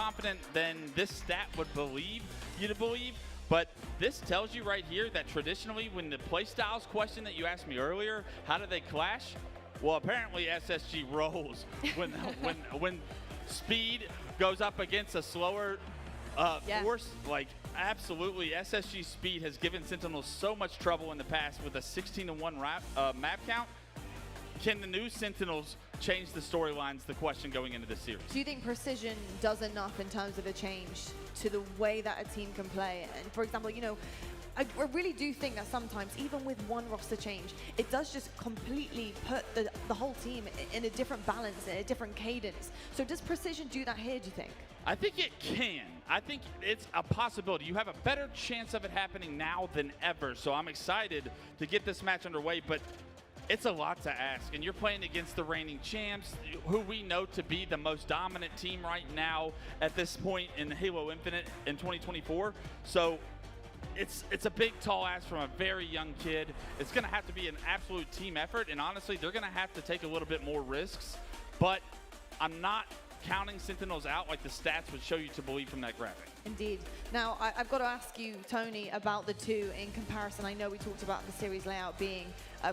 confident than this stat would believe you to believe. But this tells you right here that traditionally when the playstyles question that you asked me earlier, how do they clash? Well, apparently SSG rolls when speed goes up against a slower force. Like, absolutely, SSG speed has given Sentinels so much trouble in the past with a 16-1 map count. Can the new Sentinels change the storylines, the question going into this series? Do you think precision does enough in terms of a change to the way that a team can play? And for example, you know, I really do think that sometimes, even with one roster change, it does just completely put the whole team in a different balance, in a different cadence. So does precision do that here, do you think? I think it can. I think it's a possibility. You have a better chance of it happening now than ever. So I'm excited to get this match underway, but it's a lot to ask. And you're playing against the reigning champs, who we know to be the most dominant team right now at this point in Halo Infinite in 2024. So it's a big, tall ask from a very young kid. It's going to have to be an absolute team effort, and honestly, they're going to have to take a little bit more risks. But I'm not counting Sentinels out like the stats would show you to believe from that graphic. Indeed. Now, I've got to ask you, Tony, about the two in comparison. I know we talked about the series layout being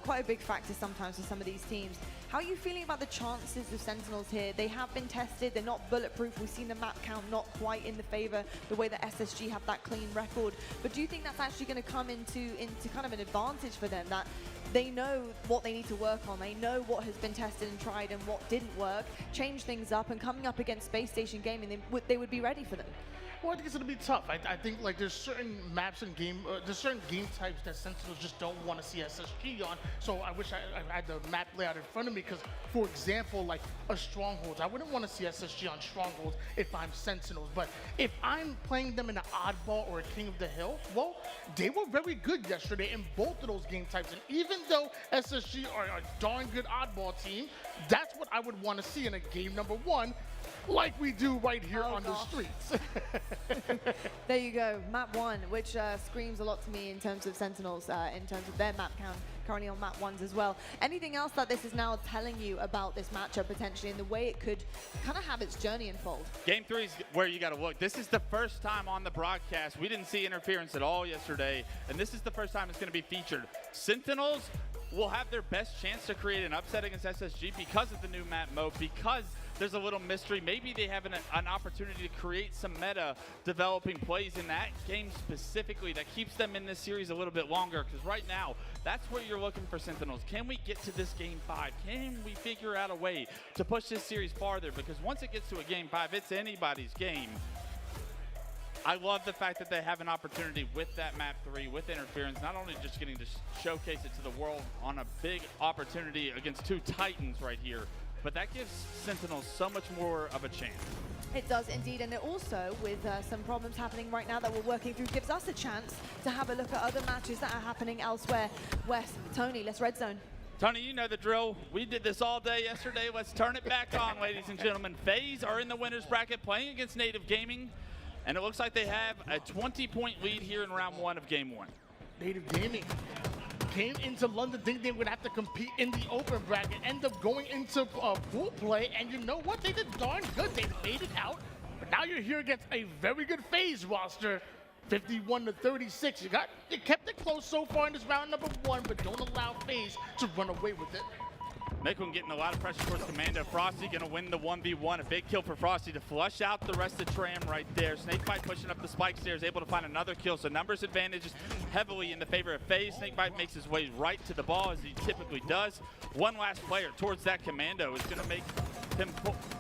quite a big factor sometimes for some of these teams. How are you feeling about the chances of Sentinels here? They have been tested. They're not bulletproof. We've seen the map count not quite in the favor, the way that SSG have that clean record. But do you think that's actually going to come into kind of an advantage for them, that they know what they need to work on, they know what has been tested and tried and what didn't work, change things up, and coming up against Space Station Gaming, they would be ready for them? Well, I think it's going to be tough. I think like there's certain maps and there's certain game types that Sentinels just don't want to see SSG on. So I wish I had the map layout in front of me, because, for example, like a Strongholds, I wouldn't want to see SSG on Strongholds if I'm Sentinels. But if I'm playing them in an Oddball or a King of the Hill, well, they were very good yesterday in both of those game types. And even though SSG are a darn good Oddball team, that's what I would want to see in a game number one, like we do right here on the streets. There you go, map one, which screams a lot to me in terms of Sentinels, in terms of their map count, currently on map ones as well. Anything else that this is now telling you about this matchup potentially and the way it could kind of have its journey unfold? Game 3 is where you got to look. This is the first time on the broadcast. We didn't see interference at all yesterday, and this is the first time it's going to be featured. Sentinels will have their best chance to create an upset against SSG because of the new map mode, because there's a little mystery. Maybe they have an opportunity to create some meta developing plays in that game specifically that keeps them in this series a little bit longer, because right now, that's where you're looking for Sentinels. Can we get to this game 5? Can we figure out a way to push this series farther? Because once it gets to a game 5, it's anybody's game. I love the fact that they have an opportunity with that map 3, with interference, not only just getting to showcase it to the world on a big opportunity against two titans right here, but that gives Sentinels so much more of a chance. It does indeed, and it also, with some problems happening right now that we're working through, gives us a chance to have a look at other matches that are happening elsewhere. Wes, Tony, let's red zone. Tony, you know the drill. We did this all day yesterday. Let's turn it back on, ladies and gentlemen. FaZe are in the winner's bracket playing against Native Gaming, and it looks like they have a 20-point lead here in round 1 of game 1. Native Gaming came into London thinking they would have to compete in the open bracket, end up going into pool play, and you know what? They did darn good. They made it out, but now you're here against a very good FaZe roster, 51-36. You kept it close so far in this round number 1, but don't allow FaZe to run away with it. Mekun getting a lot of pressure towards Commando. Frosty gonna win the 1v1. A big kill for Frosty to flush out the rest of Tram right there. Snakebite pushing up the spike stairs, able to find another kill. So numbers advantages heavily in the favor of FaZe. Snakebite makes his way right to the ball, as he typically does. One last player towards that Commando is gonna make him,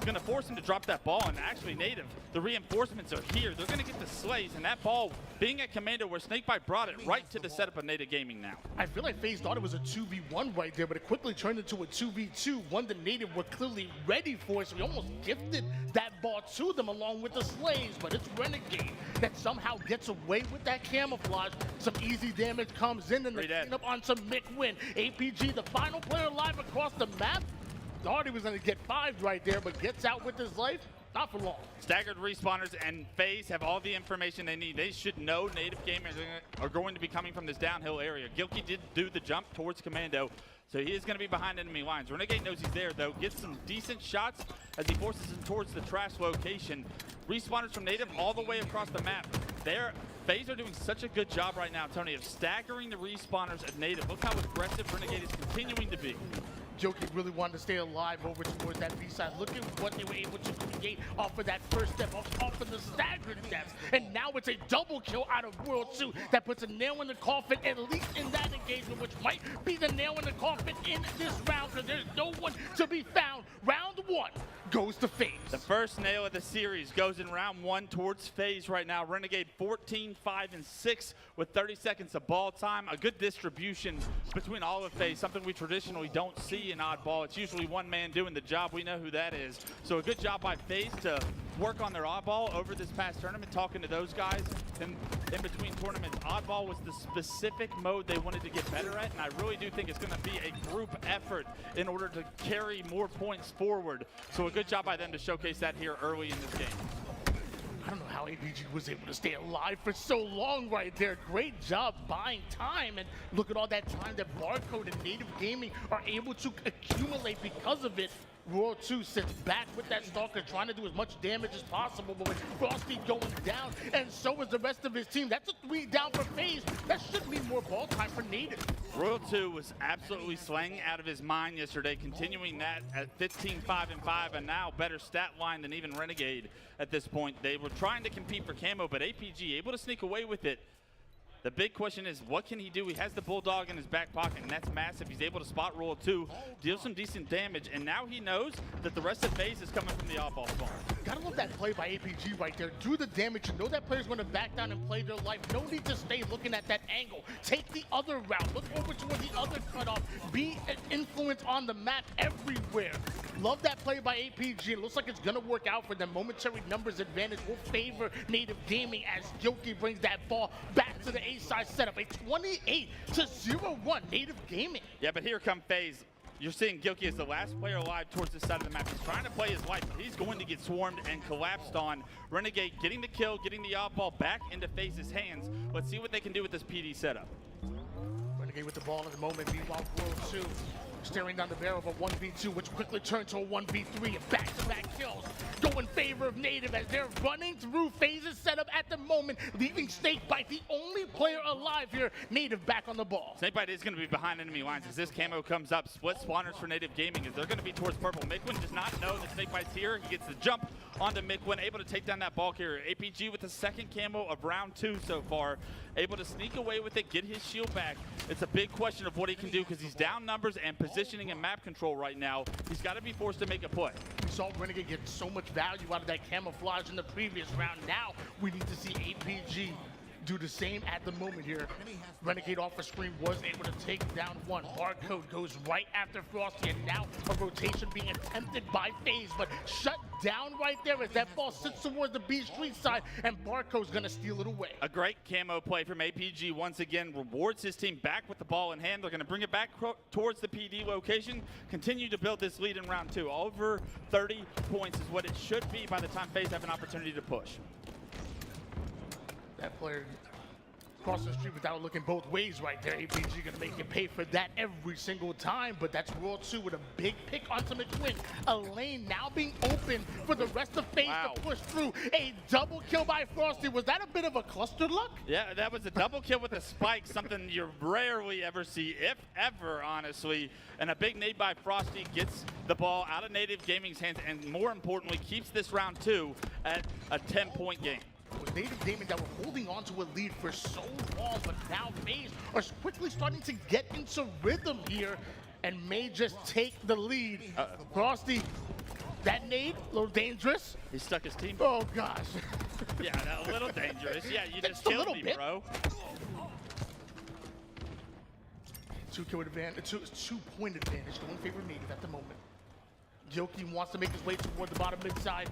gonna force him to drop that ball. And actually, Native, the reinforcements are here. They're gonna get the slays, and that ball being at Commando, where Snakebite brought it right to the setup of Native Gaming now. I feel like FaZe thought it was a 2v1 right there, but it quickly turned into a 2v2, one the Native were clearly ready for, so we almost gifted that ball to them along with the slays. But it's Renegade that somehow gets away with that camouflage. Some easy damage comes in, and they clean up on some McWin. APG, the final player alive across the map. Thought he was going to get 5 right there, but gets out with his life. Not for long. Staggered respawners and FaZe have all the information they need. They should know Native Gamers are going to be coming from this downhill area. Gilkey did do the jump towards Commando, so he is going to be behind enemy lines. Renegade knows he's there, though. Gets some decent shots as he forces him towards the trash location. respawners from Native all the way across the map. FaZe are doing such a good job right now, Tony, of staggering the respawners at Native. Look how aggressive Renegade is continuing to be. Joki really wanted to stay alive over towards that B side. Look at what they were able to create off of that first step, off of the staggered deaths. And now it's a double kill out of World 2 that puts a nail in the coffin, at least in that engagement, which might be the nail in the coffin in this round, because there's no one to be found. Round 1 goes to FaZe. The first nail of the series goes in round 1 towards FaZe right now. Renegade 14, 5, and 6 with 30 seconds of ball time. A good distribution between all of FaZe, something we traditionally don't see in oddball. It's usually one man doing the job. We know who that is. So a good job by FaZe to work on their oddball over this past tournament, talking to those guys in between tournaments. Oddball was the specific mode they wanted to get better at, and I really do think it's going to be a group effort in order to carry more points forward. So a good job by them to showcase that here early in this game. I don't know how APG was able to stay alive for so long right there. Great job buying time, and look at all that time that Barcode and Native Gaming are able to accumulate because of it. World 2 sits back with that Stalker, trying to do as much damage as possible, but with Frosty going down, and so is the rest of his team. That's a 3 down for FaZe. That should mean more ball time for Native. Royal 2 was absolutely slaying out of his mind yesterday, continuing that at 15, 5, and 5, and now better stat line than even Renegade at this point. They were trying to compete for camo, but APG able to sneak away with it. The big question is, what can he do? He has the Bulldog in his back pocket, and that's massive. He's able to spot Royal 2, deal some decent damage, and now he knows that the rest of FaZe is coming from the oddball spawn. Gotta love that play by APG right there. Do the damage. You know that player's going to back down and play their life. No need to stay looking at that angle. Take the other route. Look over toward the other cutoff. Be an influence on the map everywhere. Love that play by APG. It looks like it's going to work out for them. Momentary numbers advantage will favor Native Gaming as Yoki brings that ball back to the A-side setup. A 28-0-1 Native Gaming. Yeah, but here come FaZe. You're seeing Gilkey as the last player alive towards this side of the map. He's trying to play his life, but he's going to get swarmed and collapsed on. Renegade getting the kill, getting the oddball back into FaZe's hands. Let's see what they can do with this PD setup. Renegade with the ball at the moment. Meanwhile, World 2 staring down the barrel of a 1v2, which quickly turned to a 1v3 and back-to-back kills go in favor of Native as they're running through FaZe's setup at the moment, leaving Snakebite the only player alive here. Native back on the ball. Snakebite is going to be behind enemy lines as this camo comes up. Split spawners for Native Gaming as they're going to be towards purple. Mikwin does not know that Snakebite's here. He gets the jump onto Mikwin, able to take down that ball carrier. APG with the second camo of round 2 so far, able to sneak away with it, get his shield back. It's a big question of what he can do because he's down numbers and positioning and map control right now. He's got to be forced to make a play. We saw Renegade get so much value out of that camouflage in the previous round. Now we need to see APG do the same at the moment here. Renegade off the screen was able to take down one. Barcode goes right after Frosty, and now a rotation being attempted by FaZe, but shut down right there as that ball sits towards the B Street side, and Barcode's gonna steal it away. A great camo play from APG once again rewards his team back with the ball in hand. They're gonna bring it back towards the PD location, continue to build this lead in round 2. Over 30 points is what it should be by the time FaZe have an opportunity to push. That player across the street without looking both ways right there. APG gonna make you pay for that every single time, but that's World 2 with a big pick onto McQuinn. A lane now being open for the rest of FaZe to push through. A double kill by Frosty. Was that a bit of a cluster luck? Yeah, that was a double kill with a spike, something you rarely ever see, if ever, honestly. And a big nade by Frosty gets the ball out of Native Gaming's hands, and more importantly, keeps this round 2 at a 10-point game. With Native Gaming that were holding on to a lead for so long, but now FaZe are quickly starting to get into rhythm here and may just take the lead. Frosty, that nade, a little dangerous. He stuck his team. Oh gosh. Yeah, a little dangerous. Yeah, you just killed me, bro. 2-point advantage to one favor Native at the moment. Yoki wants to make his way toward the bottom mid side.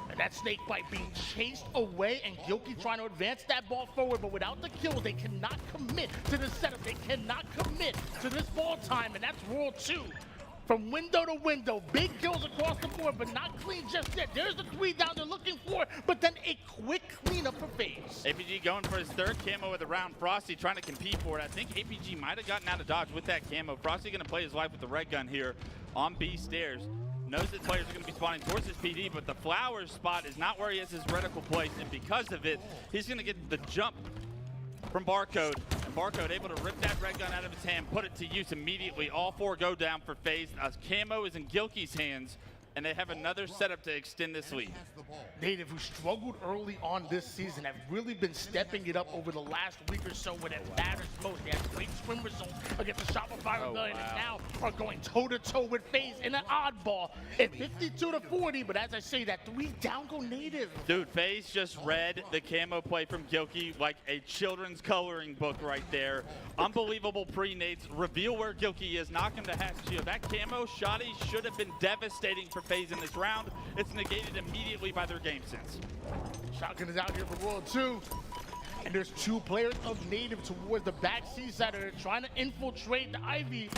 And that Snakebite being chased away, and Yoki trying to advance that ball forward, but without the kill, they cannot commit to the setup. They cannot commit to this ball time, and that's World 2. From window to window, big kills across the board, but not clean just yet. There's the 3 down they're looking for, but then a quick cleanup for FaZe. APG going for his 3rd camo of the round. Frosty trying to compete for it. I think APG might have gotten out of dodge with that camo. Frosty going to play his life with the red gun here on B stairs. knows that players are going to be spawning towards his PD, but the flowers spot is not where he has his reticle placed, and because of it, he's going to get the jump from Barcode, and Barcode able to rip that red gun out of his hand, put it to use immediately. All 4 go down for FaZe. Camo is in Gilkey's hands, and they have another setup to extend this lead. Native, who struggled early on this season, have really been stepping it up over the last week or so when it matters most. They had great swim results against the Shopify Rebellion, and now are going toe-to-toe with FaZe in an oddball at 52-40, but as I say, that 3 down go Native. Dude, FaZe just read the camo play from Gilkey like a children's coloring book right there. Unbelievable pre-nades. Reveal where Gilkey is, knock him to half shield. That camo shoddy should have been devastating for FaZe in this round. It's negated immediately by their game sense. Shotgun is out here for World 2. And there's 2 players of Native towards the back C side that are trying to infiltrate the Ivy.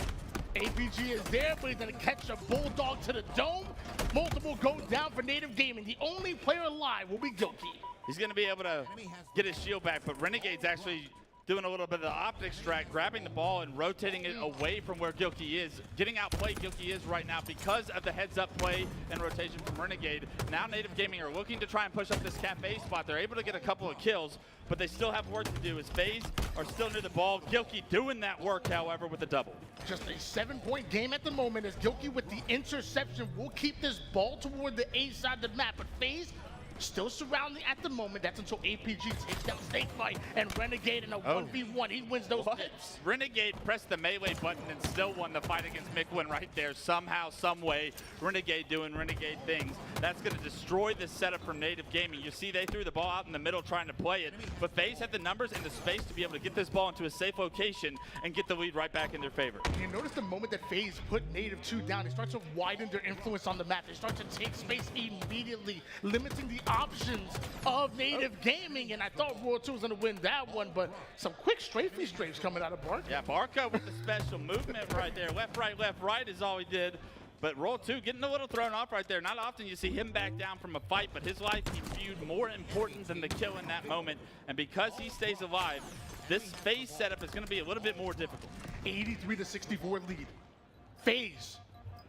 APG is there, but he's gonna catch a bulldog to the dome. Multiple go down for Native Gaming. The only player alive will be Gilkey. He's gonna be able to get his shield back, but Renegade's actually doing a little bit of the optics track, grabbing the ball and rotating it away from where Gilkey is. Getting outplayed Gilkey is right now because of the heads-up play and rotation from Renegade. Now Native Gaming are looking to try and push up this cafe spot. They're able to get a couple of kills, but they still have work to do as FaZe are still near the ball. Gilkey doing that work, however, with a double. Just a 7-point game at the moment as Gilkey with the interception will keep this ball toward the A side of the map, but FaZe still surrounding at the moment. That's until APG takes down Snakebite and Renegade in a 1v1. He wins those hits. Renegade pressed the melee button and still won the fight against Mikwin right there. Somehow, some way, Renegade doing Renegade things. That's going to destroy the setup from Native Gaming. You see they threw the ball out in the middle trying to play it, but FaZe had the numbers and the space to be able to get this ball into a safe location and get the lead right back in their favor. You notice the moment that FaZe put Native 2 down, they start to widen their influence on the map. They start to take space immediately, limiting the options of Native Gaming, and I thought World 2 was going to win that one, but some quick strafes coming out of Bark. Yeah, Barca with the special movement right there. Left, right is all he did. But Roll 2 getting a little thrown off right there. Not often you see him back down from a fight, but his life he viewed more important than the kill in that moment. And because he stays alive, this FaZe setup is going to be a little bit more difficult. 83-64 lead. FaZe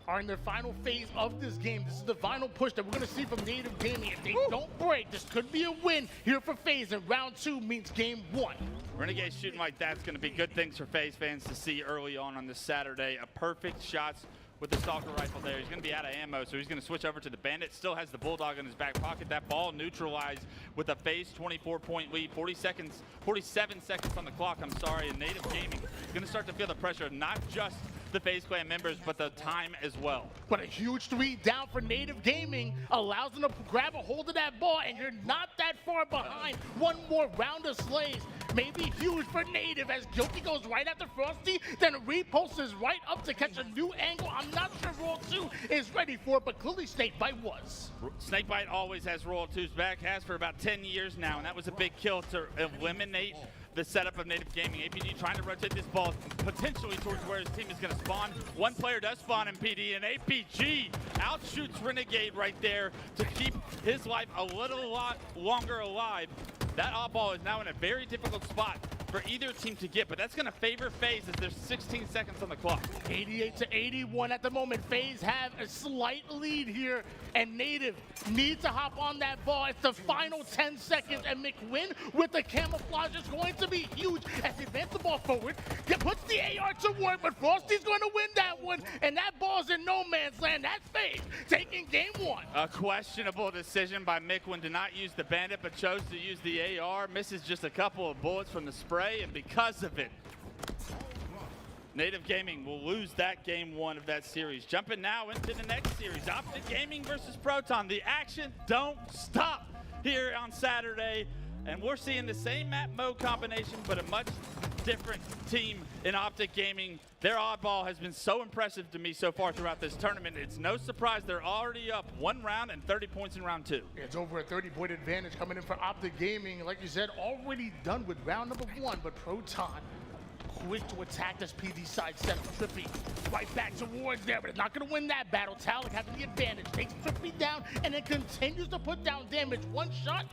are in their final phase of this game. This is the final push that we're going to see from Native Gaming. If they don't break, this could be a win here for FaZe, and round 2 means game 1. Renegade shooting like that's going to be good things for FaZe fans to see early on this Saturday. A perfect shots with the Stalker rifle there. He's going to be out of ammo, so he's going to switch over to the Bandit. Still has the Bulldog in his back pocket. That ball neutralized with a FaZe 24-point lead. 47 seconds on the clock, I'm sorry, and Native Gaming is going to start to feel the pressure of not just the FaZe Clan members, but the time as well. But a huge 3 down for Native Gaming allows them to grab a hold of that ball, and you're not that far behind. One more round of slays may be huge for Native as Gilkey goes right after Frosty, then repulses right up to catch a new angle. I'm not sure Roll 2 is ready for it, but clearly Snakebite was. Snakebite always has Roll 2's back, has for about 10 years now, and that was a big kill to eliminate the setup of Native Gaming. APG trying to rotate this ball potentially towards where his team is going to spawn. One player does spawn in PD, and APG outshoots Renegade right there to keep his life a lot longer alive. That off ball is now in a very difficult spot for either team to get, but that's going to favor FaZe as there's 16 seconds on the clock. 88-81 at the moment. FaZe have a slight lead here, and Native needs to hop on that ball. It's the final 10 seconds, and McWin with the camouflage is going to be huge as he advances the ball forward, puts the AR to work, but Frosty's going to win that one, and that ball's in no man's land. That's FaZe taking game 1. A questionable decision by McWin to not use the Bandit, but chose to use the AR. Misses just a couple of bullets from the spray, and because of it, Native Gaming will lose that game 1 of that series. Jumping now into the next series, Optic Gaming versus Proton. The action don't stop here on Saturday, and we're seeing the same map mode combination, but a much different team in Optic Gaming. Their oddball has been so impressive to me so far throughout this tournament. It's no surprise they're already up 1 round and 30 points in round 2. It's over a 30-point advantage coming in for Optic Gaming. Like you said, already done with round number 1, but Proton quick to attack this PD side setup. Trippy right back towards there, but it's not going to win that battle. Talik having the advantage, takes Trippy down, and then continues to put down damage. One shot,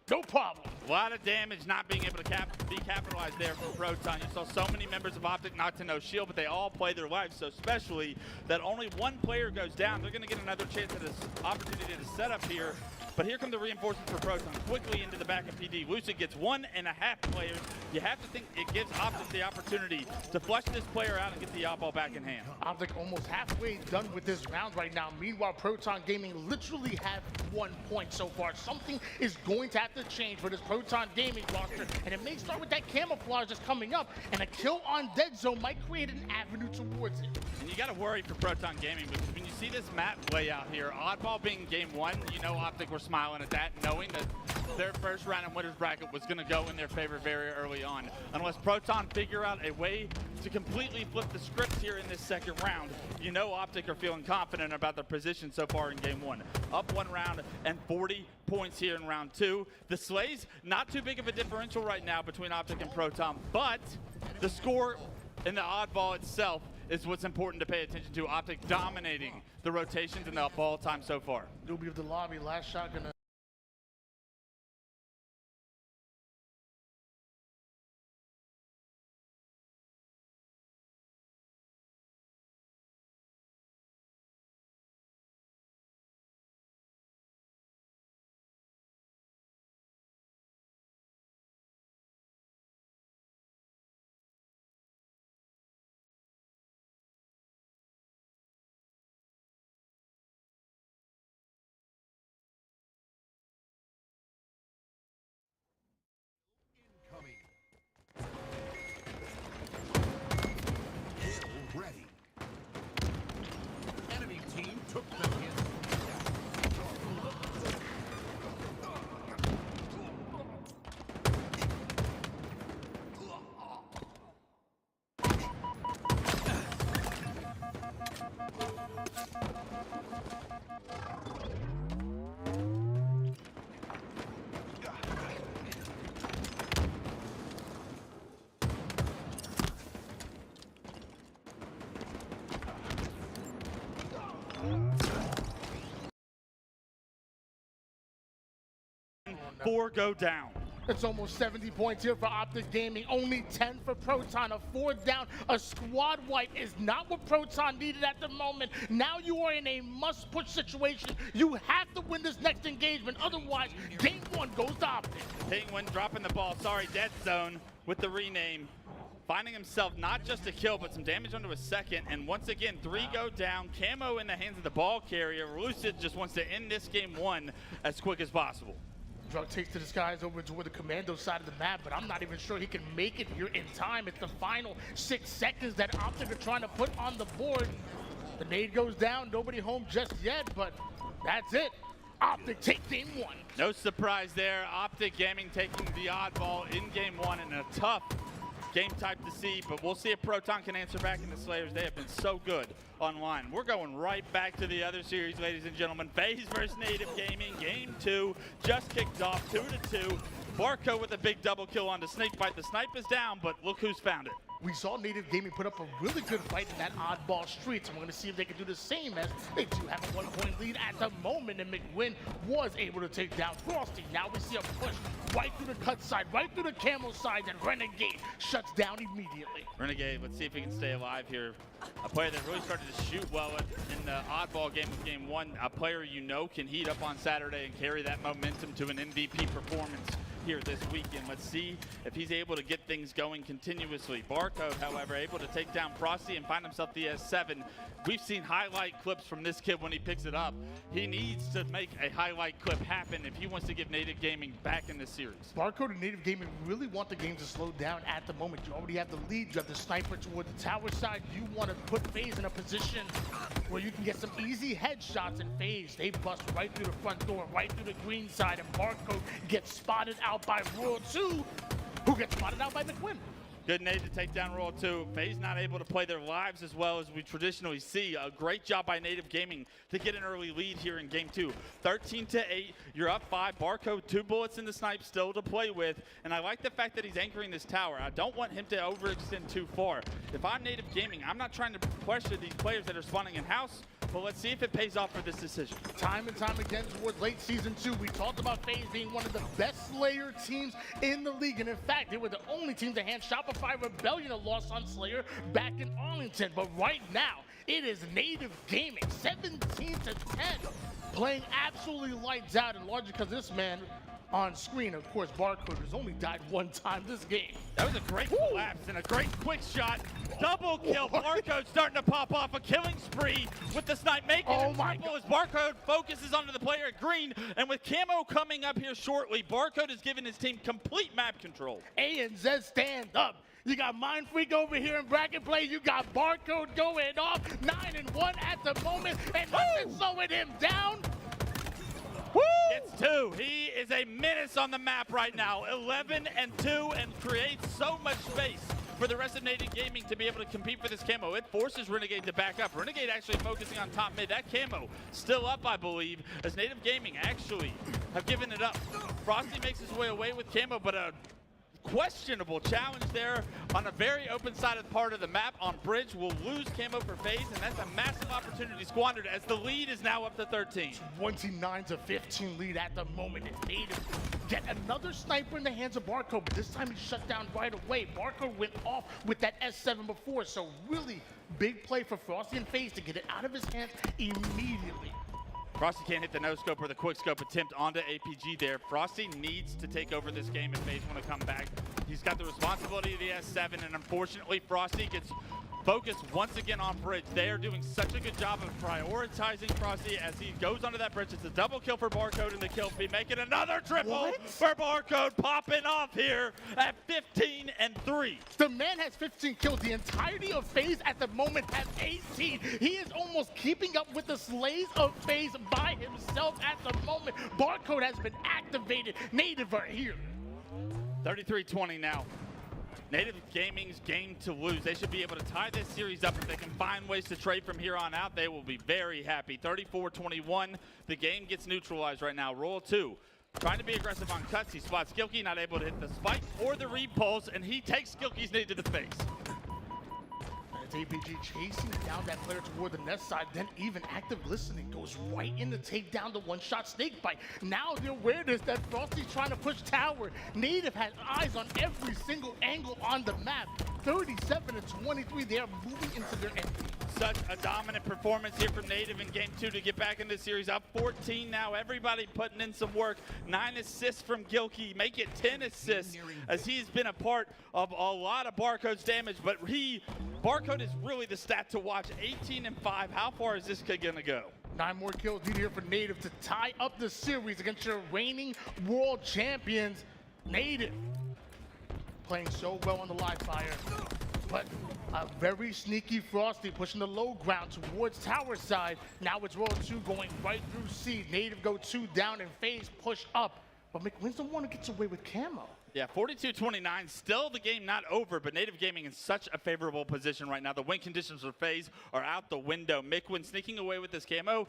No problem. A lot of damage not being able to be capitalized there from Proton. You saw so many members of Optic knocked to no shield, but they all play their lives so specially that only one player goes down. They're going to get another chance at this opportunity to set up here. But here come the reinforcements for Proton. Quickly into the back of PD. Lucid gets 1.5 players. You have to think it gives Optic the opportunity to flush this player out and get the oddball back in hand. Optic almost halfway done with this round right now. Meanwhile, Proton Gaming literally have 1 point so far. Something is going to have to change for this Proton Gaming roster, and it may start with that camouflage that's coming up, and a kill on dead zone might create an avenue towards it. And you got to worry for Proton Gaming because when you see this map layout here, oddball being game 1, you know Optic were smiling at that, knowing that their first round in winner's bracket was going to go in their favor very early on. Unless Proton figure out a way to completely flip the script here in this second round, you know Optic are feeling confident about their position so far in game 1. Up 1 round and 40 points here in round 2. The Slays, not too big of a differential right now between Optic and Proton, but the score in the oddball itself is what's important to pay attention to. Optic dominating the rotations and the ball time so far. Newbie of the lobby, last shot gonna... Ready. Enemy team took the hit. 4 go down. It's almost 70 points here for Optic Gaming, only 10 for Proton, a 4 down. A squad wipe is not what Proton needed at the moment. Now you are in a must-push situation. You have to win this next engagement, otherwise game 1 goes to Optic. Penguin dropping the ball, sorry, dead zone with the rename. Finding himself not just a kill, but some damage onto a second. And once again, 3 go down. Camo in the hands of the ball carrier. Lucid just wants to end this game 1 as quick as possible. Drug takes to the skies over toward the commando side of the map, but I'm not even sure he can make it here in time. It's the final 6 seconds that Optic are trying to put on the board. The nade goes down, nobody home just yet, but that's it. Optic take game 1. No surprise there. Optic Gaming taking the oddball in game 1 in a tough game type to see, but we'll see if Proton can answer back in the Slayers. They have been so good online. We're going right back to the other series, ladies and gentlemen. FaZe versus Native Gaming, game 2 just kicked off, 2-2. Barco with a big double kill on the Snakebite. The snipe is down, but look who's found it. We saw Native Gaming put up a really good fight in that oddball streets, and we're going to see if they can do the same, as they do have a 1-point lead at the moment, and McWin was able to take down Frosty. Now we see a push right through the cut side, right through the camo side, and Renegade shuts down immediately. Renegade, let's see if he can stay alive here. A player that really started to shoot well in the oddball game of game 1. A player you know can heat up on Saturday and carry that momentum to an MVP performance here this weekend. Let's see if he's able to get things going continuously. Barcode, however, able to take down Frosty and find himself the S7. We've seen highlight clips from this kid when he picks it up. He needs to make a highlight clip happen if he wants to get Native Gaming back in this series. Barcode and Native Gaming really want the game to slow down at the moment. You already have the lead. You have the sniper toward the tower side. You want to put FaZe in a position where you can get some easy headshots, and FaZe, they bust right through the front door, right through the green side, and Barcode gets spotted out by Royal 2, who gets spotted out by McWin. Good nade to take down roll 2. FaZe not able to play their lives as well as we traditionally see. A great job by Native Gaming to get an early lead here in game 2. 13-8, you're up 5. Barcode, 2 bullets in the snipe still to play with. And I like the fact that he's anchoring this tower. I don't want him to overextend too far. If I'm Native Gaming, I'm not trying to pressure these players that are spawning in-house, but let's see if it pays off for this decision. Time and time again towards late season 2, we talked about FaZe being one of the best Slayer teams in the league. And in fact, they were the only team to hand Shopify Rebellion a loss on Slayer back in Arlington. But right now, it is Native Gaming, 17-10, playing absolutely lights out, and largely because this man on screen, of course, Barcode has only died 1 time this game. That was a great collapse and a great quick shot. Double kill. Barcode starting to pop off a killing spree with the snipe, making it triple as Barcode focuses onto the player at green. And with Camo coming up here shortly, Barcode has given his team complete map control. A and Z stand up. You got Mind Freak over here in bracket play. You got Barcode going off. 9-1 at the moment, and nothing slowing him down. Gets 2. He is a menace on the map right now. 11-2 and creates so much space for the rest of Native Gaming to be able to compete for this camo. It forces Renegade to back up. Renegade actually focusing on top mid. That camo still up, I believe, as Native Gaming actually have given it up. Frosty makes his way away with camo, but a questionable challenge there on a very open-sided part of the map on bridge. Will lose camo for FaZe, and that's a massive opportunity squandered as the lead is now up to 13. 29-15 lead at the moment. And Native get another sniper in the hands of Barcode, but this time he's shut down right away. Barcode went off with that S7 before, so really big play for Frosty and FaZe to get it out of his hands immediately. Frosty can't hit the no-scope or the quick-scope attempt onto APG there. Frosty needs to take over this game if FaZe want to come back. He's got the responsibility of the S7, and unfortunately, Frosty gets focused once again on bridge. They are doing such a good job of prioritizing Frosty as he goes onto that bridge. It's a double kill for Barcode in the kill feed, making another triple for Barcode, popping off here at 15-3. The man has 15 kills. The entirety of FaZe at the moment has 18. He is almost keeping up with the slays of FaZe by himself at the moment. Barcode has been activated. Native are here. 33-20 now. Native Gaming's game to lose. They should be able to tie this series up. If they can find ways to trade from here on out, they will be very happy. 34-21. The game gets neutralized right now. Roll 2. Trying to be aggressive on cuts. He spots Skilky, not able to hit the spike or the repulse, and he takes Skilky's nade to the face. It's APG chasing down that player toward the nest side, then even active listening goes right in to take down the one-shot snake bite. Now the awareness that Frosty's trying to push tower. Native has eyes on every single angle on the map. 37-23, they are moving into their end. Such a dominant performance here from Native in game 2 to get back in this series. Up 14 now. Everybody putting in some work. 9 assists from Gilkey. Make it 10 assists as he's been a part of a lot of Barcode's damage. But Barcode is really the stat to watch. 18-5. How far is this kid going to go? 9 more kills needed here for Native to tie up the series against your reigning world champions. Native playing so well on the live fire, but a very sneaky Frosty pushing the low ground towards tower side. Now it's roll 2 going right through C. Native go 2 down and FaZe push up, but McWinston gets away with camo. Yeah, 42-29, still the game not over, but Native Gaming in such a favorable position right now. The win conditions for FaZe are out the window. Mikwin sneaking away with this camo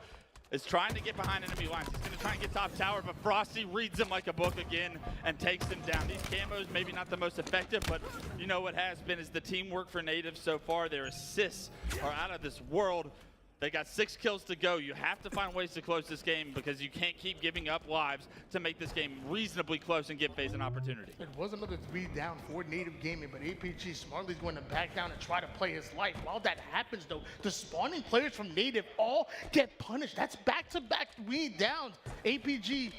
is trying to get behind enemy lines. He's going to try and get top tower, but Frosty reads him like a book again and takes him down. These camos maybe not the most effective, but you know what has been is the teamwork for Native so far. Their assists are out of this world. They got 6 kills to go. You have to find ways to close this game because you can't keep giving up lives to make this game reasonably close and give FaZe an opportunity. It was another 3 down for Native Gaming, but APG smartly is going to back down and try to play his life. While that happens, though, the spawning players from Native all get punished. That's back-to-back 3 downs. APG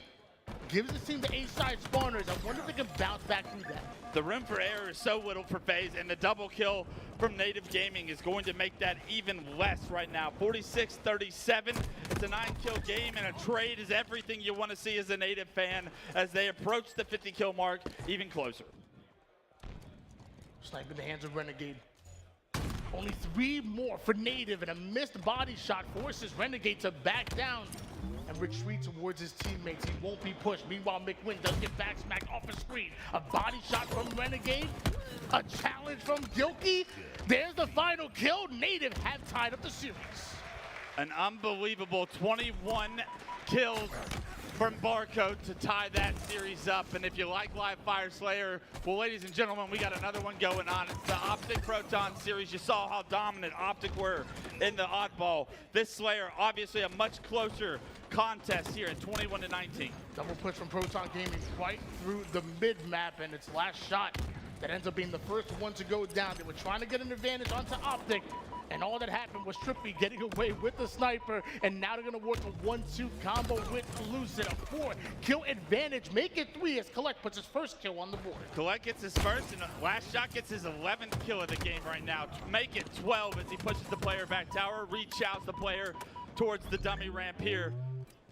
gives the team the A-side spawners. I wonder if they can bounce back through that. The room for error is so little for FaZe, and the double kill from Native Gaming is going to make that even less right now. 46-37. It's a 9-kill game, and a trade is everything you want to see as a Native fan as they approach the 50-kill mark even closer. Snipe in the hands of Renegade. Only 3 more for Native, and a missed body shot forces Renegade to back down and retreat towards his teammates. He won't be pushed. Meanwhile, McWin does get back smacked off the screen. A body shot from Renegade, a challenge from Gilkey. There's the final kill. Native have tied up the series. An unbelievable 21 kills from Barcode to tie that series up. And if you like Live Fire Slayer, well, ladies and gentlemen, we got another one going on. It's the Optic Proton series. You saw how dominant Optic were in the oddball. This Slayer, obviously a much closer contest here at 21-19. Double push from Proton Gaming right through the mid-map, and its last shot that ends up being the first one to go down. They were trying to get an advantage onto Optic, and all that happened was Trippy getting away with the sniper, and now they're gonna work a 1-2 combo with Lucid. A 4-kill advantage, make it 3 as Collect puts his first kill on the board. Collect gets his first, and last shot gets his 11th kill of the game right now. Make it 12 as he pushes the player back tower, reach-outs the player towards the dummy ramp here,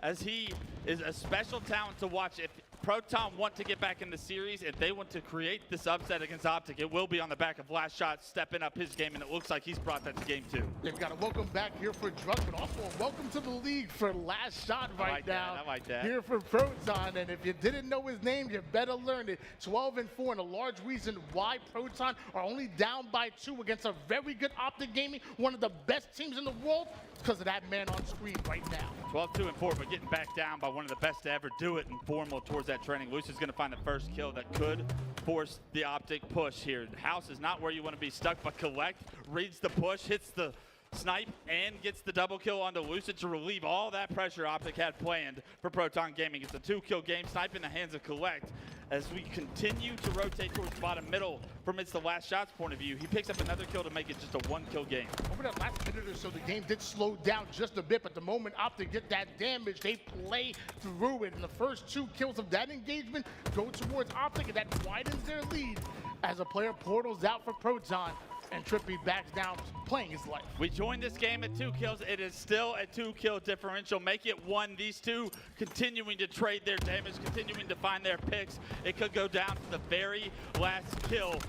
as he is a special talent to watch. If Proton want to get back in the series, if they want to create this upset against Optic, it will be on the back of Last Shot stepping up his game, and it looks like he's brought that to game 2. They've got a welcome back here for Drunk, but also a welcome to the league for Last Shot right now. I like that. Here for Proton, and if you didn't know his name, you better learn it. 12-4, and a large reason why Proton are only down by 2 against a very good Optic Gaming, one of the best teams in the world, because of that man on screen right now. 12-2-4, but getting back down by one of the best to ever do it, and Formal towards that training. Lucid's going to find the first kill that could force the Optic push here. House is not where you want to be stuck, but Collect reads the push, hits the snipe, and gets the double kill onto Lucid to relieve all that pressure Optic had planned for Proton Gaming. It's a 2-kill game, snipe in the hands of Collect. As we continue to rotate towards bottom middle from It's the Last Shot's point of view, he picks up another kill to make it just a 1-kill game. Over that last minute or so, the game did slow down just a bit, but the moment Optic get that damage, they play through it. And the first 2 kills of that engagement go towards Optic, and that widens their lead as a player portals out for Proton, and Trippy backs down, playing his life. We joined this game at 2 kills. It is still a 2-kill differential. Make it 1. These two continuing to trade their damage, continuing to find their picks. It could go down to the very last kill.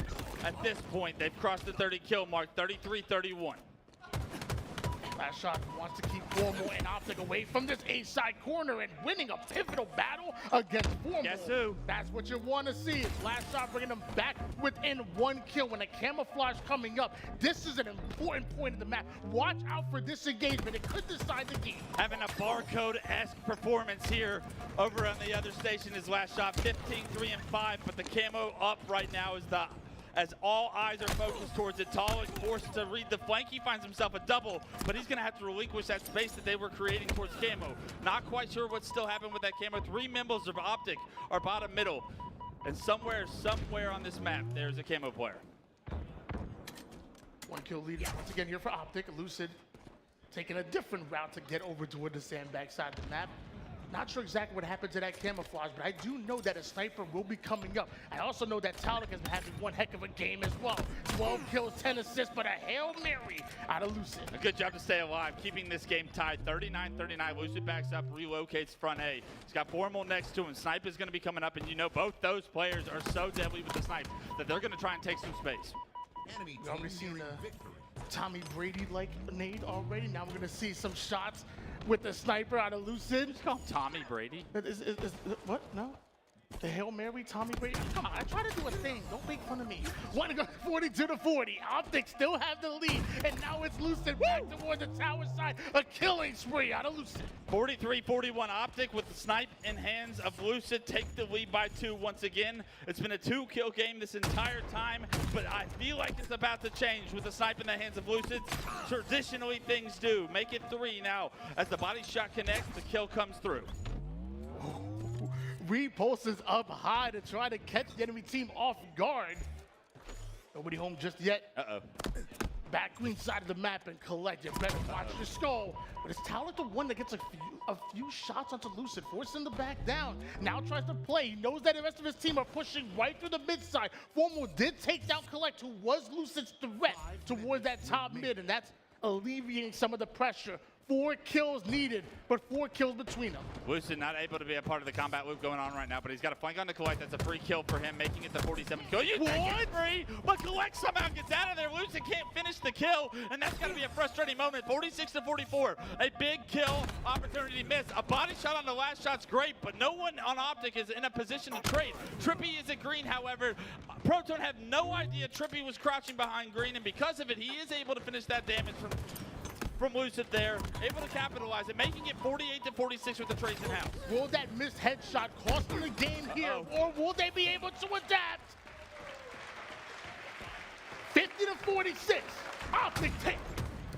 At this point, they've crossed the 30-kill mark, 33-31. Last Shot wants to keep Formal and Optic away from this A-side corner and winning a pivotal battle against Formal. Guess who? That's what you want to see. It's Last Shot bringing them back within 1 kill. When a camouflage coming up, this is an important point of the map. Watch out for this engagement. It could decide the game. Having a Barcode-esque performance here over on the other station is Last Shot, 15-3-5, but the camo up right now is as all eyes are focused towards it. Tall is forced to read the flank. He finds himself a double, but he's going to have to relinquish that space that they were creating towards camo. Not quite sure what's still happening with that camo. 3 members of Optic are bottom middle, and somewhere on this map, there's a camo player. 1 kill lead once again here for Optic. Lucid taking a different route to get over toward the sandbag side of the map. Not sure exactly what happened to that camouflage, but I do know that a sniper will be coming up. I also know that Talik has been having one heck of a game as well. 12 kills, 10 assists, but a Hail Mary out of Lucid. A good job to stay alive, keeping this game tied. 39-39, Lucid backs up, relocates front A. He's got Formal next to him. Snipe is going to be coming up, and you know both those players are so deadly with the snipe that they're going to try and take some space. Enemy We've already team seen nearing victory. Tommy Brady-like nade already. Now we're going to see some shots with the sniper out of Lucid. It's called Tommy Brady. What? No? The Hail Mary, Tommy Brady. Come on, I try to do a thing. Don't make fun of me. 42-40. Optic still have the lead, and now it's Lucid back towards the tower side. A killing spree out of Lucid. 43-41 Optic with the snipe in hands of Lucid. Take the lead by 2 once again. It's been a 2-kill game this entire time, but I feel like it's about to change with the snipe in the hands of Lucid. Traditionally, things do. Make it 3 now. As the body shot connects, the kill comes through. Repulses up high to try to catch the enemy team off guard. Nobody home just yet. Uh-oh. Back green side of the map and Collect. You better watch your skull. But it's Talik the one that gets a few shots onto Lucid, forcing the back down. Now tries to play. He knows that the rest of his team are pushing right through the mid side. Formal did take down Collect, who was Lucid's threat towards that top mid, and that's alleviating some of the pressure 4 kills needed, but 4 kills between them. Woosten not able to be a part of the combat loop going on right now, but he's got a flank on the Collect. That's a free kill for him, making it the 47 kill. You think it's free, but Collect somehow gets out of there. Woosten can't finish the kill, and that's got to be a frustrating moment. 46 to 44, a big kill opportunity missed. A body shot on the last shot's great, but no one on Optic is in a position to trade. Trippy is at green, however. Proton have no idea Trippy was crouching behind green, and because of it, he is able to finish that damage from Lucid there, able to capitalize it, making it 48 to 46 with the trades in house. Will that missed headshot cost them the game here, or will they be able to adapt? 50 to 46, Optic take.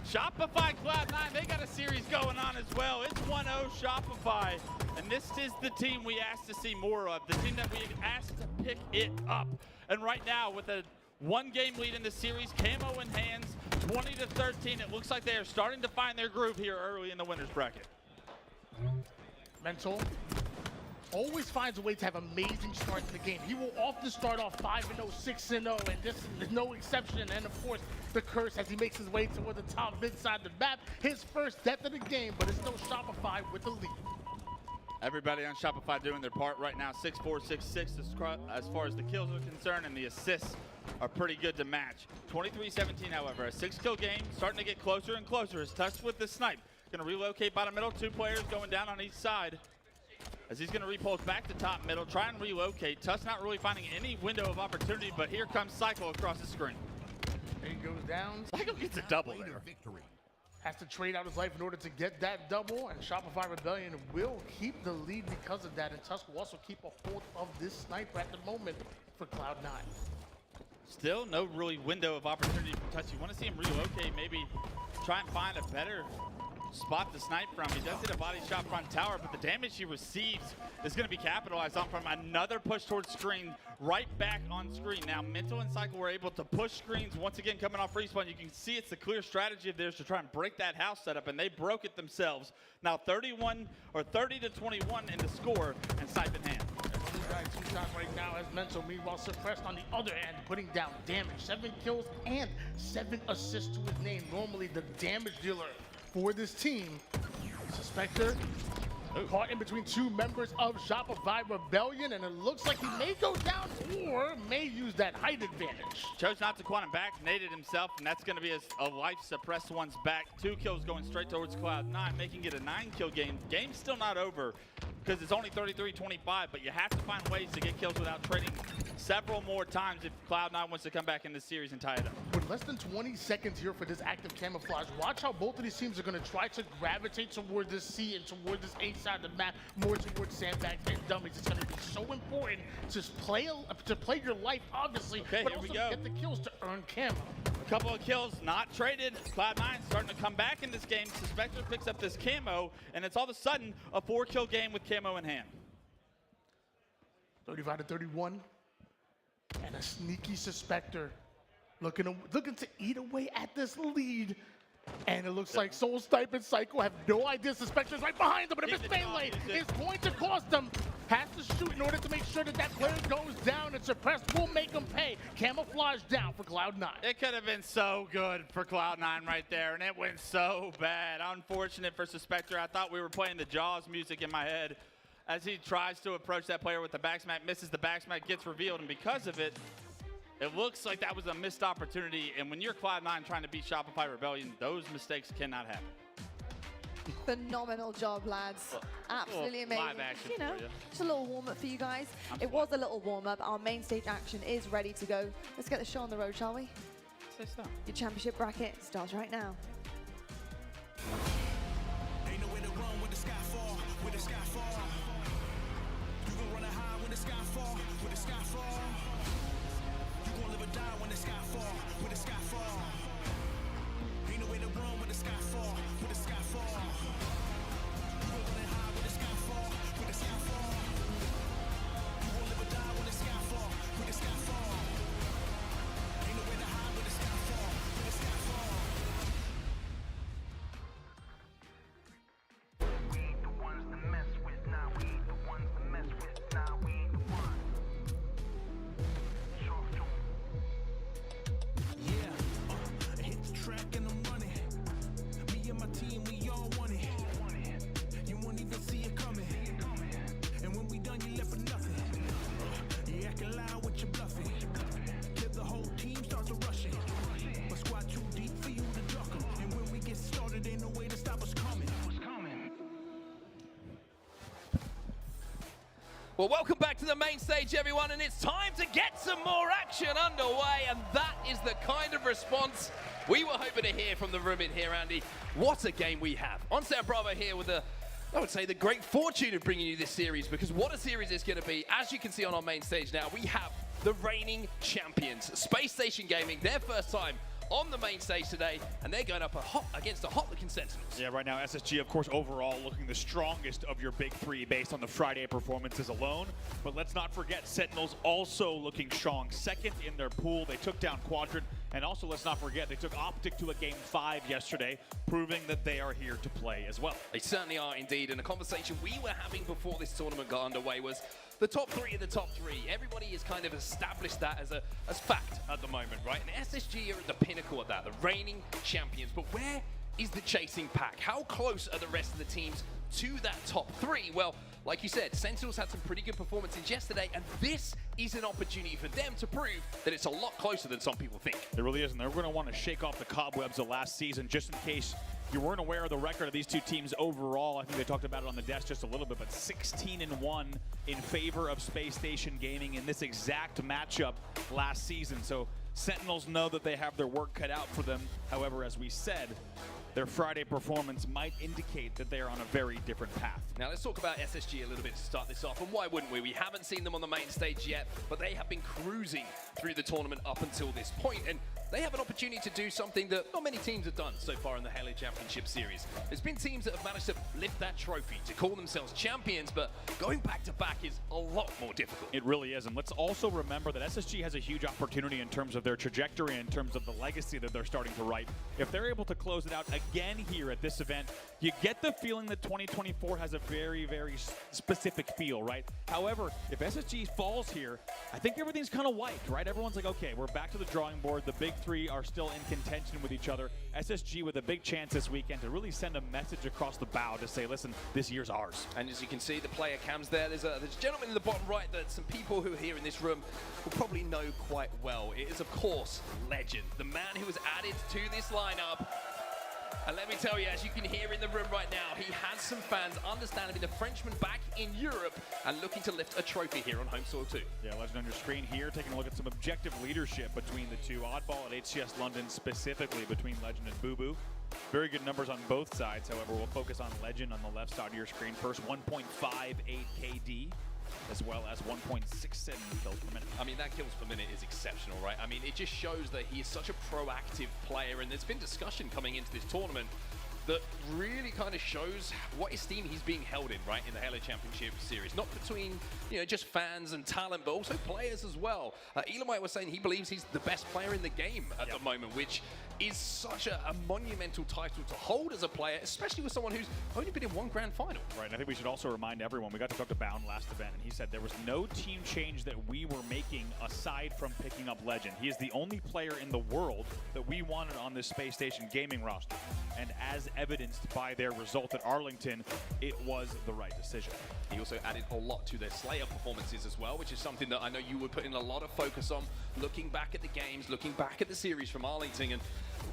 Shopify Cloud9, they got a series going on as well. It's 1-0 Shopify, and this is the team we asked to see more of, the team that we asked to pick it up. And right now, with a 1-game lead in the series, camo in hands, 20 to 13. It looks like they are starting to find their groove here early in the winners bracket. Mental always finds a way to have amazing start to the game. He will often start off 5-0, 6-0, and this is no exception. And of course, the curse as he makes his way toward the top mid side of the map. His first death of the game, but it's still Shopify with the lead. Everybody on Shopify doing their part right now. 6-4, 6-6 as far as the kills are concerned, and the assists are pretty good to match. 23-17, however, a 6-kill game, starting to get closer and closer. As Tusk with the snipe, gonna relocate bottom middle. 2 players going down on each side. As he's gonna repulse back to top middle, try and relocate. Tusk not really finding any window of opportunity, but here comes Cycle across the screen. There he goes down. Cycle gets a double there. Victory. Has to trade out his life in order to get that double, and Shopify Rebellion will keep the lead because of that, and Tusk will also keep a hold of this sniper at the moment for Cloud9. Still no really window of opportunity for Tusk. You want to see him relocate, maybe try and find a better spot to snipe from. He does hit a body shot front tower, but the damage he receives is going to be capitalized on from another push towards screen, right back on screen. Now, Mental and Cycle were able to push screens once again coming off respawn. You can see it's the clear strategy of theirs to try and break that house setup, and they broke it themselves. Now 30 to 21 in the score, and snipe in hand. Two shots right now as Mental, meanwhile suppressed on the other end, putting down damage. 7 kills and 7 assists to his name. Normally the damage dealer for this team. Suspector caught in between 2 members of Shopify Rebellion, and it looks like he may go down or may use that height advantage. Chose not to quantum back, naded himself, and that's going to be a life suppressed one's back. 2 kills going straight towards Cloud9, making it a 9-kill game. Game's still not over because it's only 33-25, but you have to find ways to get kills without trading several more times if Cloud9 wants to come back in this series and tie it up. With less than 20 seconds here for this active camouflage, watch how both of these teams are going to try to gravitate toward this C and toward this A side of the map, more towards sandbags and dummies. It's going to be so important to play your life, obviously, Okay, but here also we go. get the kills to earn camo. A couple of kills not traded. Cloud9 starting to come back in this game. Suspector picks up this camo, and it's all of a sudden a 4-kill game with camo in hand. 35 to 31. And a sneaky Suspector looking to eat away at this lead. And it looks like Soul Snipe and Psycho have no idea Suspector's right behind them, but if it's melee, it's going to cost them. Has to shoot in order to make sure that that player goes down, and Suppressed will make them pay. Camouflage down for Cloud9. It could have been so good for Cloud9 right there, and it went so bad. Unfortunate for Suspector. I thought we were playing the Jaws music in my head as he tries to approach that player with the back smack, misses the back smack, gets revealed, and because of it, it looks like that was a missed opportunity. And when you're Cloud9 trying to beat Shopify Rebellion, those mistakes cannot happen. Phenomenal job, lads. Absolutely amazing. Live action you know, for you. just a little warm-up for you guys. It was a little warm-up. Our main stage action is ready to go. Let's get the show on the road, shall we? Say so. Your championship bracket starts right now. Ain't nowhere to run when the sky fall, when the sky fall. You gon' run high when the sky fall, when the sky fall. You gon' live or die when the sky fall, when the sky fall. Ain't nowhere to run when the sky fall, when the sky fall. You gon' run high when the sky fall, when the sky fall. You gon' live or die when the sky fall, when the sky fall. Ain't nowhere to hide when the sky fall, when the sky fall. Well, welcome back to the main stage, everyone, and it's time to get some more action underway, and that is the kind of response we were hoping to hear from the room in here, Andy. What a game we have. OnStar Bravo here with I would say the great fortune of bringing you this series, because what a series it's going to be. As you can see on our main stage now, we have the reigning champions, Space Station Gaming, their first time on the main stage today, and they're going up against the hot-looking Sentinels. Yeah, right now SSG, of course, overall looking the strongest of your big three based on the Friday performances alone. But let's not forget, Sentinels also looking strong, second in their pool. They took down Quadrant, and also let's not forget, they took Optic to a Game 5 yesterday, proving that they are here to play as well. They certainly are indeed, and the conversation we were having before this tournament got underway was the top three of the top three. Everybody has kind of established that as fact at the moment, right? And SSG are at the pinnacle of that, the reigning champions. But where is the chasing pack? How close are the rest of the teams to that top three? Well, like you said, Sentinels had some pretty good performances yesterday, and this is an opportunity for them to prove that it's a lot closer than some people think. It really is, and they're going to want to shake off the cobwebs of last season, just in case you weren't aware of the record of these two teams overall. I think they talked about it on the desk just a little bit, but 16-1 in favor of Space Station Gaming in this exact matchup last season. So Sentinels know that they have their work cut out for them. However, as we said, their Friday performance might indicate that they are on a very different path. Now let's talk about SSG a little bit to start this off, and why wouldn't we? We haven't seen them on the main stage yet, but they have been cruising through the tournament up until this point, and they have an opportunity to do something that not many teams have done so far in the Halo Championship Series. There's been teams that have managed to lift that trophy, to call themselves champions, but going back to back is a lot more difficult. It really is, and let's also remember that SSG has a huge opportunity in terms of their trajectory, in terms of the legacy that they're starting to write. If they're able to close it out again here at this event, you get the feeling that 2024 has a very, very specific feel, right? However, if SSG falls here, I think everything's kind of wiped, right? Everyone's like, okay, we're back to the drawing board. The big three are still in contention with each other. SSG with a big chance this weekend to really send a message across the bow to say, listen, this year's ours. And as you can see, the player cams there, there's a gentleman in the bottom right that some people who are here in this room will probably know quite well. It is, of course, Legend, the man who was added to this lineup. And let me tell you, as you can hear in the room right now, he has some fans, understandably, the Frenchman back in Europe and looking to lift a trophy here on home soil too. Yeah, Legend on your screen here, taking a look at some objective leadership between the two. Oddball at HCS London, specifically between Legend and Boo Boo. Very good numbers on both sides. However, we'll focus on Legend on the left side of your screen first. 1.58 KD, as well as 1.67 kills per minute. I mean, that kills per minute is exceptional, right? I mean, it just shows that he is such a proactive player, and there's been discussion coming into this tournament that really kind of shows what esteem he's being held in, right, in the Halo Championship Series. Not between, just fans and talent, but also players as well. Elamite was saying he believes he's the best player in the game at the moment, which is such a monumental title to hold as a player, especially with someone who's only been in one grand final. Right, and I think we should also remind everyone, we got to talk to Bound last event, and he said there was no team change that we were making aside from picking up Legend. He is the only player in the world that we wanted on this Space Station Gaming roster. And as evidenced by their result at Arlington, it was the right decision. He also added a lot to their Slayer performances as well, which is something that I know you would put in a lot of focus on, looking back at the games, looking back at the series from Arlington, and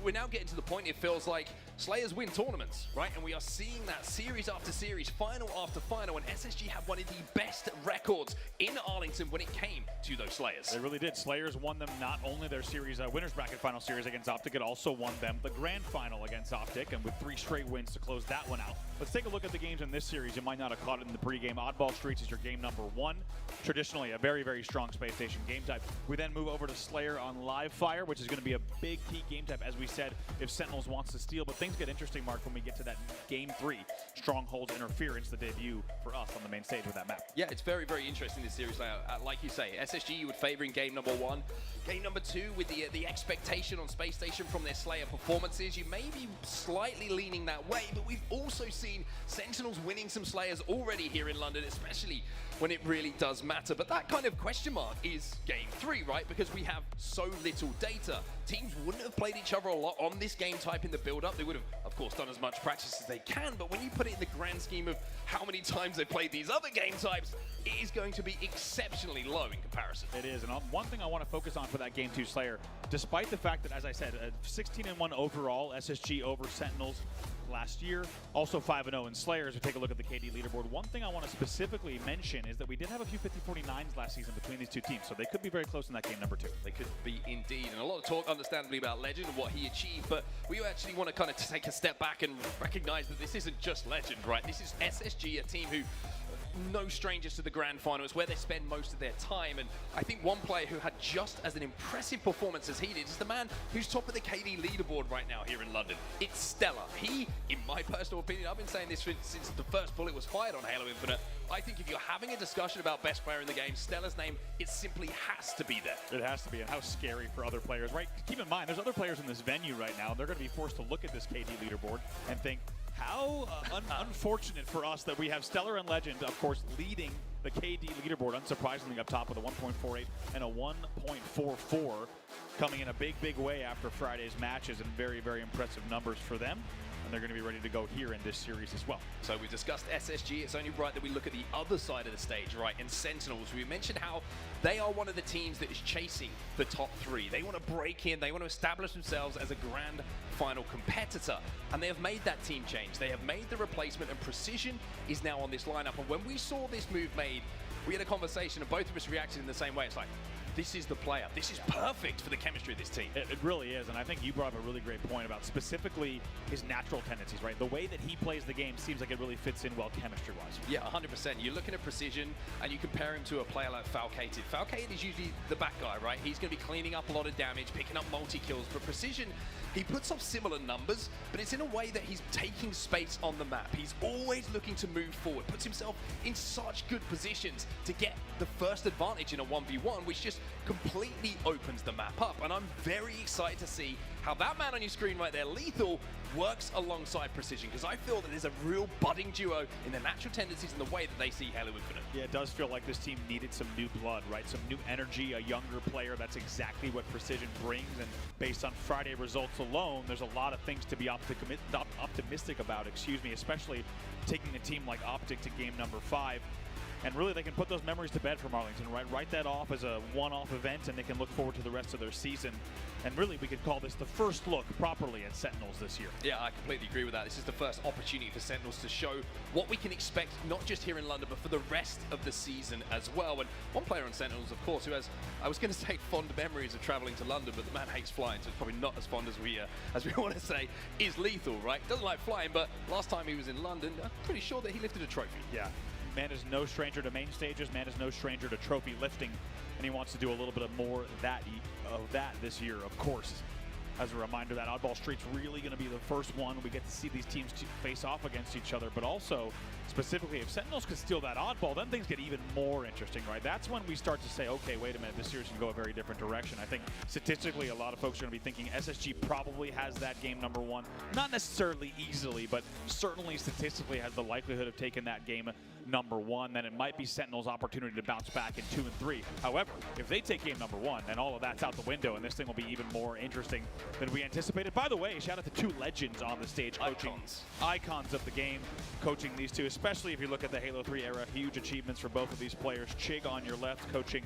we're now getting to the point it feels like Slayers win tournaments, right? And we are seeing that series after series, final after final, and SSG have one of the best records in Arlington when it came to those Slayers. They really did. Slayers won them not only their series, winners bracket final series against Optic, it also won them the grand final against Optic, and with 3 straight wins to close that one out. Let's take a look at the games in this series. You might not have caught it in the pregame. Oddball Streets is your game number 1. Traditionally, a very, very strong Space Station game type. We then move over to Slayer on Live Fire, which is going to be a big key game type, as we said, if Sentinels wants to steal. But things get interesting, Mark, when we get to that game 3. Stronghold's Interference, the debut for us on the main stage with that map. Yeah, it's very, very interesting, this series. Like you say, SSG you would favor in game number 1. Game number 2, with the expectation on Space Station from their Slayer performances, you may be slightly leaning that way, but we've also seen Sentinels winning some Slayers already here in London, especially when it really does matter. But that kind of question mark is game 3, right? Because we have so little data. Teams wouldn't have played each other a lot on this game type in the build-up. They would have, of course, done as much practice as they can, but when you put it in the grand scheme of how many times they played these other game types, it is going to be exceptionally low in comparison. It is, and one thing I want to focus on for that game 2 Slayer, despite the fact that, as I said, 16-1 overall, SSG over Sentinels, last year. Also 5-0 in Slayers. We take a look at the KD leaderboard. One thing I want to specifically mention is that we did have a few 50-49s last season between these two teams, so they could be very close in that game number 2. They could be indeed, and a lot of talk, understandably, about Legend and what he achieved, but we actually want to kind of take a step back and recognize that this isn't just Legend, right? This is SSG, a team who no strangers to the grand final. It's where they spend most of their time, and I think one player who had just as an impressive performance as he did is the man who's top of the KD leaderboard right now here in London. It's Stellar. He, in my personal opinion, I've been saying this since the first bullet was fired on Halo Infinite, I think if you're having a discussion about best player in the game, Stellar's name, it simply has to be there. It has to be, and how scary for other players, right? Keep in mind, there's other players in this venue right now. They're going to be forced to look at this KD leaderboard and think, how unfortunate for us that we have Stellar and Legend, of course, leading the KD leaderboard, unsurprisingly up top with a 1.48 and a 1.44, coming in a big, big way after Friday's matches, and very, very impressive numbers for them. And they're going to be ready to go here in this series as well. So we've discussed SSG. It's only right that we look at the other side of the stage, right? And Sentinels, we mentioned how they are one of the teams that is chasing the top 3. They want to break in. They want to establish themselves as a grand final competitor. And they have made that team change. They have made the replacement, and Precision is now on this lineup. And when we saw this move made, we had a conversation, and both of us reacted in the same way. It's like, this is the player. This is perfect for the chemistry of this team. It really is, and I think you brought up a really great point about specifically his natural tendencies, right? The way that he plays the game seems like it really fits in well chemistry-wise. Yeah, 100%. You're looking at Precision, and you compare him to a player like Falcated. Falcated is usually the back guy, right? He's going to be cleaning up a lot of damage, picking up multi-kills, but Precision, he puts up similar numbers, but it's in a way that he's taking space on the map. He's always looking to move forward, puts himself in such good positions to get the first advantage in a 1v1, which just completely opens the map up. And I'm very excited to see how that man on your screen right there, Lethal, works alongside Precision, because I feel that there's a real budding duo in their natural tendencies and the way that they see Halo Infinite. Yeah, it does feel like this team needed some new blood, right? Some new energy, a younger player. That's exactly what Precision brings, and based on Friday results alone, there's a lot of things to be optimistic about, especially taking a team like Optic to game number 5. And really, they can put those memories to bed for Arlington, right? Write that off as a one-off event, and they can look forward to the rest of their season. And really, we could call this the first look properly at Sentinels this year. Yeah, I completely agree with that. This is the first opportunity for Sentinels to show what we can expect, not just here in London, but for the rest of the season as well. And one player on Sentinels, of course, who has, I was going to say fond memories of traveling to London, but the man hates flying, so it's probably not as fond as we want to say, is Lethal, right? Doesn't like flying, but last time he was in London, I'm pretty sure that he lifted a trophy. Yeah. Man is no stranger to main stages. Man is no stranger to trophy lifting, and he wants to do a little bit of more of that this year, of course. As a reminder, that Oddball Street's really going to be the first one we get to see these teams face off against each other, but also, specifically, if Sentinels could steal that oddball, then things get even more interesting, right? That's when we start to say, okay, wait a minute, this series can go a very different direction. I think statistically, a lot of folks are going to be thinking SSG probably has that game number 1. Not necessarily easily, but certainly statistically has the likelihood of taking that game number 1. Then it might be Sentinel's opportunity to bounce back in 2 and 3. However, if they take game number 1, then all of that's out the window, and this thing will be even more interesting than we anticipated. By the way, shout out to 2 legends on the stage, coaching icons of the game, coaching these two, especially if you look at the Halo 3 era. Huge achievements for both of these players. Chig on your left, coaching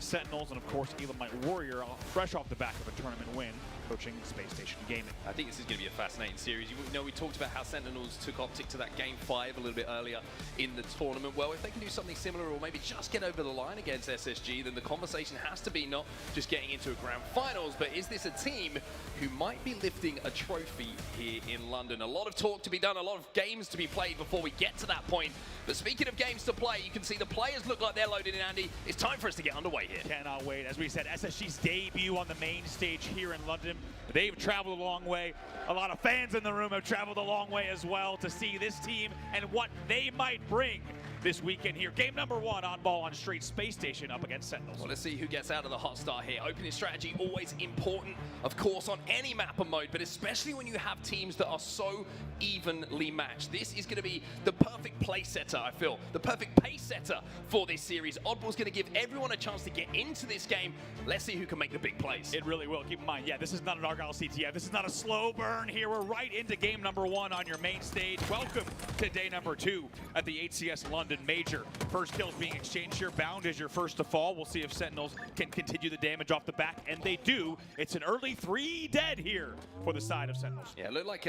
Sentinels, and of course, Elamite Warrior, fresh off the back of a tournament win, coaching Space Station Gaming. I think this is going to be a fascinating series. You know, we talked about how Sentinels took Optic to that game 5 a little bit earlier in the tournament. Well, if they can do something similar, or maybe just get over the line against SSG, then the conversation has to be not just getting into a grand finals, but is this a team who might be lifting a trophy here in London? A lot of talk to be done, a lot of games to be played before we get to that point. But speaking of games to play, you can see the players look like they're loaded in, Andy. It's time for us to get underway here. Cannot wait. As we said, SSG's debut on the main stage here in London. They've traveled a long way. A lot of fans in the room have traveled a long way as well to see this team and what they might bring this weekend here. Game number 1 on ball on Street, Space Station up against Sentinels. Well, let's see who gets out of the hot start here. Opening strategy, always important, of course, on any map and mode, but especially when you have teams that are so evenly matched. This is going to be the perfect play setter, I feel. The perfect pace setter for this series. Oddball's going to give everyone a chance to get into this game. Let's see who can make the big plays. It really will. Keep in mind, yeah, this is not an Argyle CTF. This is not a slow burn here. We're right into game number 1 on your main stage. Welcome to day number 2 at the HCS London Major. First kills being exchanged here. Bound is your first to fall. We'll see if Sentinels can continue the damage off the back, and they do. It's an early 3 dead here for the side of Sentinels. Yeah, it looked like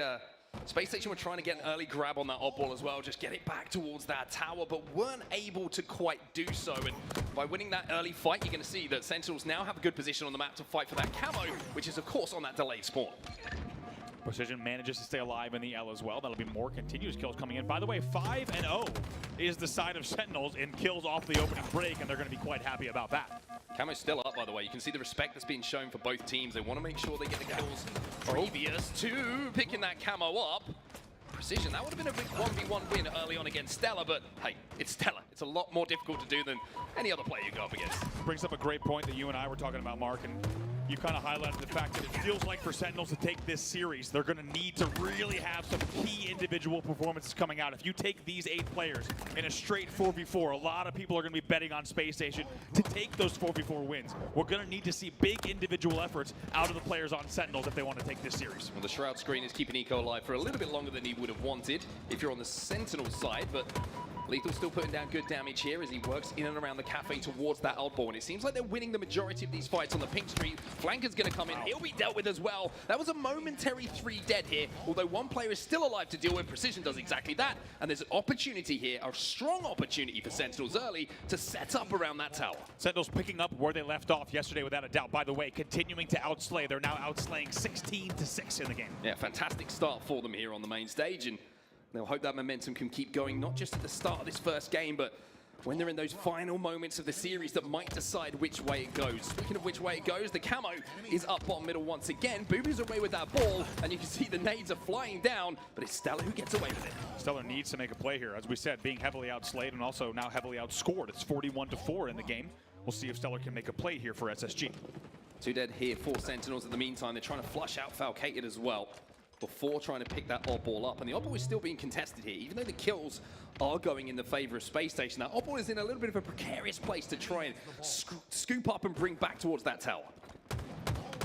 Space Station were trying to get an early grab on that oddball as well, just get it back towards that tower, but weren't able to quite do so. And by winning that early fight, you're going to see that Sentinels now have a good position on the map to fight for that camo, which is, of course, on that delayed spawn. Precision manages to stay alive in the L as well. That'll be more continuous kills coming in. By the way, 5-0 is the side of Sentinels in kills off the opening break, and they're going to be quite happy about that. Camo's still up, by the way. You can see the respect that's being shown for both teams. They want to make sure they get the kills previous to picking that camo up. Precision, that would have been a big 1v1 win early on against Stellar, but hey, it's Stellar. It's a lot more difficult to do than any other player you go up against. Brings up a great point that you and I were talking about, Mark, and you kind of highlighted the fact that it feels like for Sentinels to take this series, they're going to need to really have some key individual performances coming out. If you take these 8 players in a straight 4v4, a lot of people are going to be betting on Space Station to take those 4v4 wins. We're going to need to see big individual efforts out of the players on Sentinels if they want to take this series. Well, the Shroud screen is keeping Eco alive for a little bit longer than he would have wanted if you're on the Sentinel side, but Lethal still putting down good damage here as he works in and around the cafe towards that oddball. And it seems like they're winning the majority of these fights on the pink street. Flanker's going to come in. He'll be dealt with as well. That was a momentary 3 dead here. Although one player is still alive to deal with, Precision does exactly that. And there's an opportunity here, a strong opportunity for Sentinels early to set up around that tower. Sentinels picking up where they left off yesterday without a doubt. By the way, continuing to outslay. They're now outslaying 16-6 in the game. Yeah, fantastic start for them here on the main stage. And they'll hope that momentum can keep going, not just at the start of this first game, but when they're in those final moments of the series that might decide which way it goes. Speaking of which way it goes, the camo is up bottom middle once again. Booby's away with that ball, and you can see the nades are flying down, but it's Stellar who gets away with it. Stellar needs to make a play here. As we said, being heavily outslayed and also now heavily outscored. It's 41-4 in the game. We'll see if Stellar can make a play here for SSG. 2 dead here for Sentinels. In the meantime, they're trying to flush out Falcated as well before trying to pick that oddball up. And the oddball is still being contested here. Even though the kills are going in the favor of Space Station, that oddball is in a little bit of a precarious place to try and scoop up and bring back towards that tower.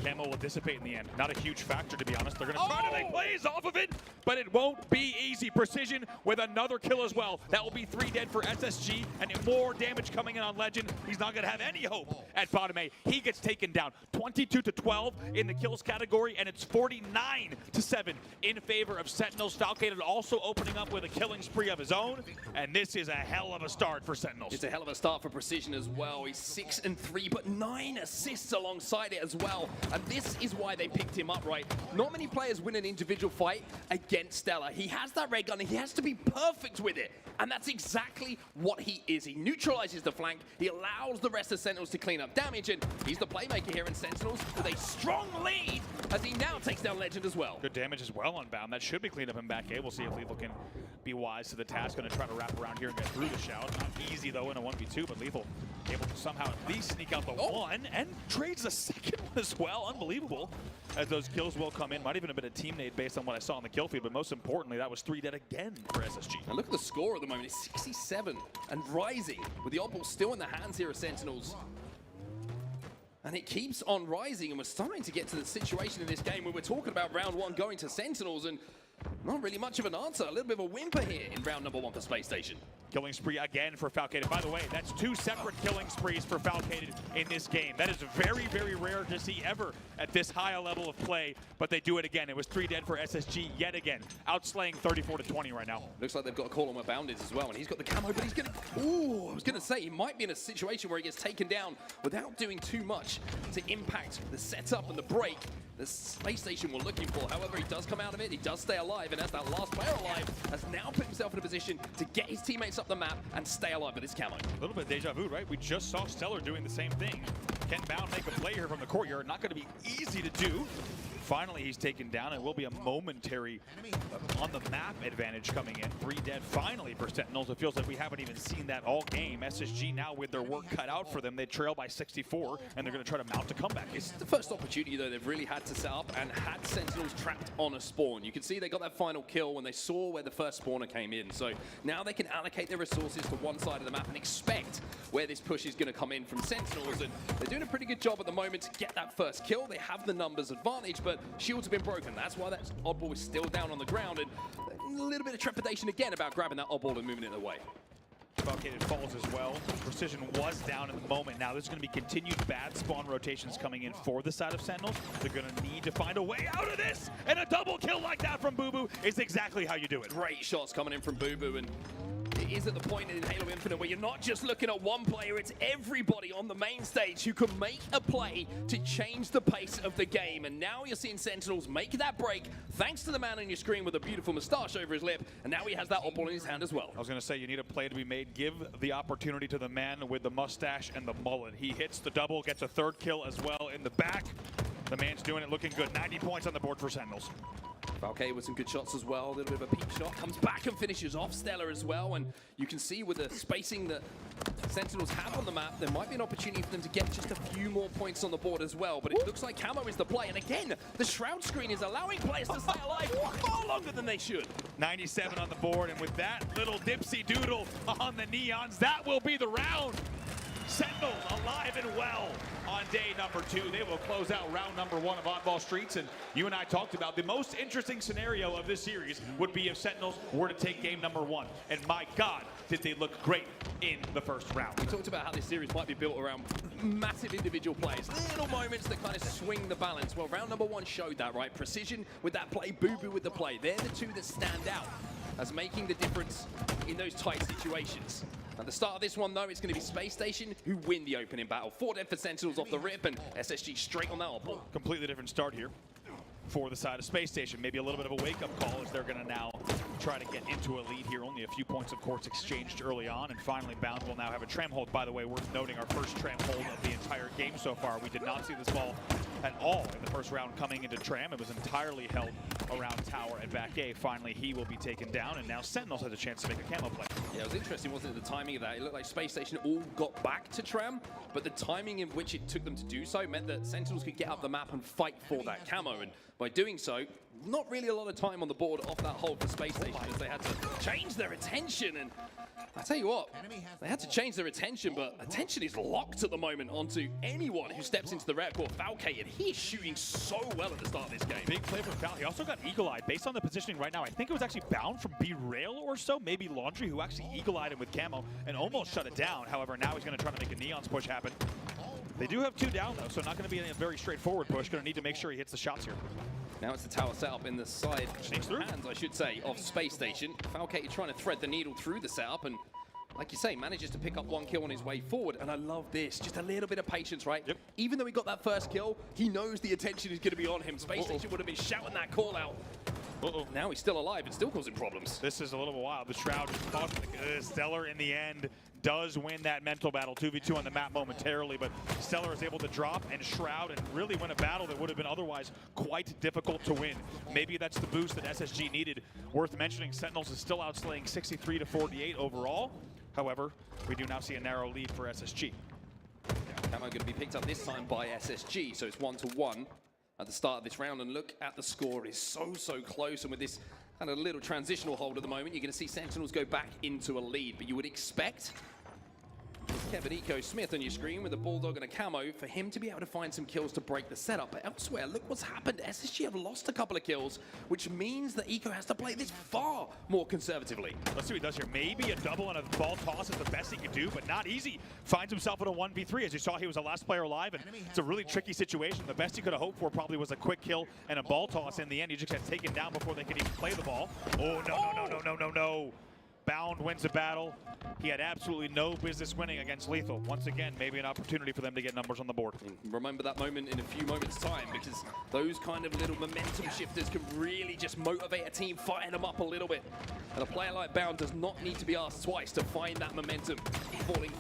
Camo will dissipate in the end. Not a huge factor, to be honest. They're going to try to make plays off of it, but it won't be easy. Precision with another kill as well. That will be 3 dead for SSG, and more damage coming in on Legend. He's not going to have any hope at bottom A. He gets taken down 22-12 in the kills category, and it's 49-7 in favor of Sentinels. Falcated also opening up with a killing spree of his own, and this is a hell of a start for Sentinels. It's a hell of a start for Precision as well. He's 6-3, but 9 assists alongside it as well. And this is why they picked him up, right? Not many players win an individual fight against Stellar. He has that red gun and he has to be perfect with it. And that's exactly what he is. He neutralizes the flank. He allows the rest of Sentinels to clean up damage. And he's the playmaker here in Sentinels with a strong lead as he now takes down Legend as well. Good damage as well on Bound. That should be cleaned up in back A. We'll see if Lethal can be wise to the task. Going to try to wrap around here and get through the shout. Not easy, though, in a 1v2, but Lethal able to somehow at least sneak out the one and trades the second one as well. Unbelievable, as those kills will come in. Might even have been a team nade based on what I saw on the kill feed, but most importantly, that was 3 dead again for SSG. And look at the score at the moment. It's 67 and rising, with the oddball still in the hands here of Sentinels. And it keeps on rising, and we're starting to get to the situation in this game where we're talking about round 1 going to Sentinels, and not really much of an answer. A little bit of a whimper here in round number 1 for Space Station. Killing spree again for Falcated. By the way, that's 2 separate killing sprees for Falcated in this game. That is very, very rare to see ever at this high a level of play, but they do it again. It was 3 dead for SSG yet again, outslaying 34-20 right now. Looks like they've got a call on where Bound is as well, and he's got the camo, but he's gonna, I was gonna say, he might be in a situation where he gets taken down without doing too much to impact the setup and the break the Space Station were looking for. However, he does come out of it, he does stay alive, and as that last player alive, has now put himself in a position to get his teammates up the map and stay alive with his camo. A little bit of deja vu, right? We just saw Stellar doing the same thing. Can Bound make a play here from the courtyard? Not going to be easy to do. Finally, he's taken down. It will be a momentary on the map advantage coming in. 3 dead finally for Sentinels. It feels like we haven't even seen that all game. SSG now with their work cut out for them. They trail by 64, and they're going to try to mount a comeback. It's the first opportunity, though, they've really had to set up and had Sentinels trapped on a spawn. You can see they got that final kill when they saw where the first spawner came in. So now they can allocate their resources to one side of the map and expect where this push is going to come in from Sentinels. And they're doing a pretty good job at the moment to get that first kill. They have the numbers advantage, but shields have been broken. That's why that oddball is still down on the ground, and a little bit of trepidation again about grabbing that oddball and moving it away. Bucketed falls as well. Precision was down in the moment. Now there's going to be continued bad spawn rotations coming in for the side of Sentinels. They're going to need to find a way out of this, and a double kill like that from Boo Boo is exactly how you do it. Great shots coming in from Boo Boo, and it is at the point in Halo Infinite where you're not just looking at one player, it's everybody on the main stage who can make a play to change the pace of the game. And now you're seeing Sentinels make that break thanks to the man on your screen with a beautiful moustache over his lip, and now he has that opal in his hand as well. I was going to say, you need a play to be made. Give the opportunity to the man with the mustache and the mullet. He hits the double, gets a third kill as well in the back. The man's doing it looking good. 90 points on the board for Sentinels. Valkyrie with some good shots as well, a little bit of a peak shot, comes back and finishes off Stellar as well, and you can see with the spacing that Sentinels have on the map, there might be an opportunity for them to get just a few more points on the board as well, but it looks like Camo is the play, and again, the Shroud screen is allowing players to stay alive far longer than they should. 97 on the board, and with that little dipsy doodle on the neons, that will be the round. Sentinels alive and well on day number 2. They will close out round number 1 of Oddball Streets, and you and I talked about the most interesting scenario of this series would be if Sentinels were to take game number 1. And my God, did they look great in the first round. We talked about how this series might be built around massive individual plays, little moments that kind of swing the balance. Well, round number 1 showed that, right? Precision with that play, Boo Boo with the play. They're the two that stand out as making the difference in those tight situations. At the start of this one, though, it's going to be Space Station who win the opening battle. 4 dead for Sentinels off the rip, and SSG straight on that opal. Completely different start here for the side of Space Station. Maybe a little bit of a wake-up call as they're going to now try to get into a lead here. Only a few points, of course, exchanged early on. And finally, Bound will now have a tram hold. By the way, worth noting, our first tram hold of the entire game so far. We did not see this ball at all in the first round coming into tram. It was entirely held around tower and back A. Finally, he will be taken down, and now Sentinels has a chance to make a camo play. Yeah, it was interesting, wasn't it, the timing of that? It looked like Space Station all got back to tram, but the timing in which it took them to do so meant that Sentinels could get up the map and fight for that camo, and by doing so, not really a lot of time on the board off that hold for Space Station as they had to change their attention. And I tell you what, they had to change their attention, but attention is locked at the moment onto anyone who steps into the red court. Valkyrie, and he is shooting so well at the start of this game. Big play for Val. He also got eagle-eyed. Based on the positioning right now, I think it was actually Bound from B-Rail or so, maybe Laundry, who actually eagle-eyed him with camo and almost shut it down. However, now he's going to try to make a Neon's push happen. They do have 2 down, though, so not going to be a very straightforward push. Going to need to make sure he hits the shots here. Now it's the tower setup in the side hands, I should say, of Space Station. Valkyrie trying to thread the needle through the setup, and like you say, manages to pick up 1 kill on his way forward. And I love this, just a little bit of patience, right? Yep. Even though he got that first kill, he knows the attention is going to be on him. Space Station would have been shouting that call out. Now he's still alive and still causing problems. This is a little wild. The Shroud just fought Stellar in the end. Does win that mental battle, 2v2 on the map momentarily, but Stellar is able to drop and Shroud and really win a battle that would have been otherwise quite difficult to win. Maybe that's the boost that SSG needed. Worth mentioning, Sentinels is still outslaying 63-48 overall. However, we do now see a narrow lead for SSG. Camo going to be picked up this time by SSG, so it's 1-1 at the start of this round, and look at the score. It's so close, and with this kind of little transitional hold at the moment, you're going to see Sentinels go back into a lead, but you would expect Kevin Eco Smith on your screen with a Bulldog and a camo for him to be able to find some kills to break the setup. But elsewhere, look what's happened. SSG have lost a couple of kills, which means that Eco has to play this far more conservatively. Let's see what he does here. Maybe a double and a ball toss is the best he could do, but not easy. Finds himself in a 1v3. As you saw, he was the last player alive, and it's a really tricky situation. The best he could have hoped for probably was a quick kill and a ball toss. In the end, he just got taken down before they could even play the ball. Oh, no. Bound wins the battle. He had absolutely no business winning against Lethal. Once again, maybe an opportunity for them to get numbers on the board. And remember that moment in a few moments' time, because those kind of little momentum shifters can really just motivate a team, fire them up a little bit. And a player like Bound does not need to be asked twice to find that momentum falling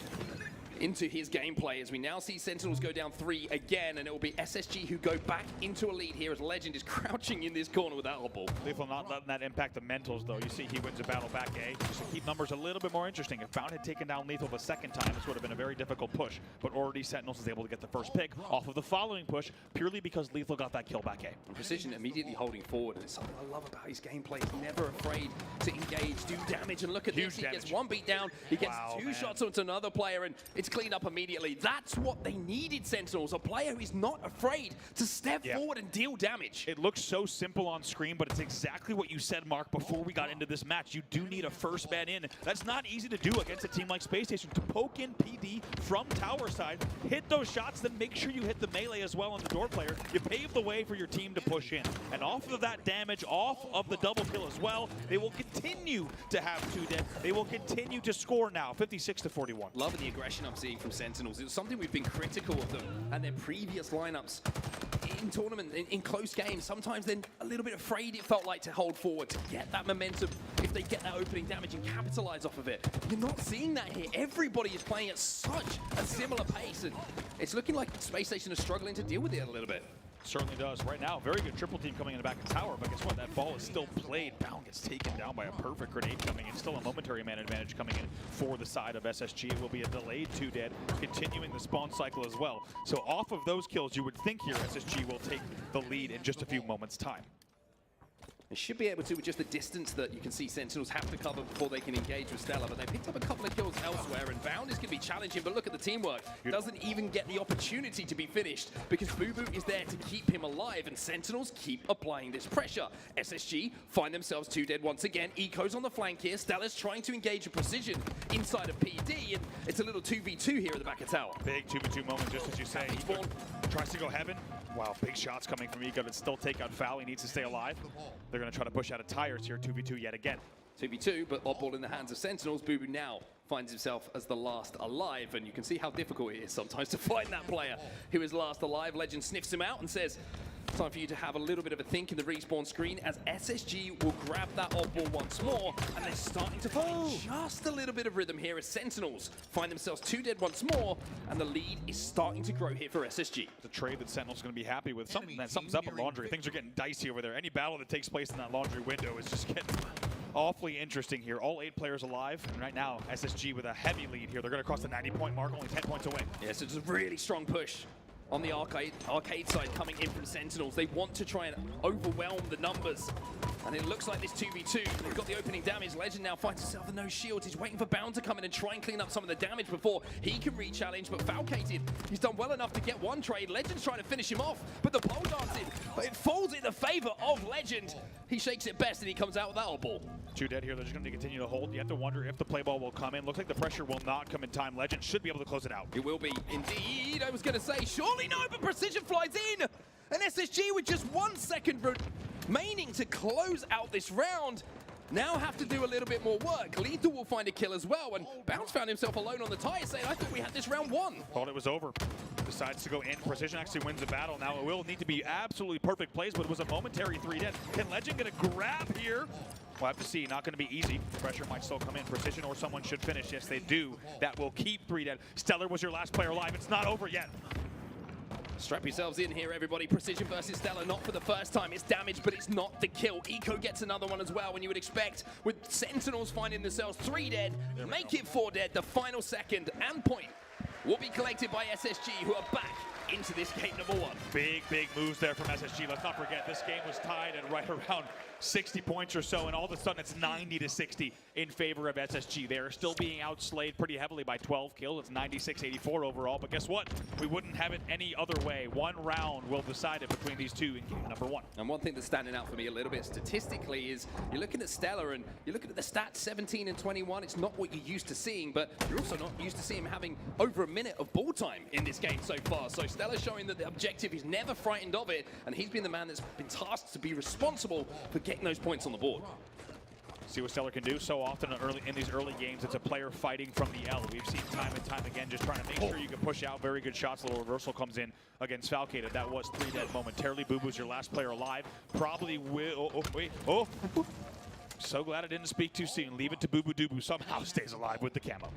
into his gameplay, as we now see Sentinels go down 3 again, and it will be SSG who go back into a lead here as Legend is crouching in this corner with that opal. Lethal not letting that impact the mentals, though. You see he wins a battle back A, just to keep numbers a little bit more interesting. If Bound had taken down Lethal the second time, this would have been a very difficult push, but already Sentinels is able to get the first pick off of the following push, purely because Lethal got that kill back A. And Precision immediately holding forward, and it's something I love about his gameplay. He's never afraid to engage, do damage, and look at this. He gets 1 beat down, he gets 2 shots onto another player, and it's It's cleaned up immediately. That's what they needed, Sentinels. A player who is not afraid to step forward and deal damage. It looks so simple on screen, but it's exactly what you said, Mark, before we got into this match. You do need a first man in. That's not easy to do against a team like Space Station. To poke in PD from tower side, hit those shots, then make sure you hit the melee as well on the door player. You pave the way for your team to push in. And off of that damage, off of the double kill as well, they will continue to have 2 dead. They will continue to score now, 56-41. Loving the aggression I'm seeing from Sentinels. It was something we've been critical of them and their previous lineups in tournament, in close games. Sometimes they're a little bit afraid, it felt like, to hold forward, to get that momentum if they get that opening damage and capitalize off of it. You're not seeing that here. Everybody is playing at such a similar pace, and it's looking like Space Station is struggling to deal with it a little bit. Certainly does. Right now, very good triple team coming in the back of the tower, but guess what? That ball is still played. Bound gets taken down by a perfect grenade coming in. Still a momentary man advantage coming in for the side of SSG. It will be a delayed 2 dead, continuing the spawn cycle as well. So off of those kills, you would think here SSG will take the lead in just a few moments' time. They should be able to with just the distance that you can see Sentinels have to cover before they can engage with Stella, but they picked up a couple of kills elsewhere, and Bound is going to be challenging, but look at the teamwork. Doesn't even get the opportunity to be finished because Boo is there to keep him alive, and Sentinels keep applying this pressure. SSG find themselves 2 dead once again. Eco's on the flank here. Stella's trying to engage a precision inside of PD, and it's a little 2v2 here at the back of tower. Big 2v2 moment, just as you say. Eco tries to go heaven. Wow, big shots coming from Eco to still take out Foul. He needs to stay alive. They're going to try to push out of tires here, 2v2 yet again. 2v2, but oddball in the hands of Sentinels. Boo now finds himself as the last alive, and you can see how difficult it is sometimes to find that player who is last alive. Legend sniffs him out and says, time for you to have a little bit of a think in the respawn screen as SSG will grab that oddball once more, and they're starting to find just a little bit of rhythm here as Sentinels find themselves 2 dead once more, and the lead is starting to grow here for SSG. The trade that Sentinel's going to be happy with. Something's up in Laundry. Things are getting dicey over there. Any battle that takes place in that Laundry window is just getting awfully interesting here. All 8 players alive, and right now SSG with a heavy lead here. They're going to cross the 90-point mark, only 10 points away. Yes, it's a really strong push on the arcade side coming in from Sentinels. They want to try and overwhelm the numbers. And it looks like this 2v2, they've got the opening damage. Legend now finds himself with no shield. He's waiting for Bound to come in and try and clean up some of the damage before he can re-challenge. But Falcated, he's done well enough to get one trade. Legend's trying to finish him off, but the pole dancing, it falls in the favor of Legend. He shakes it best and he comes out with that oddball. 2 dead here. They're just going to continue to hold. You have to wonder if the play ball will come in. Looks like the pressure will not come in time. Legend should be able to close it out. It will be indeed. I was going to say, surely no, but Precision flies in. And SSG with just 1 second remaining to close out this round now have to do a little bit more work. Lethal will find a kill as well, and Bounce found himself alone on the tire saying, I thought we had this round won. Thought it was over. Decides to go in. Precision actually wins the battle. Now it will need to be absolutely perfect plays, but it was a momentary 3 dead. Can Legend get a grab here? We'll have to see. Not going to be easy. Pressure might still come in. Precision or someone should finish. Yes, they do. That will keep 3 dead. Stellar was your last player alive. It's not over yet. Strap yourselves in here, everybody. Precision versus Stellar, not for the first time. It's damage, but it's not the kill. Eco gets another one as well, when you would expect, with Sentinels finding themselves 3 dead, make it 4 dead. The final second and point will be collected by SSG, who are back into this game number 1. Big moves there from SSG. Let's not forget, this game was tied at right around 60 points or so, and all of a sudden it's 90-60 in favor of SSG. They are still being outslayed pretty heavily by 12 kills. It's 96-84 overall, but guess what? We wouldn't have it any other way. 1 round will decide it between these 2 in game number 1. And one thing that's standing out for me a little bit statistically is you're looking at Stellar and you're looking at the stats 17 and 21. It's not what you're used to seeing, but you're also not used to seeing him having over a minute of ball time in this game so far. So Stellar showing that the objective is never frightened of it, and he's been the man that's been tasked to be responsible for getting those points on the board. See what Stellar can do. So often in these early games, it's a player fighting from the L. We've seen time and time again just trying to make sure you can push out very good shots. A little reversal comes in against Falcated. That was 3 dead momentarily. Boo-Boo's your last player alive. Probably will. So glad I didn't speak too soon. Leave it to Boo-Boo Doo-Boo. Somehow stays alive with the camo.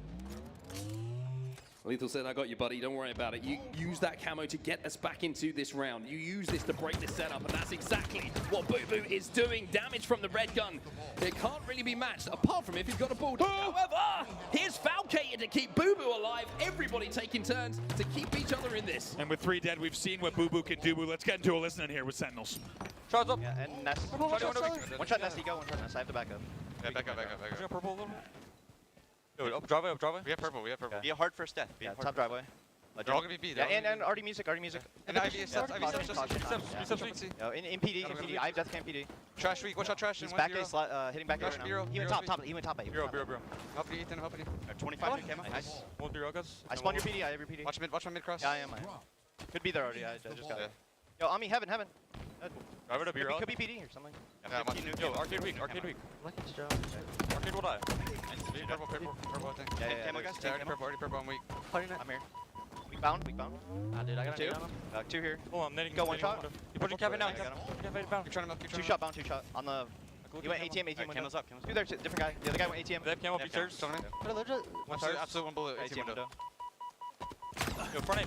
Lethal said, I got you, buddy. Don't worry about it. You use that camo to get us back into this round. You use this to break this setup, and that's exactly what Boo-Boo is doing. Damage from the red gun. It can't really be matched, apart from if you've got a bulldog. However, here's Falcated to keep Boo-Boo alive. Everybody taking turns to keep each other in this. And with 3 dead, we've seen what Boo-Boo can do. Let's get into a listen in here with Sentinels. Charles up. Yeah, and Nest. One shot Nest, you go, one shot Nest. I have to back up. Yeah, back up. Purple a little. Yo, up driveway, up driveway. We have purple, we have purple. Be a hard first death. Be a hard Top driveway. They're all gonna be B. Yeah, and already music, already music. And Ivy steps, Ivy steps, Yo, in PD, in PD. I have death camp PD. Trash weak, watch out trash. He's back A, hitting back A right now. He went top, he went top A. Bureau. Help you, Ethan, help you. 25 camo. Nice. One bureau, guys. I spawned your PD, I have your PD. Watch my mid cross. Yeah, I am. Could be there already, I just got it. Yo, on me, heaven. Driver to bureau. Could be PD or something. Yeah, watch it. Yo, arcade weak. Arcade will die. Purple, I think. Yeah, camo guys. Already purple, I'm weak. I'm here. Weak bound. Dude, I got Two. two. Two here. Oh, I'm netting. Go one shot. You put your cabin now. I got him. Keep trying to milk, Two shot bound, two shot. On the. He went ATM window. Camo's up. Two there, different guy. The other guy went ATM. They have camo up stairs. One tires. Absolute one bullet. ATM window. Yo, front A.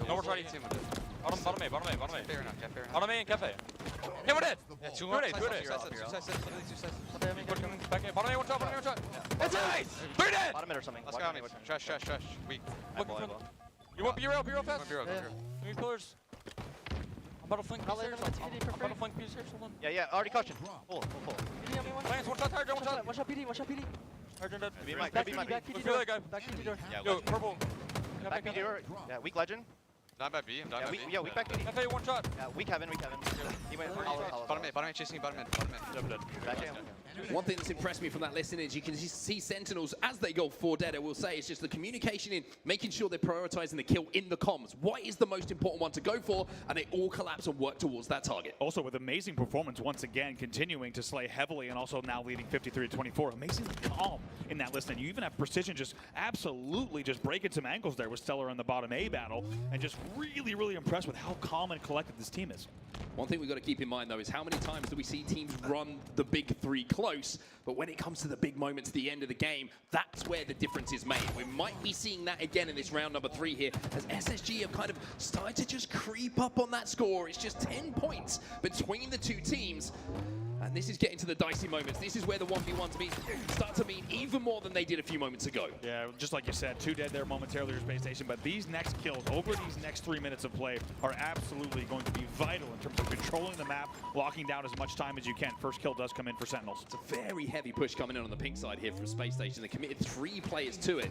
No more trying. Bottom A. Fair enough, yeah, fair enough. Bottom A and cafe. Hey, we're dead. Yeah, two Two sides. Back in. Bottom A, one shot. That's nice. We're dead. Bottom mid or something. Let's go, trash. Weak. You want bureau fast? Bureau, go. Three pillars. I'm about to flank piece here. Hold on. Yeah, already caution. Full. Lance, one shot, Tiger, one shot. One shot PD. Tiger dead. Could be Mike. Back PD Feel door. that guy. Back PD door. Yo, purple. Back PD door. Yeah, weak legend. I'm at B, I'm down at B. Yeah, weak back PD. Cafe, one shot. Yeah, weak heaven. He went hollow. Bottom mid, chasing bottom mid. Back A. One thing that's impressed me from that listing is you can see Sentinels as they go 4 dead. I will say it's just the communication in making sure they're prioritizing the kill in the comms. What is the most important one to go for? And they all collapse and work towards that target. Also with amazing performance once again, continuing to slay heavily and also now leading 53-24. Amazingly calm in that list. And you even have Precision just absolutely just breaking some ankles there with Stellar in the bottom A battle. And just really impressed with how calm and collected this team is. One thing we've got to keep in mind, though, is how many times do we see teams run the big 3 close, but when it comes to the big moments at the end of the game, that's where the difference is made. We might be seeing that again in this round number 3 here, as SSG have kind of started to just creep up on that score. It's just 10 points between the two teams. And this is getting to the dicey moments. This is where the 1v1s start to mean even more than they did a few moments ago. Yeah, just like you said, 2 dead there momentarily to Space Station, but these next kills over these next 3 minutes of play are absolutely going to be vital in terms of controlling the map, locking down as much time as you can. First kill does come in for Sentinels. It's a very heavy push coming in on the pink side here from Space Station. They committed 3 players to it.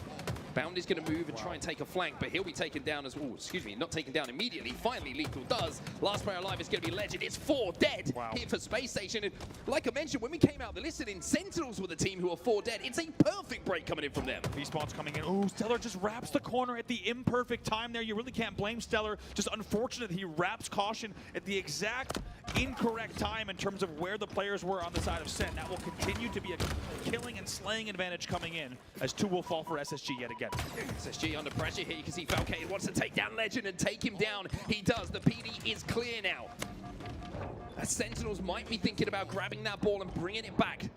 Bound is going to move and try and take a flank, but he'll be taken down as well. Excuse me, not taken down immediately. Finally, Lethal does. Last player alive is going to be Legend. It's 4 dead here for Space Station. And like I mentioned, when we came out the listening, Sentinels were the team who are 4 dead. It's a perfect break coming in from them. Respawn's coming in. Oh, Stellar just wraps the corner at the imperfect time there. You really can't blame Stellar. Just unfortunate he wraps caution at the exact incorrect time in terms of where the players were on the side of Sen. That will continue to be a killing and slaying advantage coming in as 2 will fall for SSG yet again. SSG under pressure here. You can see Falcade wants to take down Legend and take him down. He does. The PD is clear now. As Sentinels might be thinking about grabbing that ball and bringing it back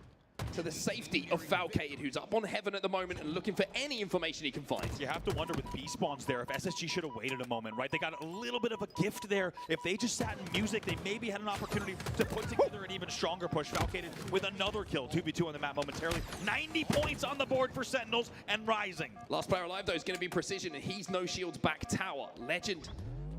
to the safety of Falcade, who's up on heaven at the moment and looking for any information he can find. You have to wonder with B-spawns there if SSG should have waited a moment, right? They got a little bit of a gift there. If they just sat in music, they maybe had an opportunity to put together an even stronger push. Falcade with another kill, 2v2 on the map momentarily. 90 points on the board for Sentinels and rising. Last player alive, though, is going to be Precision, and he's no shields back tower. Legend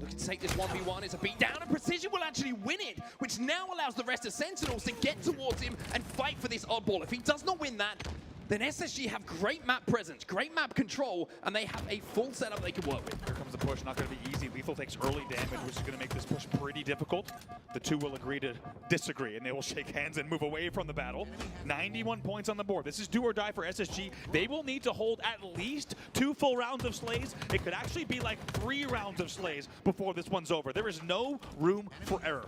looking to take this 1v1. It's a beat down, and Precision will actually win it, which now allows the rest of Sentinels to get towards him and fight for this oddball. If he does not win that, then SSG have great map presence, great map control, and they have a full setup they can work with. Here comes the push, not going to be easy. Lethal takes early damage, which is going to make this push pretty difficult. The 2 will agree to disagree, and they will shake hands and move away from the battle. 91 points on the board. This is do or die for SSG. They will need to hold at least 2 full rounds of slays. It could actually be like 3 rounds of slays before this one's over. There is no room for error.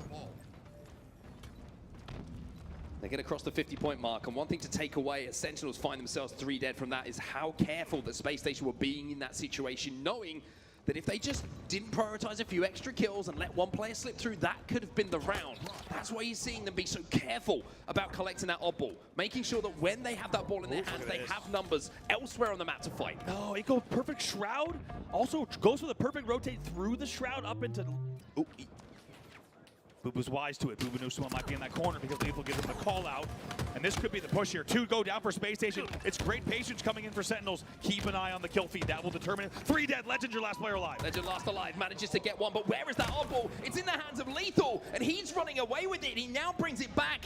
They get across the 50-point mark, and one thing to take away as Sentinels find themselves 3 dead from that is how careful the Space Station were being in that situation, knowing that if they just didn't prioritize a few extra kills and let one player slip through, that could have been the round. That's why you're seeing them be so careful about collecting that odd ball, making sure that when they have that ball in their hands, they have numbers elsewhere on the map to fight. Oh, it goes perfect Shroud. Also goes for the perfect rotate through the Shroud up into... Oh, Booba's wise to it. Booba knows someone might be in that corner because Lethal gives him the call out. And this could be the push here. 2 go down for Space Station. It's great patience coming in for Sentinels. Keep an eye on the kill feed. That will determine it. 3 dead. Legend, your last player alive. Legend last alive, manages to get one, but where is that oddball? It's in the hands of Lethal, and he's running away with it. He now brings it back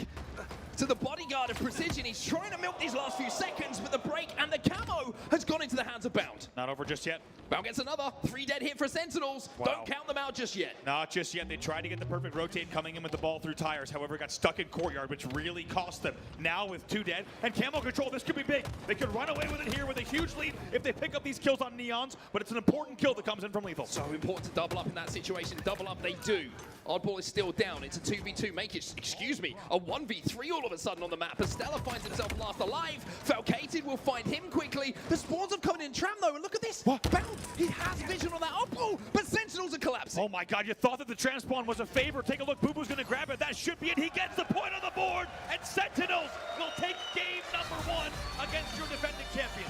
to the bodyguard of Precision. He's trying to milk these last few seconds, but the break and the camo has gone into the hands of Bound. Not over just yet. Bound gets another 3 dead hit for Sentinels. Wow. Don't count them out just yet. Not just yet. They tried to get the perfect rotate coming in with the ball through tires. However, got stuck in courtyard, which really cost them. Now with 2 dead and camo control, this could be big. They could run away with it here with a huge lead if they pick up these kills on Neons, but it's an important kill that comes in from Lethal. So important to double up in that situation. Double up they do. Oddball is still down. It's a 2v2. Make it, excuse me, a 1v3 all of a sudden on the map. As Stella finds himself last alive. Falcated will find him quickly. The spawns are coming in tram though, and look at this. What? Bound, he has vision on that Oddball, but Sentinels are collapsing. Oh my God, you thought that the transpon was a favor. Take a look, Boo Boo's gonna grab it. That should be it. He gets the point on the board, and Sentinels will take game number 1 against your defending champions.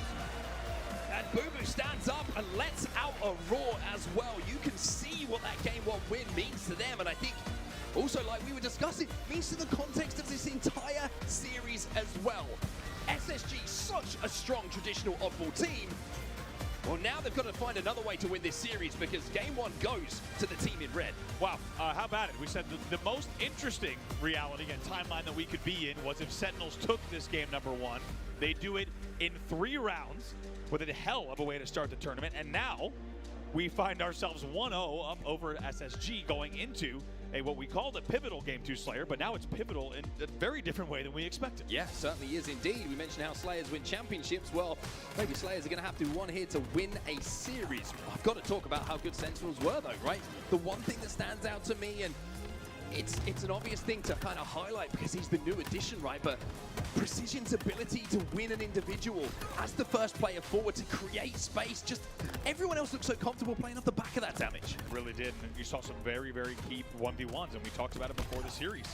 And Boo Boo stands up and lets out a roar as well. You can see what that game 1 win means to them, and I think also, like we were discussing, means to the context of this entire series as well. SSG, such a strong traditional oddball team. Well, now they've got to find another way to win this series because game 1 goes to the team in red. Wow, how about it? We said the most interesting reality and timeline that we could be in was if Sentinels took this game number 1. They do it in 3 rounds with a hell of a way to start the tournament. And now we find ourselves 1-0 up over SSG going into what we called a pivotal Game 2 Slayer, but now it's pivotal in a very different way than we expected. Yeah, certainly is indeed. We mentioned how Slayers win championships. Well, maybe Slayers are going to have to do one here to win a series. I've got to talk about how good Sentinels were though, right? The one thing that stands out to me, and it's an obvious thing to kind of highlight because he's the new addition, right? But Precision's ability to win an individual as the first player forward to create space, just everyone else looks so comfortable playing off the back of that damage. Really did, and you saw some very, very key 1v1s, and we talked about it before the series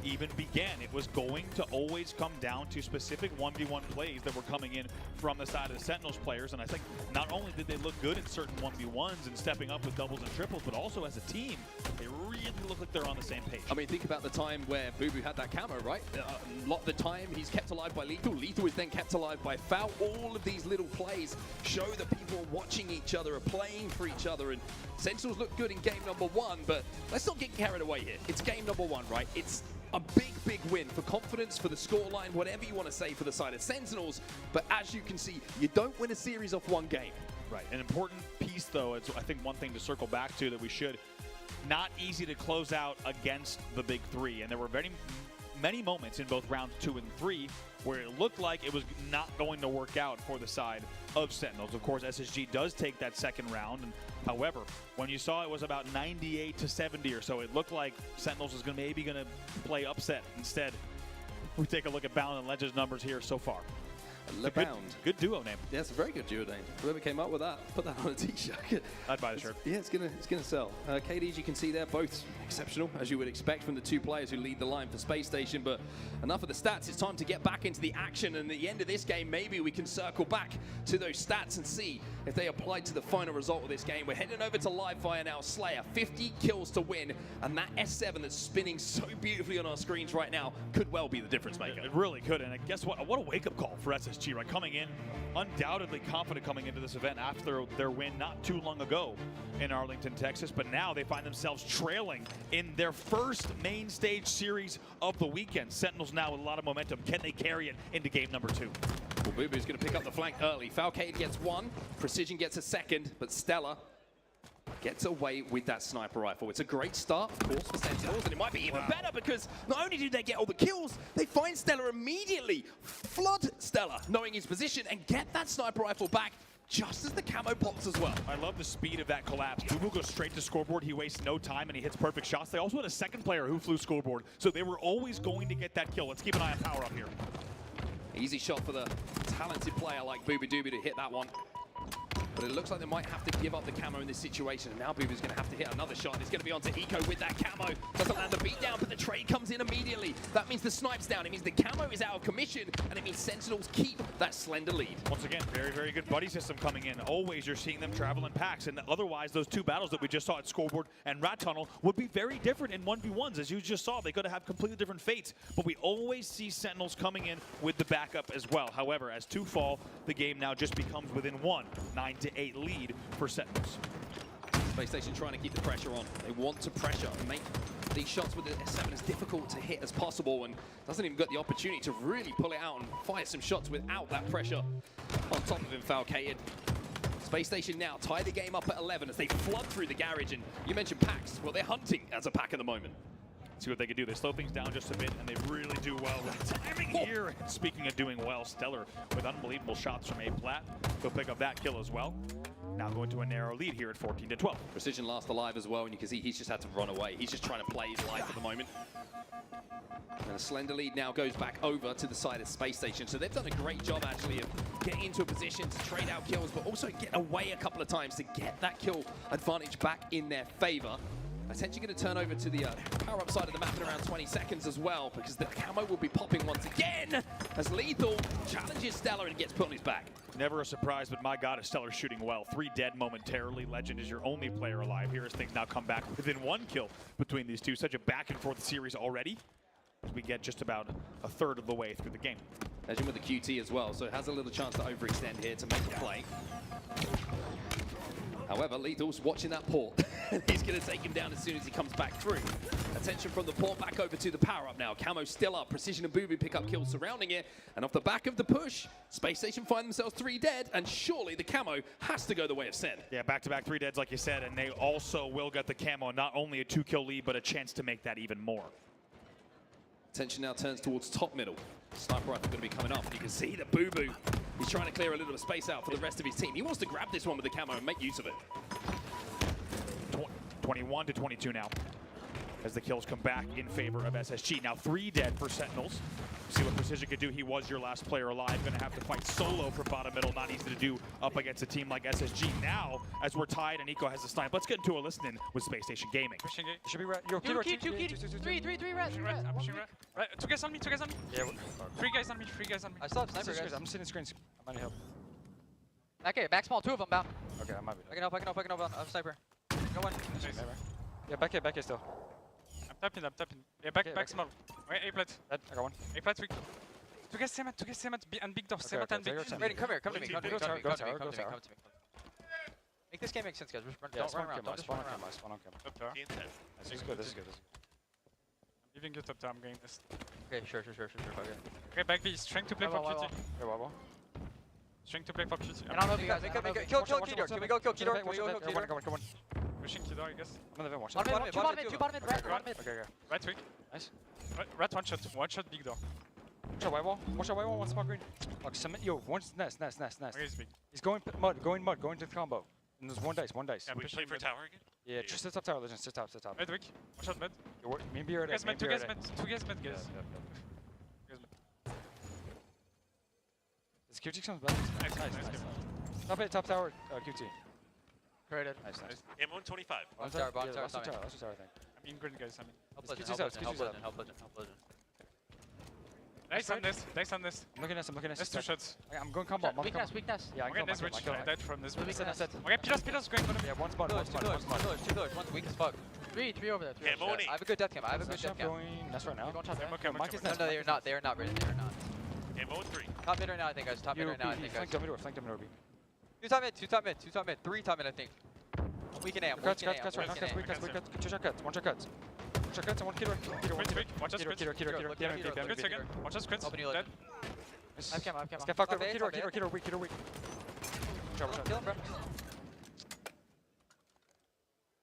even began. It was going to always come down to specific 1v1 plays that were coming in from the side of the Sentinels players, and I think not only did they look good in certain 1v1s and stepping up with doubles and triples, but also as a team, they really look like they're on the same page. I mean, think about the time where Boo Boo had that camo, right? A lot of the time, he's kept alive by Lethal. Lethal is then kept alive by Foul. All of these little plays show that people are watching each other, are playing for each other, and Sentinels look good in game number 1, but let's not get carried away here. It's game number 1, right? It's a big, big win for confidence, for the scoreline, whatever you want to say for the side of Sentinels, but as you can see, you don't win a series off 1 game. Right, an important piece though, it's I think one thing to circle back to that we should, not easy to close out against the big 3, and there were many moments in both rounds 2 and 3 where it looked like it was not going to work out for the side of Sentinels. Of course, SSG does take that second round, and however, when you saw it was about 98 to 70 or so, it looked like Sentinels was maybe going to play upset. Instead, we take a look at Bound and Legends numbers here so far. Good duo name. Yeah, it's a very good duo name. Whoever came up with that, put that on a t-shirt. I'd buy the shirt. Yeah, it's gonna sell. KDs, you can see there, both exceptional, as you would expect from the 2 players who lead the line for Space Station. But enough of the stats. It's time to get back into the action. And at the end of this game, maybe we can circle back to those stats and see if they apply to the final result of this game. We're heading over to live fire now. Slayer, 50 kills to win, and that S7 that's spinning so beautifully on our screens right now could well be the difference maker. It really could, and guess what? What a wake-up call for SSG, right? Coming in, undoubtedly confident coming into this event after their win not too long ago in Arlington, Texas, but now they find themselves trailing in their first main stage series of the weekend. Sentinels now with a lot of momentum. Can they carry it into game number 2? Well, Boo Boo's going to pick up the flank early. Falcade gets 1, Precision gets a 2nd, but Stella gets away with that sniper rifle. It's a great start, of course, for Sentinels, and it might be even better because not only do they get all the kills, they find Stella immediately, flood Stella, knowing his position, and get that sniper rifle back just as the camo pops as well. I love the speed of that collapse. Boo Boo goes straight to scoreboard. He wastes no time, and he hits perfect shots. They also had a 2nd player who flew scoreboard, so they were always going to get that kill. Let's keep an eye on power up here. Easy shot for the talented player like Booby Dooby to hit that one. But it looks like they might have to give up the camo in this situation. And now Booby's going to have to hit another shot. It's going to be onto Eco with that camo. Doesn't land the beat down, but the trade comes in immediately. That means the snipe's down. It means the camo is out of commission. And it means Sentinels keep that slender lead. Once again, very, very good buddy system coming in. Always you're seeing them travel in packs. And otherwise, those 2 battles that we just saw at Scoreboard and Rat Tunnel would be very different in 1v1s. As you just saw, they could have completely different fates. But we always see Sentinels coming in with the backup as well. However, as 2 fall, the game now just becomes within 1, 9-8 lead for Sentinels. Space Station trying to keep the pressure on. They want to pressure and make these shots with the S7 as difficult to hit as possible, and doesn't even get the opportunity to really pull it out and fire some shots without that pressure on top of him, Falcated. Space Station now tie the game up at 11 as they flood through the garage, and you mentioned packs. Well, they're hunting as a pack at the moment. See what they can do. They slow things down just a bit, and they really do well with the timing here. And speaking of doing well, Stellar with unbelievable shots from A-Plat. He'll pick up that kill as well. Now going to a narrow lead here at 14-12. Precision last alive as well, and you can see he's just had to run away. He's just trying to play his life at the moment. And a slender lead now goes back over to the side of Space Station. So they've done a great job, actually, of getting into a position to trade out kills, but also get away a couple of times to get that kill advantage back in their favor. Attention going to turn over to the power-up side of the map in around 20 seconds as well, because the camo will be popping once again as Lethal challenges Stellar and gets put on his back. Never a surprise, but my God, is Stellar shooting well. 3 dead momentarily. Legend is your only player alive. Here as things now come back within 1 kill between these two. Such a back-and-forth series already, as we get just about a third of the way through the game. Legend with the QT as well, so it has a little chance to overextend here to make the play. However, Lethal's watching that port. He's going to take him down as soon as he comes back through. Attention from the port back over to the power-up now. Camo still up. Precision and Booby pick up kills surrounding it. And off the back of the push, Space Station find themselves 3 dead. And surely the camo has to go the way of Sen. Yeah, back-to-back 3 deads, like you said. And they also will get the camo. Not only a 2-kill lead, but a chance to make that even more. Attention now turns towards top middle. Sniper rifle going to be coming up. You can see the Boo Boo. He's trying to clear a little bit of space out for the rest of his team. He wants to grab this one with the camo and make use of it. 21-22 now, as the kills come back in favor of SSG. Now 3 dead for Sentinels. See what Precision could do. He was your last player alive. Going to have to fight solo for bottom middle. Not easy to do up against a team like SSG. Now, as we're tied and Eco has a snipe, let's get into a listen with Space Station Gaming. Pushing it. Should be right. Yo, Two key. 3, red. I'm pushing right. Right, 2 guys on me. Yeah. 3 guys on me. I still have sniper, guys. I'm sitting screens. I'm on help. Okay, back small, 2 of them down. Okay, I might be. I can help. I have sniper. Go one. Yeah, back here still. I'm tapping. Yeah, back small. Okay, A-plat. I got one. A-plat, weak. 2 guys, cement, and big door. Cement and big. Raiden, come here. Come to me. Go tower. Make this game make sense, guys. Don't run around. Don't just run around. Spawn on camera. This is good. I'm leaving you top tower. I'm going this. Okay, sure. Okay, back B. He's trying to play for QT. Okay, wow. Trying to play for QT. And I'll help you guys. Kill Keydor. Can we go kill Keydor? Come on. Pushing Keydor, I guess. I'm gonna watch. Two bottom mid. Okay. Right weak. Nice. Right, one shot big door. Watch out, one small green. Like cement. Yo, one's nice. Okay, he's big. He's going mud, going to the combo. And there's one dice. Yeah, we play for tower again? Yeah, just sit top tower, Legend. Sit top. Mid weak. Watch out mid. Maybe you're Two guys mid, guys. This QT comes back. Nice. Top tower, QT. Created. Nice. Ammo 25. Last tower, I think. I'm in green, guys. Help Legend. Nice on this. I'm looking at some. That's 2 shots. I'm going combo. Weakness. Yeah, Okay, this witch. I died from this witch. Weakness. Okay, pillars going for them. Yeah, one spot. Two pillars. One's weak as fuck. 3 over there. Ammo I have a good death cam. That's right now. No, they are not. They are not. Ammo 3. Top mid right now, I think, guys. Top mid right now, I think, guys. Flank them, Norby. 2 top mid. 3 top mid, I think. Weak in AM. Cuts. 2 shot cuts. 1 shot cuts. 1 shot cuts and 1 kid. Watch us, Keydor. Watch us, crits. Open you, Dead. I have cam. Let's get fucked up. Keydor, weak. Kill him, bro.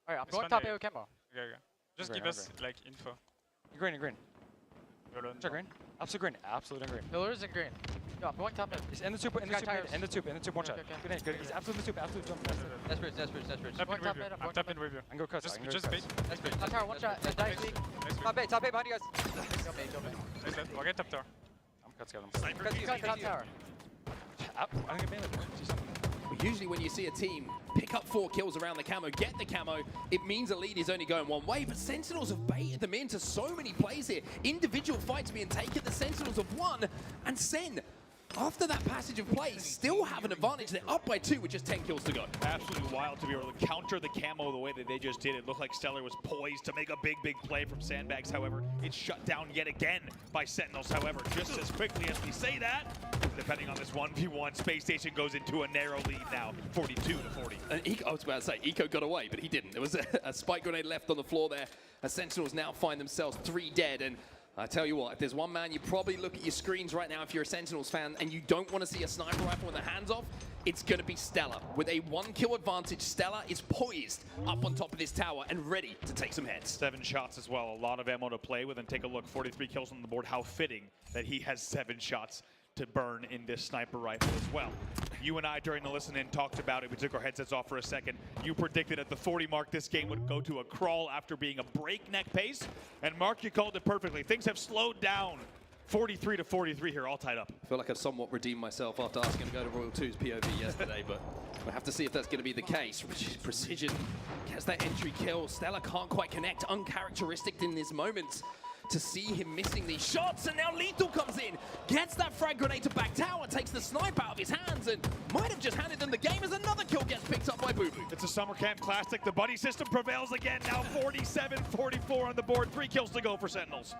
Alright, I'm going top A with Kemba. Okay. Just give us, like, info. Green. Check green. Absolute green. Pillars and green. Yo, I'm going top mid. He's in the tube, 1 shot. Good. He's absolute tube, jump. Desperate. I'm tapping with you. I can go cuts. Just bait. Desperate. Top tower, 1 shot. Dice weak. Top A behind you guys. Go bait. Okay, top tower. I'm cuts, got him. Sniper Cuts, you guys, top tower. I think I'm melee. Usually when you see a team pick up 4 kills around the camo, get the camo, it means the lead is only going one way, but Sentinels have baited them into so many plays here. Individual fights being taken, the Sentinels have won, and Sen after that passage of play, still have an advantage. They're up by 2 with just 10 kills to go. Absolutely wild to be able to counter the camo the way that they just did. It looked like Stellar was poised to make a big play from Sandbags. However, it's shut down yet again by Sentinels. However, just as quickly as we say that, depending on this 1v1, Space Station goes into a narrow lead now, 42-40. I was about to say, Eco got away, but he didn't. There was a spike grenade left on the floor there. As Sentinels now find themselves 3 dead. And I tell you what, if there's one man you probably look at your screens right now if you're a Sentinels fan and you don't want to see a sniper rifle with the hands off, it's going to be Stellar. With a 1-kill advantage, Stellar is poised up on top of this tower and ready to take some heads. 7 shots as well, a lot of ammo to play with, and take a look, 43 kills on the board. How fitting that he has 7 shots to burn in this sniper rifle as well. You and I, during the listen-in, talked about it. We took our headsets off for a second. You predicted at the 40 mark this game would go to a crawl after being a breakneck pace. And Mark, you called it perfectly. Things have slowed down. 43-43 here, all tied up. I feel like I somewhat redeemed myself after asking to go to Royal 2's POV yesterday, but we'll have to see if that's going to be the case. Precision gets that entry kill. Stellar can't quite connect. Uncharacteristic in this moment to see him missing these shots, and now Lethal comes in, gets that frag grenade to back tower, takes the snipe out of his hands, and might have just handed them the game as another kill gets picked up by Boo Boo. It's a summer camp classic. The buddy system prevails again. Now 47-44 on the board. 3 kills to go for Sentinels.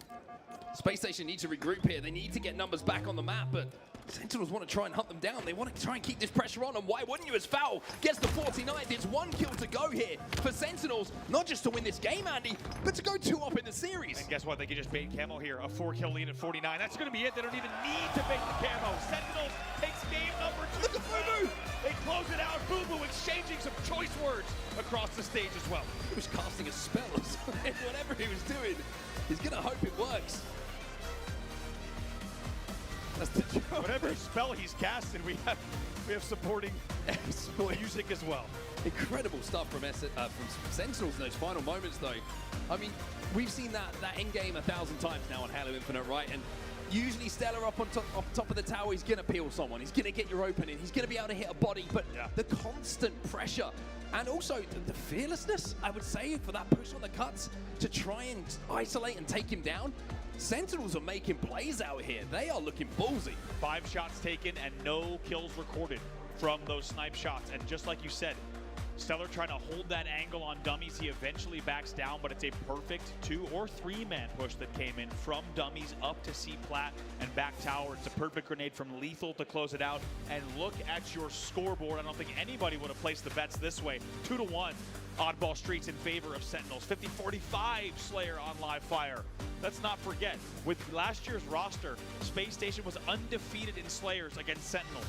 Space Station needs to regroup here. They need to get numbers back on the map, but Sentinels want to try and hunt them down. They want to try and keep this pressure on, and why wouldn't you, as Foul gets the 49th. It's 1 kill to go here for Sentinels, not just to win this game, Andy, but to go 2 up in the series. And guess what? They can just bait camo here. A 4-kill lead at 49. That's going to be it. They don't even need to bait the camo. Sentinels takes game number 2. Look at Boo Boo! They close it out. Boo Boo exchanging some choice words across the stage as well. He was casting a spell or something. Whatever he was doing, he's going to hope it works. That's the joke. Whatever spell he's casting, we have supporting music as well. Incredible stuff from Sentinels in those final moments, though. I mean, we've seen that end game 1,000 times now on Halo Infinite, right? And usually Stellar up on top of the tower, he's going to peel someone. He's going to get your opening. He's going to be able to hit a body. But the constant pressure and also the fearlessness, I would say, for that push on the cuts to try and isolate and take him down. Sentinels are making plays out here. They are looking ballsy. 5 shots taken and no kills recorded from those snipe shots. And just like you said, Stellar trying to hold that angle on dummies. He eventually backs down, but it's a perfect 2 or 3-man push that came in from dummies up to C-plat and back tower. It's a perfect grenade from Lethal to close it out. And look at your scoreboard. I don't think anybody would have placed the bets this way. 2-1. Oddball Streets in favor of Sentinels. 50-45 Slayer on live fire. Let's not forget, with last year's roster, Space Station was undefeated in Slayers against Sentinels.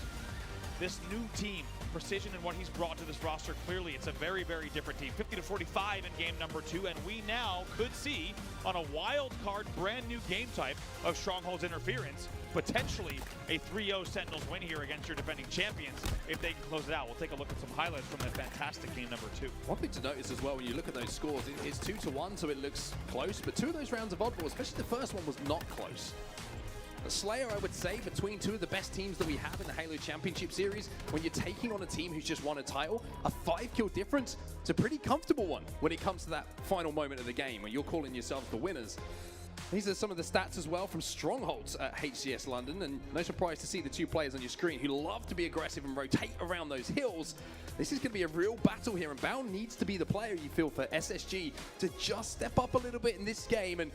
This new team, Precision and what he's brought to this roster, clearly it's a very, very different team. 50-45 in game number 2, and we now could see on a wild card, brand new game type of Stronghold's Interference, potentially a 3-0 Sentinels win here against your defending champions if they can close it out. We'll take a look at some highlights from that fantastic game number 2. One thing to notice as well when you look at those scores, it's 2-1, so it looks close, but 2 of those rounds of oddball, especially the first one, was not close. A Slayer, I would say, between 2 of the best teams that we have in the Halo Championship Series, when you're taking on a team who's just won a title, a 5-kill difference, it's a pretty comfortable one when it comes to that final moment of the game when you're calling yourselves the winners. These are some of the stats as well from Strongholds at HCS London, and no surprise to see the 2 players on your screen who love to be aggressive and rotate around those hills. This is going to be a real battle here, and Bound needs to be the player, you feel, for SSG to just step up a little bit in this game and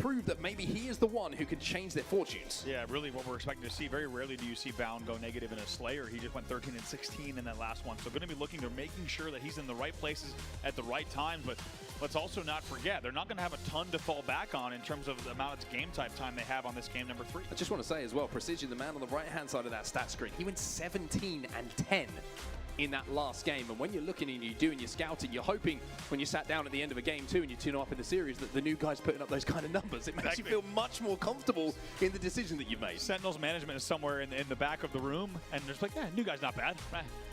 prove that maybe he is the one who can change their fortunes. Yeah, really what we're expecting to see. Very rarely do you see Bound go negative in a Slayer. He just went 13-16 in that last one. So going to be looking, they're making sure that he's in the right places at the right time, but let's also not forget, they're not going to have a ton to fall back on in terms of the amount of game type time they have on this game number 3. I just want to say as well, Precision, the man on the right-hand side of that stat screen, he went 17-10 in that last game. And when you're looking and you're doing your scouting, you're hoping when you sat down at the end of a game 2 and you tune up in the series that the new guy's putting up those kind of numbers. It makes you feel much more comfortable in the decision that you've made. Sentinels management is somewhere in the back of the room, and there's like, yeah, new guy's not bad.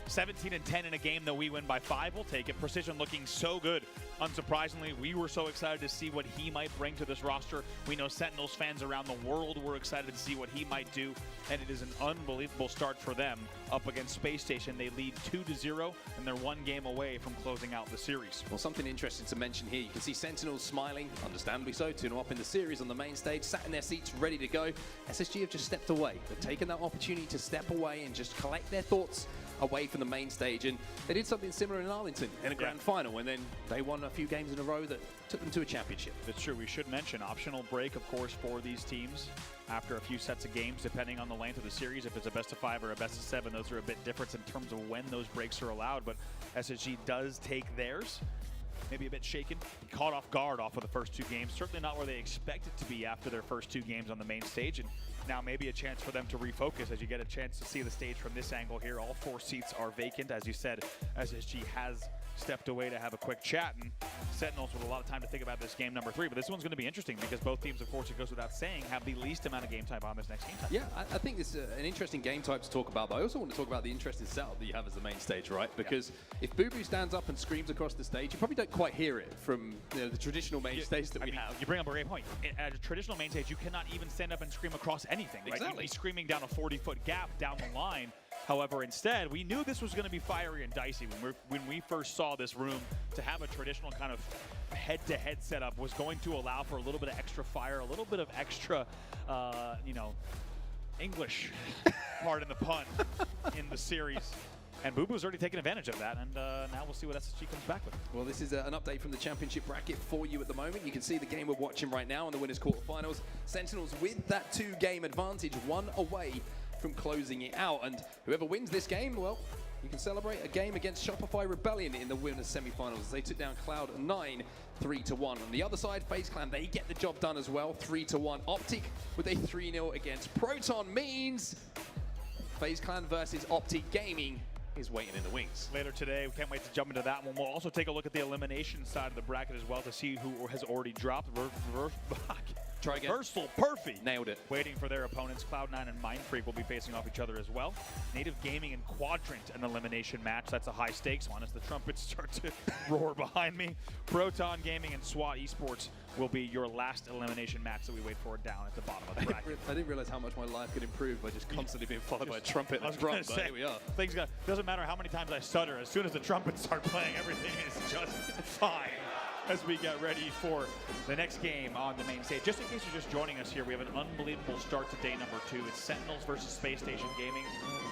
17-10 in a game that we win by 5, we'll take it. Precision looking so good unsurprisingly, we were so excited to see what he might bring to this roster. We know Sentinels fans around the world were excited to see what he might do, and it is an unbelievable start for them up against Space Station. They lead 2-0, and they're 1 game away from closing out the series. Well, something interesting to mention here, you can see Sentinels smiling, understandably so, 2-0 up in the series on the main stage, sat in their seats, ready to go. SSG have just stepped away. They've taken that opportunity to step away and just collect their thoughts away from the main stage, and they did something similar in Arlington in a grand final, and then they won a few games in a row that took them to a championship. It's true. We should mention optional break, of course, for these teams after a few sets of games, depending on the length of the series. If it's a best of 5 or a best of 7, those are a bit different in terms of when those breaks are allowed, but SSG does take theirs. Maybe a bit shaken, caught off guard off of the first 2 games. Certainly not where they expected to be after their first 2 games on the main stage. And now maybe a chance for them to refocus as you get a chance to see the stage from this angle here. All 4 seats are vacant. As you said, SSG has stepped away to have a quick chat, and Sentinels with a lot of time to think about this game number 3. But this one's going to be interesting because both teams, of course, it goes without saying, have the least amount of game time on this next game time. Yeah, I think it's an interesting game type to talk about, but I also want to talk about the interesting setup that you have as the main stage, right? Because if Boo Boo stands up and screams across the stage, you probably don't quite hear it from the traditional main stage that we have. You bring up a great point. At a traditional main stage, you cannot even stand up and scream across anything, right? Exactly. You'd be screaming down a 40-foot gap down the line. However, instead, we knew this was going to be fiery and dicey when we first saw this room. To have a traditional kind of head-to-head setup was going to allow for a little bit of extra fire, a little bit of extra, English, pardon the pun, in the series. And Boo Boo's already taken advantage of that, and now we'll see what SSG comes back with. Well, this is an update from the championship bracket for you at the moment. You can see the game we're watching right now in the winners' quarterfinals. Sentinels with that 2-game advantage, 1 away from closing it out. And whoever wins this game, well, you can celebrate a game against Shopify Rebellion in the winners' semifinals as they took down Cloud9 3-1. On the other side, FaZe Clan, they get the job done as well, 3-1. Optic with a 3-0 against Proton means FaZe Clan versus Optic Gaming is waiting in the wings. Later today, we can't wait to jump into that one. We'll also take a look at the elimination side of the bracket as well to see who has already dropped. Try again. Reversal Perfy. Nailed it. Waiting for their opponents. Cloud9 and Mindfreak will be facing off each other as well. Native Gaming and Quadrant, an elimination match. That's a high stakes one as the trumpets start to roar behind me. Proton Gaming and SWAT Esports will be your last elimination match that we wait for down at the bottom of the bracket. I didn't realize how much my life could improve by just constantly being followed by a trumpet and a drum, but here we are. Doesn't matter how many times I stutter. As soon as the trumpets start playing, everything is just fine. As we get ready for the next game on the main stage. Just in case you're just joining us here, we have an unbelievable start to day number 2. It's Sentinels versus Space Station Gaming.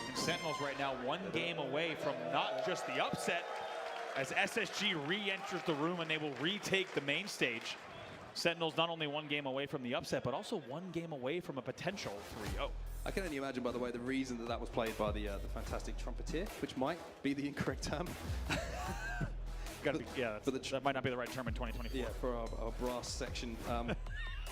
And Sentinels right now 1 game away from not just the upset, as SSG re-enters the room and they will retake the main stage. Sentinels not only 1 game away from the upset, but also 1 game away from a potential 3-0. I can only imagine, by the way, the reason that was played by the fantastic trumpeter, which might be the incorrect term. That might not be the right term in 2024. Yeah, for our brass section.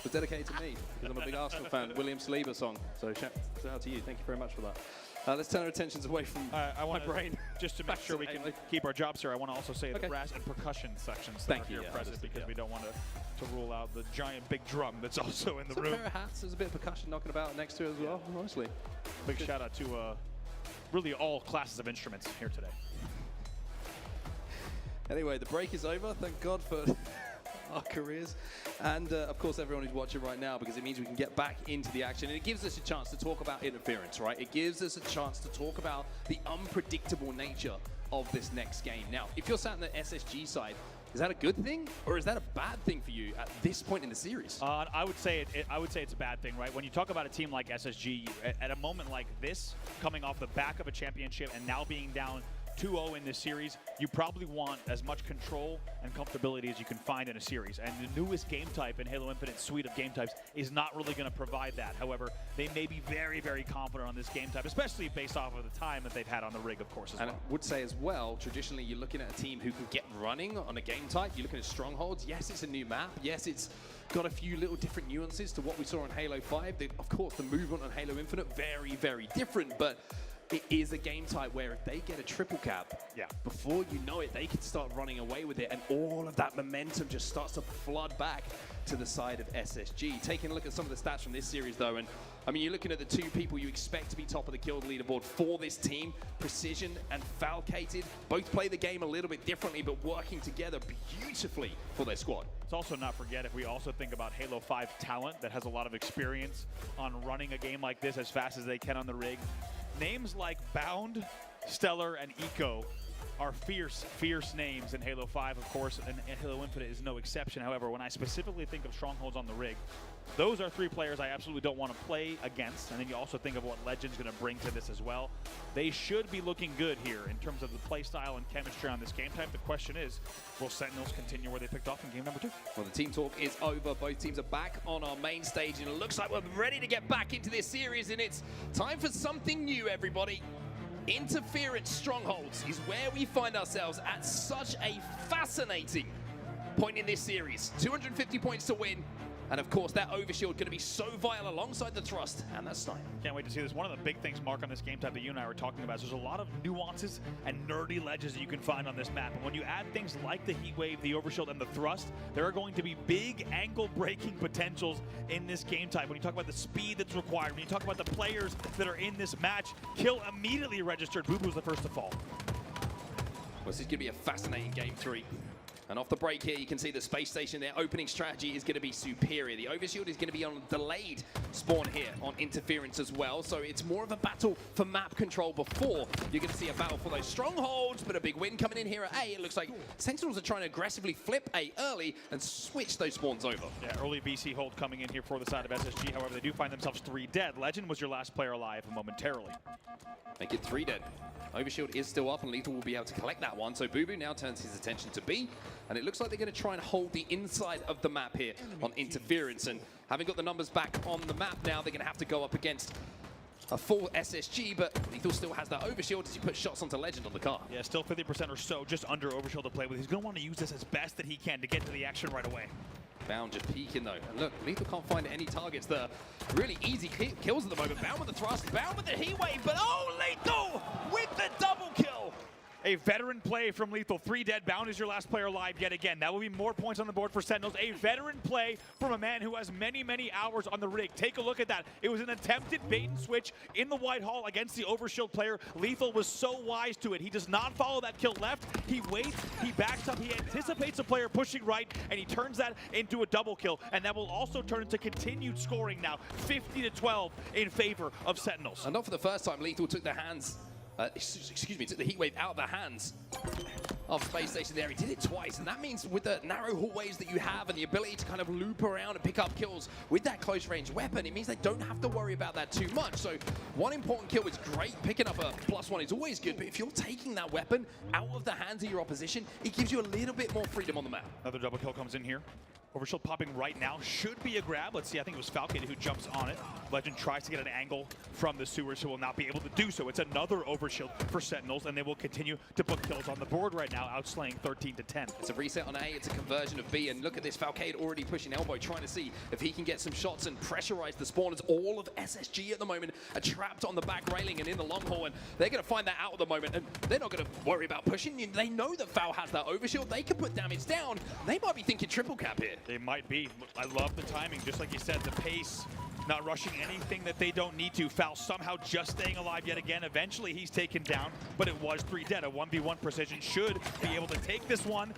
Was dedicated to me because I'm a big Arsenal fan. William Saliba song. So shout out to you. Thank you very much for that. Let's turn our attentions away from my brain. Just to make sure we can keep our jobs here, I want to also say the brass and percussion sections that are here present because we don't want to rule out the giant big drum that's also in the room. Pair of hats. There's a bit of percussion knocking about next to it as well, honestly. Big shout out to really all classes of instruments here today. Anyway, the break is over. Thank God for our careers. And, of course, everyone who's watching right now, because it means we can get back into the action. And it gives us a chance to talk about interference, right? It gives us a chance to talk about the unpredictable nature of this next game. Now, if you're sat on the SSG side, is that a good thing, or is that a bad thing for you at this point in the series? I would say it's a bad thing, right? When you talk about a team like SSG, at a moment like this, coming off the back of a championship and now being down 2-0 in this series, you probably want as much control and comfortability as you can find in a series. And the newest game type in Halo Infinite's suite of game types is not really going to provide that. However, they may be very, very confident on this game type, especially based off of the time that they've had on the rig, of course, as well. And I would say as well, traditionally, you're looking at a team who can get running on a game type. You're looking at Strongholds. Yes, it's a new map. Yes, it's got a few little different nuances to what we saw on Halo 5. Of course, the movement on Halo Infinite, very, very different. But it is a game type where if they get a triple cap, before you know it, they can start running away with it, and all of that momentum just starts to flood back to the side of SSG. Taking a look at some of the stats from this series, though, and I mean, you're looking at the two people you expect to be top of the kill leaderboard for this team, Precision and Falcated. Both play the game a little bit differently, but working together beautifully for their squad. Let's also not forget, if we also think about Halo 5 talent that has a lot of experience on running a game like this as fast as they can on the rig, names like Bound, Stellar, and Eco are fierce names in Halo 5, of course, and Halo Infinite is no exception. However, when I specifically think of strongholds on the rig, those are three players I absolutely don't want to play against. And then you also think of what Legend's going to bring to this as well. They should be looking good here in terms of the play style and chemistry on this game type. The question is, will Sentinels continue where they picked off in game number 2? Well, the team talk is over. Both teams are back on our main stage, and it looks like we're ready to get back into this series, and it's time for something new, everybody. Interference Strongholds is where we find ourselves at such a fascinating point in this series. 250 points to win. And of course, that overshield going to be so vital alongside the thrust and that snipe. Can't wait to see this. One of the big things, Mark, on this game type that you and I were talking about is there's a lot of nuances and nerdy ledges that you can find on this map. And when you add things like the heat wave, the overshield, and the thrust, there are going to be big angle breaking potentials in this game type. When you talk about the speed that's required, when you talk about the players that are in this match, kill immediately registered. Bubu's the first to fall. Well, this is going to be a fascinating game 3. And off the break here, you can see the space station, their opening strategy is going to be superior. The overshield is going to be on delayed spawn here on interference as well. So it's more of a battle for map control before you're going to see a battle for those strongholds. But a big win coming in here at A. It looks like Sentinels are trying to aggressively flip A early and switch those spawns over. Yeah, early BC hold coming in here for the side of SSG. However, they do find themselves 3 dead. Legend was your last player alive momentarily. Make it 3 dead. Overshield is still up, and Lethal will be able to collect that one. So Bubu now turns his attention to B, and it looks like they're going to try and hold the inside of the map here on interference. And having got the numbers back on the map now, they're going to have to go up against a full SSG, but Lethal still has that overshield as he puts shots onto Legend on the car. Yeah, still 50% or so, just under overshield to play with. He's going to want to use this as best that he can to get to the action right away. Bound just peeking though. And look, Lethal can't find any targets that are really easy kills at the moment. Bound with the thrust, Bound with the heat wave, but oh, Lethal with the double kill. A veteran play from Lethal. 3 dead. Bound is your last player alive yet again. That will be more points on the board for Sentinels. A veteran play from a man who has many, many hours on the rig. Take a look at that. It was an attempted bait and switch in the White Hall against the overshield player. Lethal was so wise to it. He does not follow that kill left. He waits, he backs up, he anticipates a player pushing right, and he turns that into a double kill. And that will also turn into continued scoring now. 50-12 in favor of Sentinels. And not for the first time, Lethal took the hands took the heat wave out of the hands of Space Station there. He did it twice, and that means with the narrow hallways that you have and the ability to kind of loop around and pick up kills with that close range weapon, it means they don't have to worry about that too much. So one important kill is great. Picking up a +1 is always good, but if you're taking that weapon out of the hands of your opposition, it gives you a little bit more freedom on the map. Another double kill comes in here. Overshield popping right now. Should be a grab. Let's see, I think it was Falcated who jumps on it. Legend tries to get an angle from the sewers, who will not be able to do so. It's another overshield for Sentinels, and they will continue to put kills on the board right now, outslaying 13-10. It's a reset on A, it's a conversion of B, and look at this, Falcade already pushing elbow, trying to see if he can get some shots and pressurize the spawners. All of SSG at the moment are trapped on the back railing and in the long haul, and they're going to find that out at the moment, and they're not going to worry about pushing. They know that Fal has that overshield. They can put damage down. They might be thinking triple cap here. They might be. I love the timing, just like you said, the pace, not rushing anything that they don't need to. Fal somehow just staying alive yet again. Eventually he's taken down, but it was 3 dead. A 1v1 Precision should be able to take this one.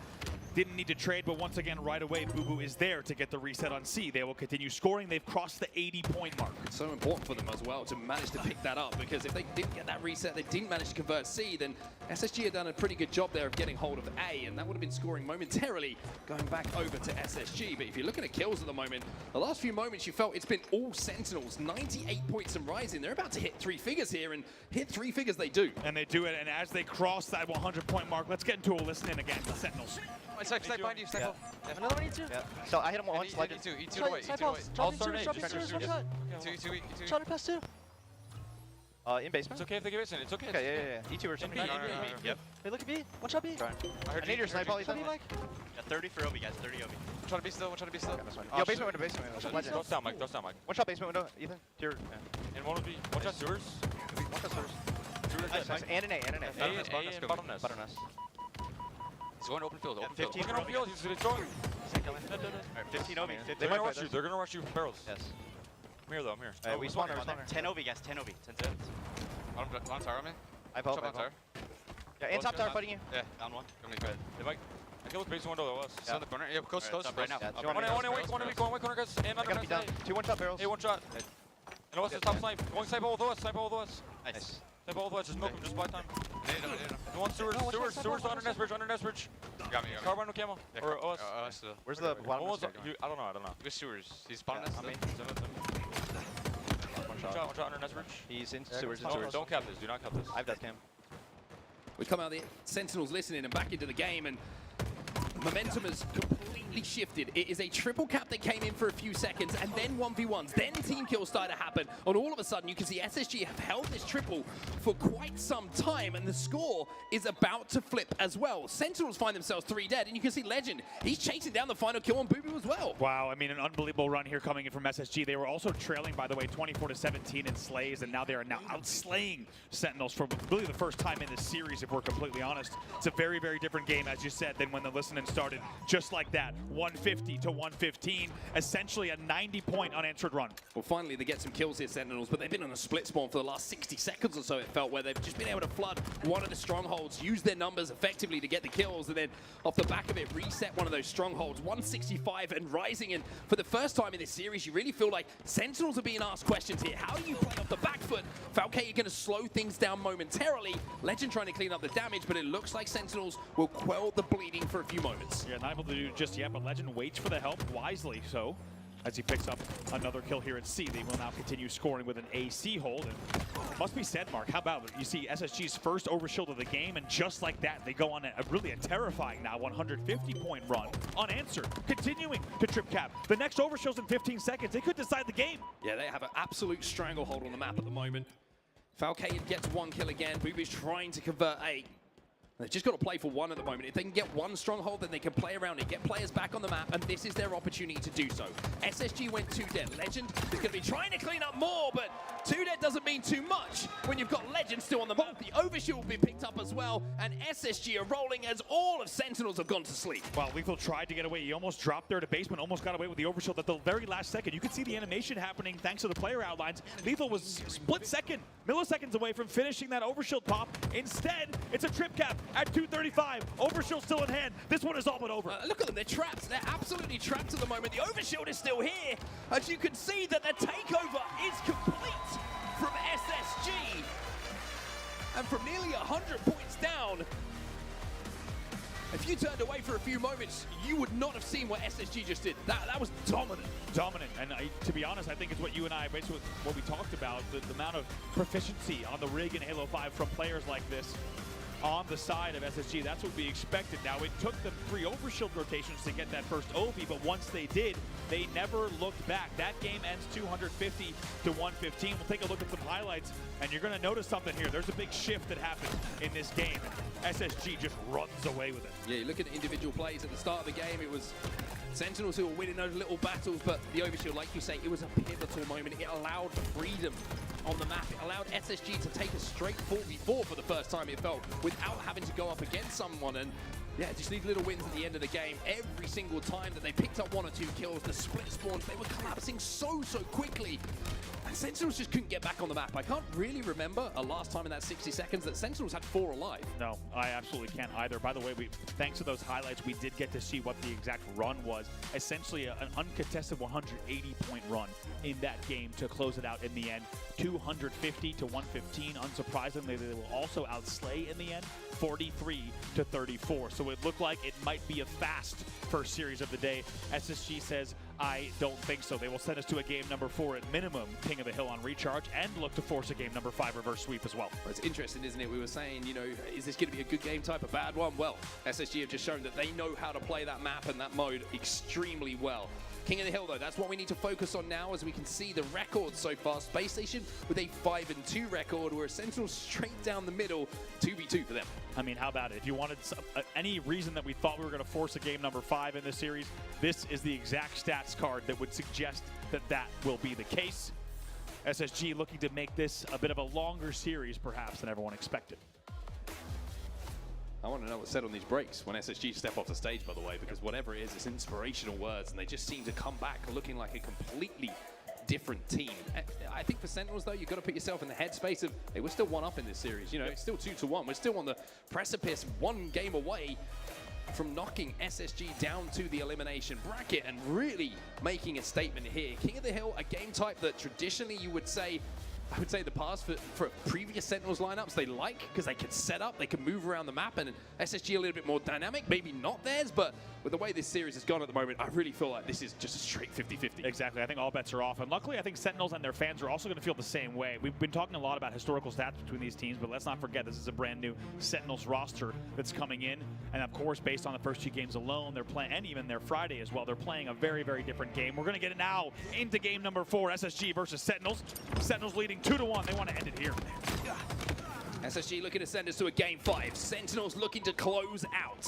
Didn't need to trade, but once again, right away, Bubu is there to get the reset on C. They will continue scoring. They've crossed the 80-point mark. It's so important for them as well to manage to pick that up, because if they didn't get that reset, they didn't manage to convert C, then SSG had done a pretty good job there of getting hold of A, and that would have been scoring momentarily going back over to SSG. But if you're looking at kills at the moment, the last few moments you felt it's been all Sentinels, 98 points and rising. They're about to hit 3 figures here, and hit 3 figures they do. And they do it, and as they cross that 100-point mark, let's get into a listen in again, the Sentinels. Snipe behind you, snipe. Yeah. Another one, E2? Yeah. So I hit him once, like E2 to the white, E2 to the white. All start A. Drop E2, E2. Shot it past 2. In basement. It's okay if they give it in. It's okay. Okay, yeah. E2 or something. Yep. Hey, look at B. One shot B. I need your snipe, Ethan. Yeah, 30 for Obi, guys. 30 Obi. one shot to B still, one shot to B still. Yo, basement window, basement window. Toss down, Mike. Toss down, Mike. One shot basement window, Ethan. And one will be one shot sewers. One shot sewers. Nice, nice. And an A, and an A. A and bottom nest. Bottom nest. He's going open field, open 15 field. Open field, he's going. Alright, 15 OB. They're gonna rush you. They're gonna rush you from barrels. Yes. I'm here though. I'm here. We spawn there. 10 OB, guys, 10 OB. 10 seconds. On tower, man. I pop. Jump on tower. Yeah, and top tower fighting you. Yeah, down one. Come in, good. If I kill the base window, that was. Still in the corner. Yeah, close, close. Right now. Yeah, One corner, guys. And I under gotta be down. 2 1-shot barrels. Hey, one shot. And what's the top snipe? Going snipe all with us. Snipe all with us. Nice. Snipe all with us. Just milk him. Just buy time. No, One sewers under nest bridge. Under nest bridge. Got me. Carbine no camo. Or OS. Where's the bottom Almost, nest? I don't know. Good sewers. He's spawning us. One shot under nest bridge. He's in sewers. Don't cap this. Do not cap this. I have death cam. We come out the Sentinels listening and back into the game, and momentum has completely shifted. It is a triple cap that came in for a few seconds, and then 1v1s, then team kills started to happen, and all of a sudden you can see SSG have held this triple for quite some time, and the score is about to flip as well. Sentinels find themselves 3 dead, and you can see Legend, he's chasing down the final kill on Boo Boo as well. Wow, I mean, an unbelievable run here coming in from SSG. They were also trailing, by the way, 24-17 in slays, and now they are outslaying Sentinels for really the first time in this series, if we're completely honest. It's a very, very different game, as you said, than when the listening started. Just like that, 150 to 115, essentially a 90-point unanswered run. Well, finally they get some kills here, Sentinels, but they've been on a split spawn for the last 60 seconds or so, it felt, where they've just been able to flood one of the strongholds, use their numbers effectively to get the kills, and then off the back of it, reset one of those strongholds, 165 and rising. And for the first time in this series, you really feel like Sentinels are being asked questions here. How do you play off the back foot? Falcao are going to slow things down momentarily. Legend trying to clean up the damage, but it looks like Sentinels will quell the bleeding for a few moments. Yeah, not able to do it just yet, but Legend waits for the help, wisely so, as he picks up another kill here at C. They will now continue scoring with an AC hold. And must be said, Mark, how about it? You see SSG's first overshield of the game, and just like that, they go on really a terrifying now 150-point run, unanswered, continuing to trip cap. The next overshield's in 15 seconds. They could decide the game. Yeah, they have an absolute stranglehold on the map at the moment. Falcao gets 1 kill again. Booby's trying to convert A. They've just got to play for 1 at the moment. If they can get 1 stronghold, then they can play around it, get players back on the map, and this is their opportunity to do so. SSG went 2 dead. Legend is going to be trying to clean up more, but 2 dead doesn't mean too much when you've got Legend still on the map. The overshield will be picked up as well, and SSG are rolling as all of Sentinels have gone to sleep. Well, Lethal tried to get away. He almost dropped there to basement, almost got away with the overshield at the very last second. You could see the animation happening thanks to the player outlines. Lethal was split second, milliseconds away from finishing that overshield pop. Instead, it's a trip cap at 235. Overshield still in hand. This one is all but over. Look at them, they're trapped. They're absolutely trapped at the moment. The overshield is still here. As you can see that the takeover is complete from SSG. And from nearly 100 points down, if you turned away for a few moments, you would not have seen what SSG just did. That was dominant. Dominant, and to be honest, I think it's what you and I, basically what we talked about, the amount of proficiency on the rig in Halo 5 from players like this on the side of SSG. That's what we expected. Now, it took them 3 overshield rotations to get that first OV, but once they did, they never looked back. That game ends 250 to 115. We'll take a look at some highlights, and you're going to notice something here. There's a big shift that happened in this game. SSG just runs away with it. Yeah, you look at the individual plays at the start of the game, it was Sentinels who were winning those little battles, but the overshield, like you say, it was a pivotal moment. It allowed freedom on the map. It allowed SSG to take a straight 4v4 for the first time, it felt, without having to go up against someone. And yeah, just these little wins at the end of the game. Every single time that they picked up 1 or 2 kills, the split spawns, they were collapsing so quickly. And Sentinels just couldn't get back on the map. I can't really remember a last time in that 60 seconds that Sentinels had 4 alive. No, I absolutely can't either. By the way, thanks to those highlights, we did get to see what the exact run was. Essentially an uncontested 180-point run in that game to close it out in the end. 250 to 115. Unsurprisingly, they will also outslay in the end, 43 to 34. So it looked like it might be a fast first series of the day. SSG says, I don't think so. They will send us to a game number 4 at minimum, King of the Hill on recharge, and look to force a game number 5 reverse sweep as well. It's interesting, isn't it? We were saying, you know, is this going to be a good game type, a bad one? Well, SSG have just shown that they know how to play that map and that mode extremely well. King of the Hill, though, that's what we need to focus on now, as we can see the records so far. Space Station with a 5-2 record, where Sentinels straight down the middle, 2v2 for them. I mean, how about it? If you wanted any reason that we thought we were going to force a game number 5 in this series, this is the exact stats card that would suggest that that will be the case. SSG looking to make this a bit of a longer series, perhaps, than everyone expected. I want to know what's said on these breaks when SSG step off the stage, by the way, because whatever it is, it's inspirational words, and they just seem to come back looking like a completely different team. I think for Sentinels, though, you've got to put yourself in the headspace of, hey, we're still one up in this series. You know, it's still 2-1. We're still on the precipice, one game away from knocking SSG down to the elimination bracket and really making a statement here. King of the Hill, a game type that traditionally you would say, I would say the past for previous Sentinels lineups they like, because they can set up, they can move around the map, and SSG a little bit more dynamic, maybe not theirs, but with the way this series has gone at the moment, I really feel like this is just a straight 50-50. Exactly, I think all bets are off, and luckily I think Sentinels and their fans are also going to feel the same way. We've been talking a lot about historical stats between these teams, but let's not forget this is a brand new Sentinels roster that's coming in, and of course based on the first 2 games alone, they're playing, and even their Friday as well, they're playing a very, very different game. We're going to get it now into game number 4, SSG versus Sentinels. Sentinels leading 2-1, they want to end it here. SSG looking to send us to a game 5. Sentinels looking to close out.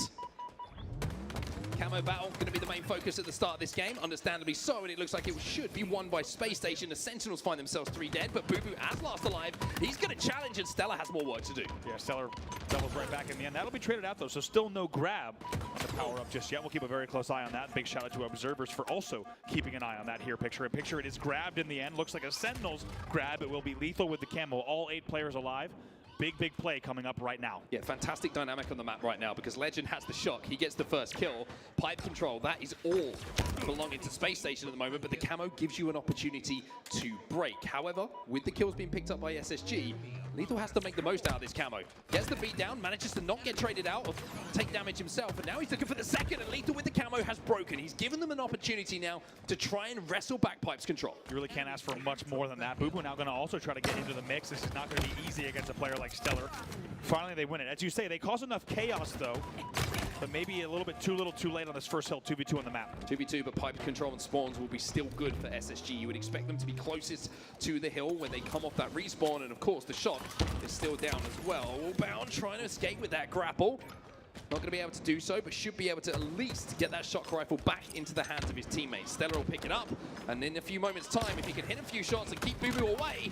Camo battle going to be the main focus at the start of this game, understandably so, and it looks like it should be won by Space Station. The Sentinels find themselves 3 dead, but Boo Boo as last alive. He's going to challenge, and Stella has more work to do. Yeah, Stellar doubles right back in the end. That'll be traded out, though, so still no grab on the power-up just yet. We'll keep a very close eye on that. Big shout-out to Observers for also keeping an eye on that here. Picture it is grabbed in the end. Looks like a Sentinels grab. It will be lethal with the camo. All 8 players alive. Big play coming up right now. Yeah, fantastic dynamic on the map right now because Legend has the shock. He gets the first kill. Pipe control, that is all belonging to Space Station at the moment, but the camo gives you an opportunity to break. However, with the kills being picked up by SSG, Lethal has to make the most out of this camo. Gets the beat down, manages to not get traded out or take damage himself, and now he's looking for the second, and Lethal with the camo has broken. He's given them an opportunity now to try and wrestle back Pipe's control. You really can't ask for much more than that. Boo Boo now going to also try to get into the mix. This is not going to be easy against a player like Stellar. Finally, they win it. As you say, they cause enough chaos, though, but maybe a little bit too late on this first hill, 2v2 on the map. 2v2, but Pipe control and spawns will be still good for SSG. You would expect them to be closest to the hill when they come off that respawn, and of course the shot is still down as well. Bound trying to escape with that grapple. Not going to be able to do so, but should be able to at least get that shock rifle back into the hands of his teammates. Stellar will pick it up, and in a few moments' time, if he can hit a few shots and keep Boo Boo away,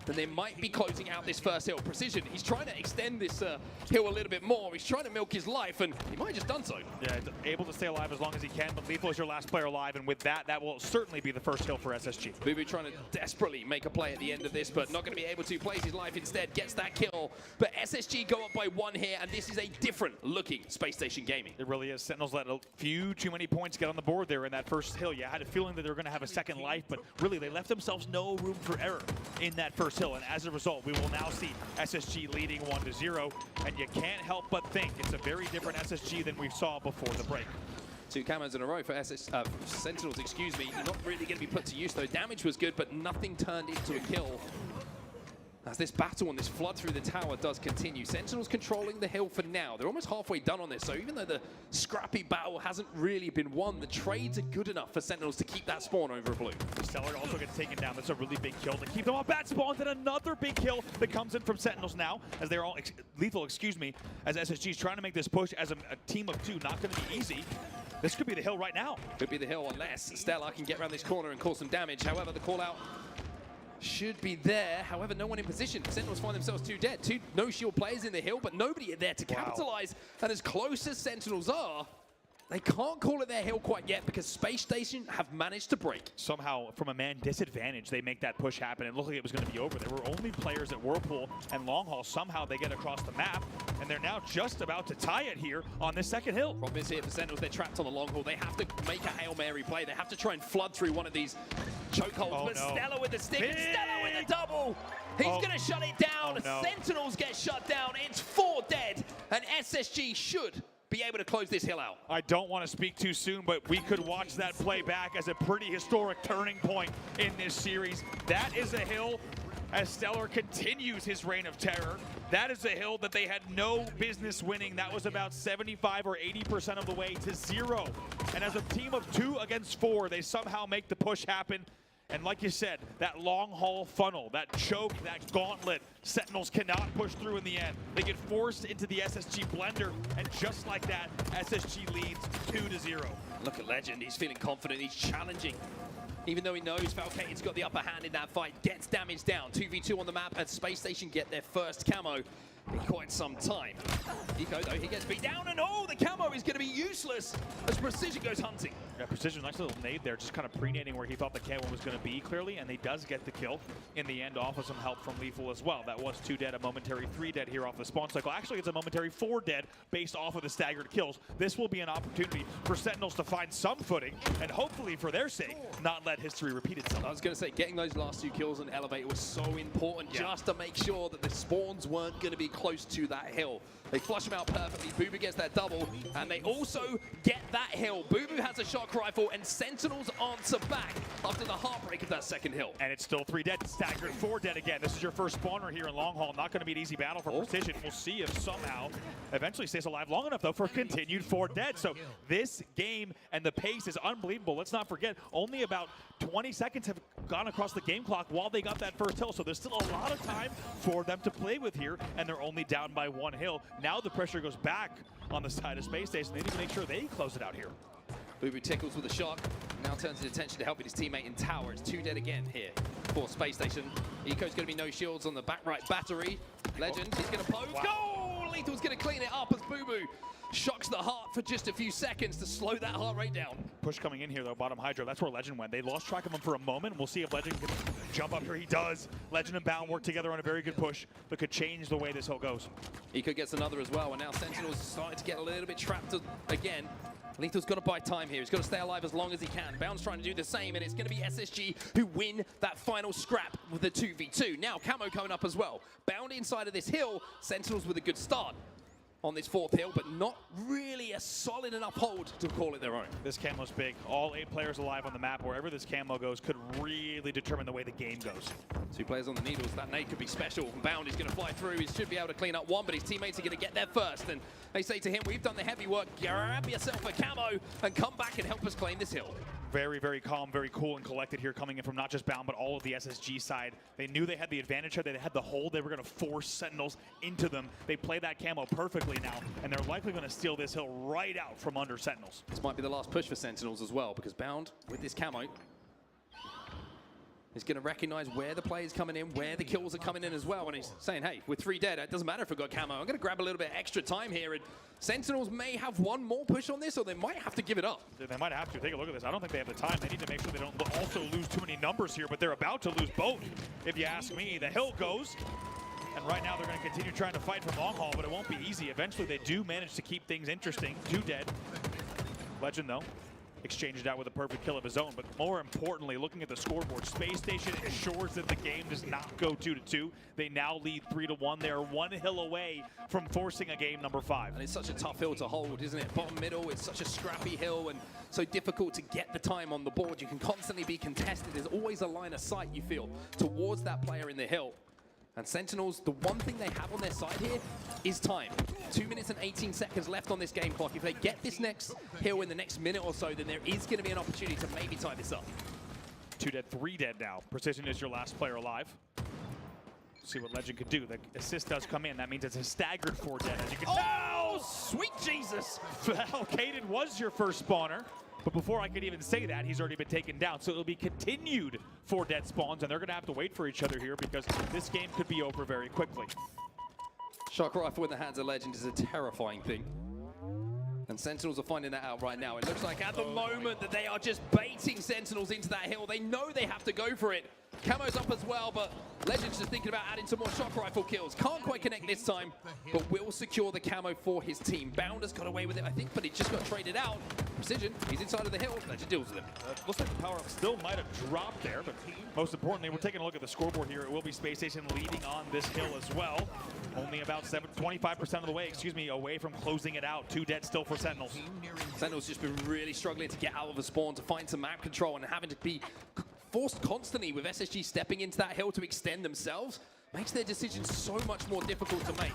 then they might be closing out this first hill. Precision, he's trying to extend this hill a little bit more. He's trying to milk his life, and he might have just done so. Yeah, able to stay alive as long as he can, but Lethal is your last player alive, and with that, that will certainly be the first hill for SSG. Boo Boo trying to desperately make a play at the end of this, but not going to be able to. Plays his life instead, gets that kill. But SSG go up by 1 here, and this is a different-looking Space Station Gaming. It really is. Sentinels let a few too many points get on the board there in that first hill. Yeah, I had a feeling that they were going to have a second life, but really, they left themselves no room for error in that first hill, and as a result, we will now see SSG leading 1-0, and you can't help but think it's a very different SSG than we saw before the break. 2 camos in a row for Sentinels, excuse me. Not really going to be put to use, though. Damage was good, but nothing turned into a kill. As this battle and this flood through the tower does continue. Sentinels controlling the hill for now. They're almost halfway done on this, so even though the scrappy battle hasn't really been won, the trades are good enough for Sentinels to keep that spawn over a blue. Stellar also gets taken down. That's a really big kill to keep them on bat spawn. Then another big kill that comes in from Sentinels now, as they're all lethal, excuse me, as SSG is trying to make this push as a team of 2. Not going to be easy. This could be the hill right now. Could be the hill unless Stella can get around this corner and cause some damage. However, the call out should be there. However, no one in position. Sentinels find themselves 2 dead. 2 no-shield players in the hill, but nobody there to capitalize. And as close as Sentinels are, they can't call it their hill quite yet because Space Station have managed to break. Somehow, from a man disadvantage, they make that push happen. It looked like it was going to be over. There were only players at Whirlpool and Long Haul. Somehow they get across the map, and they're now just about to tie it here on this second hill. Problem is here for Sentinels, they're trapped on the Long Haul. They have to make a Hail Mary play. They have to try and flood through one of these chokeholds. But no. Stella with the stick, and Stella with the double. He's going to shut it down. No. Sentinels get shut down. It's 4 dead, and SSG should be able to close this hill out. I don't want to speak too soon, but we could watch that play back as a pretty historic turning point in this series. That is a hill as Stellar continues his reign of terror. That is a hill that they had no business winning. That was about 75 or 80% of the way to 0. And as a team of 2 against 4, they somehow make the push happen. And like you said, that long haul funnel, that choke, that gauntlet, Sentinels cannot push through in the end. They get forced into the SSG blender, and just like that, SSG leads 2-0. Look at Legend, he's feeling confident, he's challenging. even though he knows Falcate's got the upper hand in that fight, gets damage down. 2v2 on the map, and Space Station get their first camo in quite some time. Eco, though, he gets beat down, and oh, the camo is going to be useless as Precision goes hunting. Yeah, Precision, nice little nade there, just kind of pre-nading where he thought the camo was going to be clearly, and he does get the kill in the end off of some help from Lethal as well. That was 2 dead, a momentary 3 dead here off the spawn cycle. Actually, it's a momentary 4 dead based off of the staggered kills. This will be an opportunity for Sentinels to find some footing, and hopefully for their sake, not let history repeat itself. I was going to say, getting those last 2 kills on Elevator was so important, just to make sure that the spawns weren't going to be close to that hill. They flush him out perfectly. Boo Boo gets that double, and they also get that hill. Boo Boo has a shock rifle, and Sentinels answer back after the heartbreak of that second hill. And it's still 3 dead, staggered 4 dead again. This is your first spawner here in Long Haul. Not going to be an easy battle for Precision. We'll see if somehow eventually stays alive long enough, though, for continued 4 dead. So this game and the pace is unbelievable. Let's not forget, only about 20 seconds have gone across the game clock while they got that first hill. So there's still a lot of time for them to play with here, and they're only down by 1 hill. Now the pressure goes back on the side of Space Station. They need to make sure they close it out here. Boo Boo tickles with a shock. Now turns his attention to helping his teammate in tower. It's 2 dead again here for Space Station. Eco's going to be no shields on the back right battery. Legend, he's going to pose. Wow. Goal! Lethal's going to clean it up as Boo Boo shocks the heart for just a few seconds to slow that heart rate down. Push coming in here, though, bottom Hydro. That's where Legend went. They lost track of him for a moment. We'll see if Legend can jump up here. He does. Legend and Bound work together on a very good push that could change the way this hill goes. Eco gets another as well, and now Sentinel's starting to get a little bit trapped again. Lethal's got to buy time here. He's got to stay alive as long as he can. Bound's trying to do the same, and it's going to be SSG who win that final scrap with the 2v2. Now, Camo coming up as well. Bound inside of this hill. Sentinels with a good start on this 4th hill, but not really a solid enough hold to call it their own. This camo's big. All 8 players alive on the map. Wherever this camo goes could really determine the way the game goes. 2 players on the needles. That nade could be special. Bound is going to fly through. He should be able to clean up 1, but his teammates are going to get there first. And they say to him, we've done the heavy work. Grab yourself a camo and come back and help us claim this hill. Very, very calm, very cool and collected here, coming in from not just Bound, but all of the SSG side. They knew they had the advantage here. They had the hold. They were going to force Sentinels into them. They play that camo perfectly now, and they're likely going to steal this hill right out from under Sentinels. This might be the last push for Sentinels as well, because Bound, with this camo, is going to recognize where the play is coming in, where the kills are coming in as well. And he's saying, hey, with 3 dead, it doesn't matter if we've got camo. I'm going to grab a little bit extra time here. And Sentinels may have 1 more push on this, or they might have to give it up. They might have to. Take a look at this. I don't think they have the time. They need to make sure they don't also lose too many numbers here, but they're about to lose both, if you ask me. The hill goes, and right now they're going to continue trying to fight for long haul, but it won't be easy. Eventually, they do manage to keep things interesting. 2 dead. Legend, though, exchanged out with a perfect kill of his own, but more importantly, looking at the scoreboard, Space Station ensures that the game does not go 2-2. They now lead 3-1. They are 1 hill away from forcing a game number 5. And it's such a tough hill to hold, isn't it? Bottom middle, it's such a scrappy hill and so difficult to get the time on the board. You can constantly be contested. There's always a line of sight, you feel, towards that player in the hill. And Sentinels, the one thing they have on their side here is time. 2 minutes and 18 seconds left on this game clock. If they get this next hill in the next minute or so, then there is going to be an opportunity to maybe tie this up. 2 dead, 3 dead now. Precision is your last player alive. See what Legend could do. The assist does come in. That means it's a staggered 4 dead. As you can oh, sweet Jesus! Caden was your first spawner. But before I could even say that, he's already been taken down. So it'll be continued 4 dead spawns, and they're going to have to wait for each other here because this game could be over very quickly. Shock rifle in the hands of Legend is a terrifying thing. And Sentinels are finding that out right now. It looks like at the moment that they are just baiting Sentinels into that hill. They know they have to go for it. Camo's up as well, but Legend's just thinking about adding some more shock rifle kills. Can't quite connect this time, but will secure the camo for his team. Bounder's got away with it, I think, but he just got traded out. Precision, he's inside of the hill. Legend deals with him. Looks like the power-up still might have dropped there, but most importantly, we're taking a look at the scoreboard here. It will be Space Station leading on this hill as well. Only about 25% of the way, away from closing it out. 2 dead still for Sentinels. Sentinels just been really struggling to get out of the spawn, to find some map control, and having to be forced constantly with SSG stepping into that hill to extend themselves. Makes their decisions so much more difficult to make.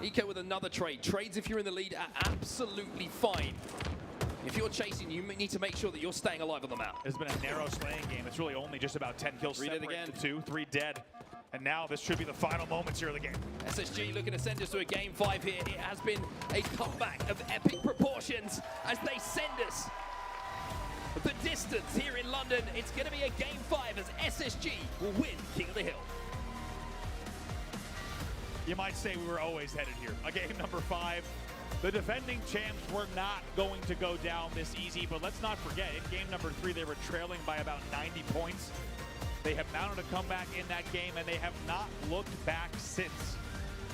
Eco with another trade. Trades, if you're in the lead, are absolutely fine. If you're chasing, you need to make sure that you're staying alive on the map. It's been a narrow slaying game. It's really only just about 10 kills separating the 2, 3 dead. And now this should be the final moments here of the game. SSG looking to send us to a game 5 here. It has been a comeback of epic proportions as they send us the distance here in London. London, it's going to be a Game 5 as SSG will win King of the Hill. You might say we were always headed here. A game number 5. The defending champs were not going to go down this easy, but let's not forget, in game number 3, they were trailing by about 90 points. They have mounted a comeback in that game, and they have not looked back since.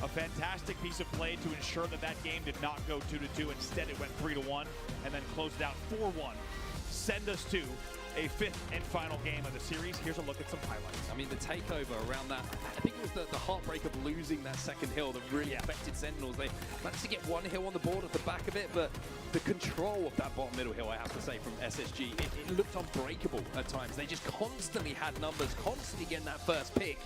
A fantastic piece of play to ensure that that game did not go 2-2. Instead, it went 3-1, and then closed out 4-1. Send us to a 5th and final game of the series. Here's a look at some highlights. I mean, the takeover around that, I think it was the heartbreak of losing that second hill that really affected Sentinels. They managed to get one hill on the board at the back of it, but the control of that bottom middle hill, I have to say, from SSG, it looked unbreakable at times. They just constantly had numbers, constantly getting that first pick.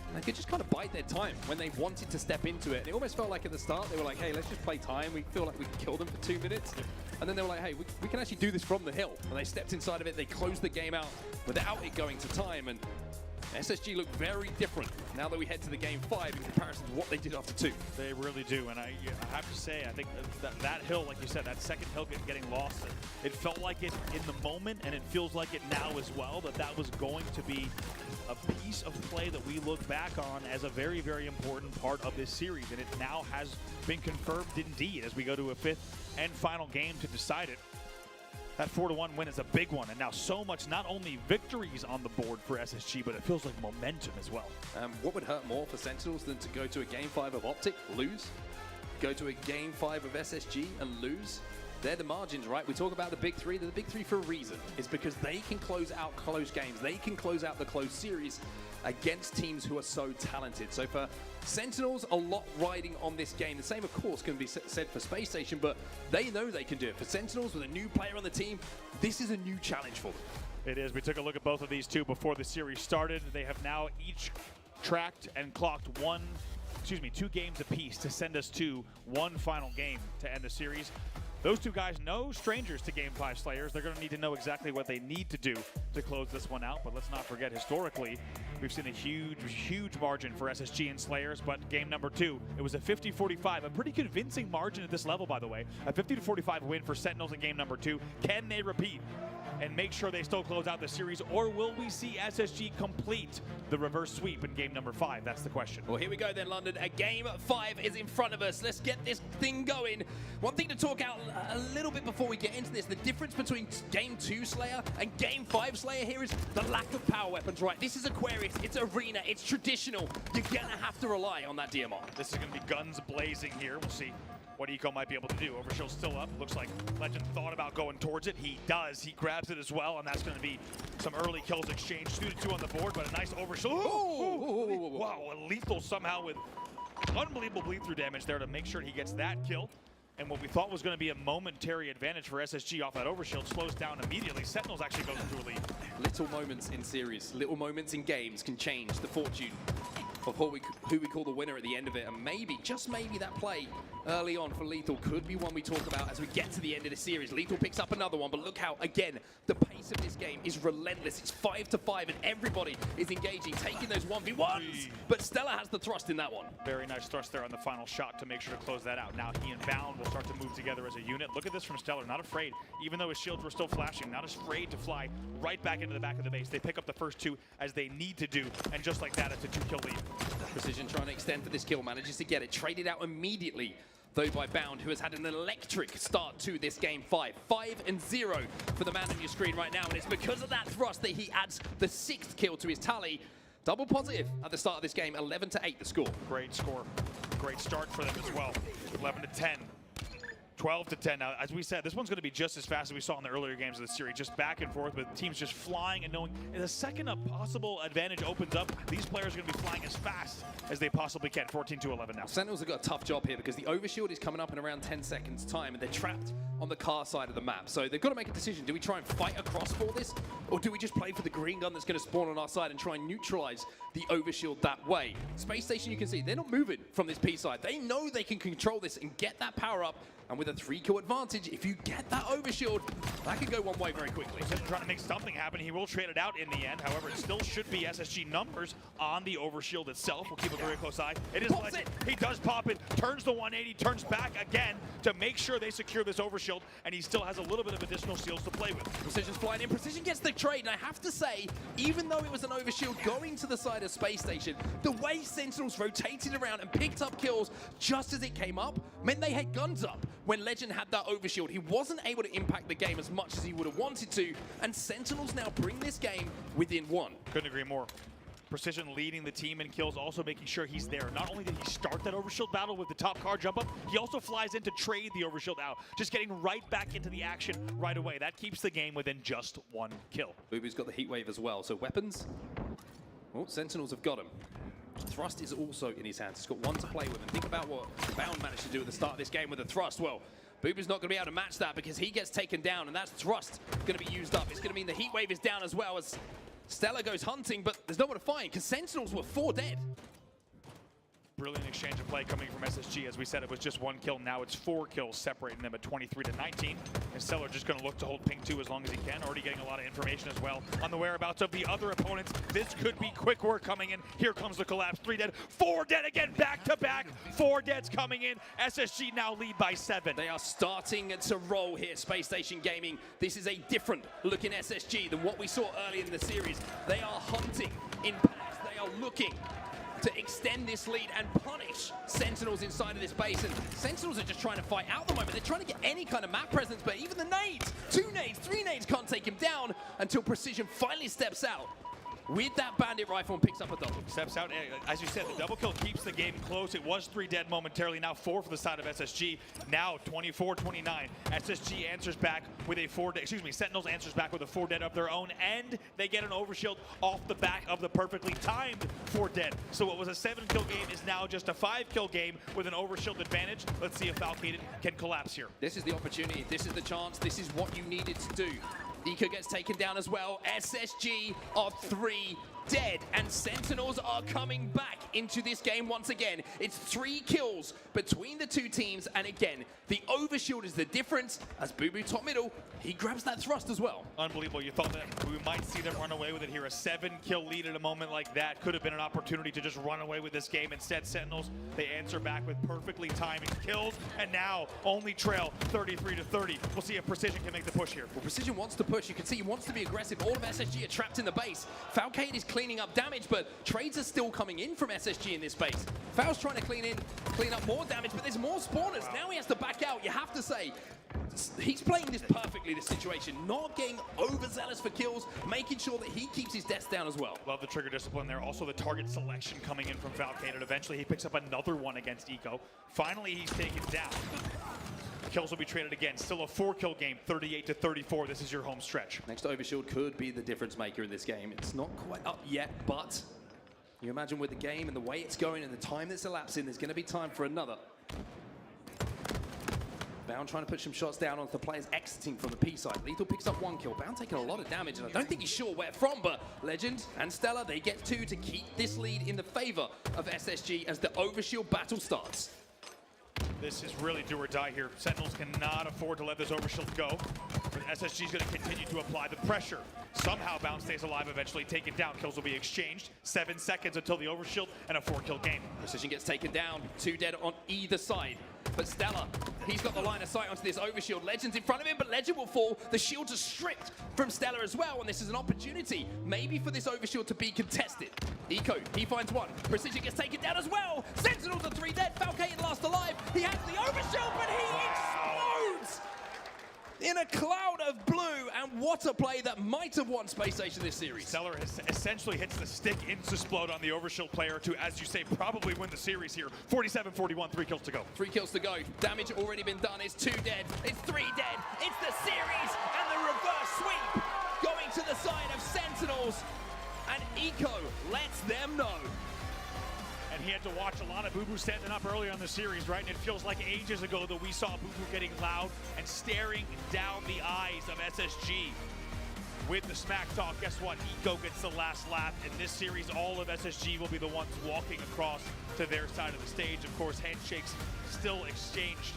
And they could just kind of bide their time when they wanted to step into it. And it almost felt like at the start, they were like, hey, let's just play time. We feel like we can kill them for 2 minutes. And then they were like, hey, we can actually do this from the hill. And they stepped inside of it. They closed the game out without it going to time. And SSG look very different now that we head to the game 5 in comparison to what they did after 2. They really do, and I have to say, I think that hill, like you said, that second hill getting lost, it felt like it in the moment, and it feels like it now as well, that was going to be a piece of play that we look back on as a very, very important part of this series, and it now has been confirmed indeed as we go to a 5th and final game to decide it. That 4-1 win is a big one, and now so much, not only victories on the board for SSG, but it feels like momentum as well. What would hurt more for Sentinels than to go to a Game 5 of Optic, lose? Go to a Game 5 of SSG and lose? They're the margins, right? We talk about the big 3. They're the big 3 for a reason. It's because they can close out close games. They can close out the close series against teams who are so talented. So for Sentinels, a lot riding on this game. The same, of course, can be said for Space Station, but they know they can do it. For Sentinels, with a new player on the team, this is a new challenge for them. It is. We took a look at both of these two before the series started. They have now each tracked and clocked 2 games apiece to send us to one final game to end the series. Those two guys, no strangers to Game 5 Slayers. They're going to need to know exactly what they need to do to close this one out. But let's not forget, historically, we've seen a huge, huge margin for SSG and Slayers. But game number 2, it was a 50-45, a pretty convincing margin at this level, by the way. A 50-45 win for Sentinels in game number 2. Can they repeat and make sure they still close out the series, or will we see SSG complete the reverse sweep in game number 5? That's the question. Well, here we go then, London. A game 5 is in front of us. Let's get this thing going. One thing to talk out a little bit before we get into this, the difference between game 2 Slayer and game 5 Slayer here is the lack of power weapons, right? This is Aquarius, it's Arena, it's traditional. You're gonna have to rely on that DMR. This is gonna be guns blazing here. We'll see what Eco might be able to do. Overshield's still up. Looks like Legend thought about going towards it. He does. He grabs it as well, and that's going to be some early kills exchanged. 2-2 on the board, but a nice Overshield. Wow, a lethal somehow with unbelievable bleed-through damage there to make sure he gets that kill. And what we thought was going to be a momentary advantage for SSG off that Overshield slows down immediately. Sentinels actually goes into a lead. Little moments in series, little moments in games can change the fortune of who we call the winner at the end of it. And maybe, just maybe, that play early on for Lethal could be one we talk about as we get to the end of the series. Lethal picks up another one, but look how, again, the pace of this game is relentless. It's 5-5, and everybody is engaging, taking those 1v1s. But Stella has the thrust in that one. Very nice thrust there on the final shot to make sure to close that out. Now he and Bound will start to move together as a unit. Look at this from Stellar, not afraid, even though his shields were still flashing, not afraid to fly right back into the back of the base. They pick up the first 2 as they need to do, and just like that, it's a 2-kill lead. Precision trying to extend for this kill, manages to get it. Traded out immediately, though, by Bound, who has had an electric start to this game 5. 5-0 for the man on your screen right now, and it's because of that thrust that he adds the 6th kill to his tally. Double positive at the start of this game, 11-8 the score. Great score. Great start for them as well. 11-10. 12-10. Now, as we said, this one's going to be just as fast as we saw in the earlier games of the series, just back and forth with teams just flying and knowing the second a possible advantage opens up, these players are going to be flying as fast as they possibly can. 14-11 now. Sentinels have got a tough job here because the Overshield is coming up in around 10 seconds time, and they're trapped on the car side of the map. So they've got to make a decision. Do we try and fight across for this, or do we just play for the green gun that's going to spawn on our side and try and neutralize the Overshield that way? Space Station, you can see, they're not moving from this P side. They know they can control this and get that power up And with a 3-kill advantage, if you get that overshield, that could go one way very quickly. Precision trying to make something happen. He will trade it out in the end. However, it still should be SSG numbers on the overshield itself. We'll keep a very close eye. It is Legend. He does pop it, turns the 180, turns back again to make sure they secure this overshield, and he still has a little bit of additional shields to play with. Precision's flying in. Precision gets the trade, and I have to say, even though it was an overshield going to the side of Space Station, the way Sentinels rotated around and picked up kills just as it came up meant they had guns up. When Legend had that overshield, he wasn't able to impact the game as much as he would have wanted to, and Sentinels now bring this game within 1. Couldn't agree more. Precision leading the team in kills, also making sure he's there. Not only did he start that overshield battle with the top car jump up, he also flies in to trade the overshield out, just getting right back into the action right away. That keeps the game within just 1 kill. Bubu's got the heat wave as well, so weapons. Oh, Sentinels have got him. Thrust is also in his hands. He's got 1 to play with, and think about what Bound managed to do at the start of this game with the thrust. Well, Bubu's not going to be able to match that because he gets taken down, and that's thrust going to be used up. It's going to mean the heat wave is down as well as Stella goes hunting, but there's no one to find because Sentinels were 4 dead. Brilliant exchange of play coming from SSG. As we said, it was just 1 kill. Now it's 4 kills, separating them at 23-19. And Stellar just going to look to hold ping 2 as long as he can. Already getting a lot of information as well on the whereabouts of the other opponents. This could be quick work coming in. Here comes the collapse. 3 dead, 4 dead again, back to back. 4 deads coming in. SSG now lead by 7. They are starting to roll here, Space Station Gaming. This is a different looking SSG than what we saw earlier in the series. They are hunting in packs. They are looking to extend this lead and punish Sentinels inside of this base. And Sentinels are just trying to fight out the moment. They're trying to get any kind of map presence, but even the nades, 2 nades, 3 nades can't take him down until Precision finally steps out with that bandit rifle and picks up a double. Steps out, as you said, the double kill keeps the game close. It was 3 dead momentarily, now 4 for the side of SSG. Now 24-29. SSG answers back with a 4 dead, Sentinels answers back with a 4 dead of their own, and they get an overshield off the back of the perfectly timed 4 dead. So what was a 7-kill game is now just a 5-kill game with an overshield advantage. Let's see if Falcated can collapse here. This is the opportunity, this is the chance, this is what you needed to do. Eco gets taken down as well. SSG are 3 dead, and Sentinels are coming back into this game once again. It's 3 kills between the 2 teams, and again, the overshield is the difference as Bubu top middle, he grabs that thrust as well. Unbelievable. You thought that we might see them run away with it here. A 7-kill lead at a moment like that could have been an opportunity to just run away with this game. Instead, Sentinels, they answer back with perfectly timed kills, and now only trail 33-30. We'll see if Precision can make the push here. Well, Precision wants to push. You can see he wants to be aggressive. All of SSG are trapped in the base. Falcade is cleaning up damage, but trades are still coming in from SSG in this base. Fal's trying to clean up more damage, but there's more spawners. Now he has to back out. You have to say, he's playing this perfectly, this situation. Not getting overzealous for kills, making sure that he keeps his deaths down as well. Love the trigger discipline there. Also the target selection coming in from Falcade, and eventually he picks up another one against Eco. Finally, he's taken down. Kills will be traded again. Still a 4-kill game, 38-34. This is your home stretch. Next overshield could be the difference maker in this game. It's not quite up yet, but you imagine with the game and the way it's going and the time that's elapsing, there's going to be time for another. Bound trying to put some shots down onto the players exiting from the P side. Lethal picks up 1 kill. Bound taking a lot of damage, and I don't think he's sure where from, but Legend and Stella, they get 2 to keep this lead in the favor of SSG as the overshield battle starts. This is really do or die here. Sentinels cannot afford to let this overshield go. But SSG is going to continue to apply the pressure. Somehow Bound stays alive, eventually taken down. Kills will be exchanged. 7 seconds until the overshield, and a 4-kill game. Precision gets taken down. 2 dead on either side. But Stella, he's got the line of sight onto this overshield. Legend's in front of him, but Legend will fall. The shields are stripped from Stella as well, and this is an opportunity maybe for this overshield to be contested. Eco, he finds 1. Precision gets taken down as well. Sentinels are 3 dead. Falcade last alive. He has the overshield, but he explodes in a cloud of blue, and what a play that might have won Space Station this series. Stellar essentially hits the stick Insta-splode on the overshield player to, as you say, probably win the series here. 47-41, 3 kills to go. 3 kills to go. Damage already been done. It's 2 dead. It's 3 dead. It's the series, and the reverse sweep going to the side of Sentinels, and Eco lets them know. And he had to watch a lot of Bubu standing up earlier in the series, right? And it feels like ages ago that we saw Bubu getting loud and staring down the eyes of SSG. With the smack talk, guess what? Eco gets the last lap. In this series, all of SSG will be the ones walking across to their side of the stage. Of course, handshakes still exchanged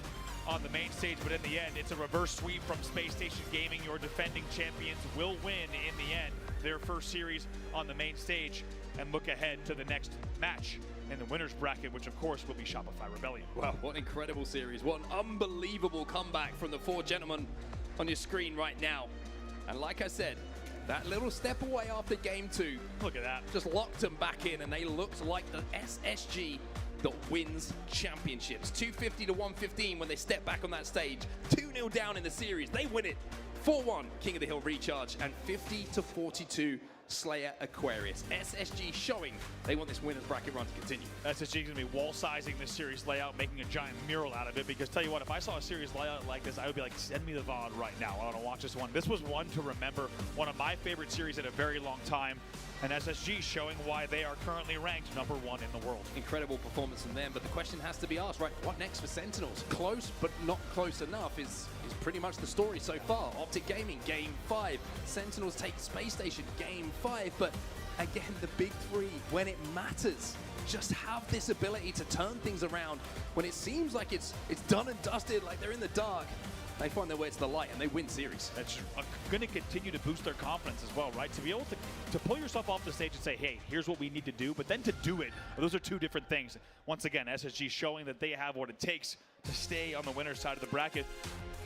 on the main stage, but in the end, it's a reverse sweep from Space Station Gaming. Your defending champions will win in the end their first series on the main stage and look ahead to the next match in the winner's bracket, which of course will be Shopify Rebellion. Wow, what an incredible series. What an unbelievable comeback from the four gentlemen on your screen right now. And like I said, that little step away after game 2. Look at that. Just locked them back in, and they looked like the SSG that wins championships. 250 to 115 when they step back on that stage. 2-0 down in the series. They win it. 4-1 King of the Hill recharge, and 50 to 42 Slayer Aquarius. SSG showing they want this winner's bracket run to continue. SSG is going to be wall sizing this series layout, making a giant mural out of it, because tell you what, if I saw a series layout like this, I would be like, send me the VOD right now. I want to watch this one. This was one to remember, one of my favorite series in a very long time, and SSG showing why they are currently ranked #1 in the world. Incredible performance from them, but the question has to be asked, right, what next for Sentinels? Close, but not close enough is pretty much the story so far. Optic Gaming, Game 5. Sentinels take Space Station, Game 5, but again, the big 3, when it matters, just have this ability to turn things around when it seems like it's done and dusted, like they're in the dark. They find their way to the light and they win series. That's going to continue to boost their confidence as well, right? To be able to pull yourself off the stage and say, hey, here's what we need to do, but then to do it, those are two different things. Once again, SSG showing that they have what it takes to stay on the winner's side of the bracket.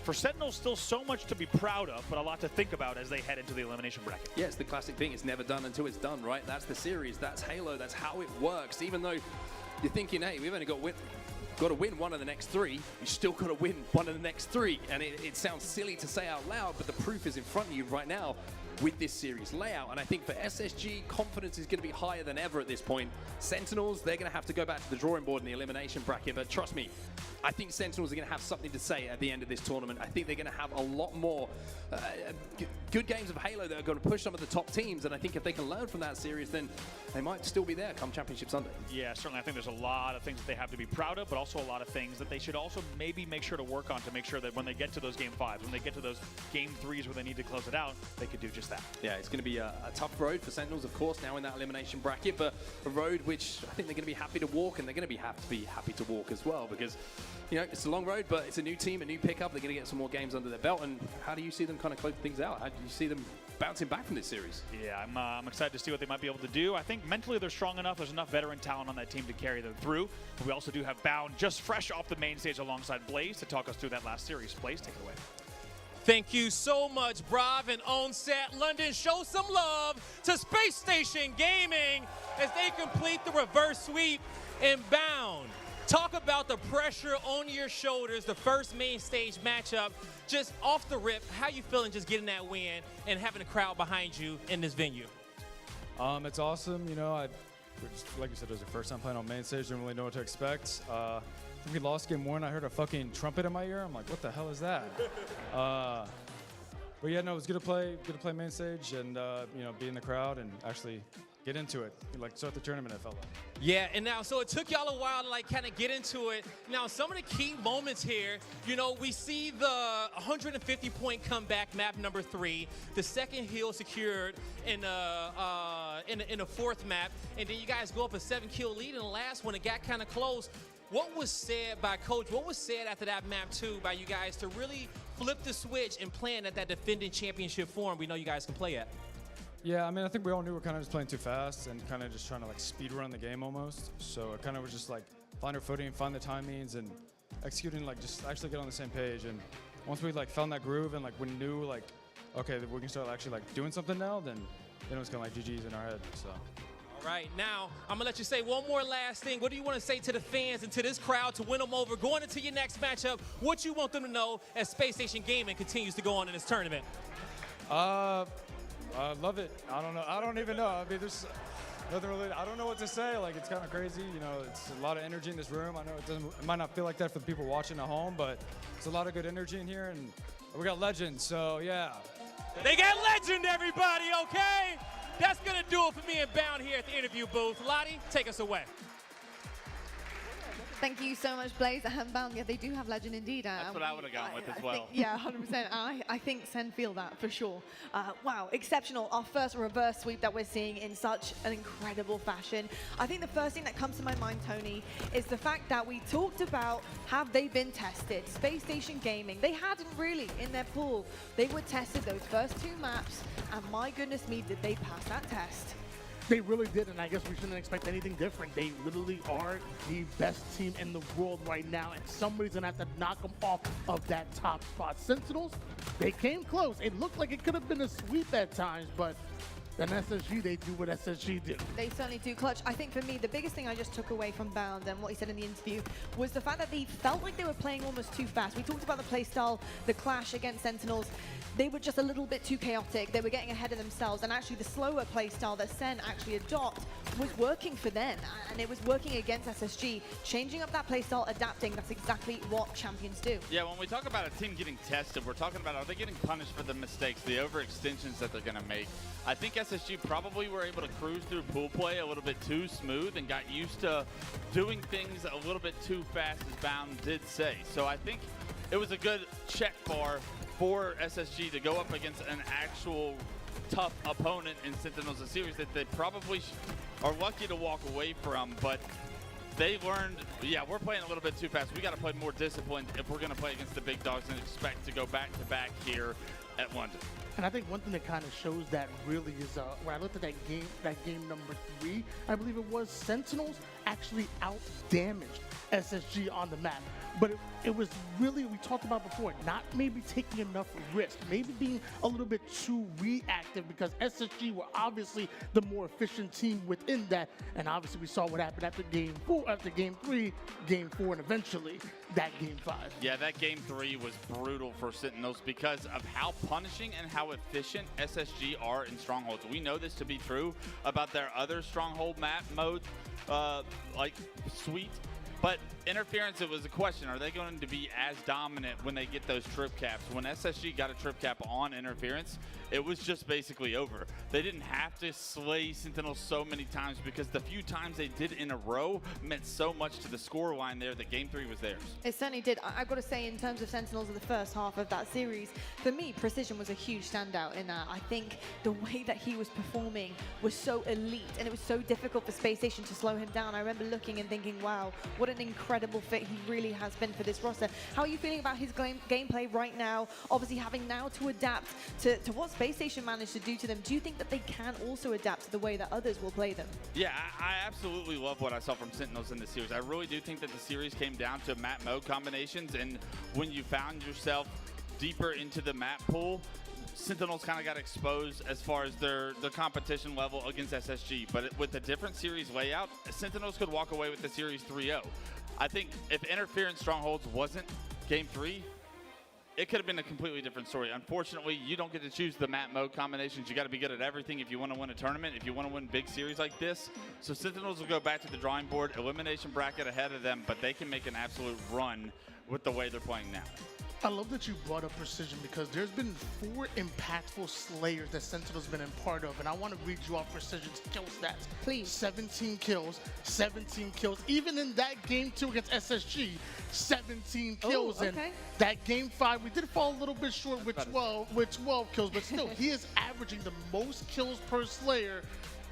For Sentinels, still so much to be proud of, but a lot to think about as they head into the elimination bracket. Yeah, it's the classic thing. It's never done until it's done, right? That's the series. That's Halo. That's how it works. Even though you're thinking, hey, we've only got to win one of the next 3, you still got to win one of the next 3. And it sounds silly to say out loud, but the proof is in front of you right now with this series layout. And I think for SSG, confidence is going to be higher than ever at this point. Sentinels, they're going to have to go back to the drawing board in the elimination bracket, but trust me, I think Sentinels are going to have something to say at the end of this tournament. I think they're going to have a lot more good games of Halo that are going to push some of the top teams, and I think if they can learn from that series, then they might still be there come Championship Sunday. Yeah, certainly. I think there's a lot of things that they have to be proud of, but also a lot of things that they should also maybe make sure to work on to make sure that when they get to those Game 5s, when they get to those Game 3s where they need to close it out, they could do just that. Yeah, it's going to be a tough road for Sentinels, of course, now in that elimination bracket, but a road which I think they're going to be happy to walk, and they're going to be happy to walk as well, because you know, it's a long road, but it's a new team, a new pickup. They're going to get some more games under their belt. And how do you see them kind of close things out? How do you see them bouncing back from this series? Yeah, I'm excited to see what they might be able to do. I think mentally they're strong enough. There's enough veteran talent on that team to carry them through. But we also do have Bound just fresh off the main stage alongside Blaze to talk us through that last series. Blaze, take it away. Thank you so much, Brav and Onset London. Show some love to Space Station Gaming as they complete the reverse sweep in Bound. Talk about the pressure on your shoulders, the first main stage matchup. Just off the rip, how you feeling just getting that win and having a crowd behind you in this venue? It's awesome. You know, like you said, it was the first time playing on main stage. Didn't really know what to expect. I think we lost game 1. I heard a fucking trumpet in my ear. I'm like, what the hell is that? But yeah, no, it was good to play main stage and you know, be in the crowd and actually get into it. Like start the tournament, I felt like. Yeah, and now, so it took y'all a while to like kind of get into it. Now, some of the key moments here, you know, we see the 150-point comeback, map number 3, the second hill secured in a fourth map, and then you guys go up a 7-kill lead in the last one. It got kind of close. What was said by Coach? What was said after that map 2 by you guys to really flip the switch and plan at that defending championship form we know you guys can play at? Yeah, I mean, I think we all knew we were kind of just playing too fast and kind of just trying to like speed run the game almost. So it kind of was just like find our footing, find the timings, and executing, like just actually get on the same page. And once we like found that groove and like we knew like, okay, we can start actually like doing something now, then it was kind of like GG's in our head. So. All right, now I'm gonna let you say one more last thing. What do you want to say to the fans and to this crowd to win them over going into your next matchup? What you want them to know as Space Station Gaming continues to go on in this tournament? I love it. I don't know. I don't even know. I mean, there's nothing really. I don't know what to say. Like, it's kind of crazy. You know, it's a lot of energy in this room. I know it might not feel like that for the people watching at home, but it's a lot of good energy in here, and we got legends. So yeah. They got legend, everybody. Okay, that's gonna do it for me and Bound here at the interview booth. Lottie, take us away. Thank you so much, Blaze. Bound, yeah, they do have legend indeed. That's what I would have gone with as well. Yeah, 100%. I think Sen feel that for sure. Wow, exceptional. Our first reverse sweep that we're seeing in such an incredible fashion. I think the first thing that comes to my mind, Tony, is the fact that we talked about, have they been tested? Space Station Gaming, they hadn't really in their pool. They were tested those first 2 maps, and my goodness me, did they pass that test. They really did, and I guess we shouldn't expect anything different. They literally are the best team in the world right now, and somebody's going to have to knock them off of that top spot. Sentinels, they came close. It looked like it could have been a sweep at times, but then SSG, they do what SSG do. They certainly do clutch. I think for me, the biggest thing I just took away from Bound and what he said in the interview was the fact that they felt like they were playing almost too fast. We talked about the playstyle, the clash against Sentinels. They were just a little bit too chaotic. They were getting ahead of themselves, and actually the slower playstyle that Sen actually adopt was working for them, and it was working against SSG. Changing up that playstyle, adapting, that's exactly what champions do. Yeah, when we talk about a team getting tested, we're talking about, are they getting punished for the mistakes, the overextensions that they're going to make? I think SSG probably were able to cruise through pool play a little bit too smooth and got used to doing things a little bit too fast, as Bound did say. So I think it was a good check bar for SSG to go up against an actual tough opponent in Sentinels, a series that they probably are lucky to walk away from, but they learned, yeah, we're playing a little bit too fast. We got to play more disciplined if we're going to play against the big dogs and expect to go back-to-back here at London. And I think one thing that kind of shows that really is when I looked at that game number 3, I believe it was, Sentinels actually out-damaged SSG on the map. But it was really, we talked about before, not maybe taking enough risk, maybe being a little bit too reactive, because SSG were obviously the more efficient team within that. And obviously we saw what happened after game 3, game 4, and eventually that game 5. Yeah, that game 3 was brutal for Sentinels because of how punishing and how efficient SSG are in strongholds. We know this to be true about their other stronghold map mode, like Sweet. But interference, it was a question. Are they going to be as dominant when they get those trip caps? When SSG got a trip cap on interference, it was just basically over. They didn't have to slay Sentinels so many times because the few times they did in a row meant so much to the score line there that game 3 was theirs. It certainly did. I've got to say, in terms of Sentinels in the first half of that series, for me, Precision was a huge standout in that. I think the way that he was performing was so elite, and it was so difficult for Space Station to slow him down. I remember looking and thinking, wow, what an incredible fit he really has been for this roster. How are you feeling about his gameplay right now? Obviously, having now to adapt to what Space Station managed to do to them. Do you think that they can also adapt to the way that others will play them? Yeah, I absolutely love what I saw from Sentinels in this series. I really do think that the series came down to map mode combinations, and when you found yourself deeper into the map pool, Sentinels kind of got exposed as far as their competition level against SSG. But with a different series layout, Sentinels could walk away with the series 3-0. I think if Interference Strongholds wasn't game 3, it could have been a completely different story. Unfortunately, you don't get to choose the map mode combinations. You got to be good at everything if you want to win a tournament, if you want to win big series like this. So Sentinels will go back to the drawing board, elimination bracket ahead of them, but they can make an absolute run with the way they're playing now. I love that you brought up Precision, because there's been 4 impactful slayers that Sentinel's been in part of, and I want to read you off Precision's kill stats. Please. 17 kills. Even in that game 2 against SSG, 17 kills. Ooh, okay. And that game 5, we did fall a little bit short with 12 kills, but still, he is averaging the most kills per slayer.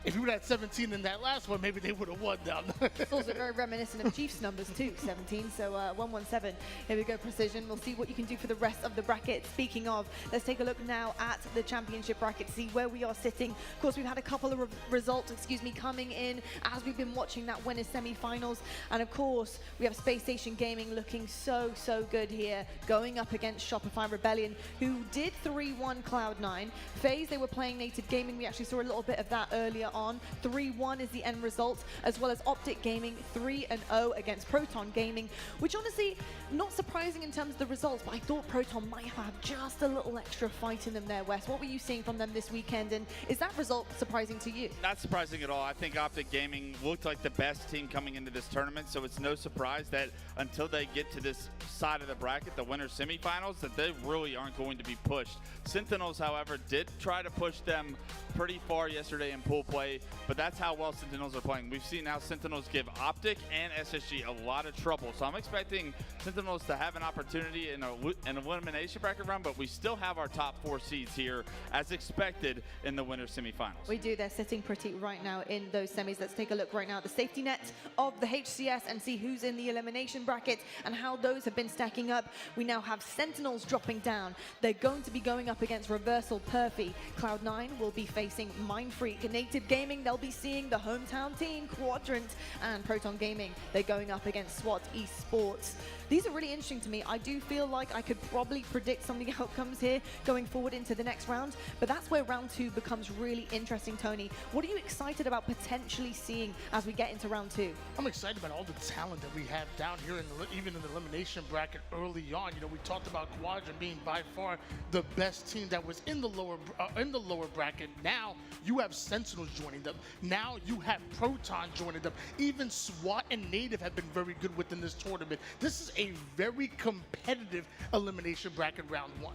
If you would have had 17 in that last one, maybe they would have won them. It's also very reminiscent of Chiefs numbers too, 17, so 117. Here we go, Precision. We'll see what you can do for the rest of the bracket. Speaking of, let's take a look now at the championship bracket, see where we are sitting. Of course, we've had a couple of results, coming in as we've been watching that winners semi-finals. And of course, we have Space Station Gaming looking so good here, going up against Shopify Rebellion, who did 3-1 Cloud9. FaZe, they were playing Native Gaming. We actually saw a little bit of that earlier on. 3-1 is the end result, as well as Optic Gaming 3-0 against Proton Gaming, which honestly, not surprising in terms of the results, but I thought Proton might have just a little extra fight in them there, Wes. What were you seeing from them this weekend, and is that result surprising to you? Not surprising at all. I think Optic Gaming looked like the best team coming into this tournament, so it's no surprise that until they get to this side of the bracket, the winner semifinals, that they really aren't going to be pushed. Sentinels, however, did try to push them pretty far yesterday in pool play, but that's how well Sentinels are playing. We've seen how Sentinels give Optic and SSG a lot of trouble, so I'm expecting Sentinels to have an opportunity in an elimination bracket run, but we still have our top 4 seeds here as expected in the winter semifinals. We do. They're sitting pretty right now in those semis. Let's take a look right now at the safety net of the HCS and see who's in the elimination bracket and how those have been stacking up. We now have Sentinels dropping down. They're going to be going up against Reversal Perfy. Cloud9 will be facing Mindfreak. Native Gaming, they'll be seeing the hometown team, Quadrant, and Proton Gaming. They're going up against SWAT Esports. These are really interesting to me. I do feel like I could probably predict some of the outcomes here going forward into the next round, but that's where round 2 becomes really interesting, Tony. What are you excited about potentially seeing as we get into round 2? I'm excited about all the talent that we have down here, even in the elimination bracket early on. You know, we talked about Quadrant being by far the best team that was in the lower bracket. Now you have Sentinels joining them. Now you have Proton joining them. Even SWAT and Native have been very good within this tournament. This is a very competitive elimination bracket round 1.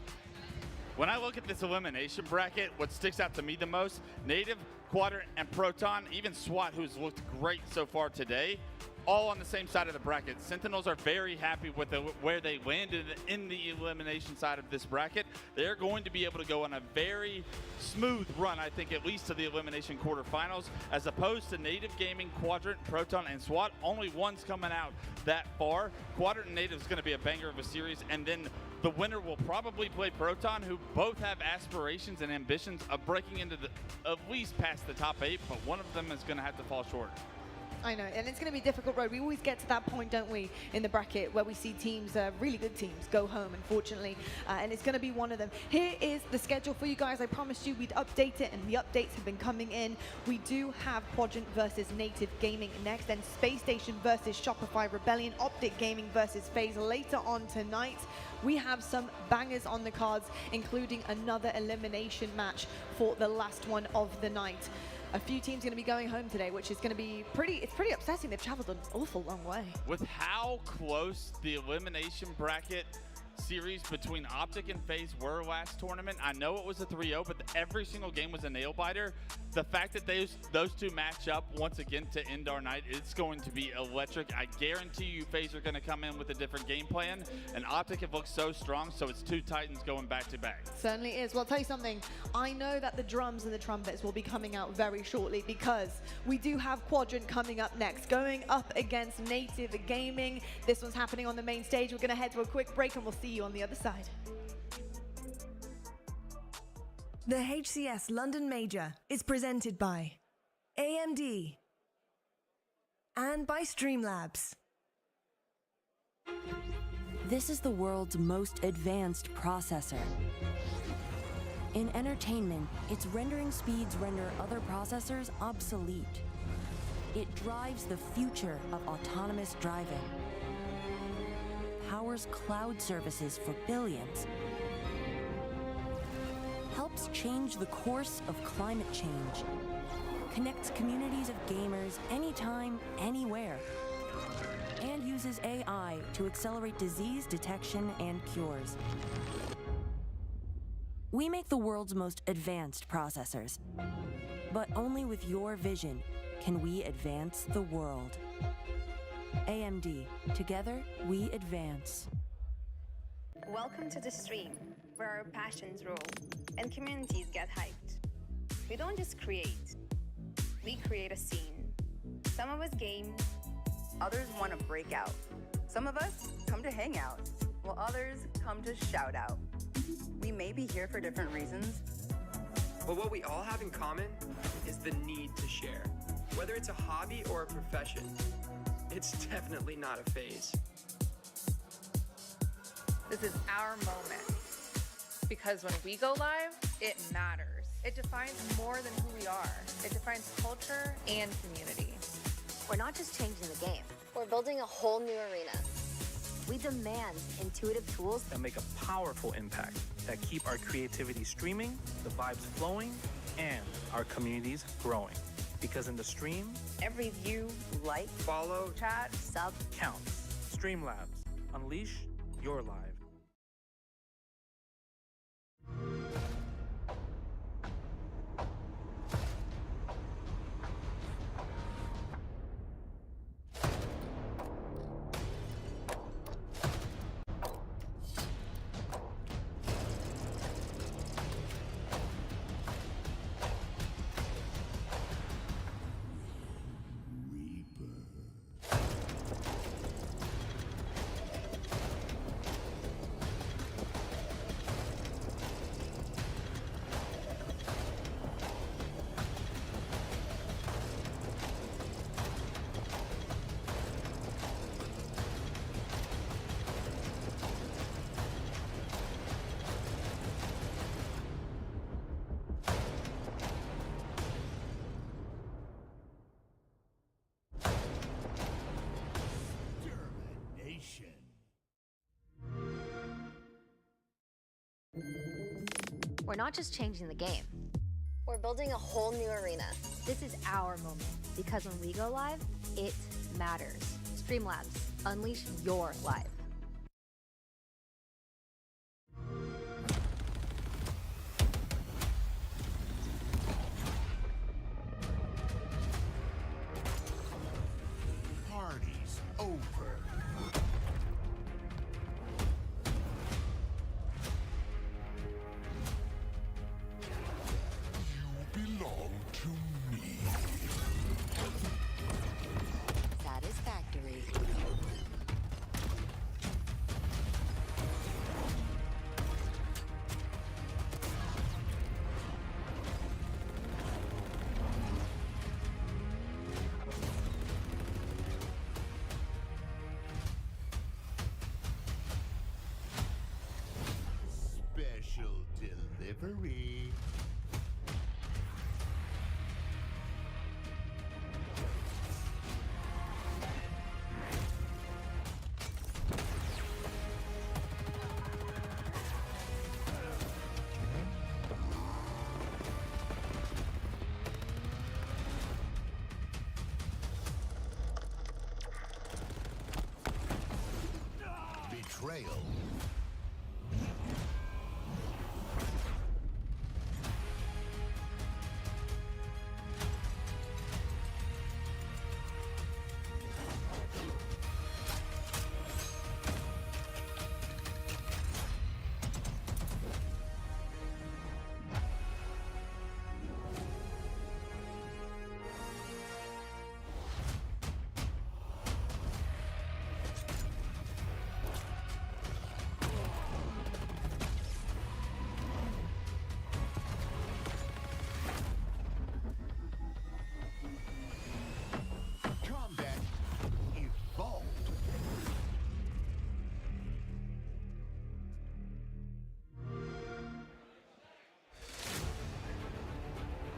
When I look at this elimination bracket, what sticks out to me the most, Native, Quadrant, and Proton, even SWAT, who's looked great so far today, all on the same side of the bracket. Sentinels are very happy with where they landed in the elimination side of this bracket. They're going to be able to go on a very smooth run, I think, at least to the elimination quarterfinals, as opposed to Native Gaming, Quadrant, Proton, and SWAT. Only one's coming out that far. Quadrant and Native is going to be a banger of a series, and then the winner will probably play Proton, who both have aspirations and ambitions of breaking into at least past the top 8, but one of them is going to have to fall short. I know, and it's going to be a difficult road. We always get to that point, don't we, in the bracket where we see teams, really good teams, go home, unfortunately, and it's going to be one of them. Here is the schedule for you guys. I promised you we'd update it, and the updates have been coming in. We do have Quadrant versus Native Gaming next, then Space Station versus Shopify Rebellion, Optic Gaming versus FaZe later on tonight. We have some bangers on the cards, including another elimination match for the last one of the night. A few teams going to be going home today, which is going to be pretty upsetting. They've traveled an awful long way. With how close the elimination bracket series between Optic and FaZe were last tournament, I know it was a 3-0, but every single game was a nail-biter. The fact that those two match up once again to end our night, it's going to be electric. I guarantee you FaZe are going to come in with a different game plan, and Optic have looked so strong, so it's 2 Titans going back-to-back. Certainly is. Well, I'll tell you something. I know that the drums and the trumpets will be coming out very shortly, because we do have Quadrant coming up next, going up against Native Gaming. This one's happening on the main stage. We're going to head to a quick break, and we'll see you on the other side. The HCS London Major is presented by AMD and by Streamlabs. This is the world's most advanced processor. In entertainment, its rendering speeds render other processors obsolete. It drives the future of autonomous driving, powers cloud services for billions, helps change the course of climate change, connects communities of gamers anytime, anywhere, and uses AI to accelerate disease detection and cures. We make the world's most advanced processors, but only with your vision can we advance the world. AMD, together we advance. Welcome to the stream, where our passions roll and communities get hyped. We don't just create, we create a scene. Some of us game, others want to break out. Some of us come to hang out, while others come to shout out. We may be here for different reasons, but what we all have in common is the need to share. Whether it's a hobby or a profession, it's definitely not a phase. This is our moment, because when we go live, it matters. It defines more than who we are. It defines culture and community. We're not just changing the game. We're building a whole new arena. We demand intuitive tools that make a powerful impact, that keep our creativity streaming, the vibes flowing, and our communities growing. Because in the stream, every view, like, follow, chat, sub counts. Streamlabs. Unleash your live. We're not just changing the game. We're building a whole new arena. This is our moment, because when we go live, it matters. Streamlabs, unleash your live. Party's over. You belong to me. Satisfactory. Special delivery. Betrayal. Combat evolved.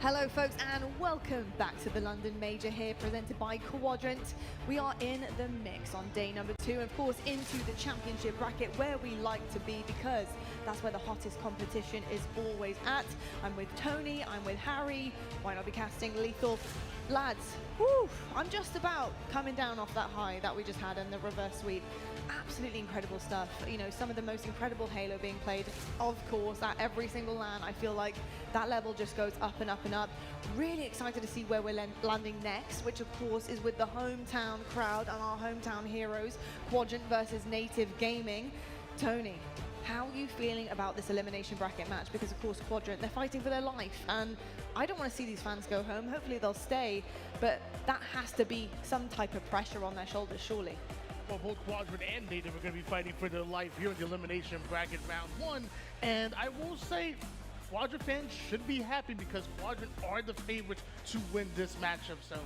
Hello folks and welcome back to the London Major here, presented by Quadrant. We are in the mix on day number 2, of course into the championship bracket where we like to be, because that's where the hottest competition is always at. I'm with Tony, I'm with Harry, why not be casting lethal? Lads, whew, I'm just about coming down off that high that we just had in the reverse sweep. Absolutely incredible stuff. You know, some of the most incredible Halo being played, of course, at every single LAN. I feel like that level just goes up and up and up. Really excited to see where we're landing next, which of course is with the hometown crowd and our hometown heroes, Quadrant versus Native Gaming. Tony, how are you feeling about this elimination bracket match? Because of course Quadrant, they're fighting for their life, and I don't want to see these fans go home. Hopefully they'll stay, but that has to be some type of pressure on their shoulders, surely. Well, both Quadrant and Native are going to be fighting for their life here in the elimination bracket round 1. And I will say, Quadrant fans should be happy because Quadrant are the favorites to win this matchup. So,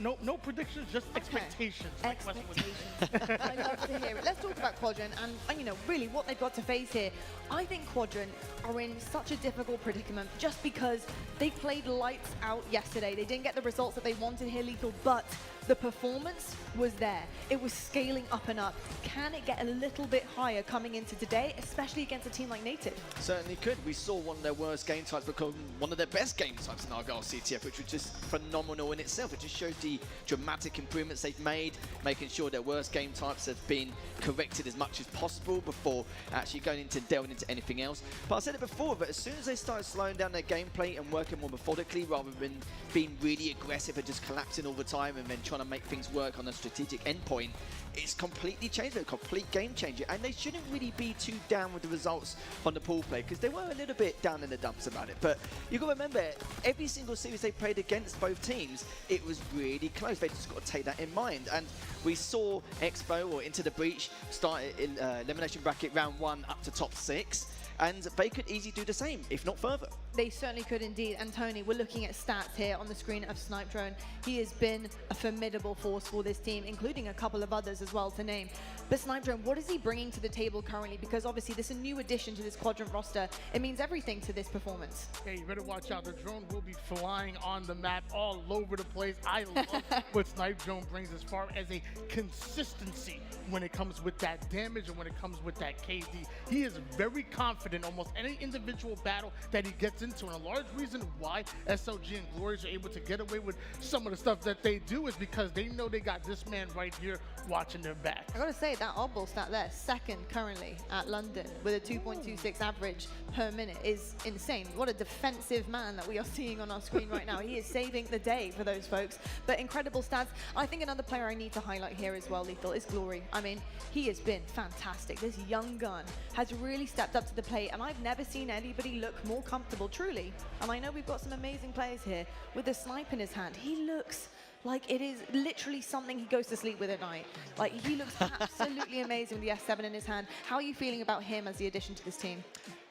no predictions, just expectations. Expectations. I love to hear it. Let's talk about Quadrant and, you know, really what they've got to face here. I think Quadrant are in such a difficult predicament just because they played lights out yesterday. They didn't get the results that they wanted here, Lethal, but the performance was there. It was scaling up and up. Can it get a little bit higher coming into today, especially against a team like Native? Certainly could. We saw one of their worst game types become one of their best game types in Argyle CTF, which was just phenomenal in itself. It just shows the dramatic improvements they've made, making sure their worst game types have been corrected as much as possible before actually going into delving into anything else. But I said it before, but as soon as they started slowing down their gameplay and working more methodically rather than being really aggressive and just collapsing all the time and then trying to make things work on a strategic endpoint, it's completely changed, a complete game changer, and they shouldn't really be too down with the results on the pool play because they were a little bit down in the dumps about it. But you've got to remember, every single series they played against both teams, it was really close. They just got to take that in mind. And we saw Expo, or Into the Breach, start in elimination bracket round 1 up to top 6. And they could easily do the same, if not further. They certainly could indeed. And Tony, we're looking at stats here on the screen of Snipe Drone. He has been a formidable force for this team, including a couple of others as well to name. But Snipe Drone, what is he bringing to the table currently? Because obviously this is a new addition to this Quadrant roster. It means everything to this performance. Hey, you better watch out. The drone will be flying on the map all over the place. I love what Snipe Drone brings as far as a consistency when it comes with that damage and when it comes with that KD. He is very confident confident almost any individual battle that he gets into. And a large reason why SLG and Glorious are able to get away with some of the stuff that they do is because they know they got this man right here watching their back. I gotta say, that oddball stat there, second currently at London with a 2.26 average per minute is insane. What a defensive man that we are seeing on our screen right now. He is saving the day for those folks, but incredible stats. I think another player I need to highlight here as well, Lethal, is Glory. I mean, he has been fantastic. This young gun has really stepped up to the plate, and I've never seen anybody look more comfortable, truly. And I know we've got some amazing players here with the snipe in his hand. He looks like it is literally something he goes to sleep with at night. Like, he looks absolutely amazing with the S7 in his hand. How are you feeling about him as the addition to this team?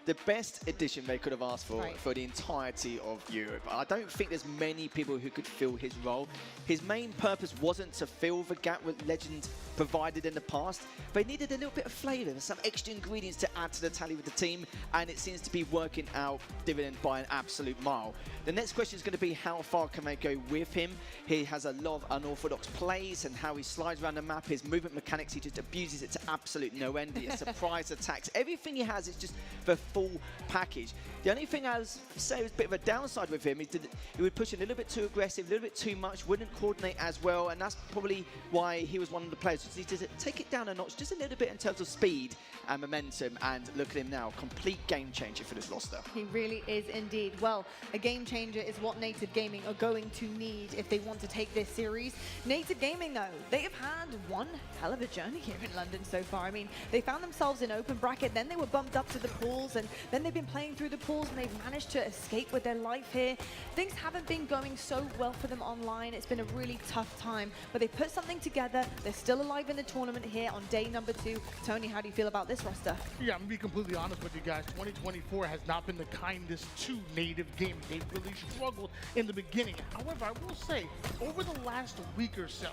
The best addition they could have asked for the entirety of Europe. I don't think there's many people who could fill his role. His main purpose wasn't to fill the gap with Legend provided in the past. They needed a little bit of flavour, some extra ingredients to add to the tally with the team, and it seems to be working out dividend by an absolute mile. The next question is going to be how far can they go with him. He has a lot of unorthodox plays, and how he slides around the map, his movement mechanics, he just abuses it to absolute no end. He has surprise attacks. Everything he has is just the full package. The only thing I would say was a bit of a downside with him is that he would push a little bit too aggressive, a little bit too much, wouldn't coordinate as well, and that's probably why he was one of the players who needed to take it down a notch just a little bit in terms of speed and momentum, and look at him now, complete game changer for this roster. He really is indeed. Well, a game changer is what Native Gaming are going to need if they want to take this series. Native Gaming, though, they have had one hell of a journey here in London so far. I mean, they found themselves in open bracket, then they were bumped up to the pools, and then they've been playing through the pools, and they've managed to escape with their life here. Things haven't been going so well for them online. It's been a really tough time, but they put something together. They're still alive in the tournament here on day number 2. Tony, how do you feel about this roster? Yeah, I'm gonna be completely honest with you guys. 2024 has not been the kindest to Native Gaming. They've really struggled in the beginning. However, I will say, over the last week or so,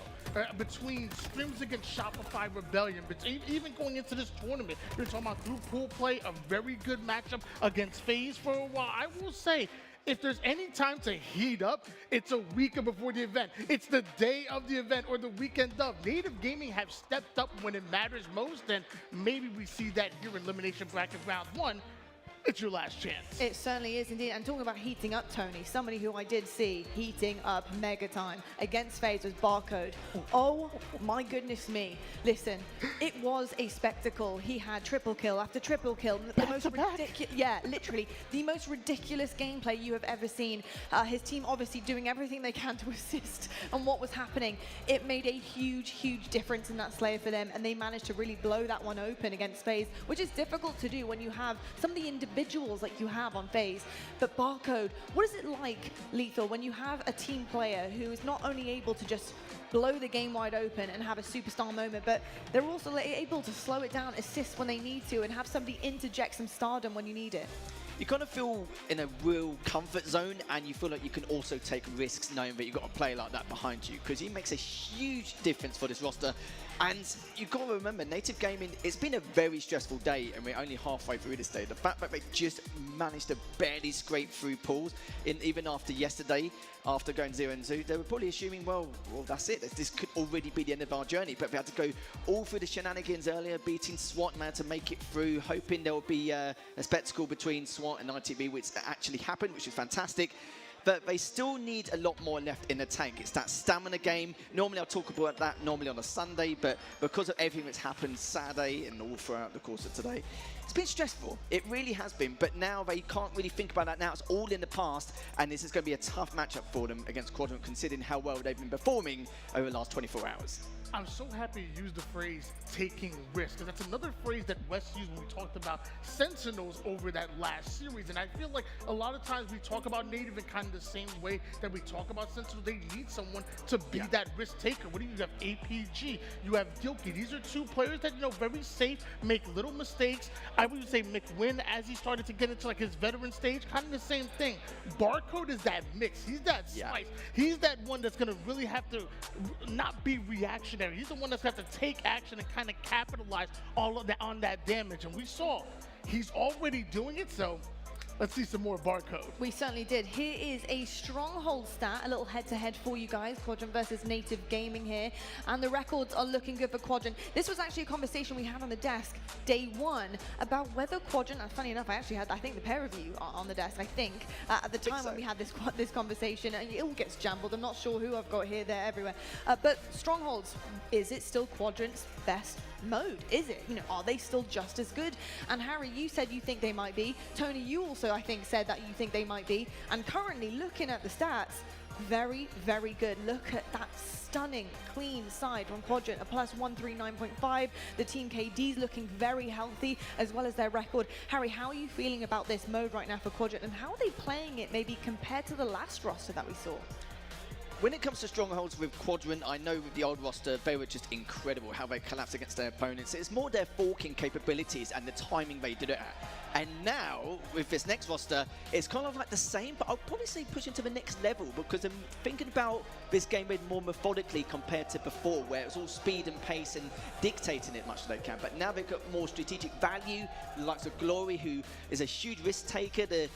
between scrims against Shopify Rebellion, but even going into this tournament, you're talking about through pool play, a very good matchup against FaZe for a while. I will say, if there's any time to heat up, it's a week before the event. It's the day of the event or the weekend of. Native Gaming have stepped up when it matters most, and maybe we see that here in Elimination Bracket Round 1. It's your last chance. It certainly is indeed. And talking about heating up, Tony, somebody who I did see heating up mega time against FaZe was Barcode. Oh my goodness me. Listen, it was a spectacle. He had triple kill after triple kill. The most ridiculous, yeah, literally the most ridiculous gameplay you have ever seen. His team obviously doing everything they can to assist on what was happening. It made a huge, huge difference in that Slayer for them, and they managed to really blow that one open against FaZe, which is difficult to do when you have some of the individuals like you have on FaZe. But Barcode, what is it like, Lethal, when you have a team player who is not only able to just blow the game wide open and have a superstar moment, but they're also able to slow it down, assist when they need to, and have somebody interject some stardom when you need it? You kind of feel in a real comfort zone, and you feel like you can also take risks knowing that you've got a player like that behind you, because he makes a huge difference for this roster. And you've got to remember, Native Gaming, it's been a very stressful day, and we're only halfway through this day. The fact that they just managed to barely scrape through pools, even after yesterday, after going 0-2, they were probably assuming, well, that's it. This could already be the end of our journey. But they had to go all through the shenanigans earlier, beating SWAT, man, to make it through, hoping there will be a spectacle between SWAT and ITV, which actually happened, which is fantastic. But they still need a lot more left in the tank. It's that stamina game. Normally I'll talk about that normally on a Sunday, but because of everything that's happened Saturday and all throughout the course of today, it's been stressful. It really has been, but now they can't really think about that now. It's all in the past, and this is going to be a tough matchup for them against Quadrant, considering how well they've been performing over the last 24 hours. I'm so happy you used the phrase taking risks, because that's another phrase that Wes used when we talked about Sentinels over that last series. And I feel like a lot of times we talk about Native in kind of the same way that we talk about Sentinels. They need someone to be that risk taker. What do you have? APG, you have Gilkey. These are two players that, you know, very safe, make little mistakes. I would say McWin, as he started to get into like his veteran stage, kind of the same thing. Barcode is that mix. He's that spice. He's that one that's going to really have to not be reactionary. He's the one that's got to take action and kind of capitalize all of that on that damage. And we saw he's already doing it, so let's see some more barcode. We certainly did. Here is a stronghold stat, a little head-to-head for you guys. Quadrant versus Native Gaming here. And the records are looking good for Quadrant. This was actually a conversation we had on the desk day one about whether Quadrant, and funny enough, I actually had, I think, the pair of you on the desk, I think, at the time when we had this conversation. And it all gets jumbled. I'm not sure who I've got here, there, everywhere. But strongholds, is it still Quadrant's best mode? Is it? You know, are they still just as good? And Harry, you said you think they might be. Tony, you also, I think, said that you think they might be. And currently, looking at the stats, very, very good. Look at that stunning, clean side from Quadrant, a plus 139.5. The team KD's looking very healthy, as well as their record. Harry, how are you feeling about this mode right now for Quadrant, and how are they playing it maybe compared to the last roster that we saw? When it comes to strongholds with Quadrant, I know with the old roster, they were just incredible how they collapsed against their opponents. It's more their forking capabilities and the timing they did it at. And now, with this next roster, it's kind of like the same, but I'll probably say pushing to the next level, because I'm thinking about this game made more methodically compared to before, where it was all speed and pace and dictating it much as they can. But now they've got more strategic value, the likes of Glory, who is a huge risk taker, the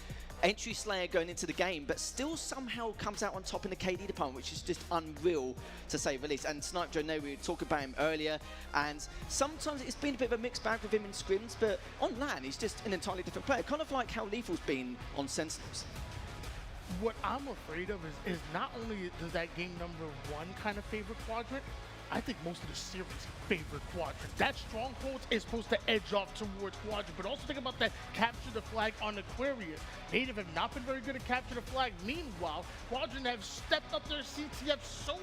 entry slayer going into the game, but still somehow comes out on top in the KD department, which is just unreal to say the least. And Snipe Joe, we were talking about him earlier, and sometimes it's been a bit of a mixed bag with him in scrims, but on LAN he's just an entirely different player, kind of like how Lethal's been on Sentinels. What I'm afraid of is not only does that game #1 kind of favor Quadrant, I think most of the series favor Quadrant. That stronghold is supposed to edge off towards Quadrant, but also think about that capture the flag on Aquarius. Native have not been very good at capture the flag. Meanwhile, Quadrant have stepped up their CTF so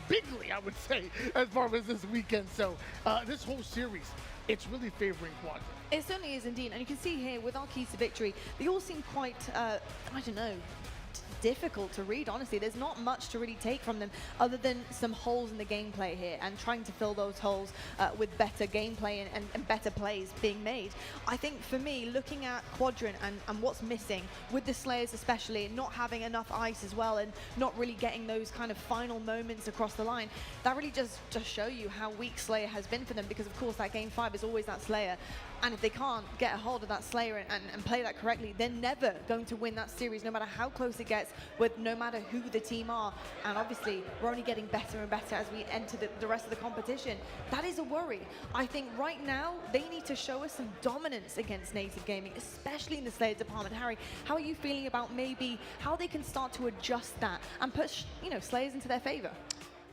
bigly, I would say, as far as this weekend. So this whole series, it's really favoring Quadrant. It certainly is indeed, and you can see here with our keys to victory, they all seem quite, I don't know, difficult to read, honestly. There's not much to really take from them other than some holes in the gameplay here and trying to fill those holes with better gameplay and better plays being made. I think for me, looking at Quadrant and what's missing with the Slayers especially, not having enough ice as well and not really getting those kind of final moments across the line, that really just show you how weak Slayer has been for them, because of course that game 5 is always that Slayer. And if they can't get a hold of that Slayer and play that correctly, they're never going to win that series, no matter how close it gets, with no matter who the team are. And obviously, we're only getting better and better as we enter the rest of the competition. That is a worry. I think right now, they need to show us some dominance against Native Gaming, especially in the Slayer department. Harry, how are you feeling about maybe how they can start to adjust that and push, you know, Slayers into their favor?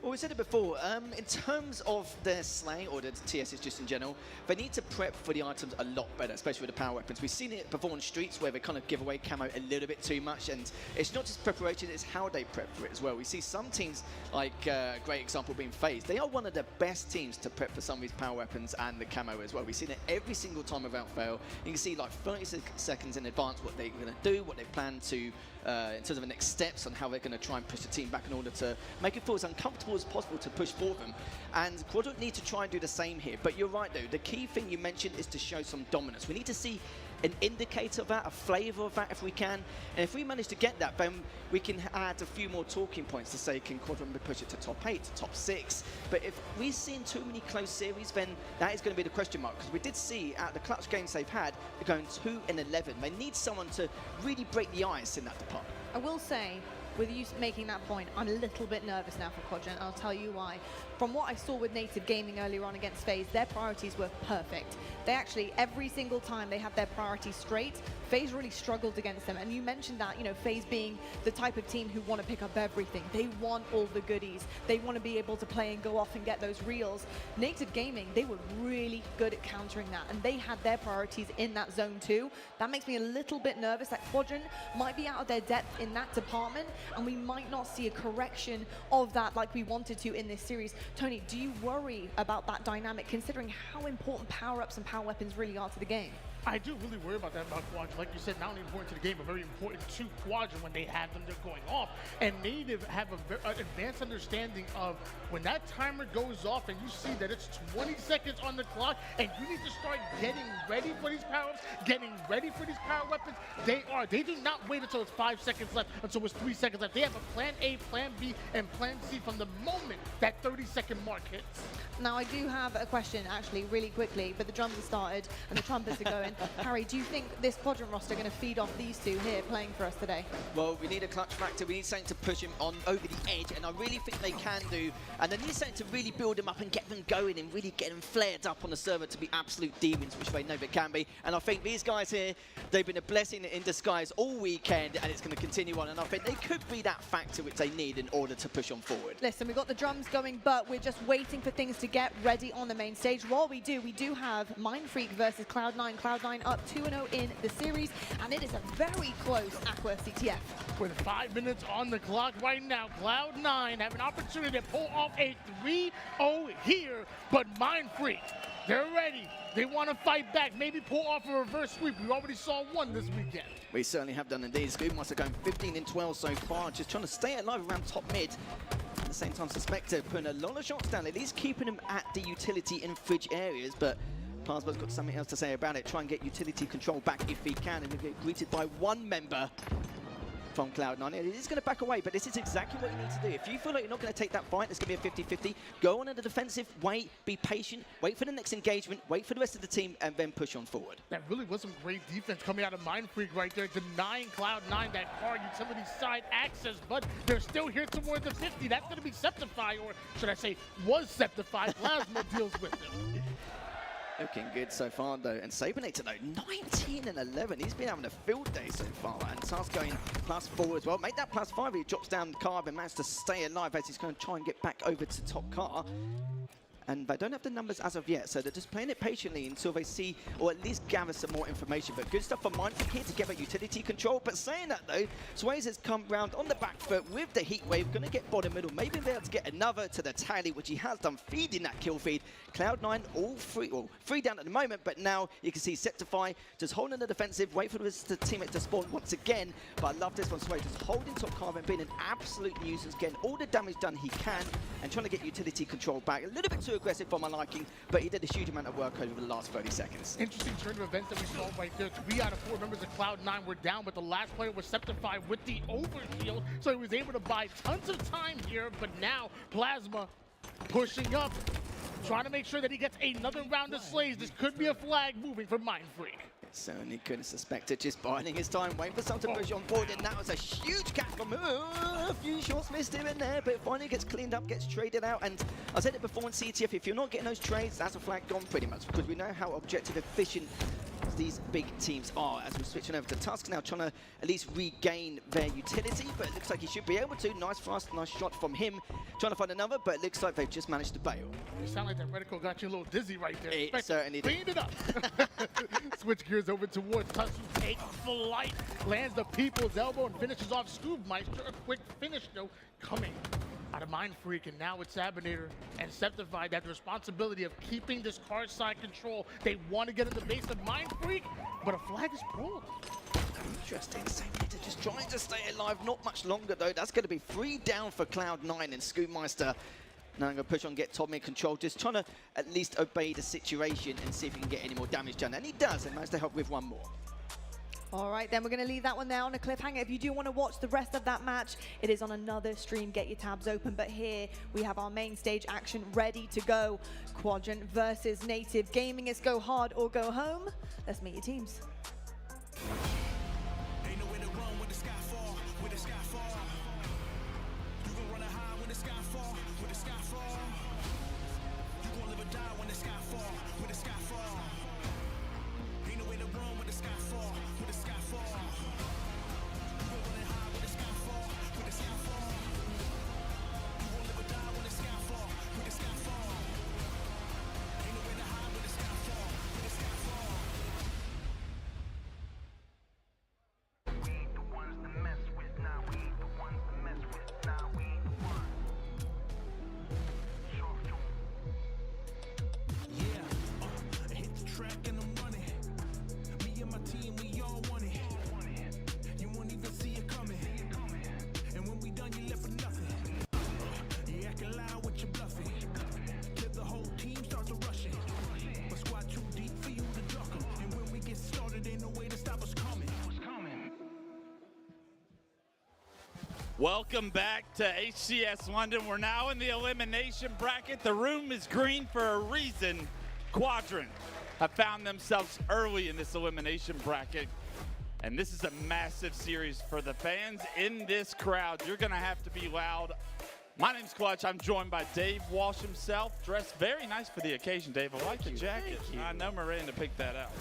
Well, we said it before, in terms of their Slay, or the TSs just in general, they need to prep for the items a lot better, especially with the power weapons. We've seen it before on streets where they kind of give away camo a little bit too much, and it's not just preparation, it's how they prep for it as well. We see some teams, like a great example being FaZe, they are one of the best teams to prep for some of these power weapons and the camo as well. We've seen it every single time without fail. You can see like 30 seconds in advance what they're going to do, what they plan to, in terms of the next steps on how they're going to try and push the team back in order to make it feel as uncomfortable as possible to push for them. And Quadrant need to try and do the same here. But you're right though, the key thing you mentioned is to show some dominance. We need to see an indicator of that, a flavour of that if we can. And if we manage to get that, then we can add a few more talking points to say, can Quadrant push it to top 8, to top 6? But if we've seen too many close series, then that is going to be the question mark. Because we did see at the clutch games they've had, they're going 2-11. They need someone to really break the ice in that department. I will say, with you making that point, I'm a little bit nervous now for Quadrant, and I'll tell you why. From what I saw with Native Gaming earlier on against FaZe, their priorities were perfect. They actually, every single time they had their priorities straight, FaZe really struggled against them. And you mentioned that, you know, FaZe being the type of team who want to pick up everything. They want all the goodies. They want to be able to play and go off and get those reels. Native Gaming, they were really good at countering that, and they had their priorities in that zone too. That makes me a little bit nervous that Quadrant might be out of their depth in that department, and we might not see a correction of that like we wanted to in this series. Tony, do you worry about that dynamic, considering how important power-ups and power weapons really are to the game? I do really worry about that about Quadrant. Like you said, not only important to the game, but very important to Quadrant when they have them, they're going off. And Native have an advanced understanding of when that timer goes off and you see that it's 20 seconds on the clock and you need to start getting ready for these power-ups, getting ready for these power weapons, they do not wait until it's 5 seconds left, until it's 3 seconds left. They have a plan A, plan B, and plan C from the moment that 30-second mark hits. Now, I do have a question, actually, really quickly, but the drums have started and the trumpets are going. And Harry, do you think this Quadrant roster are going to feed off these two here playing for us today? Well, we need a clutch factor. We need something to push him on over the edge, and I really think they can do. And they need something to really build him up and get them going and really get them flared up on the server to be absolute demons, which they know they can be. And I think these guys here, they've been a blessing in disguise all weekend, and it's going to continue on. And I think they could be that factor which they need in order to push on forward. Listen, we've got the drums going, but we're just waiting for things to get ready on the main stage. While we do have Mindfreak versus Cloud9. Cloud9 up 2-0 in the series, and it is a very close Aqua CTF. With 5 minutes on the clock right now, Cloud9 have an opportunity to pull off a 3-0 here, but Mindfreak, they're ready. They want to fight back, maybe pull off a reverse sweep. We already saw one this weekend. We certainly have done indeed. Scoopmaster going 15-12 so far, just trying to stay alive around top mid. At the same time, Suspector putting a lot of shots down, at least keeping him at the utility and fridge areas, but Plasma's got something else to say about it. Try and get utility control back if he can, and he'll get greeted by one member from Cloud9. It is going to back away, but this is exactly what you need to do. If you feel like you're not going to take that fight, it's going to be a 50-50. Go on in the defensive, wait, be patient, wait for the next engagement, wait for the rest of the team, and then push on forward. That really was some great defense coming out of Mindfreak right there, denying Cloud9 that hard utility side access, but they're still here towards the 50. That's going to be Septify, or should I say, was Septify. Plasma deals with it. Looking good so far, though. And Sabernator, though, 19-11. He's been having a field day so far. And Task going +4 as well. Make that +5. He drops down the car, but managed to stay alive as he's going to try and get back over to top car. And they don't have the numbers as of yet, so they're just playing it patiently until they see, or at least gather some more information. But good stuff for Mindfreak here to get that utility control. But saying that, though, Swayze has come round on the back foot with the heat wave, going to get bottom middle, maybe be able to get another to the tally, which he has done, feeding that kill feed. Cloud9 all free, well, free down at the moment, but now you can see Septify just holding the defensive, wait for the teammate to spawn once again. But I love this one, Swayze just holding top car and being an absolute nuisance, getting all the damage done he can, and trying to get utility control back. A little bit too aggressive for my liking, but he did a huge amount of work over the last 30 seconds. Interesting turn of events that we saw right there. 3 out of 4 members of Cloud9 were down, but the last player was Septify with the overshield, so he was able to buy tons of time here. But now Plasma pushing up, trying to make sure that he gets another round of slays. This could be a flag moving for Mindfreak. Certainly couldn't suspect it, just biding his time, waiting for someone to push on board, and that was a huge catch from a few shots missed here and there, but finally gets cleaned up, gets traded out. And I said it before in CTF, if you're not getting those trades, that's a flag gone pretty much, because we know how objective efficient these big teams are. As we're switching over to Tusk now, trying to at least regain their utility, but it looks like he should be able to. Nice thrust, nice shot from him, trying to find another, but it looks like they've just managed to bail. You sound like that reticle got you a little dizzy right there. It certainly did. Cleaned it up. Switch gears over towards Tusk, who takes flight, lands the people's elbow and finishes off Scoopmeister. A quick finish, though, coming out of Mindfreak, and now it's Sabinator and Septify that the responsibility of keeping this car side control. They want to get in the base of Mindfreak, but a flag is pulled. Interesting. Sabinator just trying to stay alive. Not much longer, though. That's going to be 3 down for Cloud9, and Scoopmeister now I'm going to push on, get Tommy in control, just trying to at least obey the situation and see if he can get any more damage done. And he does, and managed to help with one more. All right, then we're going to leave that one there on a cliffhanger. If you do want to watch the rest of that match, it is on another stream. Get your tabs open. But here we have our main stage action ready to go. Quadrant versus Native Gaming. It's go hard or go home. Let's meet your teams. Ain't no way to run when the sky fall, when the sky fall. You gon' run high when the sky fall, when the sky fall. You gon' live or die when the sky fall, when the sky fall. Ain't no way to run when the sky fall, when the sky fall. You gon' run high when the sky fall, when the sky fall. You gon' live or die when the sky fall, when the sky fall. Ain't no way to hide when the sky fall, when the sky fall. Welcome back to HCS London. We're now in the elimination bracket. The room is green for a reason. Quadrant have found themselves early in this elimination bracket. And this is a massive series for the fans in this crowd. You're gonna have to be loud. My name's Clutch. I'm joined by Dave Walsh himself, dressed very nice for the occasion. Dave, I like the jacket. I know Miranda picked that out.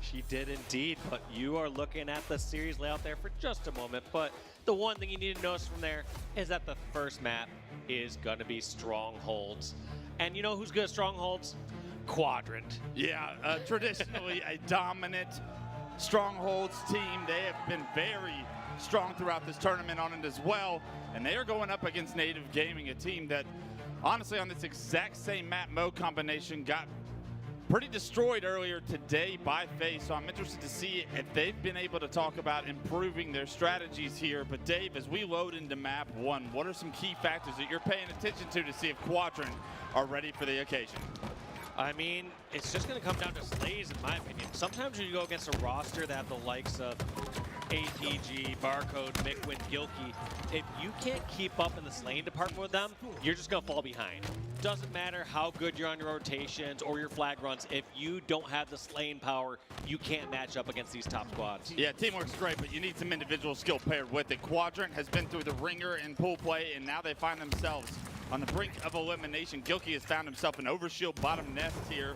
She did indeed, but you are looking at the series layout there for just a moment. But the one thing you need to notice from there is that the first map is gonna be Strongholds. And you know who's good at Strongholds? Quadrant. Yeah, traditionally a dominant Strongholds team. They have been very strong throughout this tournament on it as well. And they are going up against Native Gaming, a team that honestly on this exact same map mode combination got pretty destroyed earlier today by FaZe. So I'm interested to see if they've been able to talk about improving their strategies here. But Dave, as we load into map 1, what are some key factors that you're paying attention to see if Quadrant are ready for the occasion? I mean, it's just going to come down to slays, in my opinion. Sometimes when you go against a roster that the likes of APG, Barcode, Mikwin, Gilkey, if you can't keep up in the slaying department with them, you're just going to fall behind. Doesn't matter how good you're on your rotations or your flag runs, if you don't have the slaying power, you can't match up against these top squads. Yeah, teamwork's great, but you need some individual skill paired with it. Quadrant has been through the ringer in pool play, and now they find themselves on the brink of elimination. Gilkey has found himself an overshield bottom nest here,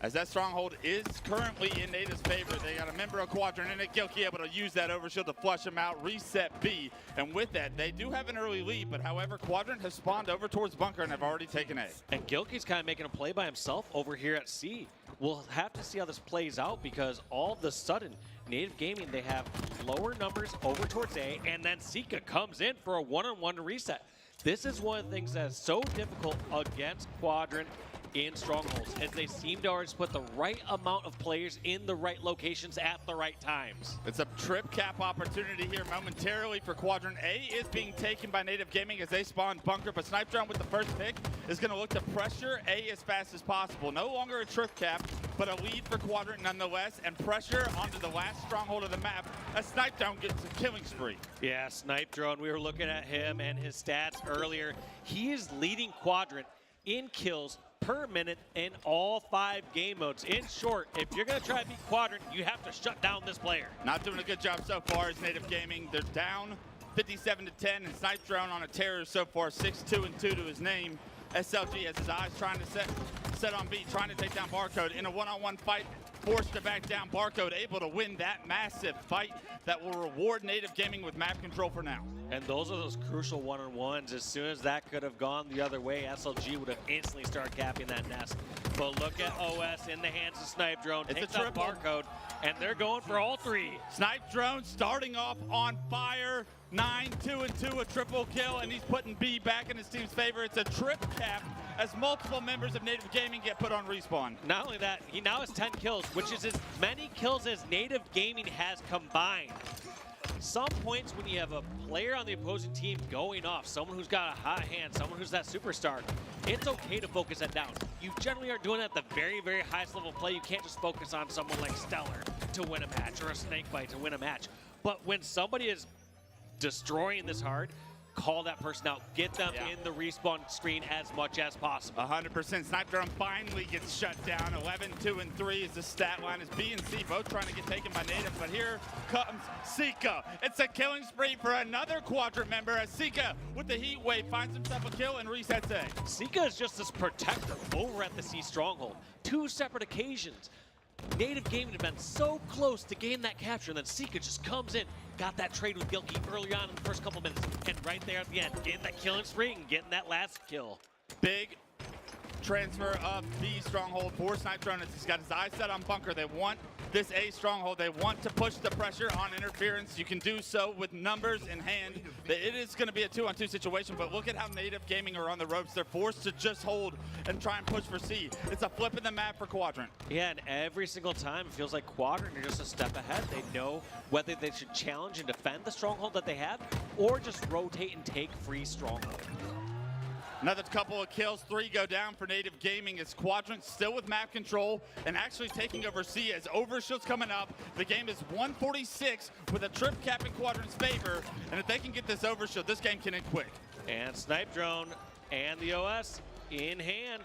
as that stronghold is currently in Native's favor. They got a member of Quadrant in it. Gilkey able to use that overshield to flush him out, reset B, and with that, they do have an early lead, but however, Quadrant has spawned over towards bunker and have already taken A. And Gilkey's kind of making a play by himself over here at C. We'll have to see how this plays out, because all of a sudden, Native Gaming, they have lower numbers over towards A, and then Sika comes in for a one-on-one reset. This is one of the things that is so difficult against Quadrant in Strongholds, as they seem to always put the right amount of players in the right locations at the right times. It's a trip cap opportunity here momentarily for Quadrant. A is being taken by Native Gaming as they spawn bunker, but Snipe Drone with the first pick is going to look to pressure A as fast as possible. No longer a trip cap, but a lead for Quadrant nonetheless, and pressure onto the last stronghold of the map as Snipe Drone gets a killing spree. Yeah, Snipe Drone, we were looking at him and his stats earlier. He is leading Quadrant in kills per minute in all 5 game modes. In short, if you're going to try to beat Quadrant, you have to shut down this player. Not doing a good job so far as Native Gaming. They're down 57-10, and Snipe Drone on a terror so far, 6-2-2 to his name. SLG has his eyes trying to set on B, trying to take down Barcode in a one-on-one fight, forced to back down. Barcode able to win that massive fight that will reward Native Gaming with map control for now. And those are those crucial one-on-ones. As soon as that could have gone the other way, SLG would have instantly started capping that nest. But look at OS in the hands of Snipe Drone. It's takes a out Barcode, and they're going for all 3. Snipe Drone starting off on fire. 9-2-2, a triple kill, and he's putting B back in his team's favor. It's a trip cap as multiple members of Native Gaming get put on respawn. Not only that, he now has 10 kills, which is as many kills as Native Gaming has combined. Some points when you have a player on the opposing team going off, someone who's got a hot hand, someone who's that superstar, it's okay to focus that down. You generally are doing it at the very, very highest level of play. You can't just focus on someone like Stellar to win a match or a Snakebite to win a match. But when somebody is destroying this hard, call that person out. Get them in the respawn screen as much as possible. 100%. Snipe Drone finally gets shut down. 11-2-3 is the stat line as B and C both trying to get taken by Native, but here comes Sika. It's a killing spree for another Quadrant member as Sika with the heat wave finds himself a kill and resets A. Sika is just this protector over at the C stronghold. 2 separate occasions. Native Gaming have been so close to gain that capture, and then Sika just comes in, got that trade with Gilkey early on in the first couple minutes, and right there at the end, getting that killing spree and getting that last kill. Big transfer of B stronghold for Snipe Drone. He's got his eyes set on bunker. They want this A stronghold. They want to push the pressure on interference. You can do so with numbers in hand. It is going to be a 2-on-2 situation, but look at how Native Gaming are on the ropes. They're forced to just hold and try and push for C. It's a flip in the map for Quadrant. Yeah, and every single time it feels like Quadrant are just a step ahead. They know whether they should challenge and defend the stronghold that they have, or just rotate and take free stronghold. Another couple of kills, 3 go down for Native Gaming as Quadrant still with map control and actually taking over C as overshield's coming up. The game is 146 with a trip cap in Quadrant's favor, and if they can get this overshield, this game can end quick. And Snipe Drone and the OS in hand.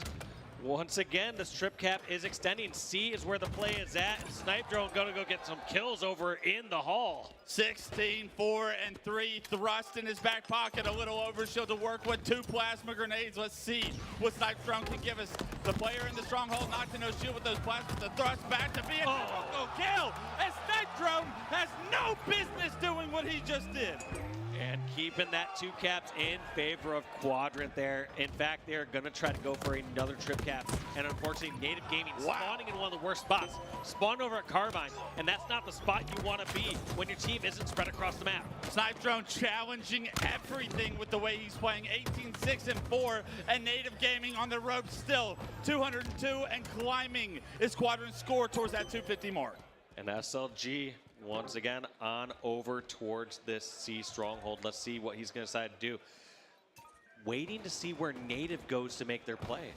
Once again, the strip cap is extending. C is where the play is at. Snipe Drone gonna go get some kills over in the hall. 16, 4, and 3. Thrust in his back pocket. A little overshield to work with. 2 plasma grenades. Let's see what Snipe Drone can give us. The player in the stronghold knocked in no shield with those plasmas. The thrust back to be a triple kill. And Snipe Drone has no business doing what he just did. And keeping that 2 caps in favor of Quadrant there. In fact, they're going to try to go for another trip cap. And unfortunately, Native Gaming spawning in one of the worst spots. Spawned over at Carbine, and that's not the spot you want to be when your team isn't spread across the map. Snipe Drone challenging everything with the way he's playing. 18, 6, and 4. And Native Gaming on the road still. 202 and climbing his Quadrant score towards that 250 mark. And SLG once again on over towards this C stronghold. Let's see what he's going to decide to do. Waiting to see where Native goes to make their play.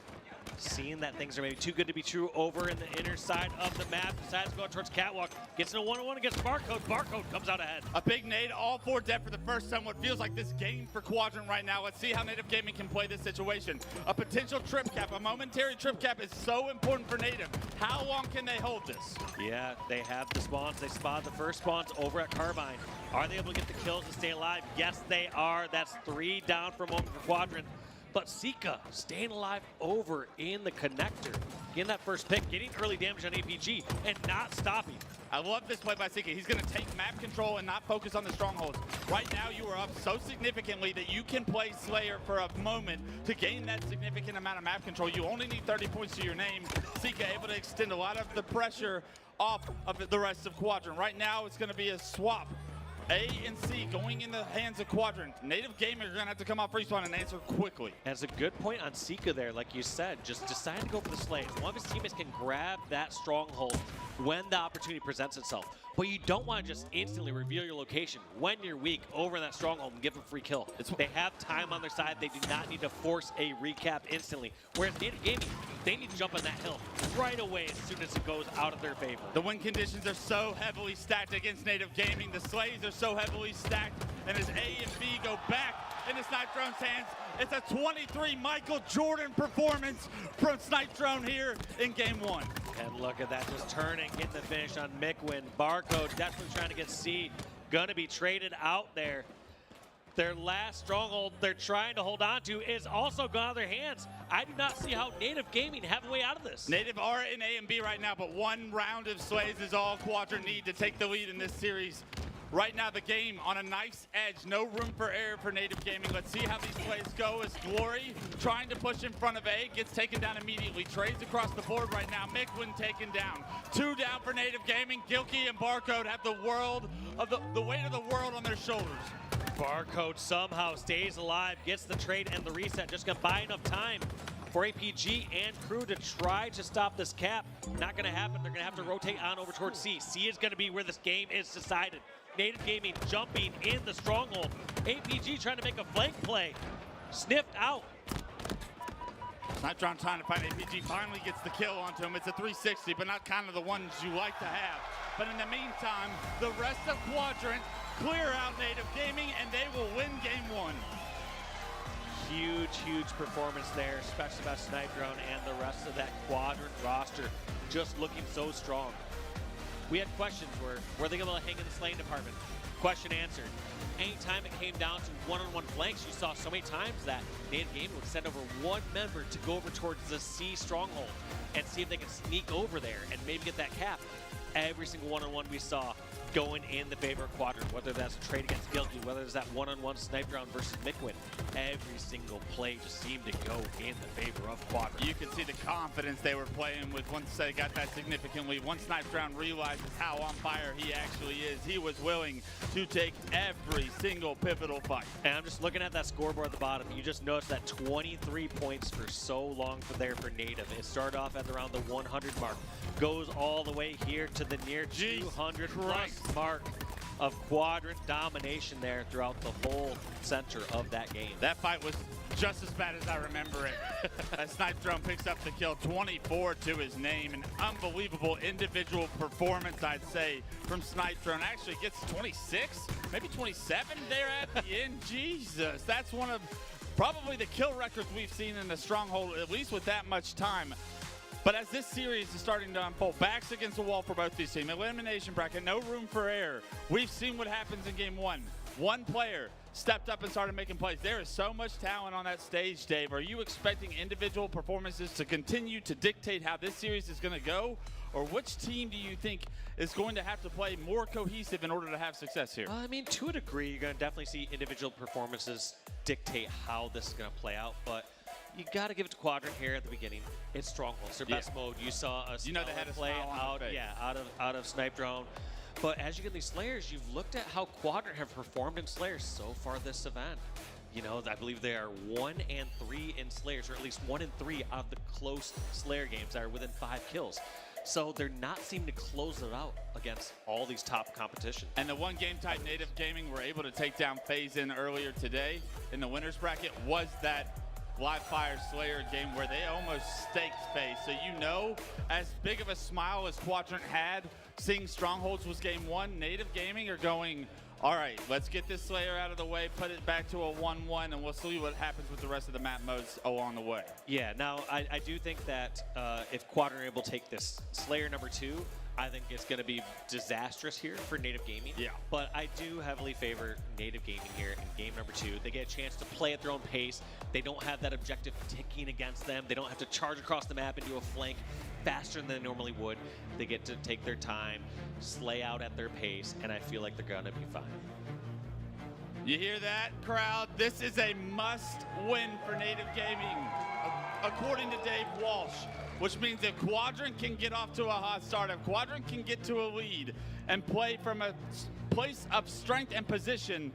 Seeing that things are maybe too good to be true over in the inner side of the map. Decides to go towards Catwalk. Gets in a one-on-one against Barcode. Barcode comes out ahead. A big nade, all 4 dead for the first time. What feels like this game for Quadrant right now. Let's see how Native Gaming can play this situation. A potential trip cap, a momentary trip cap is so important for Native. How long can they hold this? Yeah, they have the spawns. They spawned the first spawns over at Carbine. Are they able to get the kills to stay alive? Yes, they are. That's 3 down for a moment for Quadrant. But Sika staying alive over in the connector. Getting that first pick, getting early damage on APG, and not stopping. I love this play by Sika. He's going to take map control and not focus on the strongholds. Right now, you are up so significantly that you can play Slayer for a moment to gain that significant amount of map control. You only need 30 points to your name. Sika able to extend a lot of the pressure off of the rest of Quadrant. Right now, it's going to be a swap. A and C going in the hands of Quadrant. Native Gaming are going to have to come off respawn and answer quickly. That's a good point on Sika there, like you said. Just decide to go for the Slays. One of his teammates can grab that stronghold when the opportunity presents itself. But you don't want to just instantly reveal your location when you're weak over in that stronghold and give them free kill. They have time on their side. They do not need to force a recap instantly. Whereas Native Gaming, they need to jump on that hill right away as soon as it goes out of their favor. The win conditions are so heavily stacked against Native Gaming. The Slays are so heavily stacked. And as A and B go back into Snipe Drone's hands, it's a 23 Michael Jordan performance from Snipe Drone here in game 1. And look at that, just turning, getting the finish on Mikwin. Barcode definitely trying to get C. Gonna be traded out there. Their last stronghold they're trying to hold on to is also gone out of their hands. I do not see how Native Gaming have a way out of this. Native are in A and B right now, but 1 round of Slays is all Quadrant need to take the lead in this series. Right now, the game on a nice edge. No room for error for Native Gaming. Let's see how these plays go as Glory trying to push in front of A. Gets taken down immediately. Trades across the board right now. Mikwin taken down. 2 down for Native Gaming. Gilkey and Barcode have the world of the weight of the world on their shoulders. Barcode somehow stays alive, gets the trade and the reset. Just gonna buy enough time for APG and crew to try to stop this cap. Not gonna happen. They're gonna have to rotate on over towards C. C is gonna be where this game is decided. Native Gaming jumping in the stronghold. APG trying to make a flank play. Sniffed out. Snipe Drone trying to find APG. Finally gets the kill onto him. It's a 360, but not kind of the ones you like to have. But in the meantime, the rest of Quadrant clear out Native Gaming, and they will win game 1. Huge performance there, especially by Snipe Drone and the rest of that Quadrant roster. Just looking so strong. We had questions were they able to hang in the slaying department? Question answered. Anytime it came down to one-on-one flanks, you saw so many times that Native Gaming would send over 1 member to go over towards the C stronghold and see if they can sneak over there and maybe get that cap. Every single one-on-one we saw going in the favor of Quadrant, whether that's a trade against Gilkey, whether it's that one-on-one Snipe Drone versus Mikwin. Every single play just seemed to go in the favor of Quadrant. You can see the confidence they were playing with once they got that significant lead. Once Snipe Drone realizes how on fire he actually is, he was willing to take every single pivotal fight. And I'm just looking at that scoreboard at the bottom. You just noticed that 23 points for so long for Native. It started off at around the 100 mark, goes all the way here to the near 200 plus mark of Quadrant domination there throughout the whole center of that game. That fight was just as bad as I remember it. As Snipe Drone picks up the kill, 24 to his name. An unbelievable individual performance, I'd say, from Snipe Drone. Actually gets 26, maybe 27 there at the end. Jesus, that's one of probably the kill records we've seen in the Stronghold, at least with that much time. But as this series is starting to unfold, backs against the wall for both these teams, elimination bracket, no room for error. We've seen what happens in game one. One player stepped up and started making plays. There is so much talent on that stage, Dave. Are you expecting individual performances to continue to dictate how this series is going to go? Or which team do you think is going to have to play more cohesive in order to have success here? I mean, to a degree, you're going to definitely see individual performances dictate how this is going to play out. But you got to give it to Quadrant here at the beginning. It's Stronghold. It's their best mode. You saw us they had a play smile on out of Snipe Drone. But as you get these Slayers, you've looked at how Quadrant have performed in Slayers so far this event. You know, I believe they are 1 and 3 in Slayers, or at least 1 and 3 out of the close Slayer games that are within 5 kills. So they're not seeming to close it out against all these top competition. And the one game type Native Gaming were able to take down FaZe in earlier today in the winners bracket was that Live Fire Slayer game where they almost staked FaZe. So you know, as big of a smile as Quadrant had seeing Strongholds was game one, Native Gaming are going, all right, let's get this Slayer out of the way, put it back to a 1-1, and we'll see what happens with the rest of the map modes along the way. Yeah, now I do think that if Quadrant are able to take this Slayer number 2, I think it's going to be disastrous here for Native Gaming. Yeah. But I do heavily favor Native Gaming here in game number 2. They get a chance to play at their own pace. They don't have that objective ticking against them. They don't have to charge across the map and do a flank faster than they normally would. They get to take their time, slay out at their pace, and I feel like they're going to be fine. You hear that, crowd? This is a must-win for Native Gaming, according to Dave Walsh, which means if Quadrant can get off to a hot start, if Quadrant can get to a lead and play from a place of strength and position,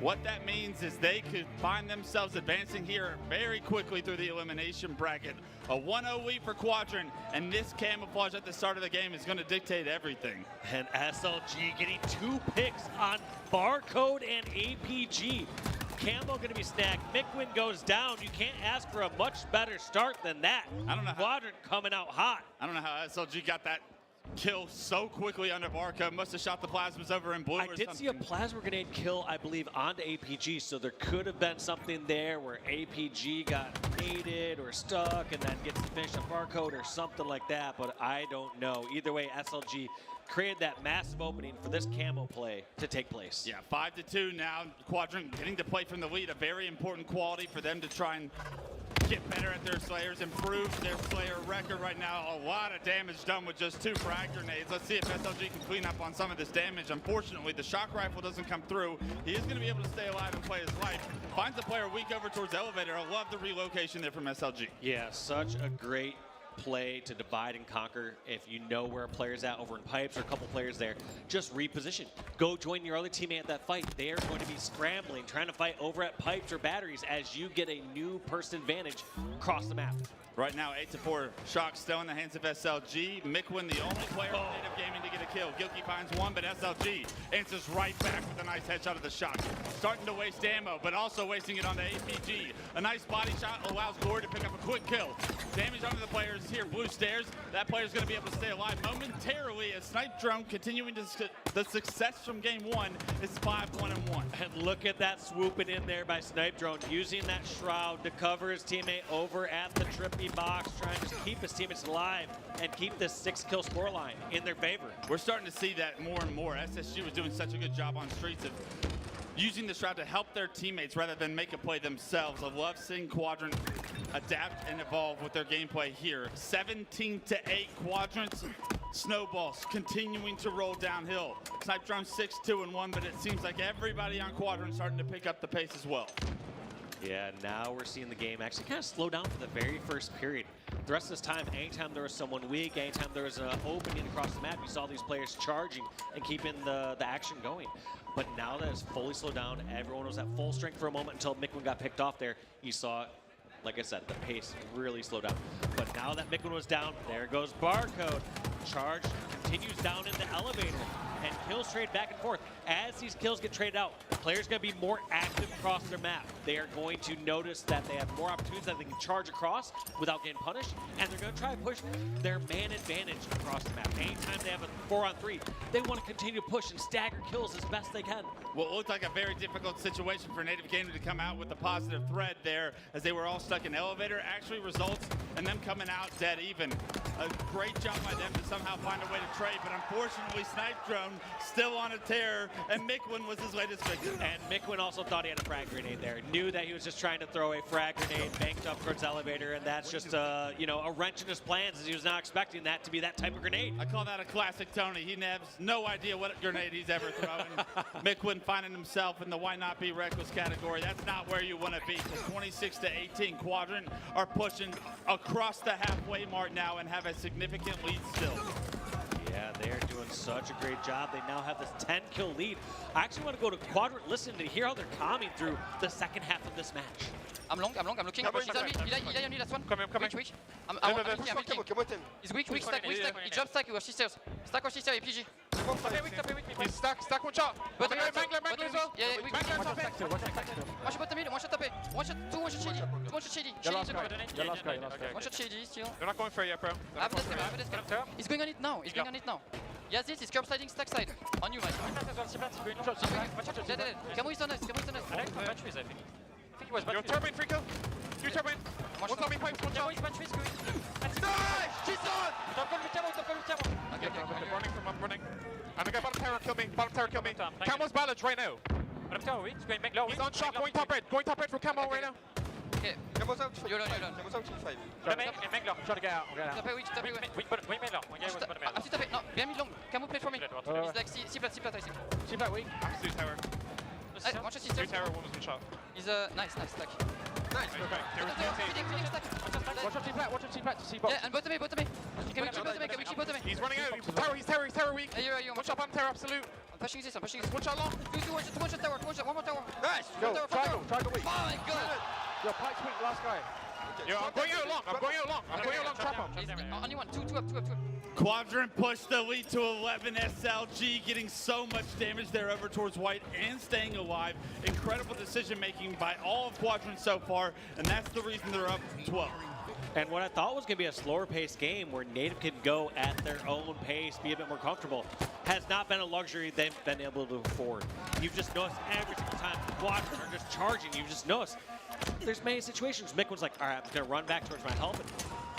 what that means is they could find themselves advancing here very quickly through the elimination bracket. A 1-0 lead for Quadrant, and this camouflage at the start of the game is going to dictate everything. And SLG getting 2 picks on Barcode and APG. Camo going to be snagged. Mikwin goes down. You can't ask for a much better start than that. I don't know Quadrant coming out hot. I don't know how SLG got that kill so quickly under Barcode. Must have shot the plasmas over in blue. I did see a plasma grenade kill, I believe, onto APG, so there could have been something there where APG got naded or stuck and then gets finished on Barcode or something like that, but I don't know. Either way, SLG created that massive opening for this camo play to take place. Yeah, 5-2 now. Quadrant getting to play from the lead, a very important quality for them to try and get better at their Slayers, improve their Slayer record right now. A lot of damage done with just 2 frag grenades. Let's see if SLG can clean up on some of this damage. Unfortunately, the shock rifle doesn't come through. He is going to be able to stay alive and play his life. Finds a player weak over towards Elevator. I love the relocation there from SLG. Yeah, such a great play to divide and conquer. If you know where a player's at over in pipes or a couple players there, just reposition. Go join your other teammate at that fight. They are going to be scrambling, trying to fight over at pipes or batteries as you get a new person advantage across the map. Right now, 8-4 shock still in the hands of SLG. Mikwin, the only player in Native Gaming to get a kill. Gilkey finds one, but SLG answers right back with a nice headshot of the shock. Starting to waste ammo, but also wasting it on the APG. A nice body shot allows Glory to pick up a quick kill. Damage onto the players here. Blue stairs. That player's going to be able to stay alive momentarily as Snipe Drone continuing to the success from game one is 5-1-1. And look at that swooping in there by Snipe Drone, using that shroud to cover his teammate over at the trippy box, trying to keep his teammates alive and keep this 6-kill scoreline in their favor. We're starting to see that more and more. SSG was doing such a good job on streets of using the shroud to help their teammates rather than make a play themselves. I love seeing Quadrant adapt and evolve with their gameplay here. 17-8 Quadrant's snowballs continuing to roll downhill. Snipe Drone 6-2-1, but it seems like everybody on Quadrant starting to pick up the pace as well. Yeah, now we're seeing the game actually kind of slow down for the very first period. The rest of this time, anytime there was someone weak, anytime there was an opening across the map, you saw these players charging and keeping the action going. But now that it's fully slowed down, everyone was at full strength for a moment until Mikwin got picked off there. You saw, like I said, the pace really slowed down. But now that Mikwin was down, there goes Barcode. Charge continues down in the elevator, and kills trade back and forth. As these kills get traded out, players going to be more active across their map. They are going to notice that they have more opportunities that they can charge across without getting punished, and they're going to try to push their man advantage across the map. Anytime they have a 4-on-3, they want to continue to push and stagger kills as best they can. Well, it looked like a very difficult situation for Native Gaming to come out with a positive thread there, as they were all stuck in elevator. Actually results in them coming out dead even. A great job by them to somehow find a way to trade, but unfortunately Snipe Drone still on a tear, and Mikwin was his latest victim. And Mikwin also thought he had a frag grenade there. Knew that he was just trying to throw a frag grenade, banked up towards elevator, and that's just you know, a wrench in his plans, as he was not expecting that to be that type of grenade. I call that a classic Tony. He has no idea what grenade he's ever throwing. Mikwin finding himself in the why not be reckless category. That's not where you want to be. 26-18, Quadrant are pushing across the halfway mark now and have a significant lead still. Yeah, they're doing such a great job. They now have this 10-kill lead. I actually want to go to Quadrant, listen to hear how they're calming through the second half of this match. I'm looking. He's on me. Only last one. Come here. Weak. He's weak, stack. He jump stack with sisters. Stack with sisters, PG. He's stack one shot. But Mangler as well. Yeah, weak. One shot bottom mid, one shot top. One shot, two shady. One shot shady. One shot shady still. They're not going for it yet, bro. He's going on it now. Yes, this is curb sliding, stack side. On you, Mike. Camo is on us. I think he was bad. You're turbine, free kill. You turbine. One zombie pipes, one shot. Nice! She's on! I'm running. I'm gonna bottom tower, kill me. Camo's balanced right now. He's on shot, going top red from Camo right now. Okay. Camo's out. You're done. Camo's out, 5. Try to get out. Tapé. I'm still tapé. No, behind me long. Camo play for me. He's like C plat, I think. C plat weak. I'm tower. One shot sisters. 2 tower, one was in shot. He's nice stack. Nice. Watch out C plat to C box. Yeah, and bottom me. Can we keep bottom me? He's running out. He's tower weak. Hey, one shot on tower, absolute. I'm pushing this. One shot long. One shot tower. One more tower. Nice. Go. Triangle weak. Oh my god. Yo, Pike's weak, last guy. Yo, I'm going out long. Trap him. Only one. Two up. Quadrant pushed the lead to 11. SLG getting so much damage there over towards White and staying alive. Incredible decision making by all of Quadrant so far, and that's the reason they're up 12. And what I thought was going to be a slower paced game where Native can go at their own pace, be a bit more comfortable, has not been a luxury they've been able to afford. You've just noticed every single time Quadrant are just charging, you've just noticed there's many situations. Mikwin's like, all right, I'm going to run back towards my help. And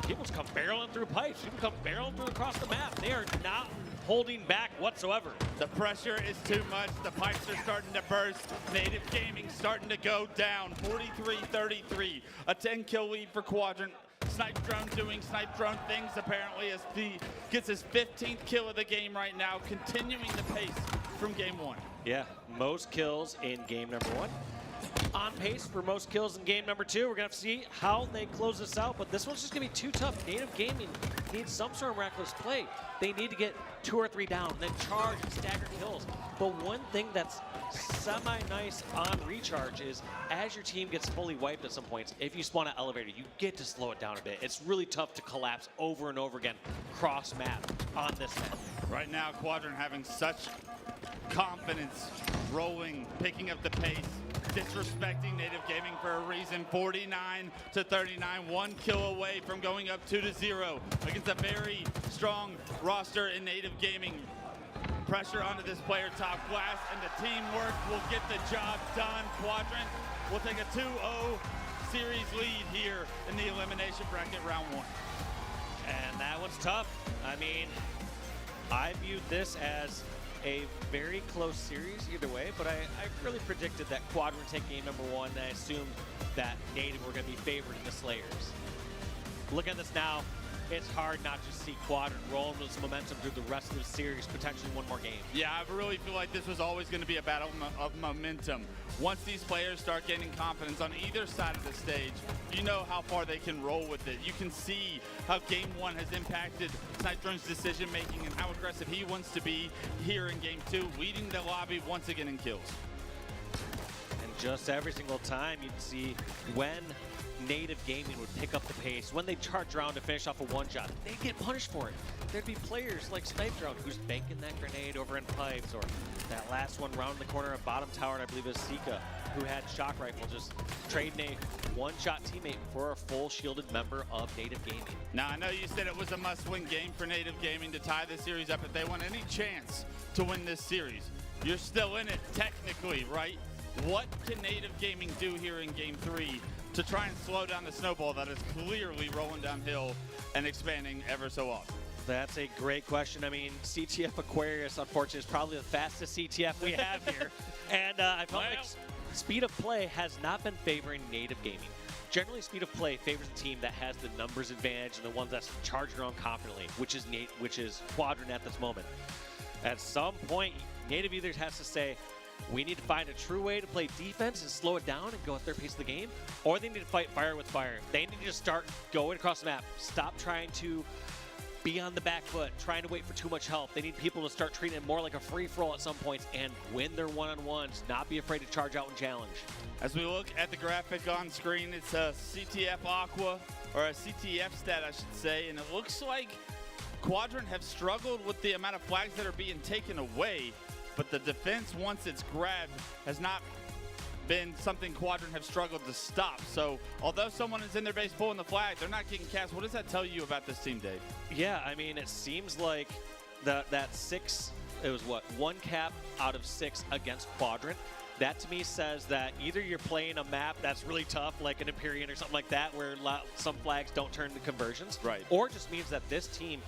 people just come barreling through pipes. People come barreling through across the map. They are not holding back whatsoever. The pressure is too much. The pipes are starting to burst. Native Gaming starting to go down. 43-33. A 10-kill lead for Quadrant. Snipe Drone doing Snipe Drone things apparently as he gets his 15th kill of the game right now, continuing the pace from game 1. Yeah, most kills in game number 1. On pace for most kills in game number 2. We're going to have to see how they close this out, but this one's just going to be too tough. Native Gaming needs some sort of reckless play. They need to get 2 or 3 down, then charge and stagger kills. But one thing that's semi-nice on recharge is as your team gets fully wiped at some points, if you spawn an elevator, you get to slow it down a bit. It's really tough to collapse over and over again cross-map on this map. Right now, Quadrant having such confidence, rolling, picking up the pace, disrespecting Native Gaming for a reason. 49-39, 1 kill away from going up 2-0 against a very strong roster in Native Gaming. Pressure onto this player, top glass, and the teamwork will get the job done. Quadrant will take a 2-0 series lead here in the elimination bracket round 1. And that one's tough. I mean, I viewed this as a very close series either way, but I really predicted that Quadrant would take game number 1, and I assumed that Native were going to be favored in the Slayers. Look at this now. It's hard not to see Quadrant rolling with some momentum through the rest of the series, potentially one more game. Yeah, I really feel like this was always going to be a battle of momentum. Once these players start gaining confidence on either side of the stage, you know how far they can roll with it. You can see how game 1 has impacted Snipe Drone's decision making and how aggressive he wants to be here in game 2, leading the lobby once again in kills. And just every single time you'd see when Native Gaming would pick up the pace, when they charge around to finish off a one-shot, they'd get punished for it. There'd be players like Snipe Drone who's banking that grenade over in pipes, or that last one round the corner of bottom tower, and I believe it was Sika, who had shock rifle, just trading a one-shot teammate for a full shielded member of Native Gaming. Now, I know you said it was a must-win game for Native Gaming to tie the series up if they want any chance to win this series. You're still in it technically, right? What can Native Gaming do here in Game 3 to try and slow down the snowball that is clearly rolling downhill and expanding ever so often? That's a great question. I mean, CTF Aquarius, unfortunately, is probably the fastest CTF we have here. And I felt like speed of play has not been favoring Native Gaming. Generally, speed of play favors the team that has the numbers advantage and the ones that's charging around confidently, which is Quadrant at this moment. At some point, Native either has to say, we need to find a true way to play defense and slow it down and go at their pace of the game, or they need to fight fire with fire. They need to just start going across the map. Stop trying to be on the back foot, trying to wait for too much help. They need people to start treating it more like a free-for-all at some points and win their one-on-ones, not be afraid to charge out and challenge. As we look at the graphic on screen, it's a CTF Aqua, or a CTF stat, I should say, and it looks like Quadrant have struggled with the amount of flags that are being taken away, but the defense, once it's grabbed, has not been something Quadrant have struggled to stop. So although someone is in their base pulling the flag, they're not getting cast. What does that tell you about this team, Dave? Yeah, I mean, it seems like that 6, it was what, 1 cap out of 6 against Quadrant. That to me says that either you're playing a map that's really tough, like an Empyrean or something like that, where some flags don't turn to conversions, right? Or it just means that this team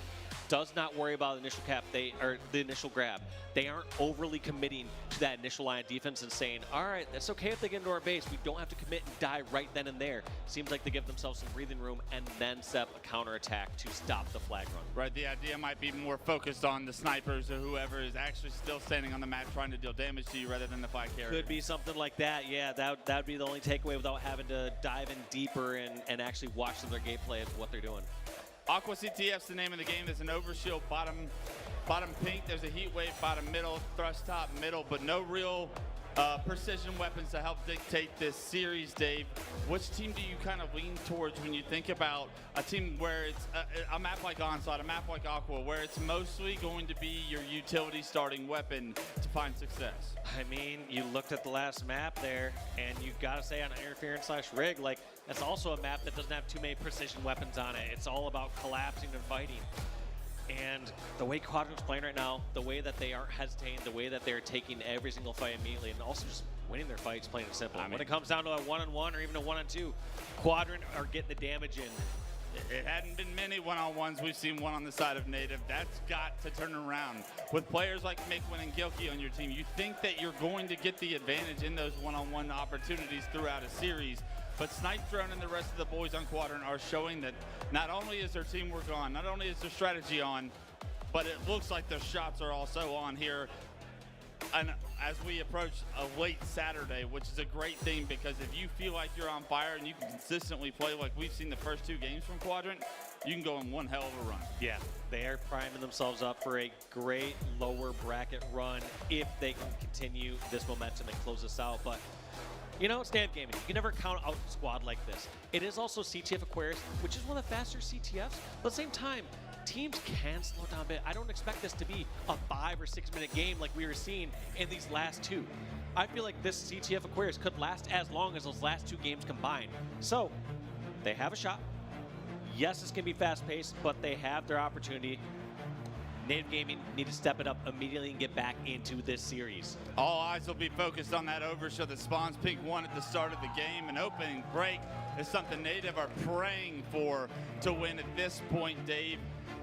does not worry about the initial cap, the initial grab. They aren't overly committing to that initial line of defense and saying, all right, that's okay if they get into our base. We don't have to commit and die right then and there. Seems like they give themselves some breathing room and then set up a counterattack to stop the flag run. Right, the idea might be more focused on the snipers or whoever is actually still standing on the map trying to deal damage to you rather than the flag carrier. Could be something like that, yeah. That would be the only takeaway without having to dive in deeper and actually watch their gameplay of what they're doing. Aqua CTF's the name of the game. There's an overshield bottom pink. There's a heat wave bottom middle, thrust top middle, but no real precision weapons to help dictate this series, Dave. Which team do you kind of lean towards when you think about a team where it's a map like Onslaught, a map like Aqua, where it's mostly going to be your utility starting weapon to find success? I mean, you looked at the last map there, and you've got to say on Interference/Rig, like, that's also a map that doesn't have too many precision weapons on it. It's all about collapsing and fighting. And the way Quadrant's playing right now, the way that they aren't hesitating, the way that they're taking every single fight immediately, and also just winning their fights, plain and simple. When it comes down to a 1-on-1 or even a 1-on-2, Quadrant are getting the damage in. It hadn't been many one-on-ones. We've seen one on the side of Native. That's got to turn around. With players like Mikwin and Gilkey on your team, you think that you're going to get the advantage in those one-on-one opportunities throughout a series. But Snipe Drone and the rest of the boys on Quadrant are showing that not only is their teamwork on, not only is their strategy on, but it looks like their shots are also on here. And as we approach a late Saturday, which is a great thing, because if you feel like you're on fire and you can consistently play like we've seen the first 2 games from Quadrant, you can go on one hell of a run. Yeah, they are priming themselves up for a great lower bracket run if they can continue this momentum and close this out. But you know, it's Native Gaming. You can never count out a squad like this. It is also CTF Aquarius, which is one of the faster CTFs. But at the same time, teams can slow down a bit. I don't expect this to be a 5 or 6 minute game like we were seeing in these last 2. I feel like this CTF Aquarius could last as long as those last 2 games combined. So, they have a shot. Yes, it's going to be fast paced, but they have their opportunity. Native Gaming need to step it up immediately and get back into this series. All eyes will be focused on that overshield that spawns pink 1 at the start of the game. An opening break is something Native are praying for to win at this point, Dave.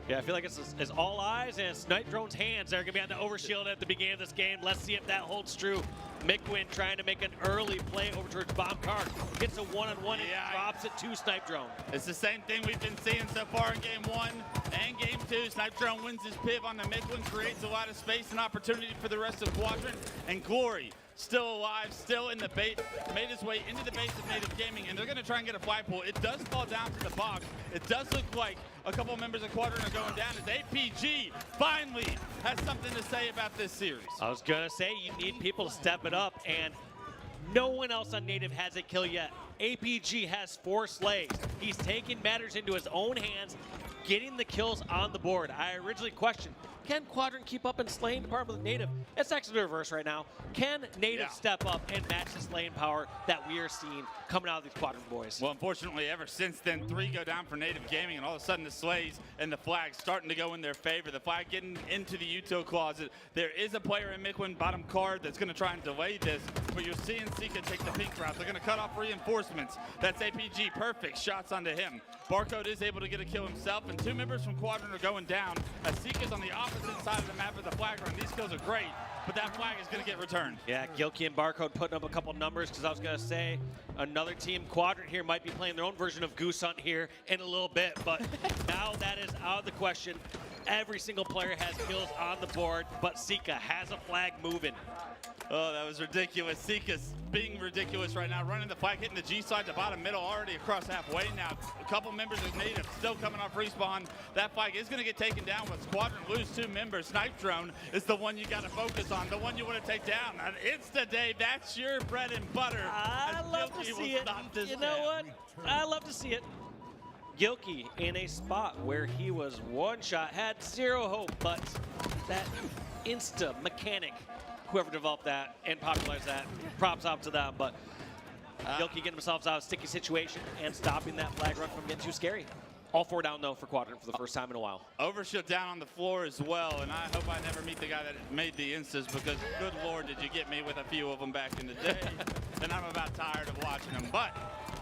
Yeah, I feel like it's all eyes and Snipe Drone's hands that are going to be on the overshield at the beginning of this game. Let's see if that holds true. Mikwin trying to make an early play over towards Bomb Card. Gets a 1-on-1 and drops it to Snipe Drone. It's the same thing we've been seeing so far in Game 1 and Game 2. Snipe Drone wins his piv on the Mikwin, creates a lot of space and opportunity for the rest of Quadrant. And Glory, still alive, still in the bait, made his way into the base of Native Gaming, and they're going to try and get a flagpole. It does fall down to the box. It does look like a couple members of Quadrant are going down as APG finally has something to say about this series. I was going to say, you need people to step it up, and No one else on Native has a kill yet. APG has 4 slays. He's taking matters into his own hands, getting the kills on the board. I originally questioned, can Quadrant keep up in slaying department with Native? It's actually the reverse right now. Can Native step up and match the slaying power that we are seeing coming out of these Quadrant boys? Well, unfortunately, ever since then, 3 go down for Native Gaming, and all of a sudden the slays and the flags starting to go in their favor. The flag getting into the util closet. There is a player in Miquin bottom card that's going to try and delay this, but you're seeing Sika take the pink route. They're going to cut off reinforcements. That's APG. Perfect shots onto him. Barcode is able to get a kill himself, and 2 members from Quadrant are going down. As Sika's on the opposite side of the map of the flag run. These kills are great, but that flag is going to get returned. Yeah, Gilkey and Barcode putting up a couple numbers, because I was going to say another team, Quadrant here, might be playing their own version of Goose Hunt here in a little bit, but now that is out of the question. Every single player has kills on the board, but Sika has a flag moving. Oh, that was ridiculous. Sika's being ridiculous right now, running the flag, hitting the G side to bottom middle, already across halfway now. A couple members of Native still coming off respawn. That flag is going to get taken down with Quadrant lose 2 members. Snipe Drone is the one you got to focus on, the one you want to take down. And Insta Dave, that's your bread and butter. I love to see it. You know what? I love to see it. Gilkey in a spot where he was 1 shot, had 0 hope, but that insta mechanic, whoever developed that and popularized that, props out to them. But Gilkey getting themselves out of a sticky situation and stopping that flag run from getting too scary. All 4 down, though, for Quadrant for the first time in a while. Overshield down on the floor as well, and I hope I never meet the guy that made the instas, because good Lord, did you get me with a few of them back in the day. And I'm about tired of watching them. But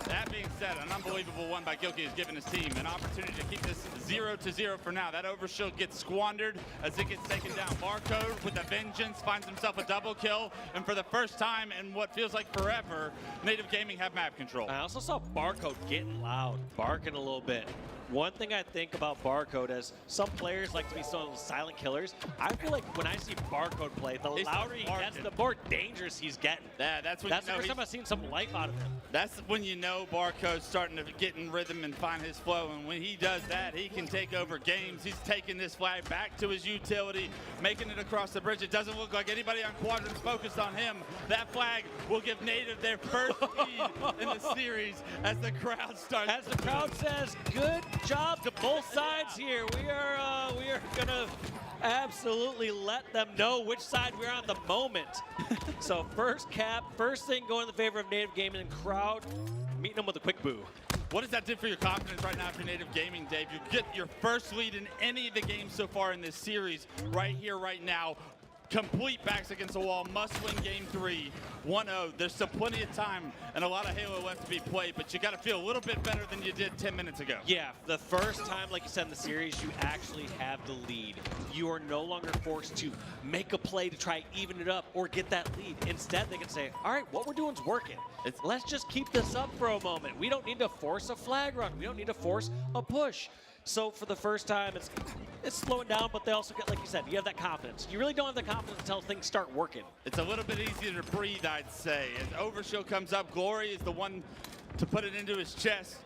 that being said, an unbelievable one by Gilkey has given his team an opportunity to keep this 0-0 for now. That overshield gets squandered as it gets taken down. Barcode with a vengeance finds himself a double kill, and for the first time in what feels like forever, Native Gaming have map control. I also saw Barcode getting loud, barking a little bit. One thing I think about Barcode is some players like to be some silent killers. I feel like when I see Barcode play, the louder he gets, the more dangerous he's getting. That's when that's you know the first time I've seen some life out of him. That's when you know Barcode's starting to get in rhythm and find his flow. And when he does that, he can take over games. He's taking this flag back to his utility, making it across the bridge. It doesn't look like anybody on Quadrant's focused on him. That flag will give Native their first lead in the series as the crowd starts. As the crowd says, good job to both sides here. We are gonna absolutely let them know which side we're on at the moment. So first thing going in the favor of Native Gaming, and crowd meeting them with a quick boo. What does that do for your confidence right now for Native Gaming, Dave? You get your first lead in any of the games so far in this series right here, right now. Complete backs against the wall, must win game 3, 1-0. There's still plenty of time and a lot of Halo left to be played, but you got to feel a little bit better than you did 10 minutes ago. Yeah, the first time, like you said in the series, you actually have the lead. You are no longer forced to make a play to try even it up or get that lead. Instead, they can say, all right, what we're doing is working. Let's just keep this up for a moment. We don't need to force a flag run. We don't need to force a push. So for the first time, it's slowing down, but they also get, like you said, you have that confidence. You really don't have the confidence until things start working. It's a little bit easier to breathe, I'd say. As Overshield comes up, Glory is the one to put it into his chest.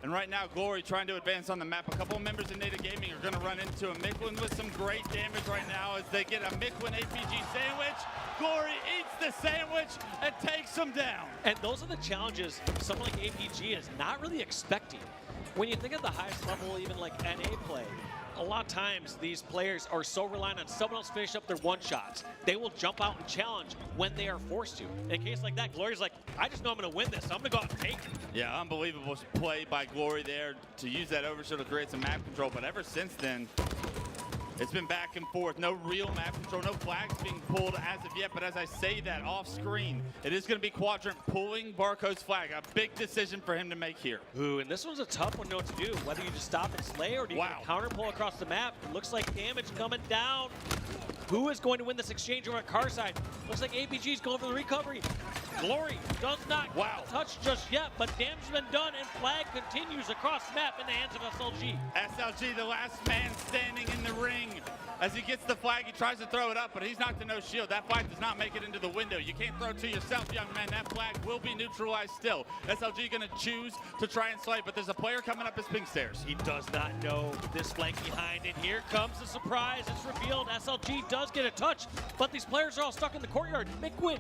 And right now, Glory trying to advance on the map. A couple of members of Native Gaming are going to run into him. Miquin with some great damage right now as they get a Miquin APG sandwich. Glory eats the sandwich and takes him down. And those are the challenges someone like APG is not really expecting. When you think of the highest level, even like NA play, a lot of times these players are so reliant on someone else finish up their one-shots. They will jump out and challenge when they are forced to. In a case like that, Glory's like, I just know I'm going to win this, so I'm going to go out and take it. Yeah, unbelievable play by Glory there to use that overshield to create some map control. But ever since then, it's been back and forth. No real map control, no flags being pulled as of yet. But as I say that off screen, it is going to be Quadrant pulling Barcode's flag. A big decision for him to make here. Ooh, and this one's a tough one to know what to do. Whether you just stop and slay or do you counter pull across the map. It looks like damage coming down. Who is going to win this exchange over at Carside? Looks like APG's going for the recovery. Glory does not touch just yet, but damage has been done, and flag continues across the map in the hands of SLG. SLG, the last man standing in the ring. As he gets the flag, he tries to throw it up, but he's knocked to no shield. That flag does not make it into the window. You can't throw it to yourself, young man. That flag will be neutralized still. SLG going to choose to try and slay, but there's a player coming up his pink stairs. He does not know this flank behind, and here comes the surprise. It's revealed. SLG does get a touch, but these players are all stuck in the courtyard. Miquin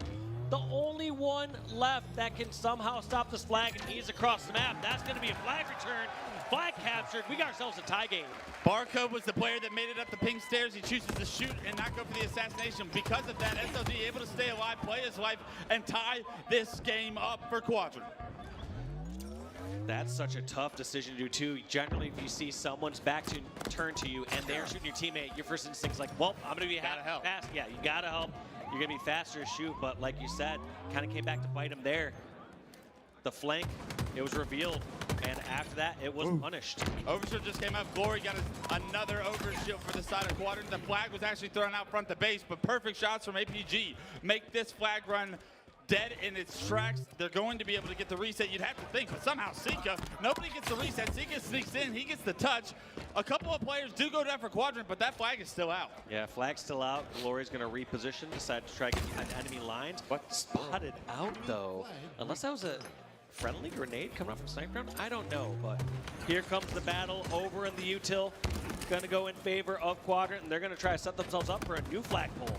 The only one left that can somehow stop this flag and ease across the map. That's going to be a flag return. Flag captured. We got ourselves a tie game. Barcode was the player that made it up the pink stairs. He chooses to shoot and not go for the assassination. Because of that, SLG able to stay alive, play his life, and tie this game up for Quadrant. That's such a tough decision to do, too. Generally, if you see someone's back to turn to you and they're shooting your teammate, your first instinct's like, well, I'm going to be fast. Yeah, you got to help. You're going to be faster to shoot. But like you said, kind of came back to bite him there. The flank, it was revealed. And after that, it was punished. Overshield just came up. Glory got another overshield for the side of Quadrant. The flag was actually thrown out front the base, but perfect shots from APG make this flag run dead in its tracks. They're going to be able to get the reset, you'd have to think, but somehow Sika, nobody gets the reset. Sika sneaks in, he gets the touch. A couple of players do go down for Quadrant, but that flag is still out. Yeah, flag's still out. Glory's going to reposition, decide to try to get behind enemy lines. What? Spotted out, though. Unless that was a friendly grenade coming up from Sniper Round? I don't know, but here comes the battle over in the util. Going to go in favor of Quadrant, and they're going to try to set themselves up for a new flagpole.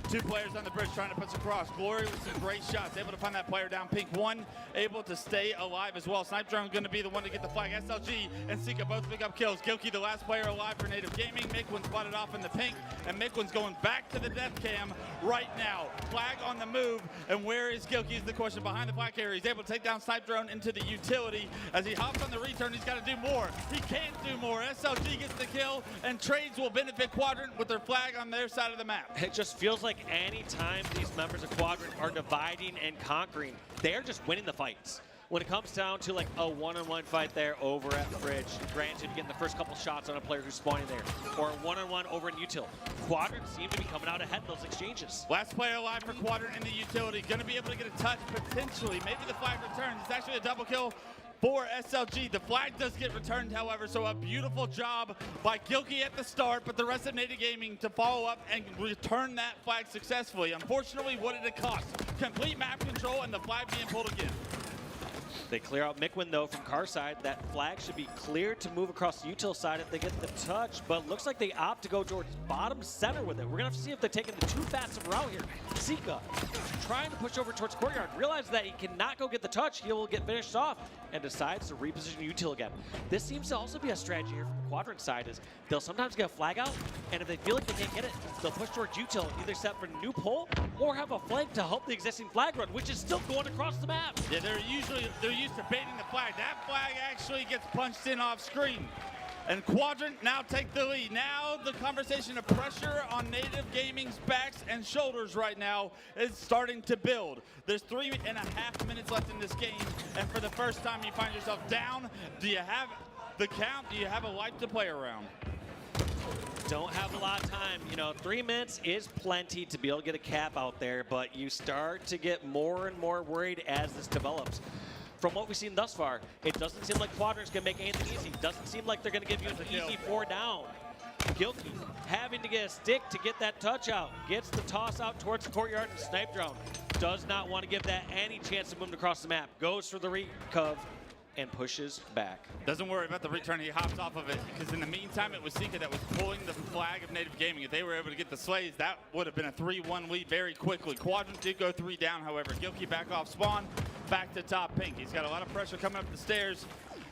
Two players on the bridge trying to push across. Glory with some great shots, able to find that player down pink. One able to stay alive as well. Sniper Drone going to be the one to get the flag. SLG and Sika both pick up kills. Gilkey, the last player alive for Native Gaming. Mikwin spotted off in the pink, and Mikwin's going back to the death cam right now. Flag on the move, and where is Gilkey is the question. Behind the flag carrier, he's able to take down Sniper Drone into the utility. As he hops on the return, he's got to do more. He can't do more. SLG gets the kill, and trades will benefit Quadrant with their flag on their side of the map. It just feels like any time these members of Quadrant are dividing and conquering, they're just winning the fights. When it comes down to like a one-on-one fight there over at the bridge, granted getting the first couple shots on a player who's spawning there, or a one-on-one over in util, Quadrant seem to be coming out ahead in those exchanges. Last player alive for Quadrant in the utility, going to be able to get a touch potentially. Maybe the flag returns. It's actually a double kill for SLG. The flag does get returned, however, so a beautiful job by Gilkey at the start, but the rest of Native Gaming to follow up and return that flag successfully. Unfortunately, what did it cost? Complete map control and the flag being pulled again. They clear out Mikwin, though, from car side. That flag should be cleared to move across the util side if they get the touch, but looks like they opt to go towards bottom center with it. We're going to have to see if they're taking the too fast of a route here. Sika trying to push over towards courtyard, realizes that he cannot go get the touch. He will get finished off and decides to reposition util again. This seems to also be a strategy here from the Quadrant side, is they'll sometimes get a flag out, and if they feel like they can't get it, they'll push towards util, either set for a new pole or have a flank to help the existing flag run, which is still going across the map. Yeah, they're used to baiting the flag. That flag actually gets punched in off screen. And Quadrant now take the lead. Now the conversation of pressure on Native Gaming's backs and shoulders right now is starting to build. There's 3.5 minutes left in this game, and for the first time you find yourself down. Do you have the count? Do you have a life to play around? Don't have a lot of time. You know, 3 minutes is plenty to be able to get a cap out there, but you start to get more and more worried as this develops. From what we've seen thus far, it doesn't seem like Quadrant's going to make anything easy. Doesn't seem like they're going to give you an easy 4 down. Gilkey having to get a stick to get that touch out. Gets the toss out towards the courtyard, and Snipe Drone does not want to give that any chance of moving across the map. Goes for the recov and pushes back. Doesn't worry about the return. He hops off of it, because in the meantime, it was Sika that was pulling the flag of Native Gaming. If they were able to get the slays, that would have been a 3-1 lead very quickly. Quadrant did go 3 down, however. Gilkey back off spawn, back to top pink. He's got a lot of pressure coming up the stairs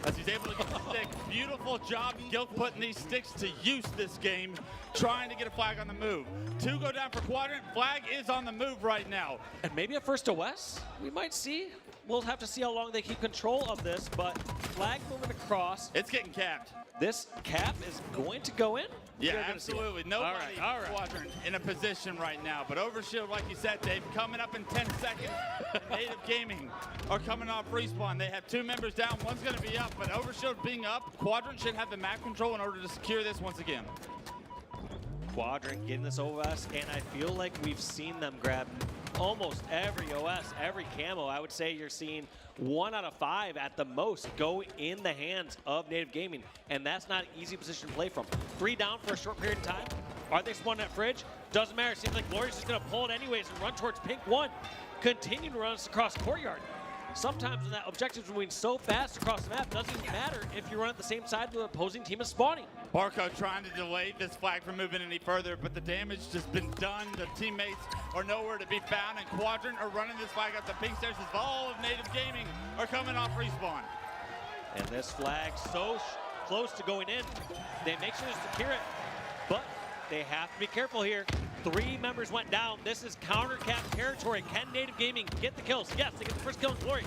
as he's able to get the stick. Beautiful job, Gilk putting these sticks to use this game, trying to get a flag on the move. 2 go down for Quadrant. Flag is on the move right now. And maybe a first to West, we might see. We'll have to see how long they keep control of this, but flag moving across. It's getting capped. This cap is going to go in? Yeah, absolutely. Nobody Quadrant in a position right now. But Overshield, like you said, Dave, coming up in 10 seconds. Native Gaming are coming off respawn. They have 2 members down. One's going to be up, but Overshield being up, Quadrant should have the map control in order to secure this once again. Quadrant getting this OS, and I feel like we've seen them grab almost every OS, every camo. I would say you're seeing 1 out of 5 at the most go in the hands of Native Gaming, and that's not an easy position to play from. 3 down for a short period of time. Are they spawning at Fridge? Doesn't matter. Seems like Glory's just going to pull it anyways and run towards pink 1. Continue to run us across courtyard. sometimes when that objective is moving so fast across the map, doesn't matter if you run at the same side the opposing team is spawning. Barco trying to delay this flag from moving any further, but the damage just been done. The teammates are nowhere to be found, and Quadrant are running this flag up the pink stairs as all of Native Gaming are coming off respawn. And this flag so close to going in. They make sure to secure it, but they have to be careful here. 3 members went down. This is counter cap territory. Can Native Gaming get the kills? Yes, they get the first kill in Glory.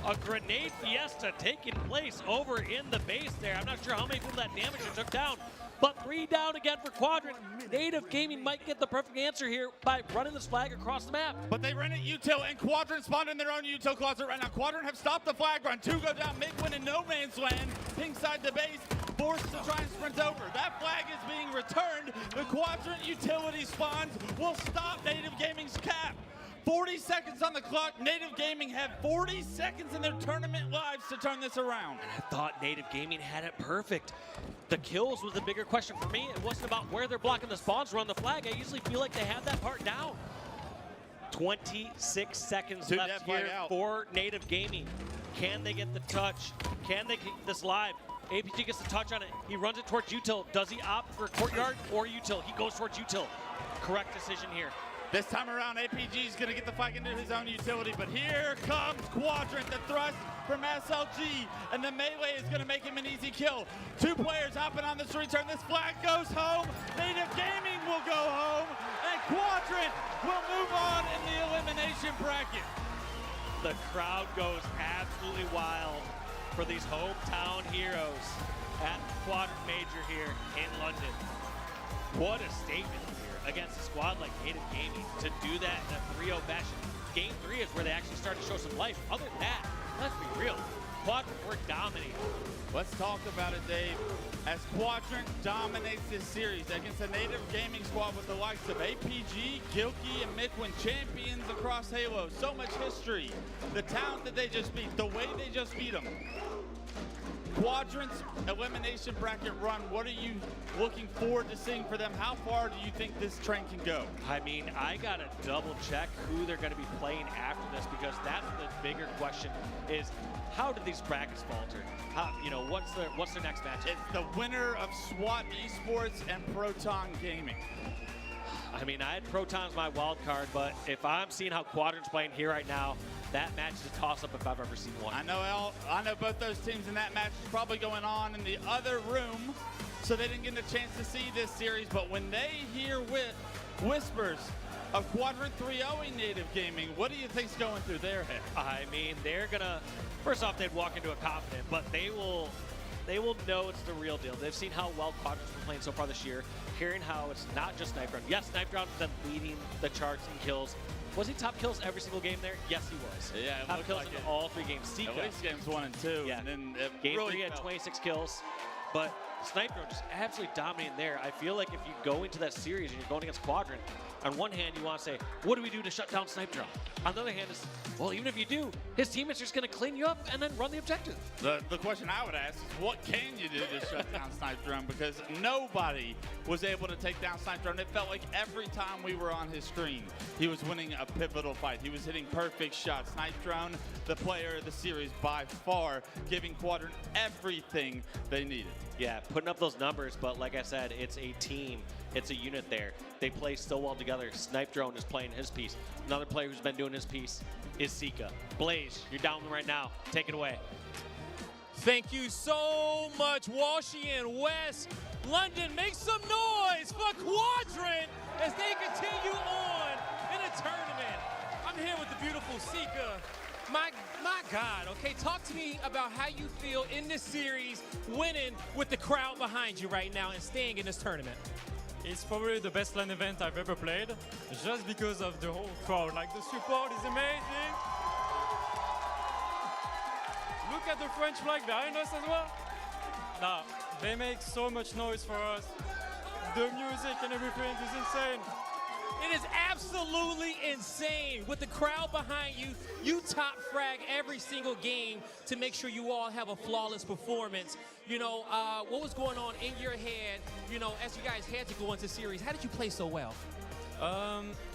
A grenade fiesta taking place over in the base there. I'm not sure how many people that damage it took down, but 3 down again for Quadrant. Native Gaming might get the perfect answer here by running this flag across the map. But they ran it util, and Quadrant spawned in their own util closet right now. Quadrant have stopped the flag run. 2 go down, Midwin in no man's land. Pink side the base, forced to try and sprint over. That flag is being returned. The Quadrant utility spawns will stop Native Gaming's cap. 40 seconds on the clock. Native Gaming have 40 seconds in their tournament lives to turn this around. And I thought Native Gaming had it perfect. The kills was the bigger question for me. It wasn't about where they're blocking the spawns or on the flag. I usually feel like they have that part down. 26 seconds left here for Native Gaming. Can they get the touch? Can they keep this live? APG gets the touch on it. He runs it towards util. Does he opt for courtyard or util? He goes towards util. Correct decision here. This time around, APG is going to get the flag into his own utility, but here comes Quadrant, the thrust from SLG, and the melee is going to make him an easy kill. 2 players hopping on this return. This flag goes home. Native Gaming will go home, and Quadrant will move on in the elimination bracket. The crowd goes absolutely wild for these hometown heroes at Quadrant Major here in London. What a statement against a squad like Native Gaming to do that in a 3-0 fashion. Game 3 is where they actually start to show some life. Other than that, let's be real, Quadrant were dominating. Let's talk about it, Dave. As Quadrant dominates this series against a Native Gaming squad with the likes of APG, Gilkey, and Midwin, champions across Halo. So much history. The talent that they just beat, the way they just beat them. Quadrant's elimination bracket run, what are you looking forward to seeing for them? How far do you think this train can go? I mean, I got to double check who they're going to be playing after this, because that's the bigger question is, how do these brackets falter? How, you know, what's their next match? It's the winner of SWAT Esports and Proton Gaming. I mean, I had Proton as my wild card, but if I'm seeing how Quadrant's playing here right now, that match is a toss-up if I've ever seen one. I know both those teams in that match is probably going on in the other room, so they didn't get a chance to see this series, but when they hear whispers of Quadrant 3-0ing Native Gaming, what do you think's going through their head? I mean, they're gonna, first off, they'd walk into it confident, but they will know it's the real deal. They've seen how well Quadrant's been playing so far this year, hearing how it's not just Snipe Round. Yes, Snipe Round's been leading the charts in kills. Was he top kills every single game there? Yes, he was. Yeah, it top kills like in it. all 3 games. Sika. At least games 1 and 2. Yeah. And then Game really 3 had felt. 26 kills, but Snipe Round just absolutely dominating there. I feel like if you go into that series and you're going against Quadrant, on one hand you want to say, what do we do to shut down Snipe Round? On the other hand is, well, even if you do, his teammates are just going to clean you up and then run the objective. The question I would ask is, what can you do to shut down Snipe Drone? Because nobody was able to take down Snipe Drone. It felt like every time we were on his screen, he was winning a pivotal fight. He was hitting perfect shots. Snipe Drone, the player of the series by far, giving Quadrant everything they needed. Yeah, putting up those numbers, but like I said, it's a team. It's a unit there. They play so well together. Snipe Drone is playing his piece. Another player who's been doing his piece is Sika. Blaze, you're down right now. Take it away. Thank you so much, Walshy and Wes. London, make some noise for Quadrant as they continue on in a tournament. I'm here with the beautiful Sika. My God, okay, talk to me about how you feel in this series, winning with the crowd behind you right now and staying in this tournament. It's probably the best LAN event I've ever played, just because of the whole crowd. Like, the support is amazing. Look at the French flag behind us as well. Nah, they make so much noise for us. The music and everything is insane. It is absolutely insane. With the crowd behind you, you top frag every single game to make sure you all have a flawless performance. You know, what was going on in your head, you know, as you guys had to go into series? How did you play so well?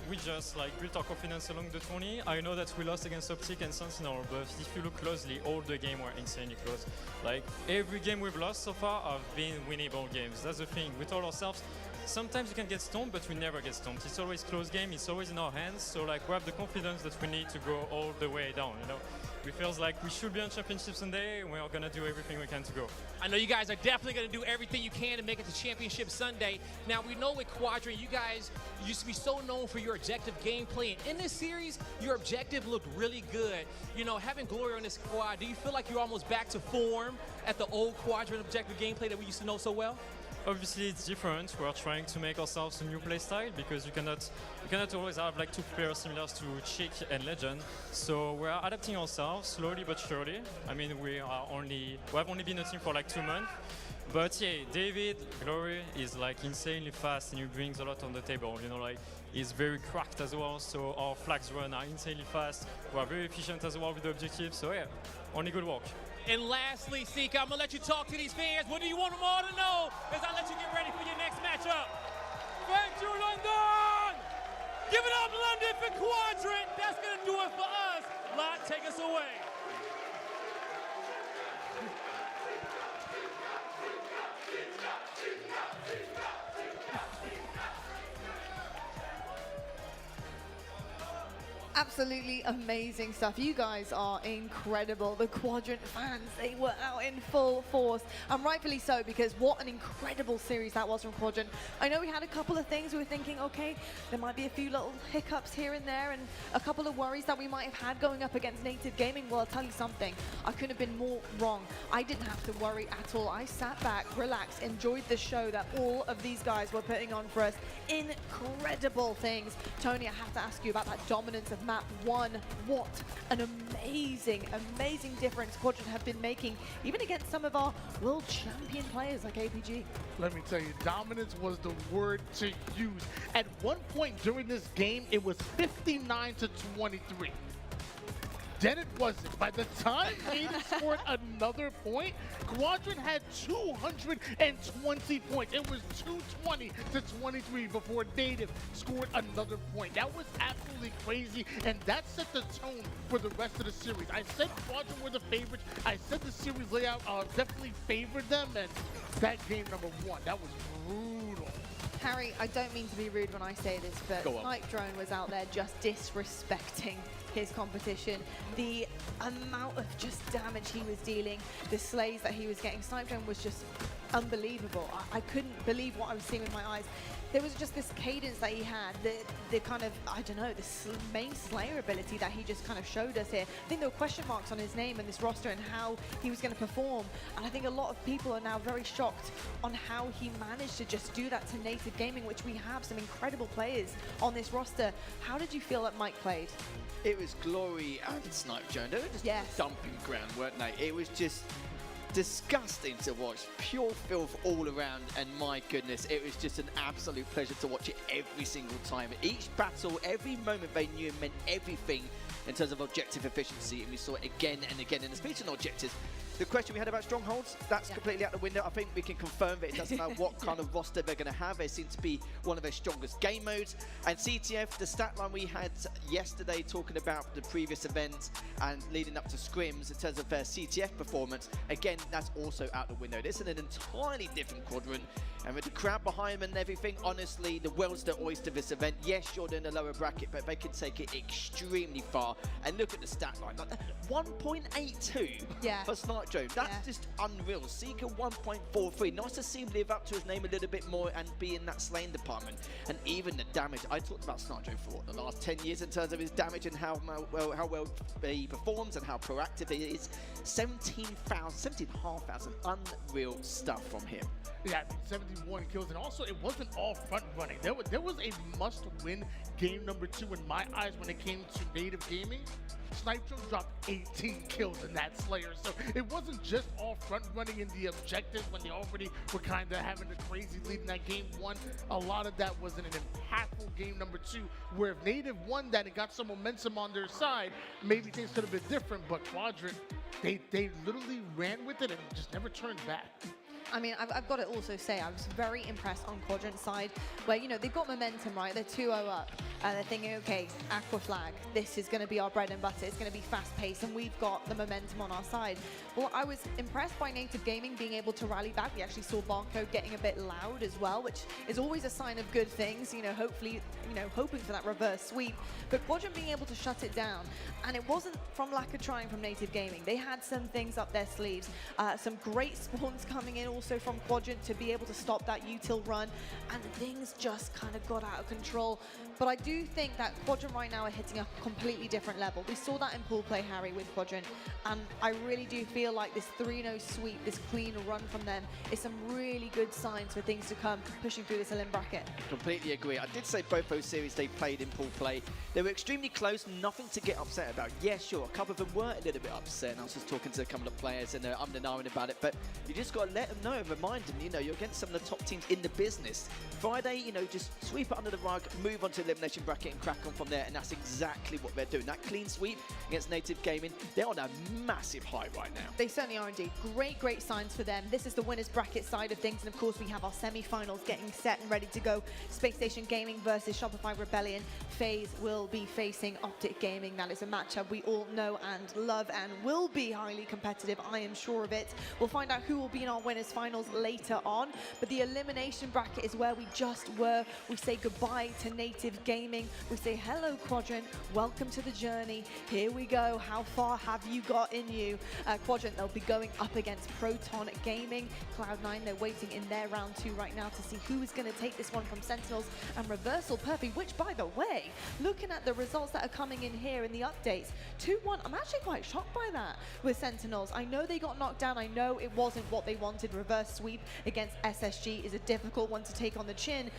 We just like built our confidence along the tourney. I know that we lost against Optic and Sentinel, but if you look closely, all the games were insanely close. Like every game we've lost so far have been winnable games. That's the thing. We told ourselves, sometimes you can get stomped, but we never get stomped. It's always close game. It's always in our hands. So like we have the confidence that we need to go all the way down. You know, we feels like we should be on Championship Sunday. We're gonna do everything we can to go. I know you guys are definitely going to do everything you can to make it to Championship Sunday. Now, we know with Quadrant, you guys used to be so known for your objective gameplay. And in this series, your objective looked really good. You know, having Glory on this squad, do you feel like you're almost back to form at the old Quadrant objective gameplay that we used to know so well? Obviously, it's different. We're trying to make ourselves a new playstyle because you cannot always have like two players similar to Chic and Legend. So we're adapting ourselves slowly but surely. I mean, we have only been a team for like 2 months. But yeah, David, Glory, is like insanely fast and he brings a lot on the table. You know, like he's very cracked as well. So our flags run are insanely fast. We're very efficient as well with the objective. So yeah, only good work. And lastly, Sika, I'm going to let you talk to these fans. What do you want them all to know as I let you get ready for your next matchup? Thank you, London! Give it up, London, for Quadrant. That's going to do it for us. Lot, take us away. Absolutely amazing stuff. You guys are incredible. The Quadrant fans, they were out in full force. And rightfully so, because what an incredible series that was from Quadrant. I know we had a couple of things we were thinking, okay, there might be a few little hiccups here and there and a couple of worries that we might have had going up against Native Gaming. Well, I'll tell you something, I couldn't have been more wrong. I didn't have to worry at all. I sat back, relaxed, enjoyed the show that all of these guys were putting on for us. Incredible things. Tony, I have to ask you about that dominance of map 1. What an amazing, amazing difference Quadrant have been making, even against some of our world champion players like APG. Let me tell you, dominance was the word to use. At one point during this game, it was 59-23. Then it wasn't. By the time Native scored another point, Quadrant had 220 points. It was 220-23 before Native scored another point. That was absolutely crazy, and that set the tone for the rest of the series. I said Quadrant were the favorites. I said the series layout definitely favored them, and that game number 1, that was brutal. Harry, I don't mean to be rude when I say this, but Snipe Drone was out there just disrespecting his competition. The amount of just damage he was dealing, the slays that he was getting, Snipe Drone was just unbelievable. I couldn't believe what I was seeing with my eyes. There was just this cadence that he had, the kind of, I don't know, this main Slayer ability that he just kind of showed us here. I think there were question marks on his name and this roster and how he was going to perform. And I think a lot of people are now very shocked on how he managed to just do that to Native Gaming, which we have some incredible players on this roster. How did you feel that Mike played? It was Glory and Snipe Drone. They were just dumping ground, weren't they? It was just disgusting to watch, pure filth all around, and my goodness, it was just an absolute pleasure to watch it every single time. Each battle, every moment they knew it meant everything in terms of objective efficiency, and we saw it again and again. And speaking of objectives, the question we had about strongholds, that's completely out the window. I think we can confirm that it doesn't matter what kind of roster they're going to have. They seem to be one of their strongest game modes. And CTF, the stat line we had yesterday talking about the previous events and leading up to scrims in terms of their CTF performance, again, that's also out the window. This is an entirely different Quadrant. And with the crowd behind them and everything, honestly, the world's the oyster this event. Yes, you're in the lower bracket, but they can take it extremely far. And look at the stat line, like 1.82 for Snipe Drone. That's just unreal. Seeker 1.43. Nice to see him live up to his name a little bit more and be in that slaying department. And even the damage. I talked about Snipe Drone for the last 10 years in terms of his damage and how well he performs and how proactive he is. 17,500 unreal stuff from him. Yeah, 71 kills, and also it wasn't all front running. There was a must-win game number 2 in my eyes when it came to Native Gaming. Snipe Drone dropped 18 kills in that Slayer, so it wasn't just all front running in the objectives when they already were kind of having a crazy lead in that game 1. A lot of that was in an impactful game number 2, where if Native won that and got some momentum on their side, maybe things could have been different. But Quadrant, they literally ran with it and just never turned back. I mean, I've got to also say, I was very impressed on Quadrant's side, where, you know, they've got momentum, right? They're 2-0 up, and they're thinking, okay, Aqua Flag, this is going to be our bread and butter. It's going to be fast-paced, and we've got the momentum on our side. Well, I was impressed by Native Gaming being able to rally back. We actually saw Barcode getting a bit loud as well, which is always a sign of good things, you know, hopefully, you know, hoping for that reverse sweep. But Quadrant being able to shut it down, and it wasn't from lack of trying from Native Gaming. They had some things up their sleeves, some great spawns coming in also from Quadrant to be able to stop that util run, and things just kind of got out of control. But I do think that Quadrant right now are hitting a completely different level. We saw that in pool play, Harry, with Quadrant, and I really do feel like this 3-0 sweep, this clean run from them, is some really good signs for things to come pushing through this elim bracket. Completely agree. I did say both those series they played in pool play, they were extremely close, nothing to get upset about. Yeah, sure, a couple of them were a little bit upset, and I was just talking to a couple of players and I'm denying about it, but you just got to let them know and remind them, you know, you're against some of the top teams in the business. Friday, you know, just sweep it under the rug, move on to elimination bracket and crack on from there, and that's exactly what they're doing. That clean sweep against Native Gaming, they're on a massive high right now. They certainly are indeed. Great signs for them. This is the winners bracket side of things, and of course we have our semi-finals getting set and ready to go. Space Station Gaming versus Shopify Rebellion. FaZe will be facing Optic Gaming. That is a matchup we all know and love and will be highly competitive, I am sure of it. We'll find out who will be in our winners finals later on, but the elimination bracket is where we just were. We say goodbye to Native Gaming. We say hello Quadrant, welcome to the journey. Here we go. How far have you got in you? Quadrant, they'll be going up against Proton Gaming. Cloud9, they're waiting in their round 2 right now to see who is going to take this one from Sentinels and Reversal Perfy, which, by the way, looking at the results that are coming in here in the updates, 2-1, I'm actually quite shocked by that with Sentinels. I know they got knocked down. I know it wasn't what they wanted. Reverse sweep against SSG is a difficult one to take on the chin.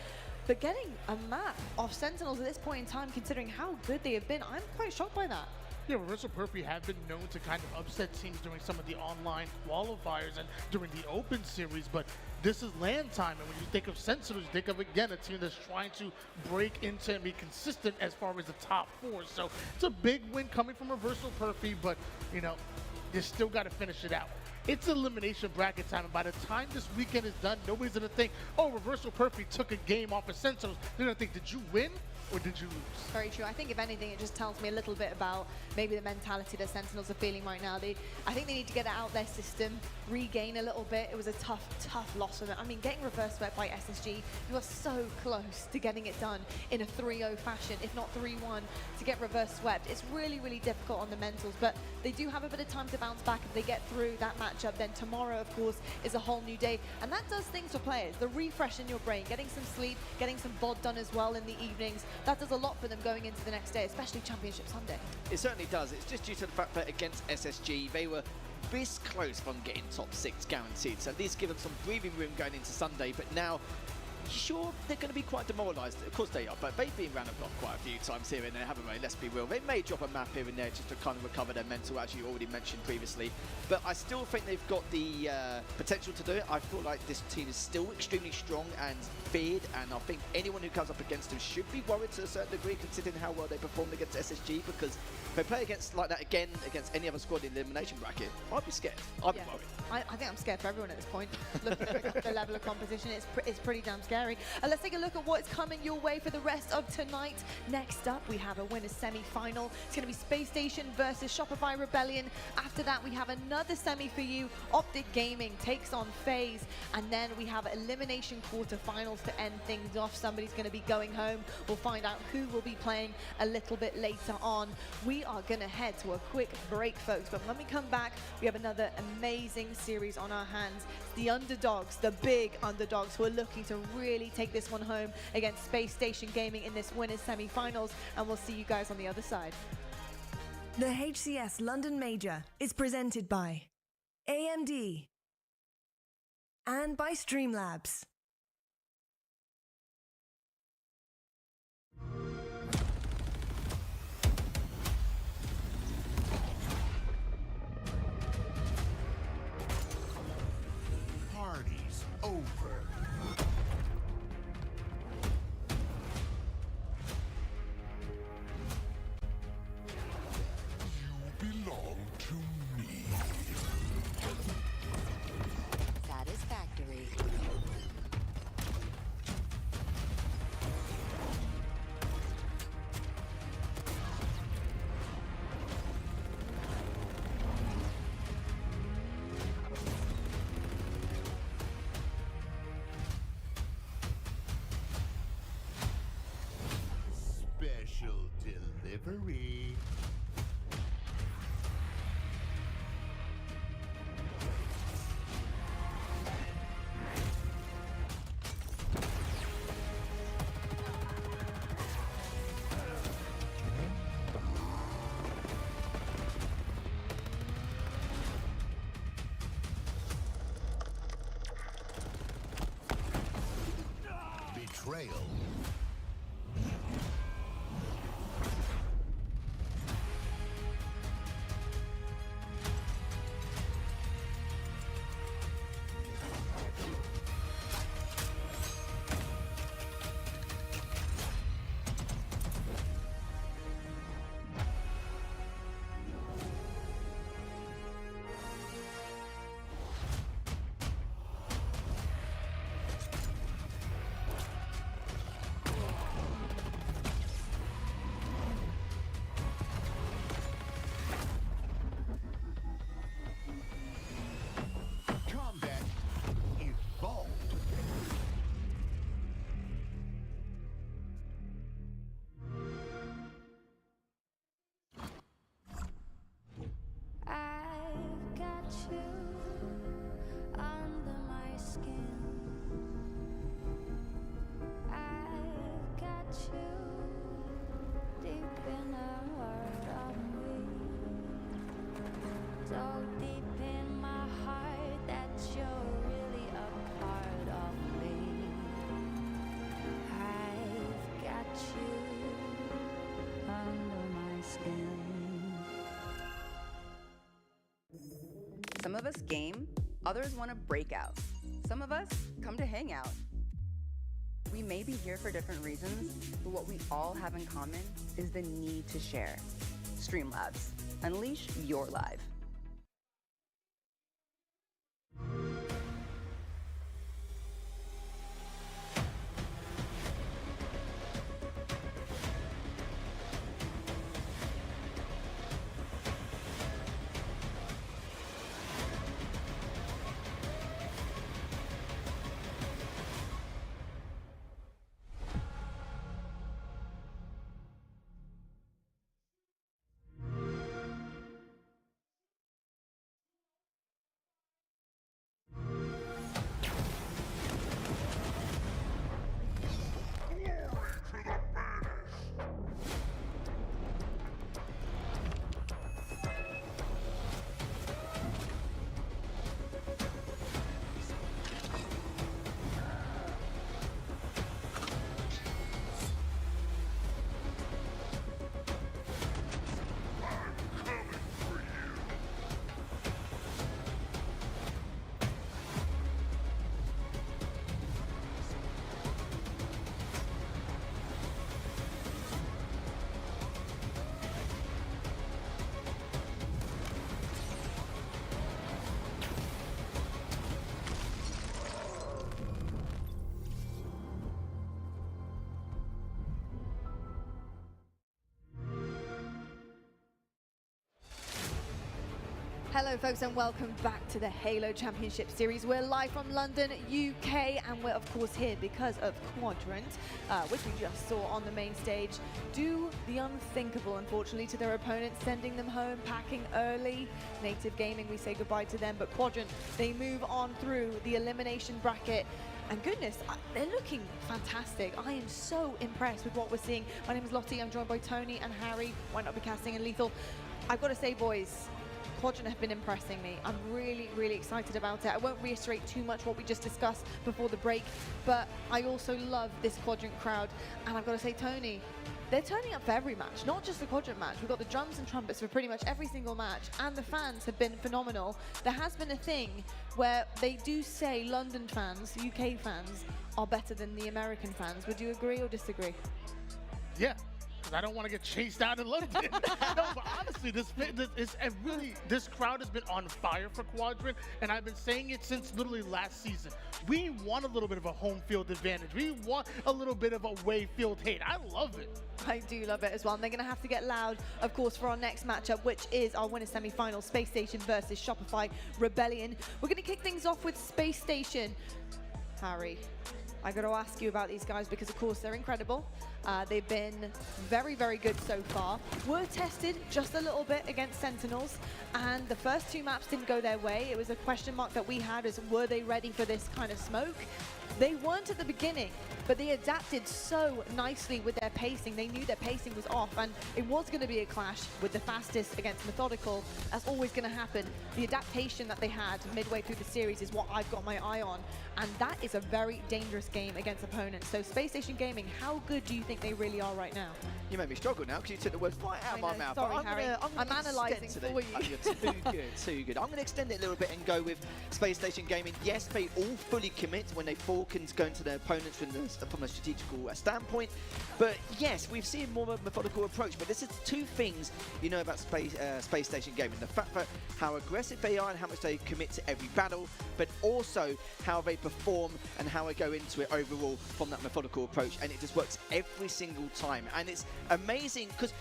But getting a map off Sentinels at this point in time, considering how good they have been, I'm quite shocked by that. Yeah, Reversal Perfy have been known to kind of upset teams during some of the online qualifiers and during the open series, but this is LAN time, and when you think of Sentinels, think of, again, a team that's trying to break into and be consistent as far as the top 4. So it's a big win coming from Reversal Perfy, but, you know, you still got to finish it out. It's elimination bracket time, and by the time this weekend is done, nobody's going to think, oh, Reversal Perfy took a game off of Sentinels. They're going to think, did you win? Or did you lose? Very true. I think if anything, it just tells me a little bit about maybe the mentality that Sentinels are feeling right now. I think they need to get it out their system, regain a little bit. It was a tough loss for them. I mean, getting reverse swept by SSG, you are so close to getting it done in a 3-0 fashion, if not 3-1, to get reverse swept. It's really difficult on the mentals, but they do have a bit of time to bounce back if they get through that matchup. Then tomorrow, of course, is a whole new day, and that does things for players. The refresh in your brain, getting some sleep, getting some VOD done as well in the evenings. That does a lot for them going into the next day, especially Championship Sunday. It certainly does. It's just due to the fact that against SSG, they were this close from getting top 6 guaranteed. So at least give them some breathing room going into Sunday. But now, sure, they're going to be quite demoralised. Of course they are, but they've been round the block quite a few times here and there, haven't they? Let's be real. They may drop a map here and there just to kind of recover their mental, as you already mentioned previously. But I still think they've got the potential to do it. I feel like this team is still extremely strong and feared, and I think anyone who comes up against them should be worried to a certain degree, considering how well they performed against SSG, because if they play against like that again against any other squad in the elimination bracket, I'd be scared. I'd be worried. I think I'm scared for everyone at this point. Looking at the level of competition, it's pretty damn scary. Let's take a look at what's coming your way for the rest of tonight. Next up, we have a winners semi-final. It's going to be Space Station versus Shopify Rebellion. After that, we have another semi for you. Optic Gaming takes on FaZe, and then we have elimination quarterfinals to end things off. Somebody's going to be going home. We'll find out who will be playing a little bit later on. We are going to head to a quick break, folks, but when we come back, we have another amazing series on our hands. It's the underdogs, the big underdogs, who are looking to really take this one home against Space Station Gaming in this winners semi-finals, and we'll see you guys on the other side. The HCS London Major is presented by AMD and by Streamlabs. Party's over. Belong to me. Satisfactory. betrayal. Combat evolved. I've got you under my skin. I've got you deep in the heart of me. So deep in my heart that you're really a part of me. I've got you under my skin. Some of us game, others want to break out. Some of us come to hang out. We may be here for different reasons, but what we all have in common is the need to share. Streamlabs, unleash your live. Hello folks and welcome back to the Halo Championship Series. We're live from London, UK, and we're of course here because of Quadrant, which we just saw on the main stage do the unthinkable, unfortunately, to their opponents, sending them home, packing early. Native Gaming, we say goodbye to them, but Quadrant, they move on through the elimination bracket. And goodness, they're looking fantastic. I am so impressed with what we're seeing. My name is Lottie, I'm joined by Tony and Harry, Why Not Be Casting and Lethal. I've got to say, boys, Quadrant have been impressing me. I'm really, really excited about it. I won't reiterate too much what we just discussed before the break, but I also love this Quadrant crowd. And I've got to say, Tony, they're turning up for every match, not just the Quadrant match. We've got the drums and trumpets for pretty much every single match, and the fans have been phenomenal. There has been a thing where they do say London fans, UK fans, are better than the American fans. Would you agree or disagree? Yeah. I don't want to get chased out in London. No, but honestly, this crowd has been on fire for Quadrant, and I've been saying it since literally last season. We want a little bit of a home field advantage. We want a little bit of away field hate. I love it. I do love it as well. And they're going to have to get loud, of course, for our next matchup, which is our winner semi-final, Space Station versus Shopify Rebellion. We're going to kick things off with Space Station. Harry, I got to ask you about these guys because, of course, they're incredible. They've been very, very good so far. Were tested just a little bit against Sentinels, and the first 2 maps didn't go their way. It was a question mark that we had, is were they ready for this kind of smoke? They weren't at the beginning, but they adapted so nicely with their pacing. They knew their pacing was off, and it was going to be a clash with the fastest against methodical. That's always going to happen. The adaptation that they had midway through the series is what I've got my eye on, and that is a very dangerous game against opponents. So Space Station Gaming, how good do you think they really are right now? You made me struggle now because you took the words right out of my mouth. Sorry, But Harry. I'm analysing for you. Oh, you're too good, too good. I'm going to extend it a little bit and go with Space Station Gaming. Yes, they all fully commit when they fork and go into their opponents from a strategical standpoint. But yes, we've seen more of a methodical approach. But this is 2 things you know about Space Station Gaming. The fact that how aggressive they are and how much they commit to every battle, but also how they perform and how they go into it overall from that methodical approach. And it just works every single time. And it's amazing because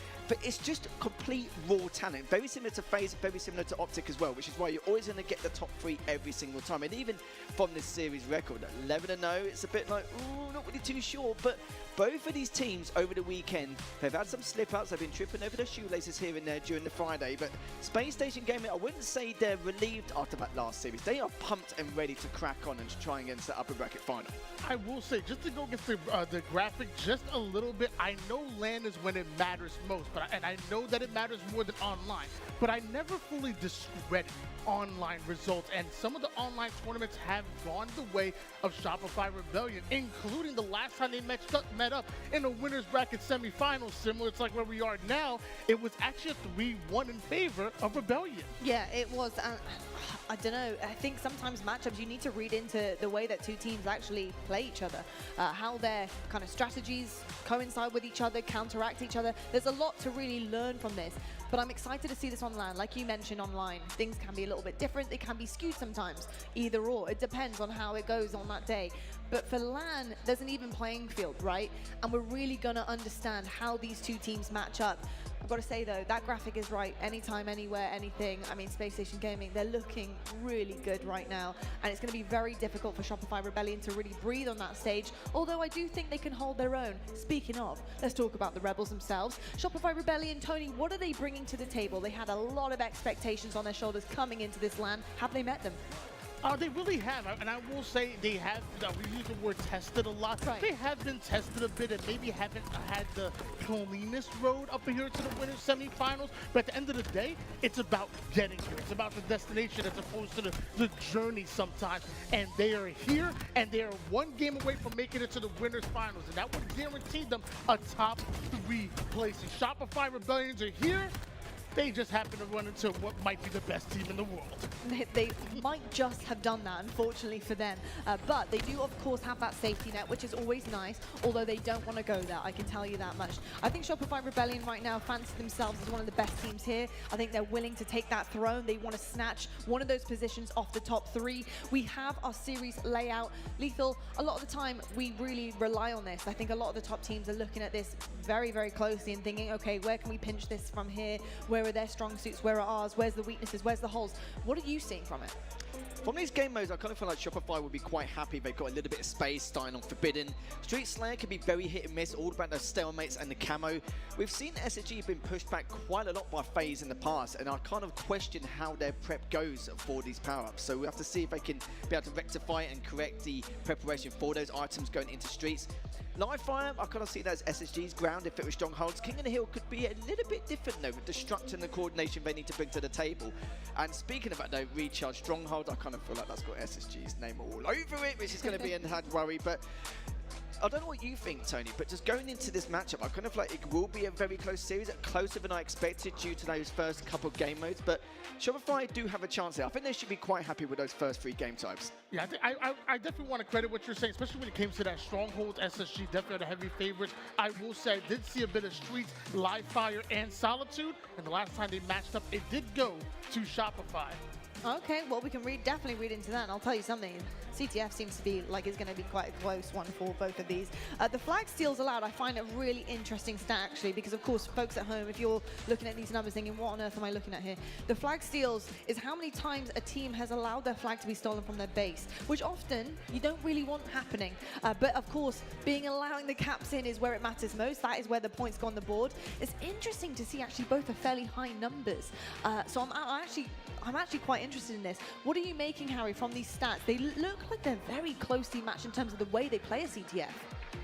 it's just complete raw talent. Very similar to FaZe, very similar to Optic as well, which is why you're always going to get the top 3 every single time. And even from this series record, 11-0, it's a bit like, ooh, not really too sure. But both of these teams over the weekend, they've had some slip-ups. They've been tripping over their shoelaces here and there during the Friday. But Space Station Gaming, I wouldn't say they're relieved after that last series. They are pumped and ready to crack on and to try and get into the upper bracket final. I will say, just to go against the graphic just a little bit, I know LAN is when it matters most, and I know that it matters more than online, but I never fully discredit online results, and some of the online tournaments have gone the way of Shopify Rebellion, including the last time they met up in a winner's bracket semifinals, similar to like where we are now. It was actually a 3-1 in favor of Rebellion. Yeah, it was. I don't know. I think sometimes matchups, you need to read into the way that 2 teams actually play each other, how their kind of strategies coincide with each other, counteract each other. There's a lot to really learn from this. But I'm excited to see this online. Like you mentioned online, things can be a little bit different. They can be skewed sometimes, either or. It depends on how it goes on that day. But for LAN, there's an even playing field, right? And we're really going to understand how these 2 teams match up. I've got to say, though, that graphic is right. Anytime, anywhere, anything. I mean, Space Station Gaming, they're looking really good right now. And it's going to be very difficult for Shopify Rebellion to really breathe on that stage. Although I do think they can hold their own. Speaking of, let's talk about the Rebels themselves. Shopify Rebellion, Tony, what are they bringing to the table? They had a lot of expectations on their shoulders coming into this LAN. Have they met them? They really have, and I will say they have, we use the word tested a lot. Right. They have been tested a bit and maybe haven't had the cleanest road up here to the winners semifinals, but at the end of the day, it's about getting here. It's about the destination as opposed to the journey sometimes. And they are here, and they are 1 game away from making it to the winners finals, and that would guarantee them a top 3 placing. Shopify Rebellions are here. They just happen to run into what might be the best team in the world. They might just have done that, unfortunately for them. But they do, of course, have that safety net, which is always nice, although they don't want to go there, I can tell you that much. I think Shopify Rebellion right now fancy themselves as one of the best teams here. I think they're willing to take that throne. They want to snatch one of those positions off the top 3. We have our series layout. Lethal, a lot of the time, we really rely on this. I think a lot of the top teams are looking at this very, very closely and thinking, okay, where can we pinch this from here? Where are their strong suits? Where are ours? Where's the weaknesses? Where's the holes? What are you seeing from it? From these game modes, I kind of feel like Shopify would be quite happy they've got a little bit of space starting on Forbidden. Street Slayer can be very hit and miss, all about those stalemates and the camo. We've seen SSG been pushed back quite a lot by FaZe in the past, and I kind of question how their prep goes for these power-ups. So we have to see if they can be able to rectify and correct the preparation for those items going into Streets. Live Fire, I kind of see that as SSG's ground if it was Strongholds. King of the Hill could be a little bit different though, with the structure and the coordination they need to bring to the table. And speaking about though, Recharge Stronghold, I kind of feel like that's got SSG's name all over it, which is going to be a had worry. But I don't know what you think, Tony, but just going into this matchup, I kind of like it will be a very close series, closer than I expected due to those first couple of game modes. But Shopify do have a chance here. I think they should be quite happy with those first 3 game types. Yeah, I definitely want to credit what you're saying, especially when it came to that Stronghold. SSG definitely the heavy favorites. I will say I did see a bit of Streets, Live Fire, and Solitude, and the last time they matched up, it did go to Shopify. Okay, well, we can definitely read into that, and I'll tell you something. CTF seems to be like it's going to be quite a close one for both of these. The flag steals allowed, I find a really interesting stat, actually, because, of course, folks at home, if you're looking at these numbers thinking, what on earth am I looking at here? The flag steals is how many times a team has allowed their flag to be stolen from their base, which often you don't really want happening. But, of course, allowing the caps in is where it matters most. That is where the points go on the board. It's interesting to see, actually, both are fairly high numbers. So I'm actually quite interested in this. What are you making, Harry, from these stats? They look like they're very closely matched in terms of the way they play a CTF.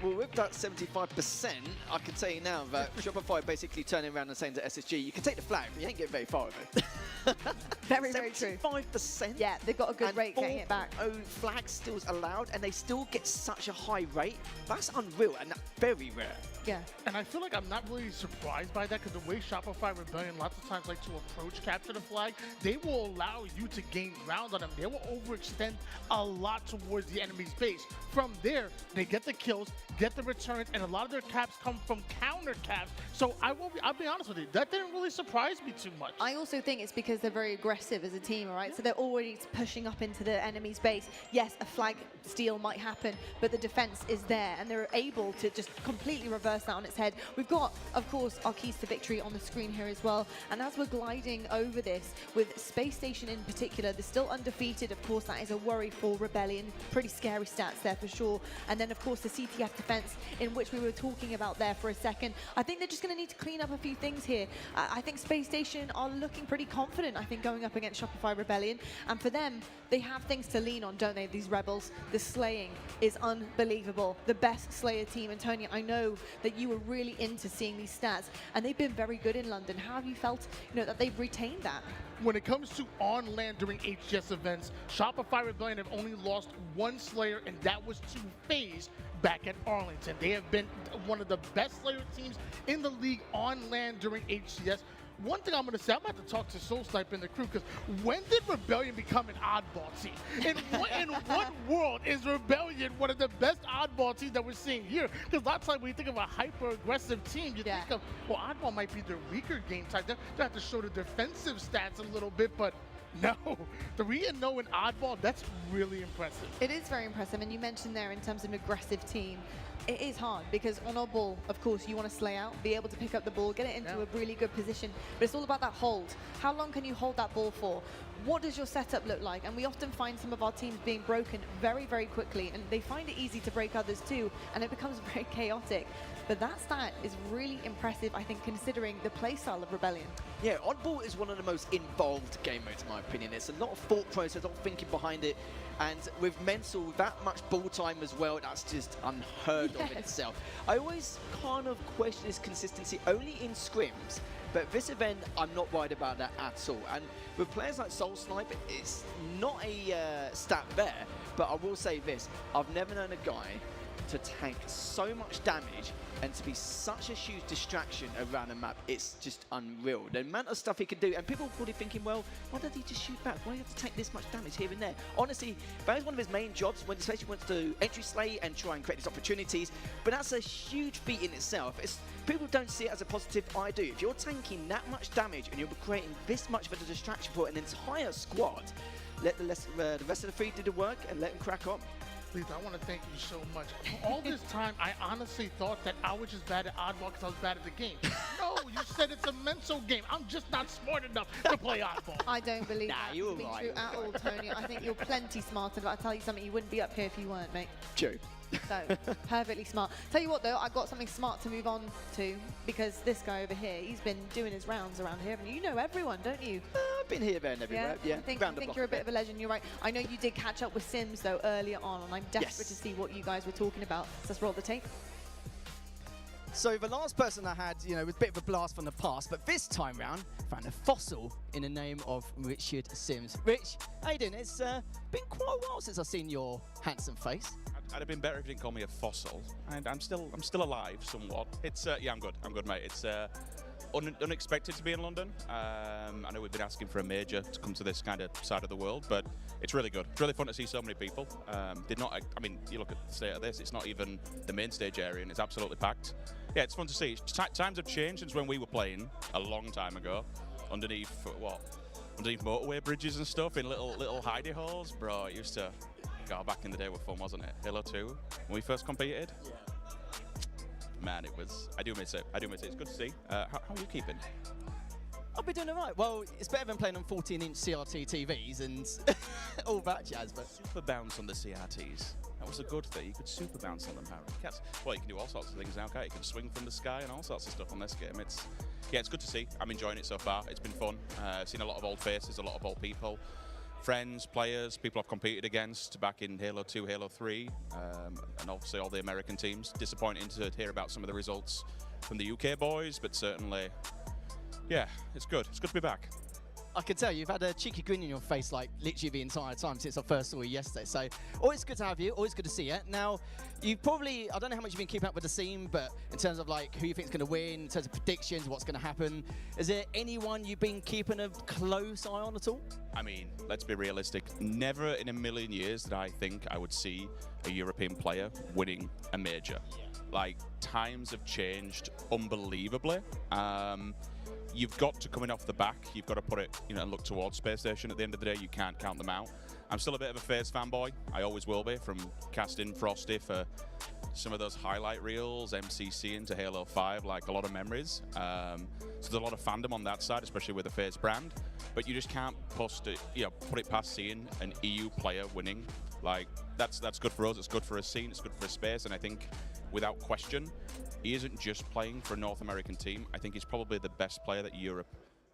Well, with that 75%, I can tell you now that Shopify basically turning around and saying to SSG, you can take the flag, but you ain't getting very far with it. Very, very true. 75%? Yeah, they've got a good rate getting it back. 4.0 flag steals allowed, and they still get such a high rate. That's unreal, and that's very rare. Yeah. And I feel like I'm not really surprised by that, because the way Shopify Rebellion lots of times like to approach capture the flag, they will allow you to gain ground on them. They will overextend a lot towards the enemy's base. From there, they get the kills, get the returns, and a lot of their caps come from counter caps. So I'll be honest with you, that didn't really surprise me too much. I also think it's because they're very aggressive as a team, all right? So they're already pushing up into the enemy's base. Yes, a flag steal might happen, but the defense is there, and they're able to just completely reverse that on its head. We've got, of course, our keys to victory on the screen here as well. And as we're gliding over this, with Space Station in particular, they're still undefeated. Of course, that is a worry for Rebellion. Pretty scary stats there for sure. And then, of course, the CTF defense, in which we were talking about there for a second. I think they're just going to need to clean up a few things here. I think Space Station are looking pretty confident, I think, going up against Shopify Rebellion. And for them, they have things to lean on, don't they, these Rebels? The slaying is unbelievable. The best Slayer team. And Tony, I know that you were really into seeing these stats, and they've been very good in London. How have you felt, that they've retained that? When it comes to on land during HCS events, Shopify Rebellion have only lost one Slayer, and that was to FaZe back at Arlington. They have been one of the best Slayer teams in the league on land during HCS. One thing I'm going to say, I'm about to talk to Soul Snipe and the crew, because when did Rebellion become an oddball team? In what world is Rebellion one of the best oddball teams that we're seeing here? Because lots of times when you think of a hyper-aggressive team, you think of, well, oddball might be their weaker game type. They have to show the defensive stats a little bit, but no, 3-0 in oddball, that's really impressive. It is very impressive, and you mentioned there in terms of an aggressive team, it is hard because on odd ball, of course, you want to slay out, be able to pick up the ball, get it into a really good position, but it's all about that hold. How long can you hold that ball for? What does your setup look like? And we often find some of our teams being broken very, very quickly, and they find it easy to break others too, and it becomes very chaotic. But that stat is really impressive, I think, considering the playstyle of Rebellion. Yeah, oddball is one of the most involved game modes, in my opinion. It's a lot of thought process, a lot of thinking behind it. And with mental, that much ball time as well, that's just unheard of in itself. I always kind of question this consistency only in scrims. But this event, I'm not worried about that at all. And with players like Soul Snipe, it's not a stat there. But I will say this, I've never known a guy to tank so much damage and to be such a huge distraction around a map. It's just unreal. The amount of stuff he can do, and people are probably thinking, well, why does he just shoot back? Why do you have to take this much damage here and there? Honestly, that is one of his main jobs, when especially when he wants to entry slay and try and create these opportunities. But that's a huge feat in itself. People don't see it as a positive. I do. If you're tanking that much damage and you're creating this much of a distraction for an entire squad, let the rest of the three do the work and let them crack on. Lisa, I want to thank you so much. All this time, I honestly thought that I was just bad at oddball because I was bad at the game. No, you said it's a mental game. I'm just not smart enough to play oddball. I don't believe that you're to be right. true at all, Tony. I think you're plenty smarter, but I tell you something, you wouldn't be up here if you weren't, mate. True. So, perfectly smart. Tell you what, though, I've got something smart to move on to, because this guy over here, he's been doing his rounds around here. You know everyone, don't you? I've been here, there, and everywhere. Yeah, I think you're a bit of a legend. You're right. I know you did catch up with Sims, though, earlier on, and I'm desperate to see what you guys were talking about. So let's roll the tape. So the last person I had, was a bit of a blast from the past, but this time round, found a fossil in the name of Richard Sims. Rich, how you doing? It's been quite a while since I've seen your handsome face. I'd have been better if you didn't call me a fossil. And I'm still alive somewhat. It's yeah, I'm good, mate. It's unexpected to be in London. I know we've been asking for a major to come to this kind of side of the world, but it's really good. It's really fun to see so many people. I mean, you look at the state of this, it's not even the main stage area, and it's absolutely packed. Yeah, it's fun to see. Times have changed since when we were playing a long time ago, underneath, what, underneath motorway bridges and stuff in little hidey holes. Bro, it used to, God, back in the day was fun, wasn't it? Halo 2, when we first competed. Yeah. Man, it was, I do miss it. It's good to see. How are you keeping? I'll be doing all right. Well, it's better than playing on 14-inch CRT TVs and all that jazz, but... Super bounce on the CRTs. That was a good thing. You could super bounce on them, Harry. Well, you can do all sorts of things now, can't you? You can swing from the sky and all sorts of stuff on this game. It's good to see. I'm enjoying it so far. It's been fun. I've seen a lot of old faces, a lot of old people. Friends, players, people I've competed against back in Halo 2, Halo 3, and obviously all the American teams. Disappointing to hear about some of the results from the UK boys, but certainly... Yeah, it's good. It's good to be back. I can tell you've had a cheeky grin on your face like literally the entire time since I first saw you yesterday. So always good to have you, always good to see you. Now, you probably, I don't know how much you've been keeping up with the scene, but in terms of like who you think is going to win, in terms of predictions, what's going to happen, is there anyone you've been keeping a close eye on at all? I mean, let's be realistic. Never in a million years did I think I would see a European player winning a major. Yeah. Like, times have changed unbelievably. You've got to come in off the back. You've got to put it, and look towards Space Station. At the end of the day, you can't count them out. I'm still a bit of a FaZe fanboy. I always will be, from casting Frosty for some of those highlight reels, MCC into Halo 5, like a lot of memories. So there's a lot of fandom on that side, especially with the FaZe brand. But you just can't put it past seeing an EU player winning. Like, that's good for us. It's good for a scene. It's good for a space. And I think, without question, he isn't just playing for a North American team. I think he's probably the best player that Europe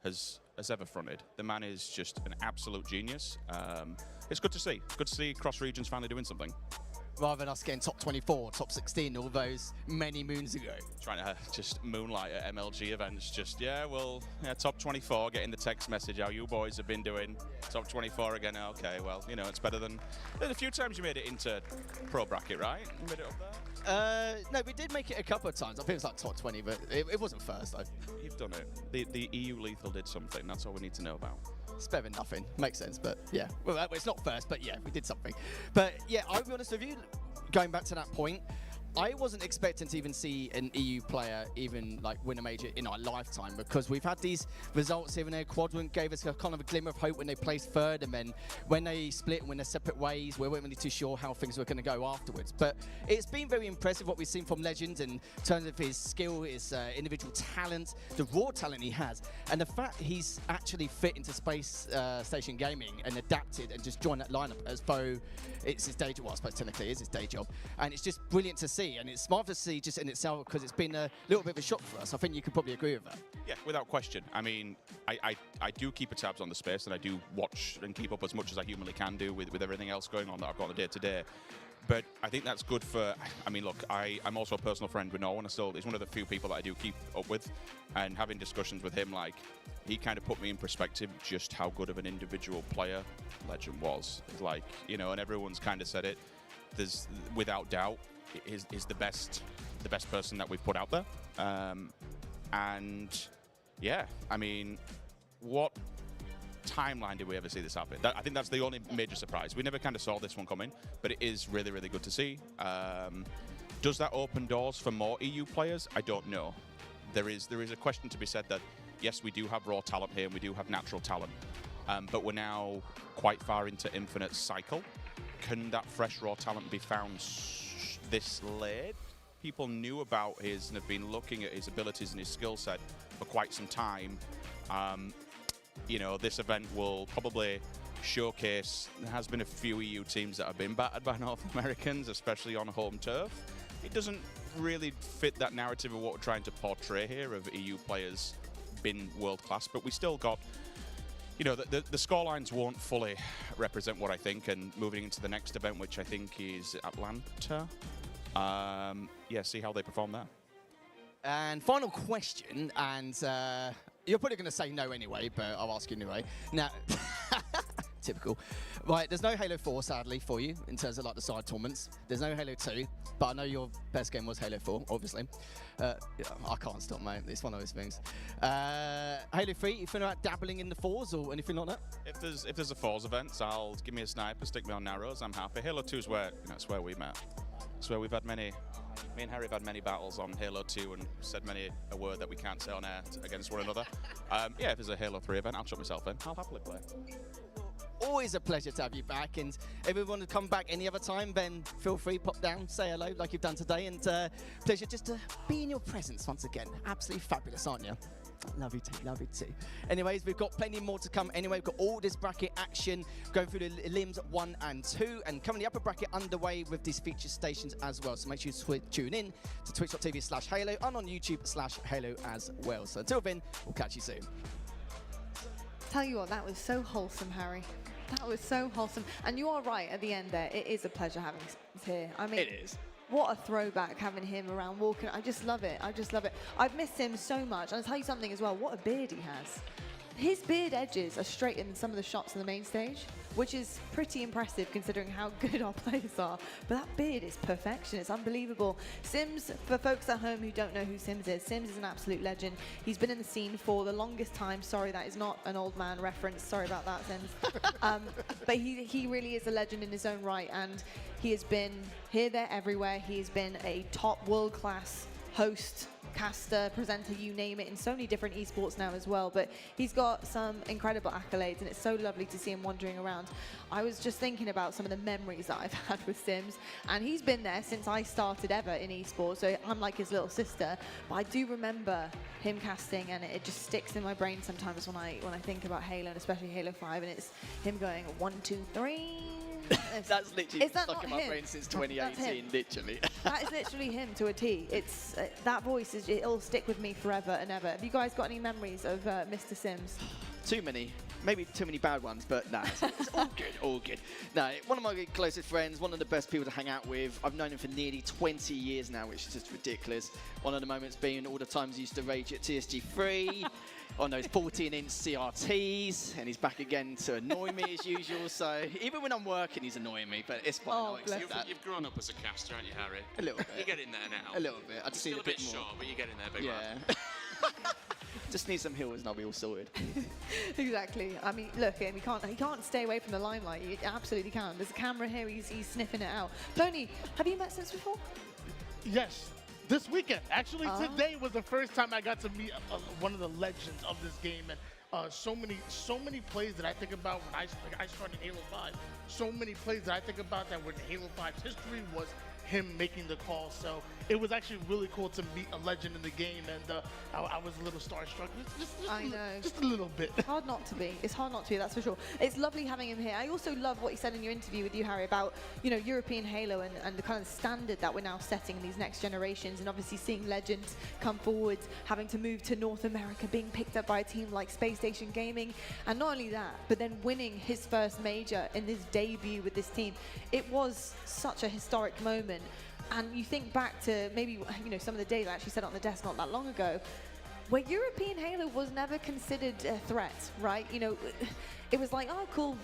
has ever fronted. The man is just an absolute genius. It's good to see. Good to see cross regions finally doing something. Rather than us getting top 24, top 16, all those many moons ago. Trying to just moonlight at MLG events. Top 24, getting the text message how you boys have been doing. Top 24 again. Okay, well, it's better than... There's a few times you made it into pro bracket, right? You made it up there? No, we did make it a couple of times. I think it was like top 20, but it wasn't first, though. You've done it. The EU Lethal did something. That's all we need to know about. It's better than nothing. Makes sense, but yeah. Well, it's not first, but yeah, we did something. But yeah, I'll be honest with you, going back to that point, I wasn't expecting to even see an EU player even like win a major in our lifetime, because we've had these results here and there. Quadrant gave us a kind of a glimmer of hope when they placed third, and then when they split and went their separate ways, we weren't really too sure how things were going to go afterwards. But it's been very impressive what we've seen from Legend in terms of his skill, his individual talent, the raw talent he has, and the fact he's actually fit into Space Station Gaming and adapted and just joined that lineup as though it's his day job. Well, I suppose technically it is his day job, and it's just brilliant to see. And it's marvelous to see just in itself, because it's been a little bit of a shock for us. I think you could probably agree with that. Yeah, without question. I mean, I do keep a tabs on the space, and I do watch and keep up as much as I humanly can do with everything else going on that I've got on a day-to-day. But I think that's good for... I mean, look, I'm also a personal friend with Noah, and he's one of the few people that I do keep up with. And having discussions with him, like, he kind of put me in perspective just how good of an individual player Legend was. Like, and everyone's kind of said it. There's, without doubt, is the best person that we've put out there. And yeah, I mean, what timeline did we ever see this happen? I think that's the only major surprise. We never kind of saw this one coming, but it is really, really good to see. Does that open doors for more EU players? I don't know. There is a question to be said that, yes, we do have raw talent here, and we do have natural talent, but we're now quite far into Infinite's cycle. Can that fresh raw talent be found this late? People knew about his and have been looking at his abilities and his skill set for quite some time. This event will probably showcase, there has been a few EU teams that have been battered by North Americans, especially on home turf. It doesn't really fit that narrative of what we're trying to portray here of EU players being world class, but we still got, the scorelines won't fully represent what I think, and moving into the next event, which I think is Atlanta. See how they perform there. And final question, and you're probably going to say no anyway, but I'll ask you anyway. Now, typical. Right, there's no Halo 4, sadly, for you, in terms of like the side tournaments. There's no Halo 2, but I know your best game was Halo 4, obviously. I can't stop, mate. It's one of those things. Halo 3, you think about dabbling in the 4s or anything like that? If there's a 4s event, give me a sniper, stick me on narrows, I'm happy. Halo 2 is where, it's where we met. swear we've had many. Me and Harry have had many battles on Halo 2 and said many a word that we can't say on air against one another. Yeah, if there's a Halo 3 event, I'll chuck myself in. I'll happily play. Always a pleasure to have you back, and if you want to come back any other time, then feel free, pop down, say hello like you've done today, and pleasure just to be in your presence once again. Absolutely fabulous, aren't you? Love you too, love you too. Anyways, we've got plenty more to come anyway. We've got all this bracket action going through the limbs 1 and 2, and coming the upper bracket underway with these feature stations as well. So make sure you tune in to twitch.tv/Halo and on YouTube/Halo as well. So until then, we'll catch you soon. Tell you what, that was so wholesome, Harry. That was so wholesome. And you are right at the end there. It is a pleasure having Sims here. I mean, it is. What a throwback having him around walking. I just love it. I just love it. I've missed him so much. And I'll tell you something as well. What a beard he has. His beard edges are straighter than some of the shots on the main stage, which is pretty impressive considering how good our players are. But that beard is perfection. It's unbelievable. Sims, for folks at home who don't know who Sims is an absolute legend. He's been in the scene for the longest time. Sorry, that is not an old man reference. Sorry about that, Sims. But he really is a legend in his own right, and he has been here, there, everywhere. He has been a top world-class host, caster, presenter, you name it, in so many different esports now as well. But he's got some incredible accolades, and it's so lovely to see him wandering around. I was just thinking about some of the memories that I've had with Sims, and he's been there since I started ever in esports, so I'm like his little sister. But I do remember him casting, and it just sticks in my brain sometimes when I think about Halo, and especially Halo 5, and it's him going 1, 2, 3. That's literally stuck in my brain since 2018, literally. That is literally him to a T. It's that voice it'll stick with me forever and ever. Have you guys got any memories of Mr. Sims? Too many. Maybe too many bad ones, but nah, it's all good, all good. No, one of my closest friends, one of the best people to hang out with. I've known him for nearly 20 years now, which is just ridiculous. One of the moments being all the times he used to rage at TSG3, on those 14-inch CRTs, and he's back again to annoy me as usual. So even when I'm working, he's annoying me, but it's fine. I'll accept that. You've grown up as a caster, haven't you, Harry? A little bit. You get in there now. A little bit. I just need a bit more. Short, but you get in there, big man. Just need some healers and I'll be all sorted. Exactly. I mean, look, he can't stay away from the limelight. He absolutely can't. There's a camera here. He's sniffing it out. Tony, have you met Sims before? Yes. This weekend. Actually, today was the first time I got to meet one of the legends of this game. And so many plays that I think about when I started Halo 5. So many plays that I think about that were in Halo 5's history was him making the call. So it was actually really cool to meet a legend in the game, and I was a little starstruck. I know. Just a little bit. It's hard not to be. It's hard not to be, that's for sure. It's lovely having him here. I also love what he said in your interview with you, Harry, about, you know, European Halo and the kind of standard that we're now setting in these next generations, and obviously seeing legends come forward, having to move to North America, being picked up by a team like Space Station Gaming, and not only that, but then winning his first major in his debut with this team. It was such a historic moment. And you think back to maybe, you know, some of the days I actually said on the desk not that long ago, where European Halo was never considered a threat, right? You know, it was like, oh, cool,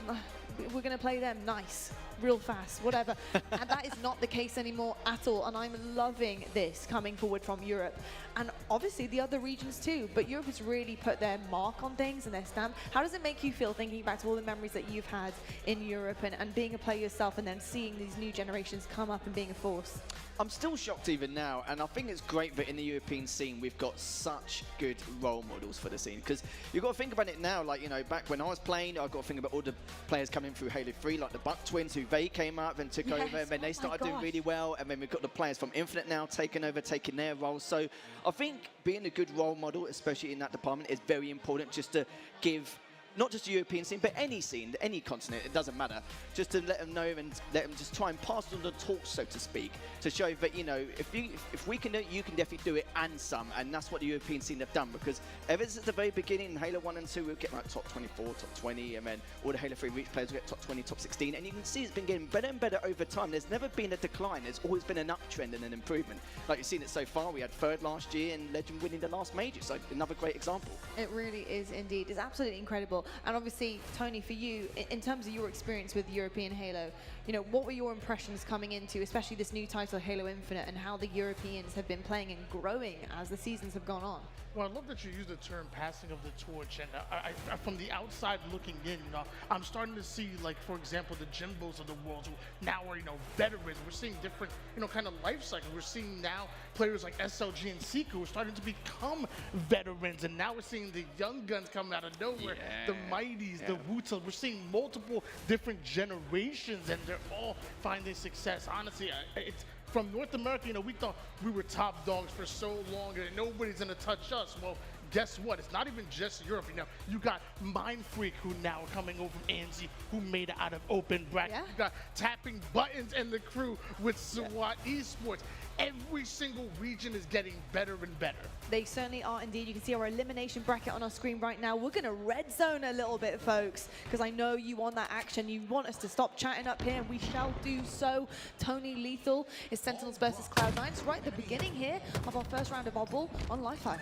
we're going to play them, nice, real fast, whatever. And that is not the case anymore at all. And I'm loving this coming forward from Europe. And obviously the other regions too, but Europe has really put their mark on things and their stamp. How does it make you feel thinking back to all the memories that you've had in Europe and being a player yourself and then seeing these new generations come up and being a force? I'm still shocked even now, and I think it's great that in the European scene we've got such good role models for the scene, because you've got to think about it now, like, you know, back when I was playing, I've got to think about all the players coming through Halo 3, like the Buck Twins, who they came up and took over, and then they started doing really well, and then we've got the players from Infinite now taking over, taking their roles. So I think being a good role model, especially in that department, is very important, just to give not just the European scene, but any scene, any continent, it doesn't matter. Just to let them know and let them just try and pass on the torch, so to speak, to show that, you know, if we can do it, you can definitely do it and some. And that's what the European scene have done, because ever since the very beginning, in Halo 1 and 2, we'll get like top 24, top 20, and then all the Halo 3 Reach players will get top 20, top 16. And you can see it's been getting better and better over time. There's never been a decline. There's always been an uptrend and an improvement. Like you've seen it so far. We had third last year and Legend winning the last major. So another great example. It really is indeed. It's absolutely incredible. And obviously, Tony, for you, in terms of your experience with European Halo, you know, what were your impressions coming into, especially this new title, Halo Infinite, and how the Europeans have been playing and growing as the seasons have gone on? Well, I love that you use the term passing of the torch, and I, from the outside looking in, you know, I'm starting to see, like, for example, the Jimbos of the world who now are, you know, veterans. We're seeing different, you know, kind of life cycles. We're seeing now players like SLG and Seeker who are starting to become veterans, and now we're seeing the young guns coming out of nowhere, the Mighties, the Wutas. We're seeing multiple different generations, and they're all finding success. Honestly, it's from North America, you know, we thought we were top dogs for so long and nobody's gonna touch us. Well, guess what? It's not even just Europe. You know, you got Mind Freak, who now are coming over from ANZ, who made it out of open bracket. You got Tapping Buttons and the crew with SWAT Esports. Every single region is getting better and better. They certainly are indeed. You can see our elimination bracket on our screen right now. We're going to red zone a little bit, folks, because I know you want that action. You want us to stop chatting up here, and we shall do so. Tony Lethal is Sentinels versus Cloud9. It's right at the beginning here of our first round of our ball on Li-Fi.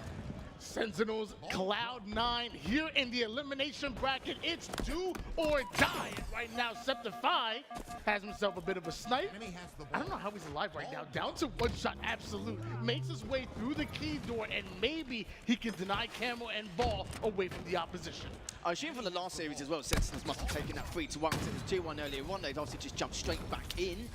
Sentinels, Cloud9 here in the elimination bracket. It's do or die. And right now, Septify has himself a bit of a snipe. I don't know how he's alive right now. Down to one shot, absolute. Makes his way through the key door, and maybe he can deny Camo and Ball away from the opposition. I assume from the last series as well, Sentinels must have taken that 3-1 because it was 2-1 earlier on. They'd obviously just jumped straight back in.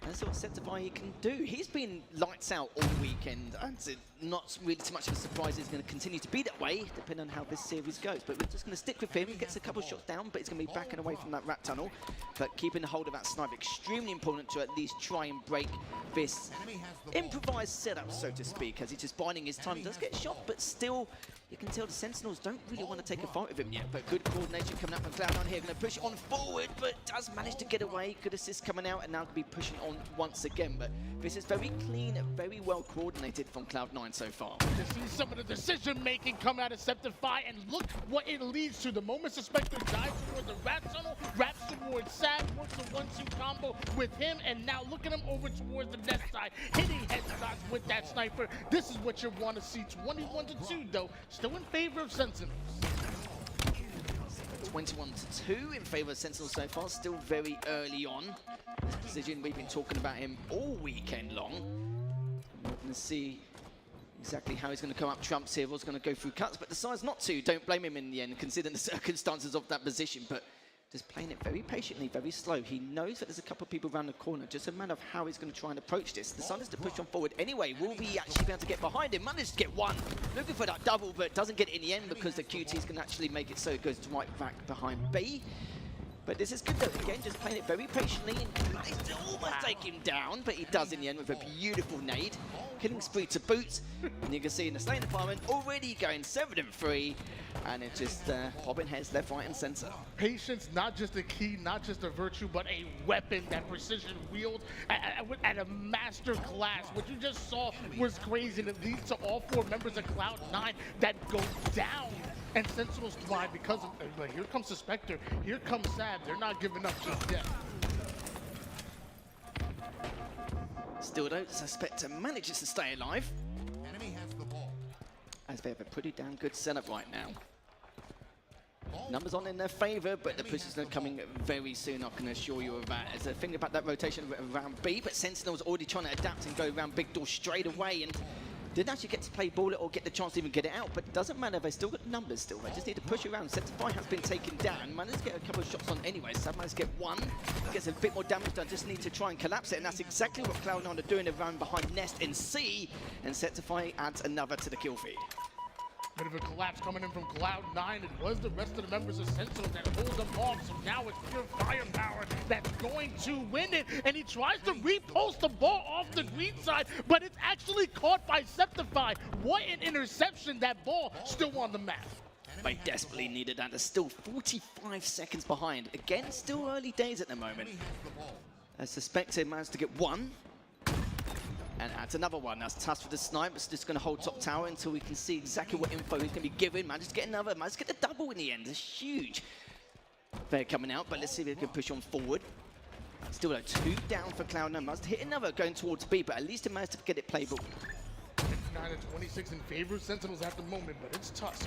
That's what Septify can do. He's been lights out all weekend, and not really too much of a surprise he's going to continue to be that way, depending on how this series goes. But we're just going to stick with him. He gets a couple of shots down, but he's going to be backing away from that rat tunnel. But keeping hold of that snipe, extremely important to at least try and break this improvised setup, so to speak, as he's just biding his time. Does get shot, but still, you can tell the Sentinels don't really want to take a fight with him yet. But good coordination coming up from Cloud9 here. Going to push on forward, but does manage to get away. Good assist coming out, and now going to be pushing on once again. But this is very clean, very well coordinated from Cloud9 so far. To see some of the decision-making come out of Septify, and look what it leads to. The moment Suspector dives towards the rat tunnel, wraps towards Sad, works a 1-2 combo with him, and now look at him over towards the nest side, hitting headshots with that sniper. This is what you want to see. 21-2, though, still in favor of Sentinels. 21-2 in favor of Sentinels so far, still very early on. Decision, we've been talking about him all weekend long. We're going to see exactly how he's going to come up trumps here. Was going to go through cuts, but decides not to. Don't blame him in the end, considering the circumstances of that position. But just playing it very patiently, very slow. He knows that there's a couple of people around the corner. Just a matter of how he's going to try and approach this. Decides to push on forward anyway. Will he actually be able to get behind him? Managed to get one. Looking for that double, but doesn't get it in the end because the QTs can actually make it so it goes right back behind B. But this is good though, again, just playing it very patiently, and managed to almost take him down, but he does in the end with a beautiful nade. Killing spree to boot, and you can see in the state department already going 7-3, and it's just popping heads left, right, and center. Patience, not just a key, not just a virtue, but a weapon that Precision wield at a master class. What you just saw was crazy, and it leads to all 4 members of Cloud9 that go down. And Sentinels thrive because of it. Like, here comes Suspector, here comes Sad. They're not giving up just yet. Still though, Suspector manages to stay alive. Enemy has the ball. As they have a pretty damn good setup right now. Numbers on in their favor, but the push is coming very soon, I can assure you of that. There's a thing about that rotation around B, but Sentinel's already trying to adapt and go around big door straight away, and didn't actually get to play ball it or get the chance to even get it out, but it doesn't matter, they still got numbers still. They just need to push around. Septify has been taken down. Managed to get a couple of shots on anyway, so managed to get one. Gets a bit more damage done, just need to try and collapse it, and that's exactly what Cloud9 are doing around behind Nest and C, and Septify adds another to the kill feed. Bit of a collapse coming in from Cloud9. It was the rest of the members of Sentinels that hold them off, so now it's pure firepower that's going to win it. And he tries to repost the ball off the green side, but it's actually caught by Septify. What an interception, that ball still on the map. They desperately needed that. They're still 45 seconds behind. Again, still early days at the moment. As Suspected managed to get one. And adds another one. That's Tusk for the snipe. It's just going to hold top tower until we can see exactly what info he's going to be given. Managed to get another. Managed to get the double in the end. It's huge. They're coming out, but let's see if they can push on forward. Still a 2 down for Cloud9. Must hit another going towards B, but at least he managed to get it playable. 59-26 in favor of Sentinels at the moment, but it's Tusk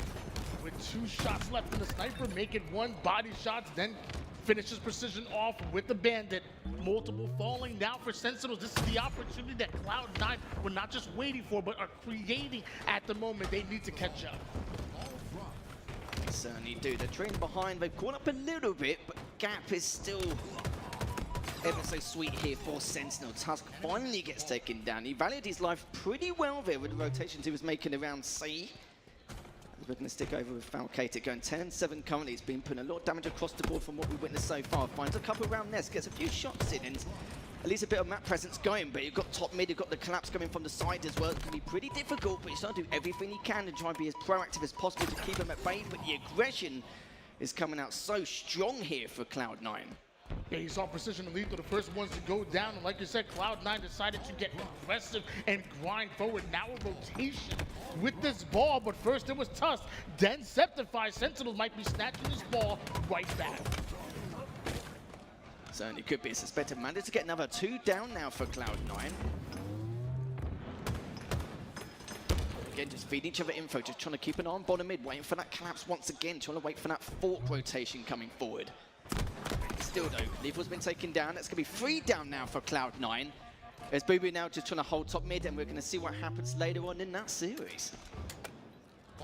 with 2 shots left in the sniper, making 1 body shots, then finishes precision off with the bandit. Multiple falling now for Sentinels. This is the opportunity that Cloud9 were not just waiting for, but are creating at the moment. They need to catch up. They certainly do. They're trailing behind. They've caught up a little bit, but gap is still ever so sweet here for Sentinel. Tusk finally gets taken down. He valued his life pretty well there with the rotations he was making around C. We're going to stick over with Falcator going 10-7 currently. He's been putting a lot of damage across the board from what we've witnessed so far. Finds a couple around Nest, gets a few shots in, and at least a bit of map presence going. But you've got top mid, you've got the collapse coming from the side as well. It's going to be pretty difficult, but he's trying to do everything he can to try and be as proactive as possible to keep him at bay. But the aggression is coming out so strong here for Cloud9. Yeah, you saw Precision and Lethal, the first ones to go down. And like you said, Cloud9 decided to get aggressive and grind forward. Now a rotation with this ball, but first it was Tusk, then Septify. Sentinels might be snatching this ball right back. Certainly could be a suspected mandate to get another 2 down now for Cloud9. Again, just feeding each other info, just trying to keep an eye on bottom mid, waiting for that collapse once again, trying to wait for that fork rotation coming forward. Still though, Lethal's been taken down. It's going to be 3 down now for Cloud9. There's Boo now just trying to hold top mid, and we're going to see what happens later on in that series.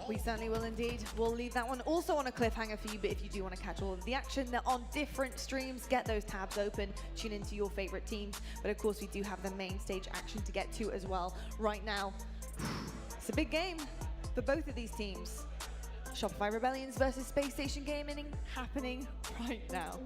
We certainly will indeed. We'll leave that one also on a cliffhanger for you, but if you do want to catch all of the action, they're on different streams. Get those tabs open, tune into your favorite teams. But of course, we do have the main stage action to get to as well. Right now, it's a big game for both of these teams. Shopify Rebellions versus Space Station Gaming happening right now.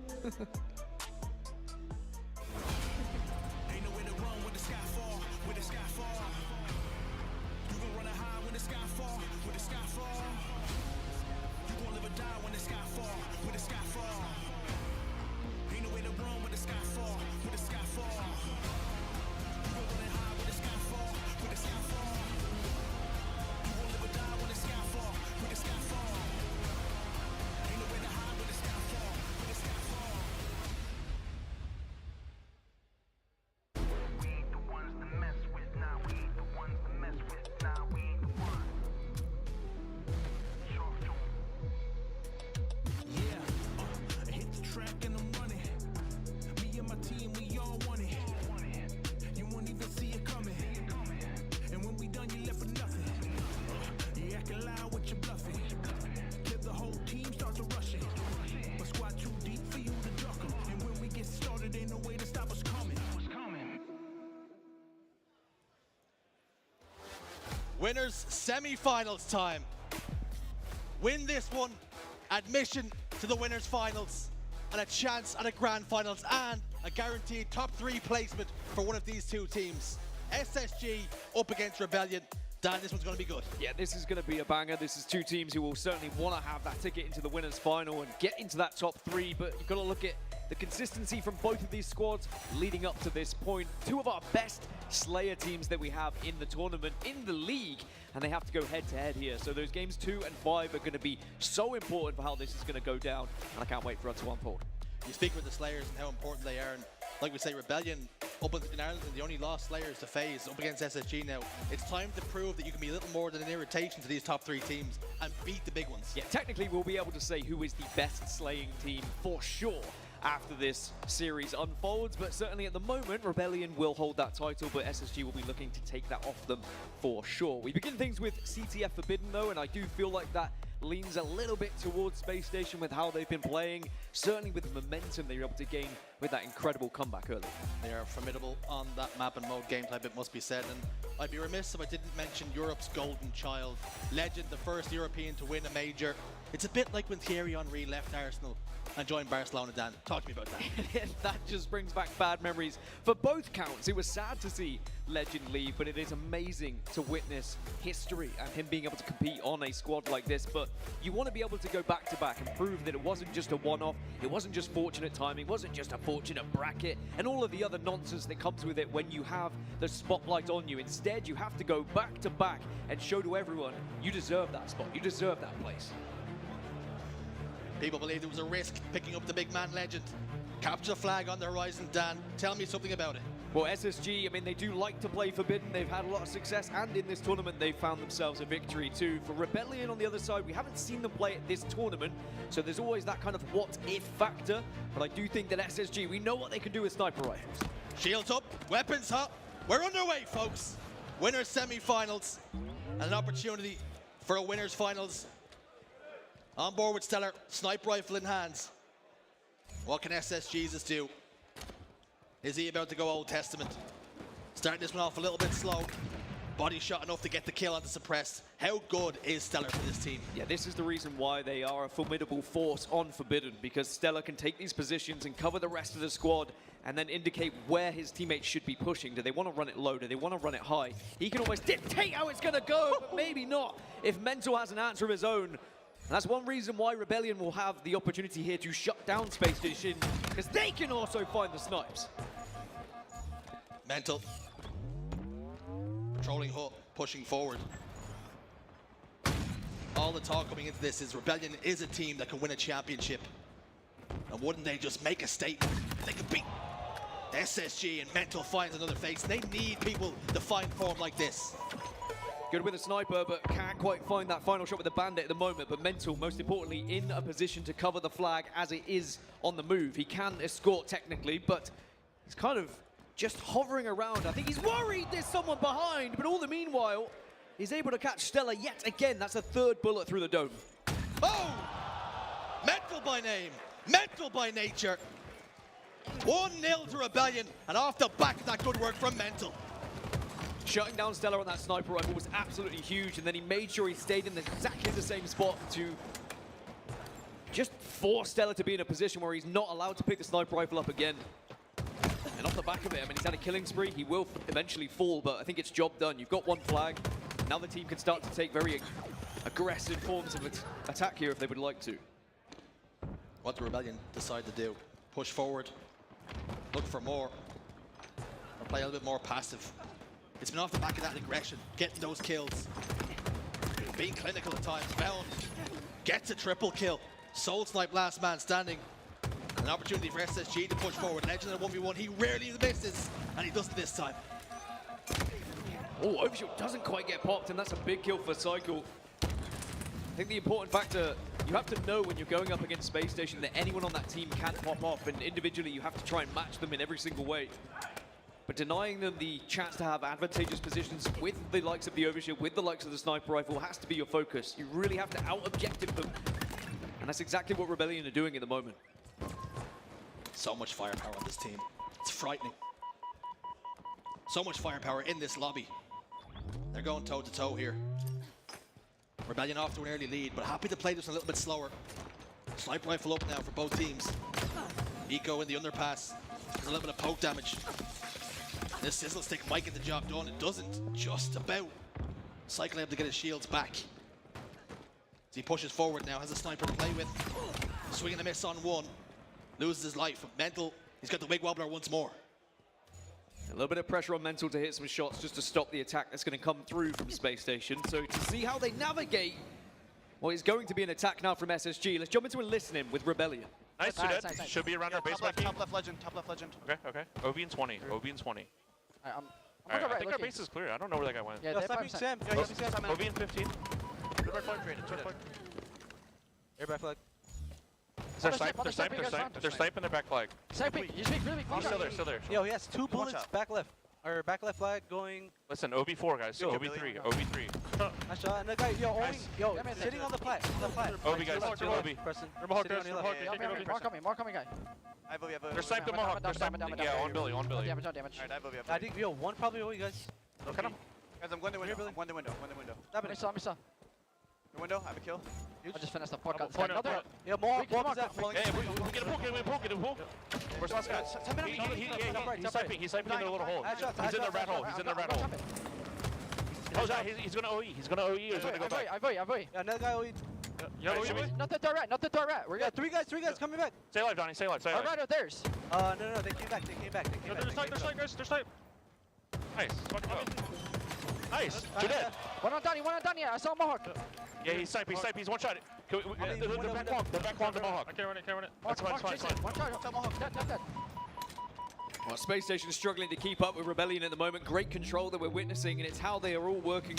Winners semi-finals time. Win this one, admission to the winners finals, and a chance at a grand finals, and a guaranteed top 3 placement for one of these 2 teams. SSG up against Rebellion. Dan, this one's going to be good. Yeah, this is going to be a banger. This is 2 teams who will certainly want to have that ticket into the winners final and get into that top 3, but you've got to look at the consistency from both of these squads leading up to this point. 2 of our best Slayer teams that we have in the tournament, in the league, and they have to go head-to-head here. So those games 2 and 5 are going to be so important for how this is going to go down, and I can't wait for it to unfold. You speak with the Slayers and how important they are, and like we say, Rebellion up in Ireland, the only lost Slayers to FaZe up against SSG now. It's time to prove that you can be a little more than an irritation to these top 3 teams and beat the big ones. Yeah, technically we'll be able to say who is the best slaying team for sure after this series unfolds, but certainly at the moment, Rebellion will hold that title, but SSG will be looking to take that off them for sure. We begin things with CTF Forbidden though, and I do feel like that leans a little bit towards Space Station with how they've been playing, certainly with the momentum they were able to gain with that incredible comeback early. They are formidable on that map and mode game type, it must be said, and I'd be remiss if I didn't mention Europe's golden child, Legend, the first European to win a major. It's a bit like when Thierry Henry left Arsenal and joined Barcelona. Dan, talk to me about that. That just brings back bad memories for both counts. It was sad to see Legend leave, but it is amazing to witness history and him being able to compete on a squad like this. But you want to be able to go back to back and prove that it wasn't just a one-off, it wasn't just fortunate timing, it wasn't just a fortunate bracket, and all of the other nonsense that comes with it when you have the spotlight on you. Instead, you have to go back to back and show to everyone you deserve that spot, you deserve that place. People believed it was a risk picking up the big man Legend. Capture the flag on the horizon, Dan. Tell me something about it. Well, SSG, I mean, they do like to play Forbidden. They've had a lot of success, and in this tournament, they've found themselves a victory too. For Rebellion on the other side, we haven't seen them play at this tournament, so there's always that kind of what-if factor. But I do think that SSG, we know what they can do with sniper rifles. Shields up, weapons up. We're underway, folks. Winners semi-finals, and an opportunity for a winners finals. On board with Stellar, sniper rifle in hands. What can SSGs do? Is he about to go Old Testament? Starting this one off a little bit slow. Body shot enough to get the kill on the suppressed. How good is Stellar for this team? Yeah, this is the reason why they are a formidable force on Forbidden, because Stellar can take these positions and cover the rest of the squad and then indicate where his teammates should be pushing. Do they want to run it low? Do they want to run it high? He can almost dictate how it's going to go, but maybe not if Mental has an answer of his own. And that's one reason why Rebellion will have the opportunity here to shut down Space Station, because they can also find the snipes. Mental. Controlling Hook, pushing forward. All the talk coming into this is Rebellion is a team that can win a championship. And wouldn't they just make a statement? They could beat SSG and Mental finds another face. They need people to find form like this. Good with a sniper, but can't quite find that final shot with the Bandit at the moment. But Mental, most importantly, in a position to cover the flag as it is on the move. He can escort technically, but he's kind of just hovering around. I think he's worried there's someone behind, but all the meanwhile, he's able to catch Stellar yet again. That's a third bullet through the dome. Oh! Mental by name, Mental by nature. 1-0 to Rebellion, and off the back of that good work from Mental. Shutting down Stellar on that sniper rifle was absolutely huge, and then he made sure he stayed in exactly the same spot to just force Stellar to be in a position where he's not allowed to pick the sniper rifle up again. And off the back of it, I mean, he's had a killing spree. He will eventually fall, but I think it's job done. You've got one flag. Now the team can start to take very aggressive forms of attack here if they would like to. What the Rebellion decide to do? Push forward, look for more, or play a little bit more passive. It's been off the back of that aggression, getting those kills. Being clinical at times. Bound gets a triple kill. Soul Snipe, last man standing. An opportunity for SSG to push forward. Legend in a 1v1, he rarely misses, and he does it this time. Oh, Overshield doesn't quite get popped, and that's a big kill for Cycle. I think the important factor, you have to know when you're going up against Space Station that anyone on that team can pop off, and individually you have to try and match them in every single way. But denying them the chance to have advantageous positions with the likes of the Overshield, with the likes of the sniper rifle, has to be your focus. You really have to out-objective them. And that's exactly what Rebellion are doing at the moment. So much firepower on this team. It's frightening. So much firepower in this lobby. They're going toe-to-toe here. Rebellion off to an early lead, but happy to play this a little bit slower. Sniper rifle up now for both teams. Eco in the underpass. There's a little bit of poke damage. This Sizzle Stick might get the job done. It doesn't, just about. Cycle able to get his shields back. As he pushes forward now, has a sniper to play with. Swing and a miss on one. Loses his life. Mental, he's got the wig wobbler once more. A little bit of pressure on Mental to hit some shots just to stop the attack that's going to come through from Space Station. So to see how they navigate what is going to be an attack now from SSG, let's jump into a listen-in with Rebellion. Nice, nice. Should be around our base. Top left legend, top left legend. Okay, okay. OB in 20, OB in 20. I'm Alright, I think our base is clear. I don't know where that guy went. Yeah, they're Sam. OB in 15. Air flag created. Air flag. They're sniping their back flag. Sniping, you speak really quick. Still there. Yo, he has 2 bullets back left. Or back left flag going. Listen, OB4 guys. OB3. OB3. Nice shot. And the guy, yo, sitting on the plat. OB guys, still OB. More coming, guy. They're sniping the Mohawk. Yeah, on Billy. Damage. Alright, I think, yo, one probably OE, guys. Okay. Guys, I'm going to window. One window. I saw. The window, I have a kill. I just finished the podcast. Yeah, more. Hey, we get a poke. Where's the last guy? He's sniping in the little hole. He's in the rat hole. Oh, he's gonna OE. He's gonna OE or he's gonna go back? I vote. Yeah, another guy OE. Not the door rat. We got 3 guys coming back. Stay alive, Donnie. Stay alive. Alright, are theirs. No, they came back. They're snipe, guys. They're snipe. Nice. Fucking go. Nice. You're dead. One on Donnie. I saw Mohawk. Yeah, he's sniping. He's one shot. The back one, the Mohawk. I can't run it, That's fine, it's fine. One charge, Mohawk, dead. Well, Space Station is struggling to keep up with Rebellion at the moment. Great control that we're witnessing, and it's how they are all working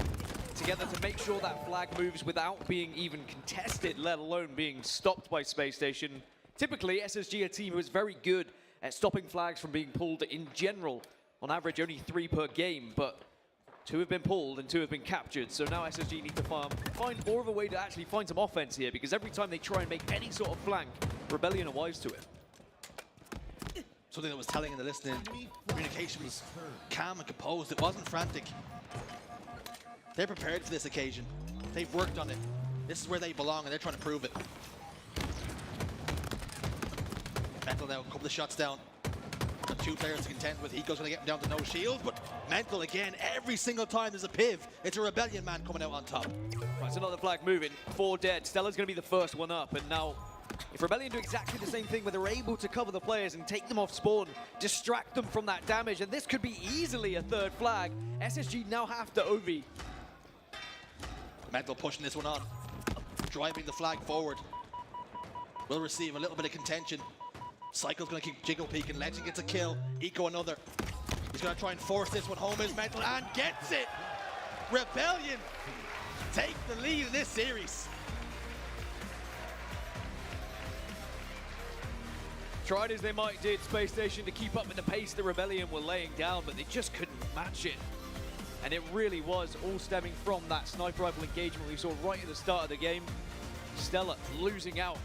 together to make sure that flag moves without being even contested, let alone being stopped by Space Station. Typically, SSG, a team who is very good at stopping flags from being pulled in general. On average, only 3 per game, but 2 have been pulled and 2 have been captured. So now SSG need to find more of a way to actually find some offense here, because every time they try and make any sort of flank, Rebellion are wise to it. Something that was telling in the listening communication was calm and composed. It wasn't frantic. They're prepared for this occasion. They've worked on it. This is where they belong, and they're trying to prove it. Mental now, a couple of shots down. Got 2 players to contend with. Eco's going to get him down to no shield, but Mental again, every single time there's a piv, it's a Rebellion man coming out on top. Right, so another flag moving. 4 dead. Stella's going to be the first one up, and now if Rebellion do exactly the same thing where they're able to cover the players and take them off spawn, distract them from that damage, and this could be easily a 3rd flag, SSG now have to OV. Mental pushing this one on, driving the flag forward. Will receive a little bit of contention. Cycle's going to keep jiggle peeking. Legend gets a kill. Eco another. He's going to try and force this one home. Is Mental and gets it. Rebellion take the lead in this series. Tried as they might did, Space Station, to keep up with the pace the Rebellion were laying down, but they just couldn't match it. And it really was all stemming from that sniper rifle engagement we saw right at the start of the game. Stella losing out.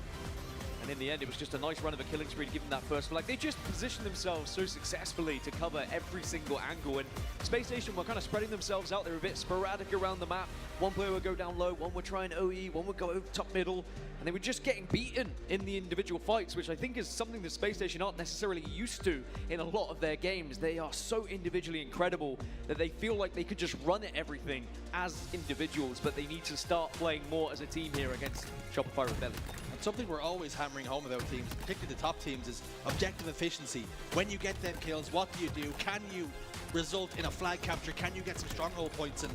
And in the end, it was just a nice run of a killing spree to give them that first flag. They just positioned themselves so successfully to cover every single angle. And Space Station were kind of spreading themselves out. They were a bit sporadic around the map. One player would go down low, one would try and OE, one would go over top middle. And they were just getting beaten in the individual fights, which I think is something that Space Station aren't necessarily used to in a lot of their games. They are so individually incredible that they feel like they could just run at everything as individuals, but they need to start playing more as a team here against Shopify Rebellion. Something we're always hammering home with our teams, particularly the top teams, is objective efficiency. When you get them kills, what do? Can you result in a flag capture? Can you get some stronghold points? And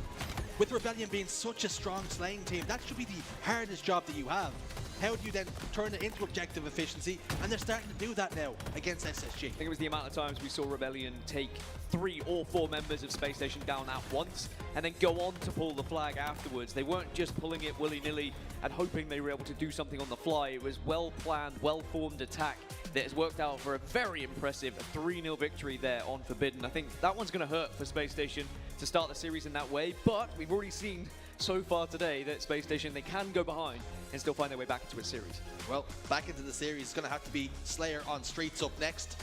with Rebellion being such a strong slaying team, that should be the hardest job that you have. How do you then turn it into objective efficiency? And they're starting to do that now against SSG. I think it was the amount of times we saw Rebellion take 3 or 4 members of Space Station down at once and then go on to pull the flag afterwards. They weren't just pulling it willy-nilly and hoping they were able to do something on the fly. It was well-planned, well-formed attack that has worked out for a very impressive 3-0 victory there on Forbidden. I think that one's going to hurt for Space Station to start the series in that way, but we've already seen so far today that Space Station, they can go behind and still find their way back into a series. Well, back into the series, it's going to have to be Slayer on Streets up next.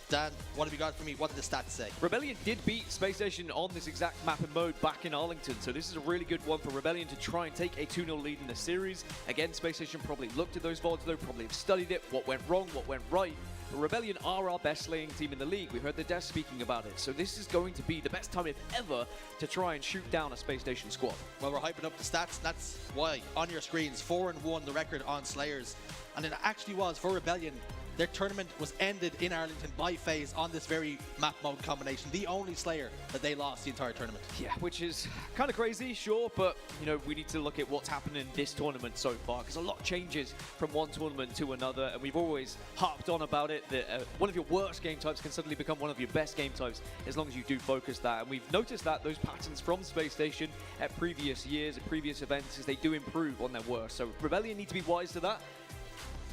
Dan, what have you got for me? What did the stats say? Rebellion did beat Space Station on this exact map and mode back in Arlington, so this is a really good one for Rebellion to try and take a 2-0 lead in the series. Again, Space Station probably looked at those VODs though, probably have studied it, what went wrong, what went right. But Rebellion are our best slaying team in the league. We heard the devs speaking about it, so this is going to be the best time if ever to try and shoot down a Space Station squad. Well, we're hyping up the stats, and that's why on your screens, 4-1 the record on Slayers. And it actually was for Rebellion. Their tournament was ended in Arlington by FaZe on this very map mode combination. The only Slayer that they lost the entire tournament. Yeah, which is kind of crazy, sure, but you know, we need to look at what's happened in this tournament so far, because a lot changes from one tournament to another, and we've always harped on about it that one of your worst game types can suddenly become one of your best game types as long as you do focus that. And we've noticed that those patterns from Space Station at previous years, at previous events, as they do improve on their worst. So Rebellion need to be wise to that.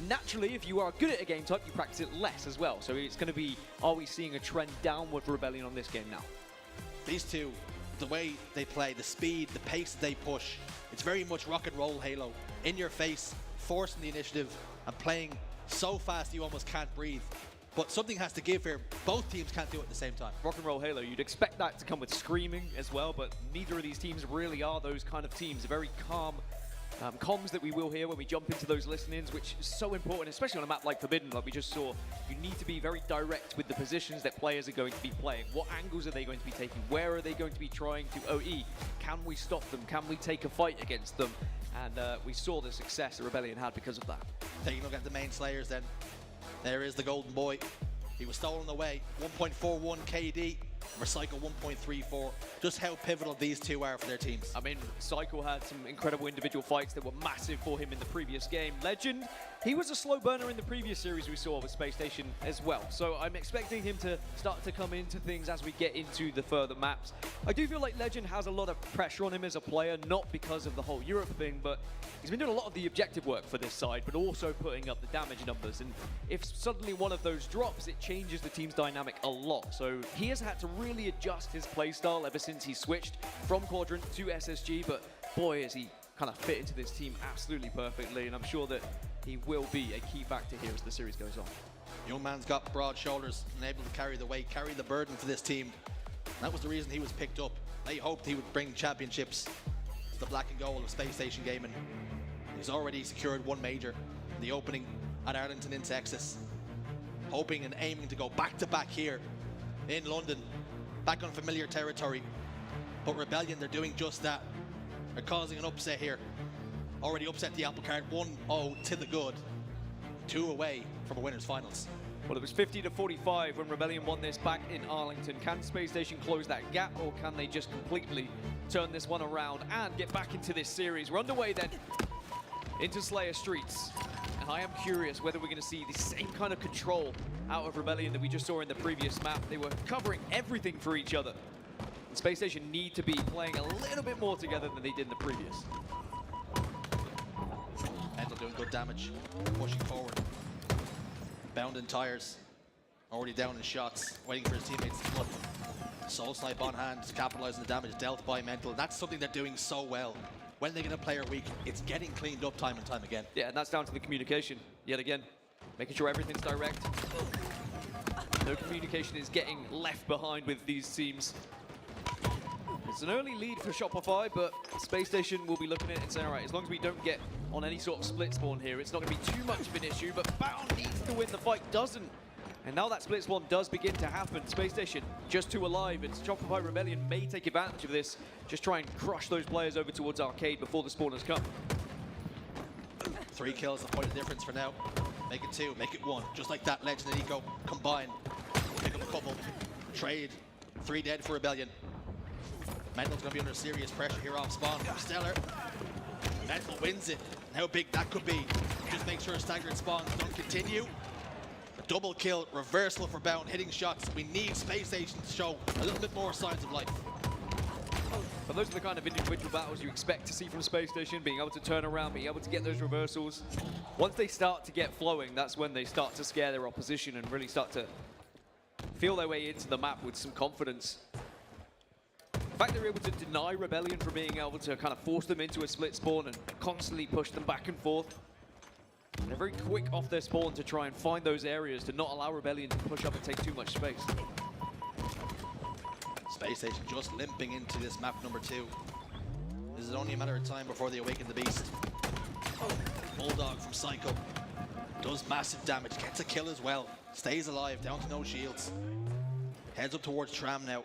Naturally, if you are good at a game type, you practice it less as well. So it's going to be, are we seeing a trend downward for Rebellion on this game now? These two, the way they play, the speed, the pace that they push, it's very much rock and roll Halo. In your face, forcing the initiative and playing so fast you almost can't breathe. But something has to give here. Both teams can't do it at the same time. Rock and roll Halo, you'd expect that to come with screaming as well, but neither of these teams really are those kind of teams. A very calm comms that we will hear when we jump into those listen-ins, which is so important, especially on a map like Forbidden, like we just saw. You need to be very direct with the positions that players are going to be playing. What angles are they going to be taking? Where are they going to be trying to OE? Can we stop them? Can we take a fight against them? And we saw the success that Rebellion had because of that. Taking a look at the main Slayers then. There is the golden boy. He was stolen away. 1.41 KD. Recycle 1.34. Just how pivotal these two are for their teams. I mean, Cycle had some incredible individual fights that were massive for him in the previous game. Legend, he was a slow burner in the previous series we saw with Space Station as well. So I'm expecting him to start to come into things as we get into the further maps. I do feel like Legend has a lot of pressure on him as a player, not because of the whole Europe thing, but he's been doing a lot of the objective work for this side, but also putting up the damage numbers. And if suddenly one of those drops, it changes the team's dynamic a lot. So he has had to really adjust his playstyle ever since he switched from Quadrant to SSG, but boy, is he kind of fit into this team absolutely perfectly, and I'm sure that he will be a key factor here as the series goes on. Young man's got broad shoulders and able to carry the weight, carry the burden for this team. That was the reason he was picked up. They hoped he would bring championships to the black and gold of Space Station Gaming. He's already secured one major in the opening at Arlington in Texas. Hoping and aiming to go back-to-back here in London, back on familiar territory. But Rebellion, they're doing just that. They're causing an upset here. Already upset the apple cart, 1-0 to the good. 2 away from a winners finals. Well, it was 50-45 when Rebellion won this back in Arlington. Can Space Station close that gap, or can they just completely turn this one around and get back into this series? We're underway then into Slayer Streets. And I am curious whether we're going to see the same kind of control out of Rebellion that we just saw in the previous map. They were covering everything for each other. And Space Station need to be playing a little bit more together than they did in the previous. Mental doing good damage, pushing forward. Bound in tires, already down in shots, waiting for his teammates to flip. Soul Snipe on hand, capitalizing the damage dealt by Mental. That's something they're doing so well. When they get a player weak, it's getting cleaned up time and time again. Yeah, and that's down to the communication, yet again. Making sure everything's direct. No communication is getting left behind with these teams. It's an early lead for Shopify, but Space Station will be looking at it and saying, all right, as long as we don't get on any sort of split spawn here, it's not going to be too much of an issue, but Bound needs to win, the fight doesn't. And now that split spawn does begin to happen. Space Station just too alive, and Shopify Rebellion may take advantage of this, just try and crush those players over towards Arcade before the spawners come. 3 kills, the point of difference for now. Make it 2, make it 1. Just like that, Legend and Eco combine. Pick up a couple, trade, 3 dead for Rebellion. Mental's going to be under serious pressure here off spawn from Stellar. Mental wins it. And how big that could be. Just make sure staggered spawns don't continue. A double kill, reversal for Bound, hitting shots. We need Space Station to show a little bit more signs of life. But those are the kind of individual battles you expect to see from Space Station, being able to turn around, being able to get those reversals. Once they start to get flowing, that's when they start to scare their opposition and really start to feel their way into the map with some confidence. The fact they're able to deny Rebellion from being able to kind of force them into a split spawn and constantly push them back and forth. And they're very quick off their spawn to try and find those areas to not allow Rebellion to push up and take too much space. Space Station just limping into this map number 2. This is only a matter of time before they awaken the beast. Bulldog from Psycho does massive damage, gets a kill as well. Stays alive, down to no shields. Heads up towards Tram now.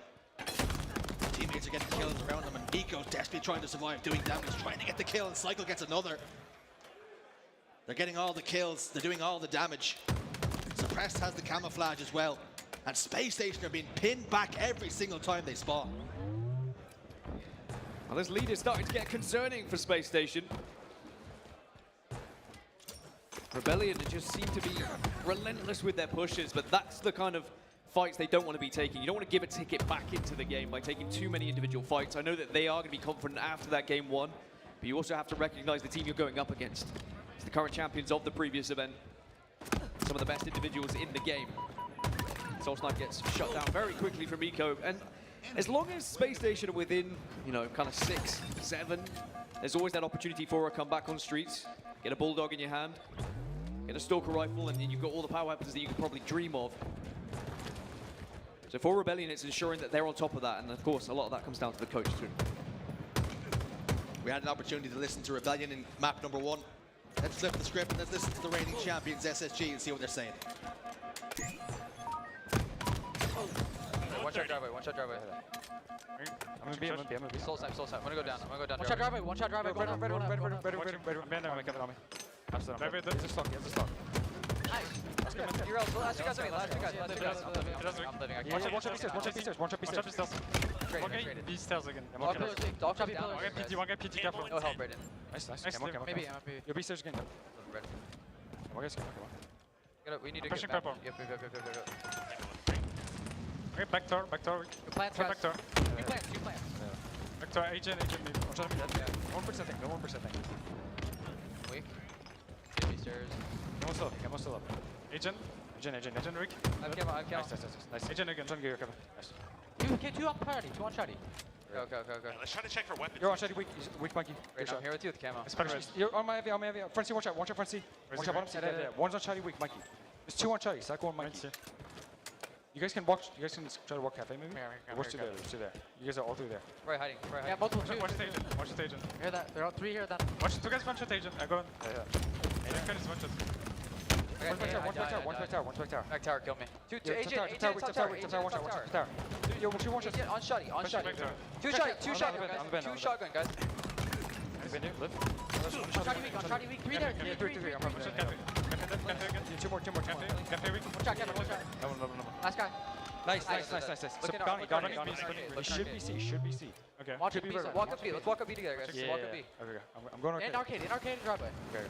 Teammates are getting kills around him, and Nico's desperately trying to survive, doing damage, trying to get the kill, and Cycle gets another. They're getting all the kills, they're doing all the damage. Suppressed has the camouflage as well, and Space Station are being pinned back every single time they spawn. Well, this lead is starting to get concerning for Space Station. Rebellion just seem to be relentless with their pushes, but that's the kind of fights they don't want to be taking. You don't want to give a ticket back into the game by taking too many individual fights. I know that they are going to be confident after that game 1, but you also have to recognize the team you're going up against. It's the current champions of the previous event. Some of the best individuals in the game. Soul Snipe gets shut down very quickly from Eco, and as long as Space Station are within, you know, kind of 6, 7, there's always that opportunity for a comeback on streets. Get a Bulldog in your hand, get a Stalker rifle, and then you've got all the power weapons that you could probably dream of. So for Rebellion, it's ensuring that they're on top of that, and of course, a lot of that comes down to the coach too. We had an opportunity to listen to Rebellion in map number 1. Let's flip the script and let's listen to the reigning champions, SSG, and see what they're saying. One shot driveway, one shot driveway. I'm gonna be. Soul Snipe. I'm gonna go down. One shot driveway, one shot driveway. Ready. Just stock. You're out. Last two guys are me. Last two guys. I'm living. I can't. One shot B stairs. Okay, B stairs again. Dog shot down. One guy PT, careful. No help, Brayden. Nice. Maybe. You're B stairs again. Come on, guys, come on. We need to Pushing get back. purple. Yep. Okay, back door. You plant Back door. Two plants. Back door, agent maybe. One shot me dead. 1% thing, no 1% thing. Weak. Give me stairs. I'm still up. Agent, Rick. I'm Kevin. Nice. Agent again, John Gear, Kevin. Nice. Two on party. Two on shotty. Go. Let's try to check for weapons. You're on shotty, weak monkey. Right, I'm here with you with camo. You're on my heavy. Front C, watch out, front C. Watch out, bottom C. Yeah. One's on shotty, weak monkey. There's two on shotty, stack one monkey. You guys can try to walk cafe maybe? Watch two there. You guys are all through there. Right hiding. Yeah, multiple. Watch the agent. Hear that? There are three here then. Watch two guys one shot agent. Go on. Agent can just one shot. One's back tower. Back tower, kill me. Two agent tower. Watch tower. Yo, one shot. On shotty. Two shotgun, guys. Live. On shotty weak. Three there. Three. Two more. Cafe weak. Watch out. No. Last guy. Nice. Got it. Should be C. Okay. Walk up B. Let's walk up B together, guys. Walk up B. Okay. I'm going arcade. In arcade and driveway. Okay.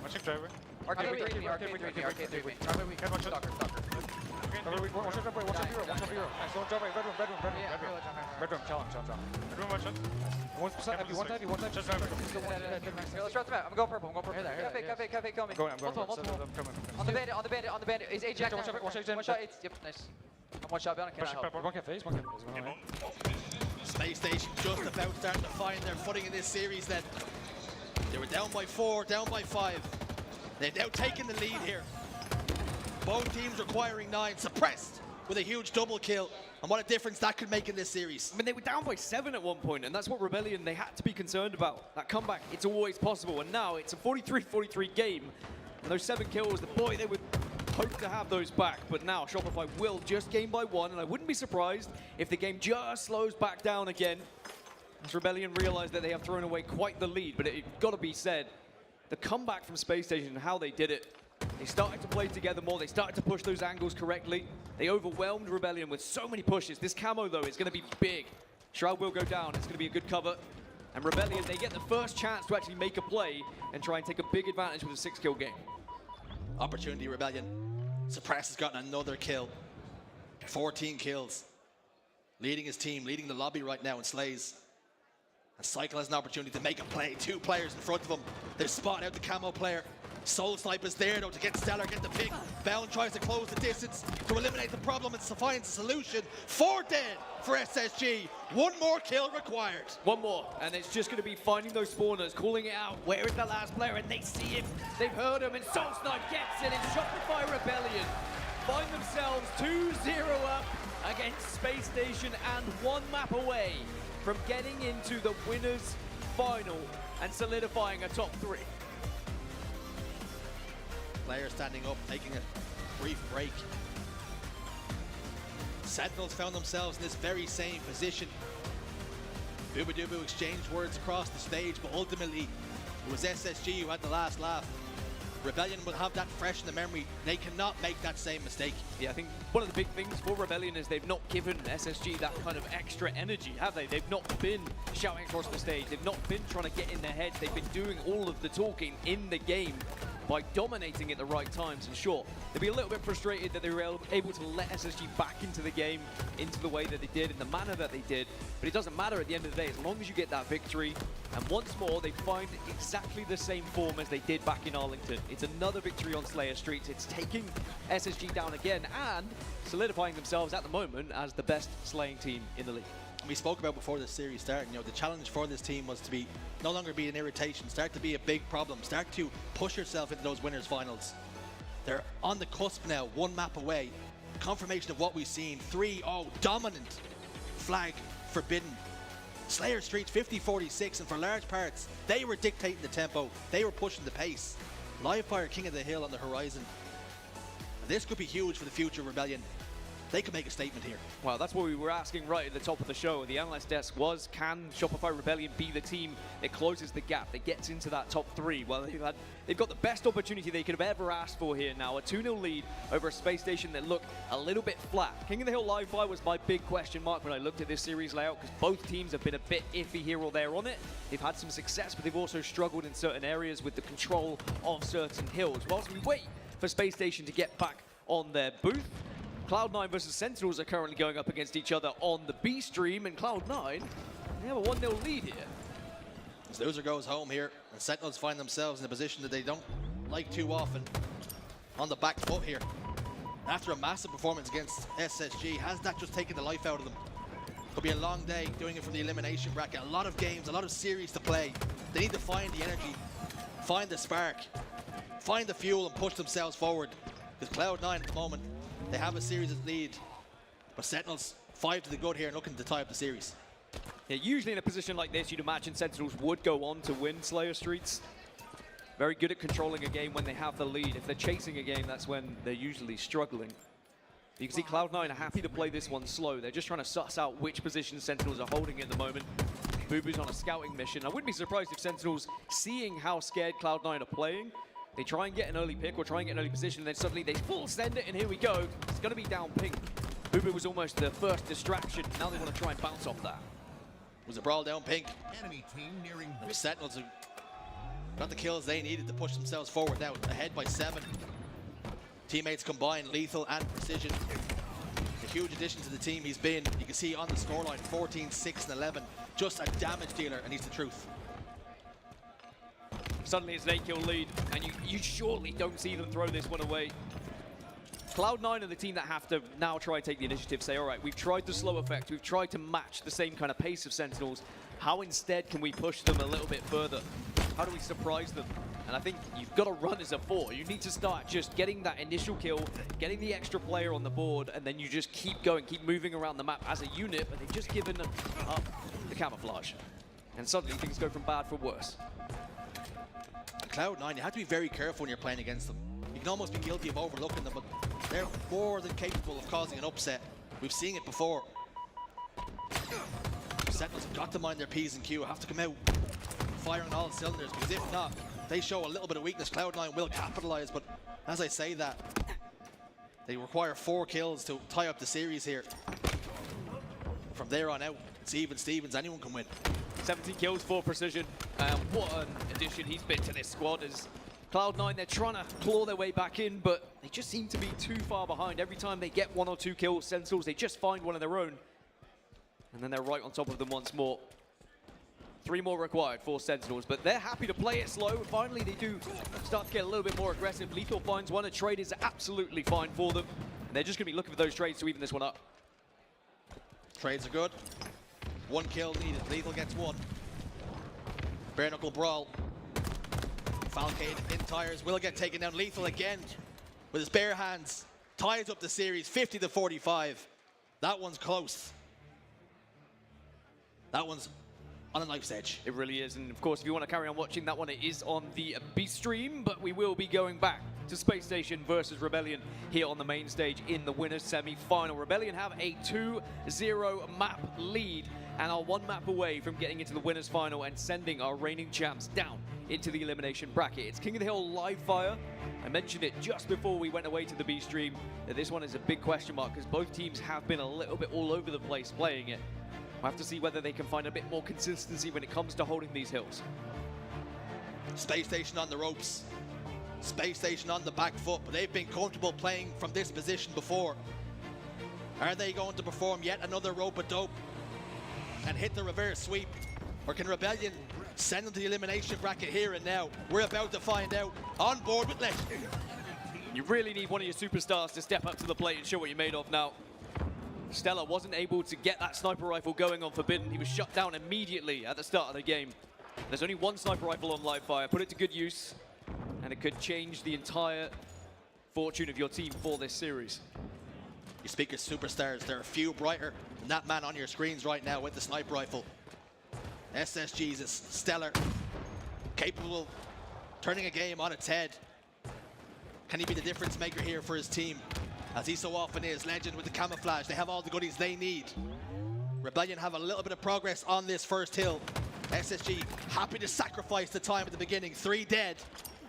Watching driveway. Arcade 3. Driveway weak. Head one shot. Stalker. Watch out driveway. Nice. Don't driveway. Bedroom. Challenge. Bedroom one shot. One heavy. Just driveway. Let's drop the map. I'm going purple. Cafe, kill me. I'm going. Multiple. On the bandit. Is agent. Watch agent. One shot. Yep, nice. I'm one shot down. I cannot help. One cafe. Space Station just about starting to find their footing in this series then. They were down by 4, down by 5. They've now taken the lead here. Both teams requiring 9, suppressed with a huge double kill. And what a difference that could make in this series. I mean, they were down by 7 at one point, and that's what Rebellion, they had to be concerned about. That comeback, it's always possible. And now it's a 43-43 game. And those 7 kills, boy, they would hope to have those back. But now Shopify will just gain by 1, and I wouldn't be surprised if the game just slows back down again. As Rebellion realize that they have thrown away quite the lead, but it's got to be said, the comeback from Space Station and how they did it, they started to play together more, they started to push those angles correctly. They overwhelmed Rebellion with so many pushes. This camo, though, is going to be big. Shroud will go down, it's going to be a good cover. And Rebellion, they get the first chance to actually make a play and try and take a big advantage with a 6-kill game. Opportunity Rebellion. Suppress has gotten another kill. 14 kills. Leading his team, leading the lobby right now in Slays. And Cycle has an opportunity to make a play. 2 players in front of him. They're spotting out the camo player. Soul Sniper's there though to get Stellar, get the pick. Bound tries to close the distance to eliminate the problem and finds a solution. 4 dead for SSG. 1 more kill required. 1 more, and it's just going to be finding those spawners, calling it out. Where is the last player? And they see him, they've heard him, and Soul Snipe gets it, and Shopify Rebellion find themselves 2-0 up against Space Station and 1 map away from getting into the winners' final and solidifying a top 3. Player standing up, taking a brief break. Sentinels found themselves in this very same position. Booba exchanged words across the stage, but ultimately it was SSG who had the last laugh. Rebellion will have that fresh in the memory. They cannot make that same mistake. Yeah, I think one of the big things for Rebellion is they've not given SSG that kind of extra energy, have they? They've not been shouting across the stage. They've not been trying to get in their heads. They've been doing all of the talking in the game by dominating at the right times. And sure, they'd be a little bit frustrated that they were able to let SSG back into the game, into the way that they did, in the manner that they did. But it doesn't matter at the end of the day, as long as you get that victory. And once more, they find exactly the same form as they did back in Arlington. It's another victory on Slayer Streets. It's taking SSG down again and solidifying themselves at the moment as the best slaying team in the league. We spoke about before this series started, the challenge for this team was to be no longer be an irritation, start to be a big problem, start to push yourself into those winners finals. They're on the cusp now, 1 map away. Confirmation of what we've seen, 3-0, dominant. Flag forbidden. Slayer Streets 50-46, and for large parts, they were dictating the tempo, they were pushing the pace. Livefire King of the Hill on the horizon. This could be huge for the future of Rebellion. they can make a statement here. Well, that's what we were asking right at the top of the show. The analyst desk was, can Shopify Rebellion be the team that closes the gap, that gets into that top 3? Well, they've got the best opportunity they could have ever asked for here now. A 2-0 lead over a Space Station that looked a little bit flat. King of the Hill live fire was my big question mark when I looked at this series layout, because both teams have been a bit iffy here or there on it. They've had some success, but they've also struggled in certain areas with the control of certain hills. Whilst we wait for Space Station to get back on their booth, Cloud9 versus Sentinels are currently going up against each other on the B stream, and Cloud9, they have a 1-0 lead here. As Loser goes home here, and Sentinels find themselves in a position that they don't like too often, on the back foot here. After a massive performance against SSG, has that just taken the life out of them? Could be a long day doing it from the elimination bracket. A lot of games, a lot of series to play. They need to find the energy, find the spark, find the fuel and push themselves forward. Because Cloud9 at the moment, they have a series lead, but Sentinels 5 to the good here and looking to tie up the series. Yeah, usually in a position like this, you'd imagine Sentinels would go on to win Slayer Streets. Very good at controlling a game when they have the lead. If they're chasing a game, that's when they're usually struggling. You can see Cloud9 are happy to play this one slow. They're just trying to suss out which position Sentinels are holding at the moment. Boo-Boo's on a scouting mission. I wouldn't be surprised if Sentinels, seeing how scared Cloud9 are playing, they try and get an early pick or try and get an early position, and then suddenly they full send it, and here we go. It's going to be down pink. Boo-Boo was almost the first distraction. Now they want to try and bounce off that. It was a brawl down pink. Enemy team nearing The Sentinels have got the kills they needed to push themselves forward now, ahead by 7. Teammates combined, lethal and precision. A huge addition to the team he's been. You can see on the scoreline, 14, 6, and 11. Just a damage dealer, and he's the truth. Suddenly it's an 8-kill lead, and you surely don't see them throw this one away. Cloud9 are the team that have to now try and take the initiative, say, all right, we've tried the slow effect, we've tried to match the same kind of pace of Sentinels. How instead can we push them a little bit further? How do we surprise them? And I think you've got to run as a 4. You need to start just getting that initial kill, getting the extra player on the board, and then you just keep going, keep moving around the map as a unit, but they've just given up the camouflage. And suddenly things go from bad for worse. Cloud9, you have to be very careful when you're playing against them. You can almost be guilty of overlooking them, but they're more than capable of causing an upset. We've seen it before. Sentinels have got to mind their P's and Q, have to come out firing on all cylinders, because if not, they show a little bit of weakness. Cloud9 will capitalize, but as I say that, they require 4 kills to tie up the series here. From there on out, it's even Stevens, anyone can win. 17 kills, 4 precision. What an addition he's been to this squad. As Cloud9, they're trying to claw their way back in, but they just seem to be too far behind. Every time they get 1 or 2 kills, Sentinels, they just find one of their own. And then they're right on top of them once more. 3 more required for Sentinels, but they're happy to play it slow. Finally, they do start to get a little bit more aggressive. Lethal finds one. A trade is absolutely fine for them. And they're just going to be looking for those trades to even this one up. Trades are good. 1 kill needed. Lethal gets 1. Bare knuckle brawl. Falcade in tires. Will get taken down. Lethal again with his bare hands. Ties up the series 50 to 45. That one's close. That one's on a knife's edge. It really is, and of course, if you want to carry on watching that one, it is on the B stream, but we will be going back to Space Station versus Rebellion here on the main stage in the winners semi-final. Rebellion have a 2-0 map lead and are 1 map away from getting into the winners final and sending our reigning champs down into the elimination bracket. It's King of the Hill live fire. I mentioned it just before we went away to the B stream that this one is a big question mark because both teams have been a little bit all over the place playing it. We'll have to see whether they can find a bit more consistency when it comes to holding these hills. Space Station on the ropes. Space Station on the back foot, but they've been comfortable playing from this position before. Are they going to perform yet another rope-a-dope and hit the reverse sweep? Or can Rebellion send them to the elimination bracket here and now? We're about to find out. On board with Legend. You really need one of your superstars to step up to the plate and show what you're made of now. Stella wasn't able to get that sniper rifle going on Forbidden. He was shut down immediately at the start of the game. There's only 1 sniper rifle on live fire. Put it to good use, and it could change the entire fortune of your team for this series. You speak of superstars, there are few brighter than that man on your screens right now with the sniper rifle. SSG's is stellar, capable of turning a game on its head. Can he be the difference maker here for his team? as he so often is. Legend with the camouflage, they have all the goodies they need. Rebellion have a little bit of progress on this first hill. SSG happy to sacrifice the time at the beginning. 3 dead,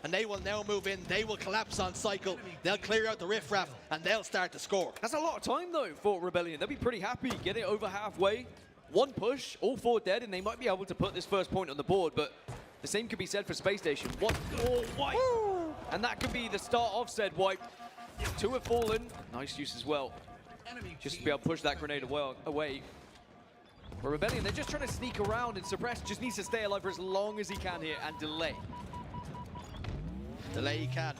and they will now move in. They will collapse on cycle. They'll clear out the riffraff, and they'll start to score. That's a lot of time, though, for Rebellion. They'll be pretty happy. Get it over halfway. 1 push, all 4 dead, and they might be able to put this first point on the board, but the same could be said for Space Station. 1 more wipe, and that could be the start of said wipe. 2 have fallen. Nice use as well, just to be able to push that grenade away. For Rebellion, they're just trying to sneak around, and Suppress just needs to stay alive for as long as he can here and delay. Delay he can.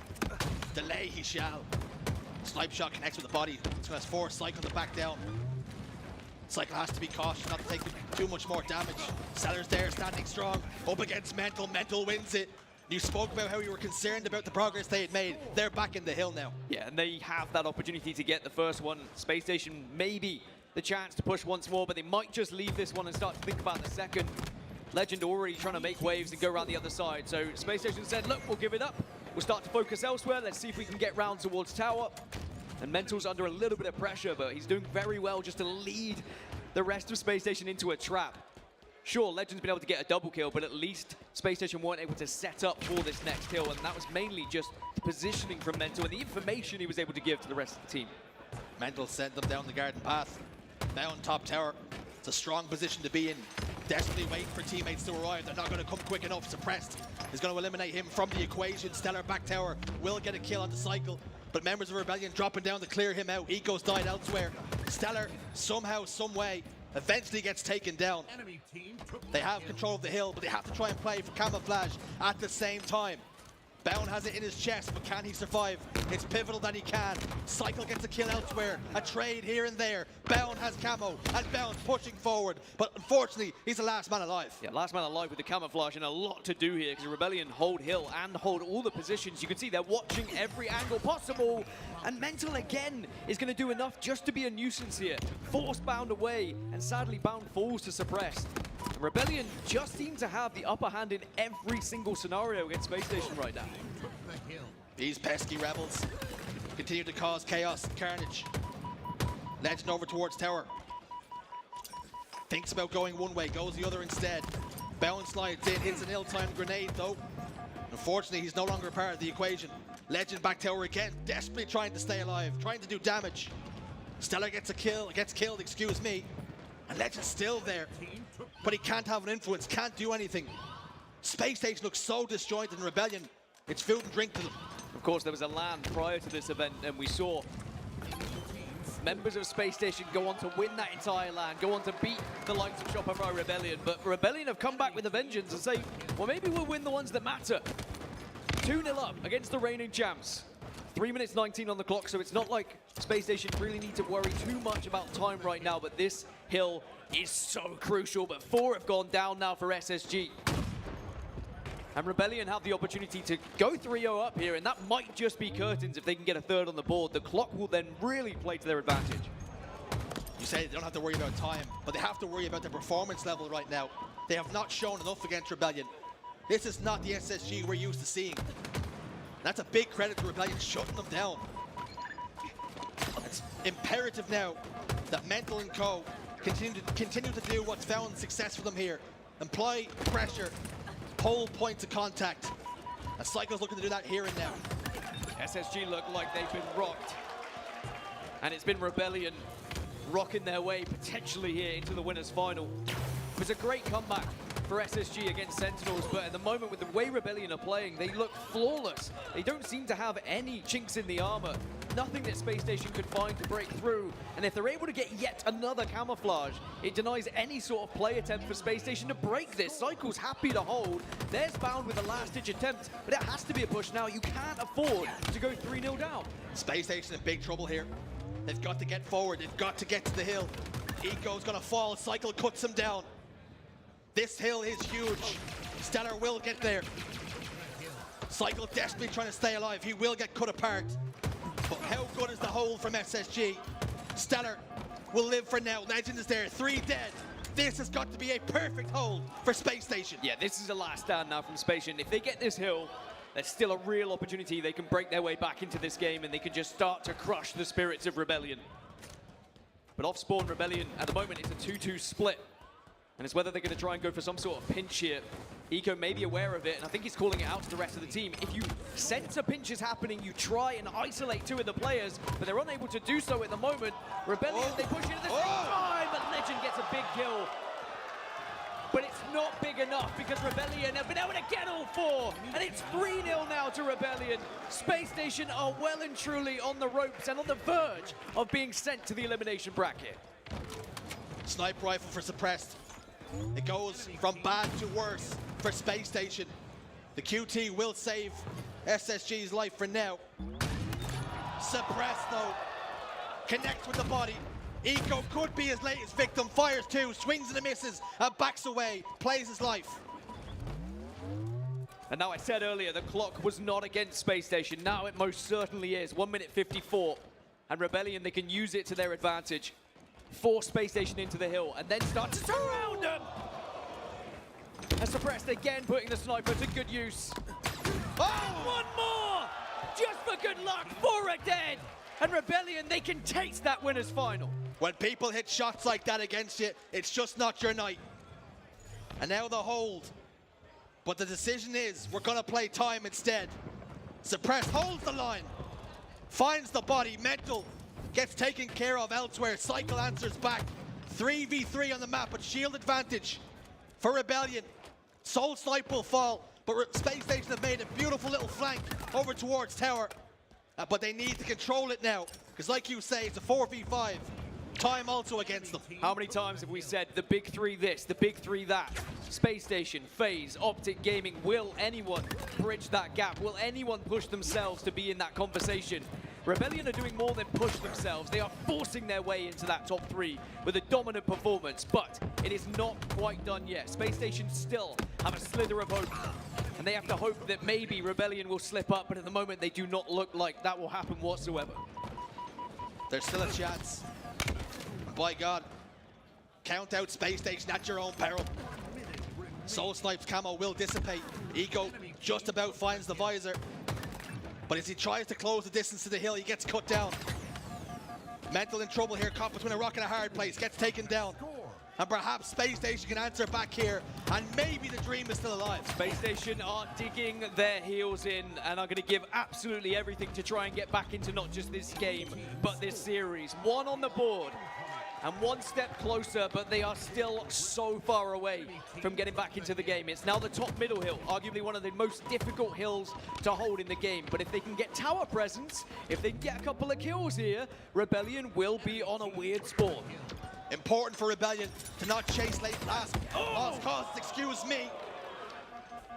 Delay he shall. Snipe shot connects with the body. It's going to force Cycle to back down. Cycle has to be cautious not to take too much more damage. Stellar's there, standing strong. Up against Mental. Mental wins it. You spoke about how you were concerned about the progress they had made. They're back in the hill now. Yeah, and they have that opportunity to get the first one. Space Station maybe the chance to push once more, but they might just leave this one and start to think about the second. Legend already trying to make waves and go around the other side. So Space Station said, look, we'll give it up. We'll start to focus elsewhere. Let's see if we can get round towards tower. And Mental's under a little bit of pressure, but he's doing very well just to lead the rest of Space Station into a trap. Sure, Legend's been able to get a double kill, but at least Space Station weren't able to set up for this next kill, and that was mainly just the positioning from Mental and the information he was able to give to the rest of the team. Mental sent them down the garden path. Now on top tower. It's a strong position to be in. Desperately waiting for teammates to arrive. They're not going to come quick enough. Suppressed is going to eliminate him from the equation. Stellar back tower will get a kill on the cycle, but members of Rebellion dropping down to clear him out. Eco's died elsewhere. Stellar somehow, some way, eventually gets taken down. They have control of the hill, but they have to try and play for camouflage at the same time. Bound has it in his chest, but can he survive? It's pivotal that he can. Cycle gets a kill elsewhere. A trade here and there. Bound has camo, and Bound pushing forward. But unfortunately, he's the last man alive. Yeah, last man alive with the camouflage, and a lot to do here because Rebellion hold hill and hold all the positions. You can see they're watching every angle possible. And Mental again is going to do enough just to be a nuisance here. Force Bound away, and sadly Bound falls to Suppressed. And Rebellion just seem to have the upper hand in every single scenario against Space Station right now. These pesky rebels continue to cause chaos and carnage. Legend over towards tower. Thinks about going one way, goes the other instead. Bound slides in, hits an ill-timed grenade though. Unfortunately, he's no longer a part of the equation. Legend back tower again, desperately trying to stay alive, trying to do damage. Stellar gets killed, excuse me. And Legend's still there, but he can't have an influence, can't do anything. Space Station looks so disjointed in Rebellion. It's food and drink to them. Of course, there was a LAN prior to this event, and we saw members of Space Station go on to win that entire LAN, go on to beat the likes of Shopify Rebellion. But Rebellion have come back with a vengeance and say, well, maybe we'll win the ones that matter. 2-0 up against the reigning champs. 3 minutes 19 on the clock, so it's not like Space Station really need to worry too much about time right now, but this hill is so crucial. But 4 have gone down now for SSG. And Rebellion have the opportunity to go 3-0 up here, and that might just be curtains if they can get a third on the board. The clock will then really play to their advantage. You say they don't have to worry about time, but they have to worry about their performance level right now. They have not shown enough against Rebellion. This is not the SSG we're used to seeing. That's a big credit to Rebellion shutting them down. It's imperative now that Mental and Co. continue to do what's found success for them here. Apply pressure, pull points of contact. And Cycle's looking to do that here and now. SSG look like they've been rocked. And it's been Rebellion rocking their way potentially here into the winners final. It was a great comeback for SSG against Sentinels, but at the moment with the way Rebellion are playing, they look flawless. They don't seem to have any chinks in the armor. Nothing that Space Station could find to break through. And if they're able to get yet another camouflage, it denies any sort of play attempt for Space Station to break this. Cycle's happy to hold. There's Bound with a last-ditch attempt, but it has to be a push now. You can't afford to go 3-0 down. Space Station in big trouble here. They've got to get forward. They've got to get to the hill. Eco's gonna fall. Cycle cuts him down. This hill is huge. Stellar will get there. Cycle desperately trying to stay alive. He will get cut apart. But how good is the hold from SSG? Stellar will live for now. Legend is there. 3 dead. This has got to be a perfect hold for Space Station. Yeah, this is a last stand now from Space Station. If they get this hill, there's still a real opportunity they can break their way back into this game and they can just start to crush the spirits of Rebellion. But off spawn Rebellion, at the moment, it's a 2-2 split. And it's whether they're going to try and go for some sort of pinch here. Eco may be aware of it, and I think he's calling it out to the rest of the team. If you sense a pinch is happening, you try and isolate two of the players, but they're unable to do so at the moment. Rebellion, they push in at the same time, but Legend gets a big kill. But it's not big enough because Rebellion have been able to get all four. And it's 3-0 now to Rebellion. Space Station are well and truly on the ropes and on the verge of being sent to the elimination bracket. Sniper rifle for Suppressed. It goes from bad to worse for Space Station. The QT will save SSG's life for now. Suppressed though, connects with the body. Eco could be his latest victim, fires two, swings and misses, and backs away, plays his life. And now I said earlier, the clock was not against Space Station. Now it most certainly is. 1 minute 54. And Rebellion, they can use it to their advantage. Force Space Station into the hill, and then start to surround them! And Suppressed again, putting the sniper to good use. Oh! One more! Just for good luck, 4 are dead! And Rebellion, they can taste that winner's final. When people hit shots like that against you, it's just not your night. And now the hold. But the decision is, we're gonna play time instead. Suppressed holds the line. Finds the body, Mental. Gets taken care of elsewhere. Cycle answers back. 3v3 on the map, but shield advantage for Rebellion. Soul Snipe will fall, but Space Station have made a beautiful little flank over towards Tower. But they need to control it now, because like you say, it's a 4v5. Time also against them. How many times have we said the big three this, the big three that? Space Station, FaZe, Optic Gaming. Will anyone bridge that gap? Will anyone push themselves to be in that conversation? Rebellion are doing more than push themselves. They are forcing their way into that top 3 with a dominant performance, but it is not quite done yet. Space Station still have a slither of hope, and they have to hope that maybe Rebellion will slip up, but at the moment they do not look like that will happen whatsoever. There's still a chance. By God, count out Space Station at your own peril. Soul Snipe's camo will dissipate. Eco just about finds the visor. But as he tries to close the distance to the hill, he gets cut down. Mental in trouble here, caught between a rock and a hard place, gets taken down. And perhaps Space Station can answer back here, and maybe the dream is still alive. Space Station are digging their heels in and are going to give absolutely everything to try and get back into not just this game, but this series. 1 on the board. And 1 step closer, but they are still so far away from getting back into the game. It's now the top middle hill, arguably one of the most difficult hills to hold in the game. But if they can get tower presence, if they can get a couple of kills here, Rebellion will be on a weird spawn. Important for Rebellion to not chase late last cause, excuse me.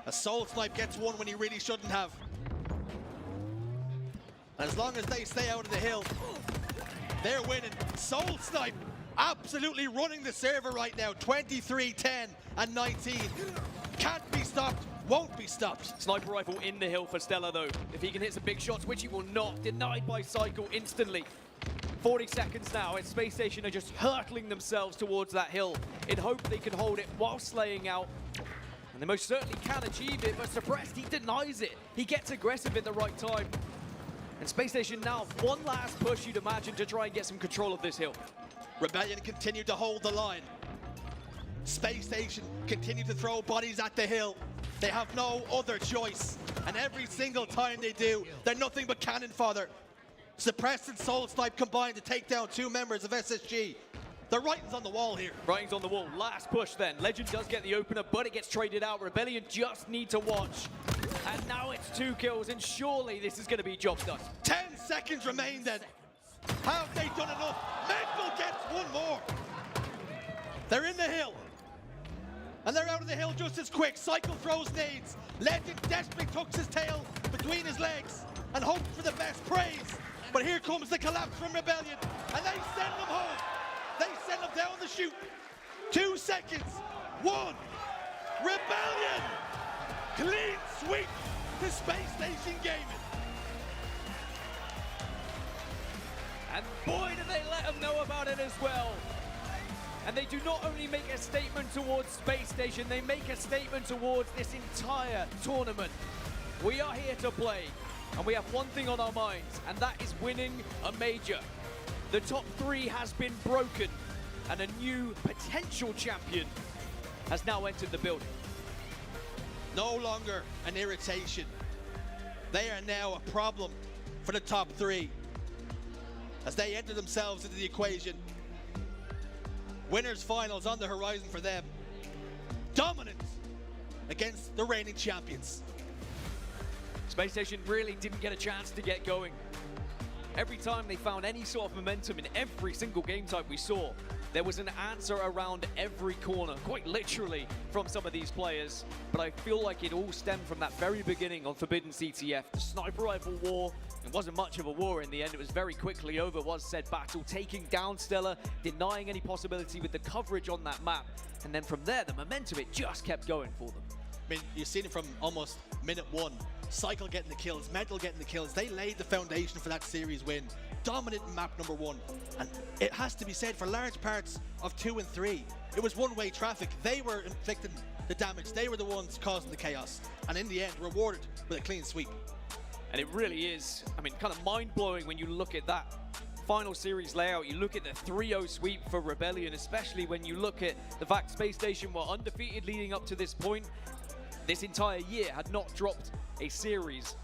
A Soul Snipe gets one when he really shouldn't have. And as long as they stay out of the hill, they're winning. Soul Snipe absolutely running the server right now. 23, 10, and 19. Can't be stopped, won't be stopped. Sniper rifle in the hill for Stella though. If he can hit some big shots, which he will not, denied by Cycle instantly. 40 seconds now, and Space Station are just hurtling themselves towards that hill in hope they can hold it while slaying out. And they most certainly can achieve it, but Suppressed, he denies it. He gets aggressive at the right time. And Space Station now, 1 last push, you'd imagine, to try and get some control of this hill. Rebellion continue to hold the line. Space Station continue to throw bodies at the hill. They have no other choice. And every single time they do, they're nothing but cannon fodder. Suppressed and Soul Snipe combined to take down 2 members of SSG. The writing's on the wall here. Writing's on the wall. Last push then. Legend does get the opener, but it gets traded out. Rebellion just need to watch. And now it's 2 kills, and surely this is going to be job done. 10 seconds remain then. Have they done enough? Mental gets 1 more. They're in the hill. And they're out of the hill just as quick. Cycle throws nades. Legend desperately tucks his tail between his legs and hopes for the best praise. But here comes the collapse from Rebellion, and they send them home. They send them down the chute. 2 seconds. 1. Rebellion. Clean sweep to Space Station Gaming. And boy, do they let them know about it as well. And they do not only make a statement towards Space Station, they make a statement towards this entire tournament. We are here to play, and we have one thing on our minds, and that is winning a major. The top 3 has been broken, and a new potential champion has now entered the building. No longer an irritation. They are now a problem for the top 3 as they enter themselves into the equation. Winners finals on the horizon for them. Dominant against the reigning champions. Space Station really didn't get a chance to get going. Every time they found any sort of momentum in every single game type we saw, there was an answer around every corner, quite literally, from some of these players. But I feel like it all stemmed from that very beginning on Forbidden CTF. The sniper rifle war, it wasn't much of a war in the end. It was very quickly over, was said battle, taking down Stellar, denying any possibility with the coverage on that map. And then from there, the momentum, it just kept going for them. I mean, you've seen it from almost minute 1. Cycle getting the kills, Mental getting the kills. They laid the foundation for that series win. Dominant in map number 1. And it has to be said, for large parts of 2 and 3, it was one-way traffic. They were inflicting the damage. They were the ones causing the chaos. And in the end, rewarded with a clean sweep. And it really is, I mean, kind of mind-blowing when you look at that final series layout. You look at the 3-0 sweep for Rebellion, especially when you look at the fact Space Station were undefeated leading up to this point. This entire year had not dropped a series,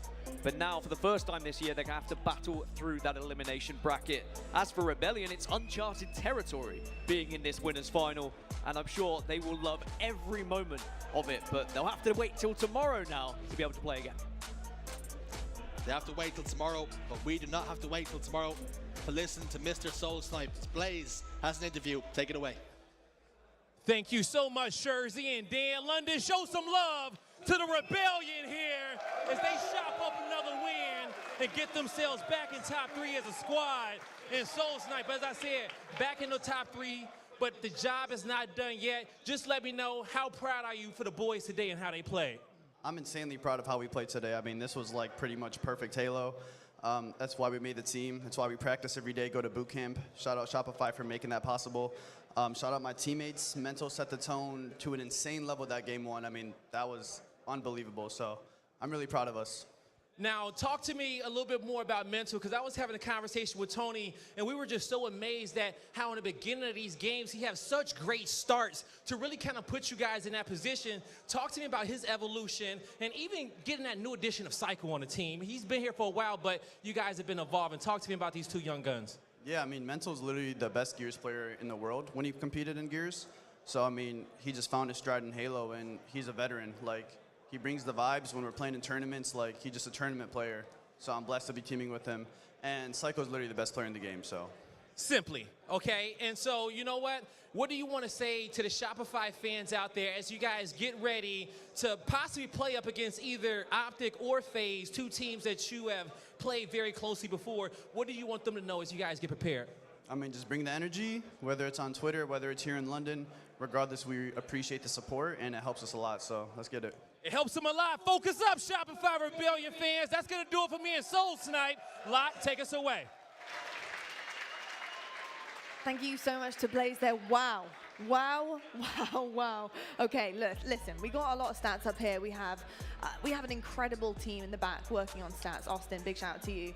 but now for the first time this year they're gonna have to battle through that elimination bracket. As for Rebellion, it's uncharted territory being in this winners final, and I'm sure they will love every moment of it, but they'll have to wait till tomorrow now to be able to play again. They have to wait till tomorrow, but we do not have to wait till tomorrow to listen to Mr. Soul Snipe. Blaze has an interview. Take it away. Thank you so much, Jersey and Dan London. Show some love to the Rebellion here as they shop up another win and get themselves back in top 3 as a squad. And Soul Snipe, as I said, back in the top 3, but the job is not done yet. Just let me know, how proud are you for the boys today and how they played? I'm insanely proud of how we played today. I mean, this was like pretty much perfect Halo. That's why we made the team. That's why we practice every day, go to boot camp. Shout out Shopify for making that possible. Shout out my teammates. Mental set the tone to an insane level that game 1. I mean, that was unbelievable. So I'm really proud of us. Now, talk to me a little bit more about Mental, because I was having a conversation with Tony, and we were just so amazed at how in the beginning of these games he has such great starts to really kind of put you guys in that position. Talk to me about his evolution and even getting that new addition of Psycho on the team. He's been here for a while, but you guys have been evolving. Talk to me about these 2 young guns. Yeah, I mean, Mental's literally the best Gears player in the world when he competed in Gears. So, I mean, he just found his stride in Halo, and he's a veteran. Like, he brings the vibes when we're playing in tournaments. Like, he's just a tournament player. So I'm blessed to be teaming with him. And Psycho's literally the best player in the game, so. Simply, okay? And so, you know what? What do you want to say to the Shopify fans out there as you guys get ready to possibly play up against either Optic or FaZe, 2 teams that you have played very closely before? What do you want them to know as you guys get prepared? I mean, just bring the energy, whether it's on Twitter, whether it's here in London. Regardless, we appreciate the support, and it helps us a lot, so let's get it. It helps them a lot. Focus up, Shopify Rebellion fans. That's going to do it for me and Soul Snipe. Lot, take us away. Thank you so much to Blaze there. Wow. Wow, wow, wow. Okay, look, listen, we got a lot of stats up here. We have an incredible team in the back working on stats. Austin, big shout out to you.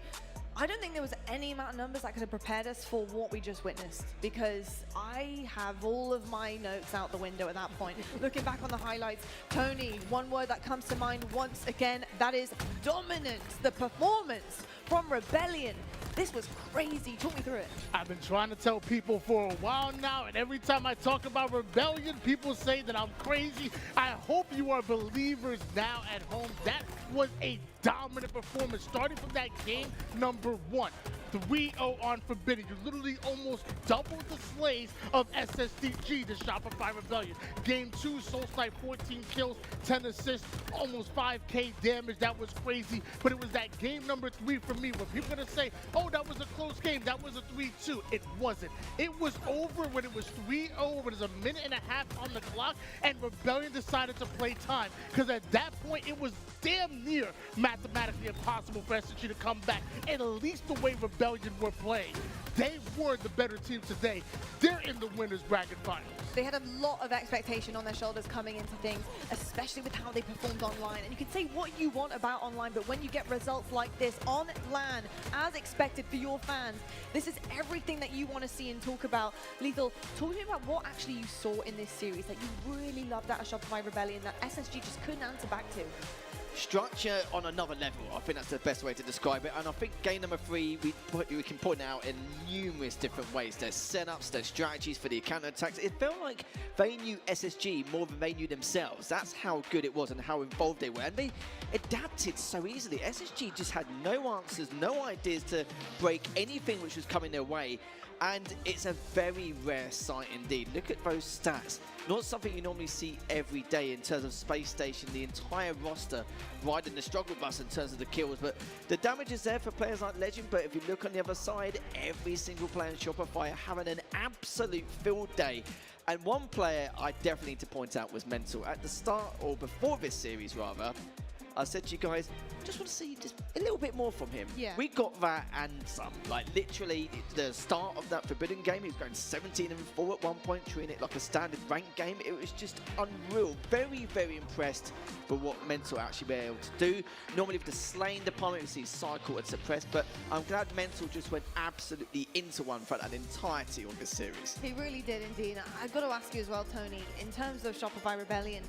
I don't think there was any amount of numbers that could have prepared us for what we just witnessed, because I have all of my notes out the window at that point. Looking back on the highlights, Tony, one word that comes to mind once again, that is dominance. The performance from Rebellion. This was crazy. Talk me through it. I've been trying to tell people for a while now, and every time I talk about Rebellion, people say that I'm crazy. I hope you are believers now at home. That was a dominant performance, starting from that game number 1. 3-0 on Forbidden. You literally almost doubled the slays of SSDG, the Shopify Rebellion. Game 2, Soul Snipe, 14 kills, 10 assists, almost 5k damage. That was crazy. But it was that game number 3 for me, where people are going to say, oh, that was a close game. That was a 3-2. It wasn't. It was over when it was 3-0, when it was a minute and a half on the clock, and Rebellion decided to play time. Because at that point, it was damn near mathematically impossible for SSG to come back, at least the way Rebellion were playing. They were the better team today. They're in the winners bracket finals. They had a lot of expectation on their shoulders coming into things, especially with how they performed online. And you can say what you want about online, but when you get results like this on LAN, as expected for your fans, this is everything that you want to see and talk about. Lethal, talk to me about what actually you saw in this series that you really loved out of Shopify Rebellion that SSG just couldn't answer back to. Structure on another level. I think that's the best way to describe it. And I think game number 3, we can point out in numerous different ways. There's setups, there's strategies for the counter-attacks. It felt like they knew SSG more than they knew themselves. That's how good it was and how involved they were. And they adapted so easily. SSG just had no answers, no ideas to break anything which was coming their way. And it's a very rare sight indeed. Look at those stats. Not something you normally see every day in terms of Space Station, the entire roster riding the struggle bus in terms of the kills. But the damage is there for players like Legend. But if you look on the other side, every single player in Shopify are having an absolute field day. And one player I definitely need to point out was Mental. At the start, or before this series rather, I said to you guys, just want to see just a little bit more from him. Yeah. We got that and some. Like literally the start of that Forbidden game, he was going 17-4 at one point, treating it like a standard ranked game. It was just unreal. Very, very impressed with what Mental actually been able to do. Normally with the Slaying department, we see Cycle and Suppressed, but I'm glad Mental just went absolutely into one for that entirety of this series. He really did indeed. I've got to ask you as well, Tony, in terms of Shopify Rebellion,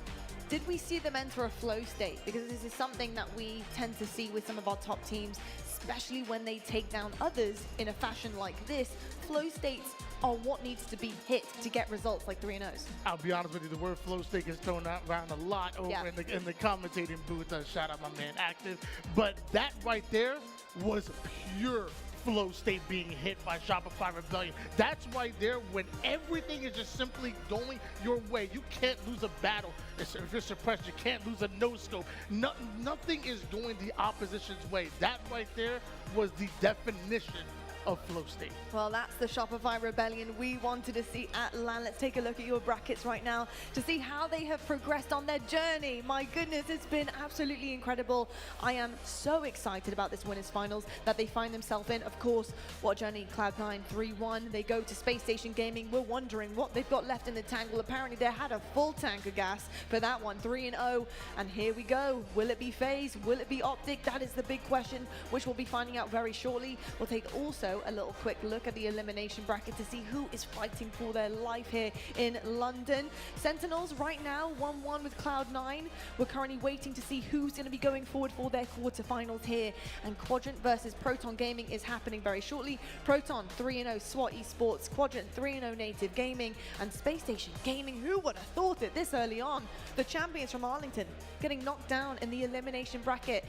did we see them enter a flow state? Because this is something that we tend to see with some of our top teams, especially when they take down others in a fashion like this. Flow states are what needs to be hit to get results like 3-0s. I'll be honest with you, the word flow state gets thrown around a lot over in the commentating booth. Shout out my man Active. But that right there was pure flow state being hit by Shopify Rebellion. That's right there when everything is just simply going your way. You can't lose a battle. If you're suppressed, you can't lose a no-scope. Nothing is going the opposition's way. That right there was the definition of flow state. Well, that's the Shopify Rebellion we wanted to see at LAN. Let's take a look at your brackets right now to see how they have progressed on their journey. My goodness, it's been absolutely incredible. I am so excited about this winners finals that they find themselves in. Of course, what journey? Cloud9 3-1. They go to Space Station Gaming. We're wondering what they've got left in the tank. Well, apparently they had a full tank of gas for that one, 3-0. And here we go. Will it be FaZe? Will it be Optic? That is the big question, which we'll be finding out very shortly. We'll take also a little quick look at the elimination bracket to see who is fighting for their life here in London. Sentinels right now 1-1 with Cloud9. We're currently waiting to see who's going to be going forward for their quarterfinals here. And Quadrant versus Proton Gaming is happening very shortly. Proton 3-0 SWAT Esports, Quadrant 3-0 Native Gaming, and Space Station Gaming. Who would have thought it this early on? The champions from Arlington getting knocked down in the elimination bracket.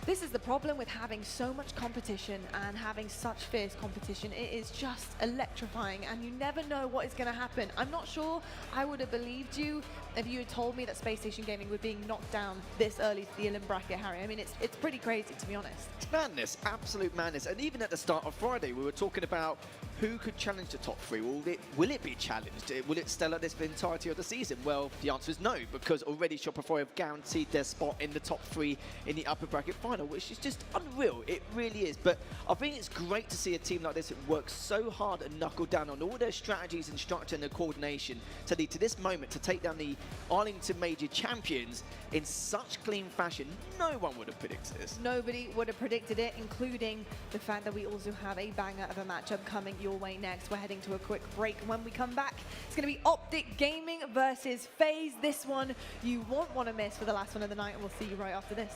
This is the problem with having so much competition and having such fierce competition. It is just electrifying and you never know what is going to happen. I'm not sure I would have believed you if you had told me that Space Station Gaming were being knocked down this early to the elim bracket, Harry. I mean, it's pretty crazy, to be honest. It's madness, absolute madness. And even at the start of Friday, we were talking about who could challenge the top 3. Will it be challenged? Will it stay like this for the entirety of the season? Well, the answer is no, because already Shopify have guaranteed their spot in the top 3 in the upper bracket final, which is just unreal. It really is. But I think it's great to see a team like this that works so hard and knuckle down on all their strategies and structure and their coordination to lead to this moment to take down the Arlington Major champions in such clean fashion. No one would have predicted this. Nobody would have predicted it, including the fact that we also have a banger of a matchup coming your way next. We're heading to a quick break. When we come back, it's going to be Optic Gaming versus FaZe. This one you won't want to miss for the last one of the night, and we'll see you right after this.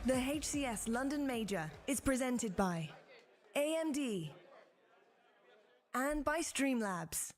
The HCS London Major is presented by AMD and by Streamlabs.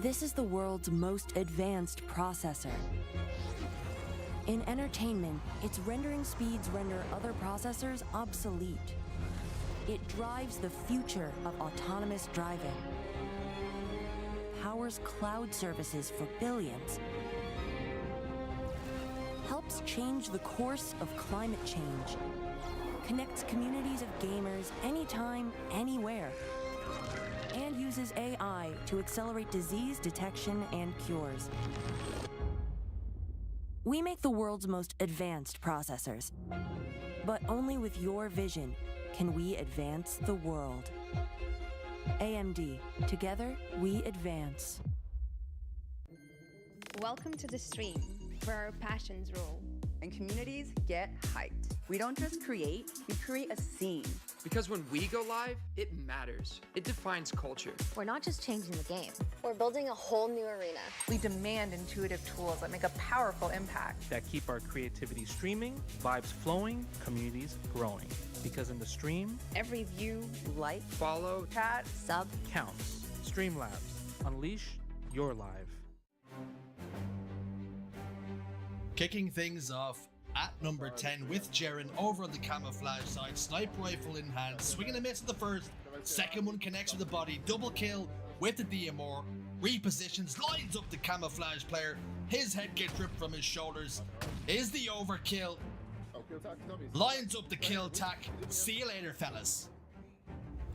This is the world's most advanced processor. In entertainment, its rendering speeds render other processors obsolete. It drives the future of autonomous driving, powers cloud services for billions, helps change the course of climate change, connects communities of gamers anytime, anywhere, and uses AI to accelerate disease detection and cures. We make the world's most advanced processors, but only with your vision can we advance the world. AMD, together we advance. Welcome to the stream, where our passions roll and communities get hyped. We don't just create, we create a scene. Because when we go live, it matters. It defines culture. We're not just changing the game. We're building a whole new arena. We demand intuitive tools that make a powerful impact. That keep our creativity streaming, vibes flowing, communities growing. Because in the stream, every view, like, follow, chat, sub counts. Streamlabs, unleash your live. Kicking things off at number 10 with Jaren over on the camouflage side, sniper rifle in hand, swinging a miss at the first, second one connects with the body, double kill with the DMR, repositions, lines up the camouflage player, his head gets ripped from his shoulders, is the overkill, lines up the kill tack, see you later fellas.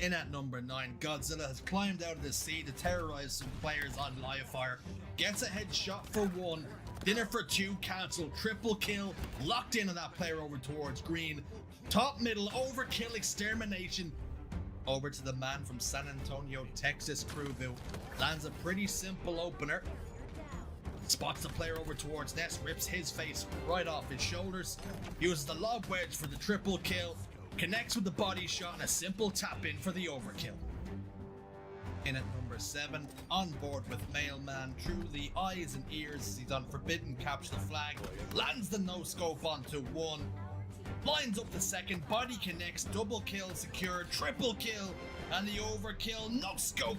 In at number 9, Godzilla has climbed out of the sea to terrorize some players on live fire, gets a headshot for one, dinner for two, cancel, triple kill, locked in on that player over towards green, top middle, overkill, extermination, over to the man from San Antonio, Texas, Crewville, lands a pretty simple opener, spots the player over towards Nest, rips his face right off his shoulders, uses the lob wedge for the triple kill, connects with the body shot and a simple tap in for the overkill. In at number 7, on board with Mailman, truly eyes and ears, he's on Forbidden Capture the Flag, lands the no-scope onto one, lines up the second, body connects, double kill secured, triple kill, and the overkill, no-scope.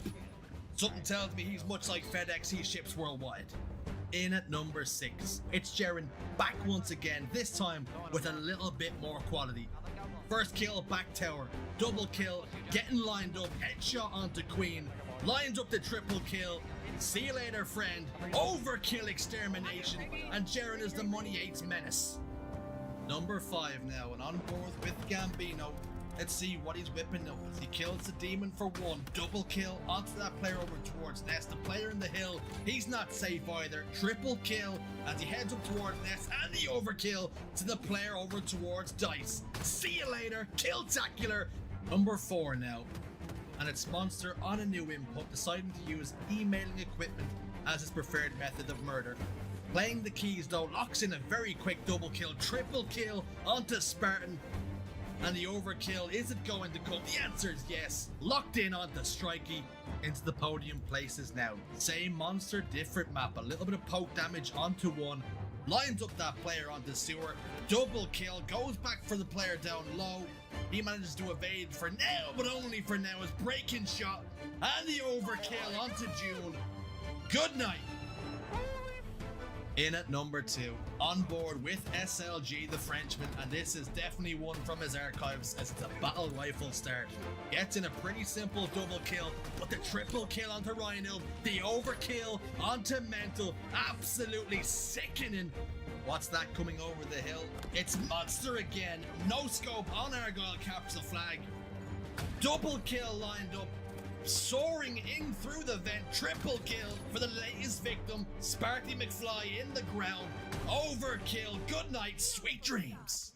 Something tells me he's much like FedEx, he ships worldwide. In at number 6, it's Jaren back once again, this time with a little bit more quality. First kill, back tower, double kill, getting lined up, headshot onto Queen, lines up the triple kill, see you later friend, overkill extermination, and Jaren is the Money 8's menace. Number 5 now, and on board with Gambino. Let's see what he's whipping up as he kills the demon for one, double kill onto that player over towards Nest, the player in the hill, he's not safe either, triple kill as he heads up towards Nest, and the overkill to the player over towards Dice. See you later, kill-tacular. Number 4 now, and it's Monster on a new input, deciding to use emailing equipment as his preferred method of murder. Playing the keys though, locks in a very quick double kill, triple kill onto Spartan. And the overkill, is it going to come? The answer is yes. Locked in onto Strikey, into the podium places now. Same monster, different map. A little bit of poke damage onto one. Lines up that player onto Sewer. Double kill, goes back for the player down low. He manages to evade for now, but only for now, as breaking shot. And the overkill onto June. Good night. In at number 2, on board with SLG the Frenchman, and this is definitely one from his archives as it's a battle rifle start. Gets in a pretty simple double kill, but the triple kill onto Rhino, the overkill onto Mental, absolutely sickening. What's that coming over the hill? It's Monster again, no scope on Argyle, captures the flag. Double kill lined up, soaring in through the vent, triple kill for the latest victim, Sparky McFly in the ground, overkill, good night, sweet dreams.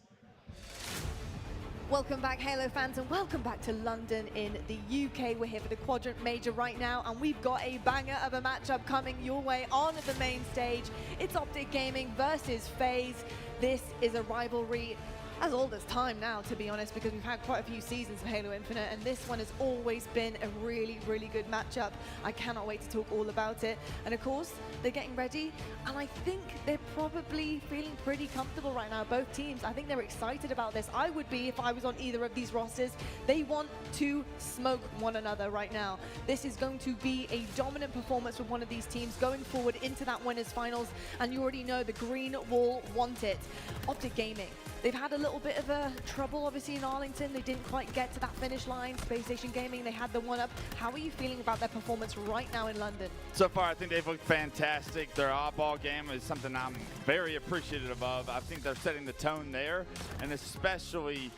Welcome back Halo fans, and welcome back to London in the UK. We're here for the Quadrant Major right now, and we've got a banger of a matchup coming your way on the main stage. It's Optic Gaming versus FaZe. This is a rivalry as old as time now, to be honest, because we've had quite a few seasons of Halo Infinite, and this one has always been a really, really good matchup. I cannot wait to talk all about it. And of course, they're getting ready, and I think they're probably feeling pretty comfortable right now, both teams. I think they're excited about this. I would be if I was on either of these rosters. They want to smoke one another right now. This is going to be a dominant performance from one of these teams going forward into that winners finals, and you already know the green will want it. Optic Gaming, they've had a little bit of a trouble, obviously, in Arlington. They didn't quite get to that finish line. Space Station Gaming, they had the one-up. How are you feeling about their performance right now in London? So far, I think they've looked fantastic. Their oddball game is something I'm very appreciative of. I think they're setting the tone there, and especially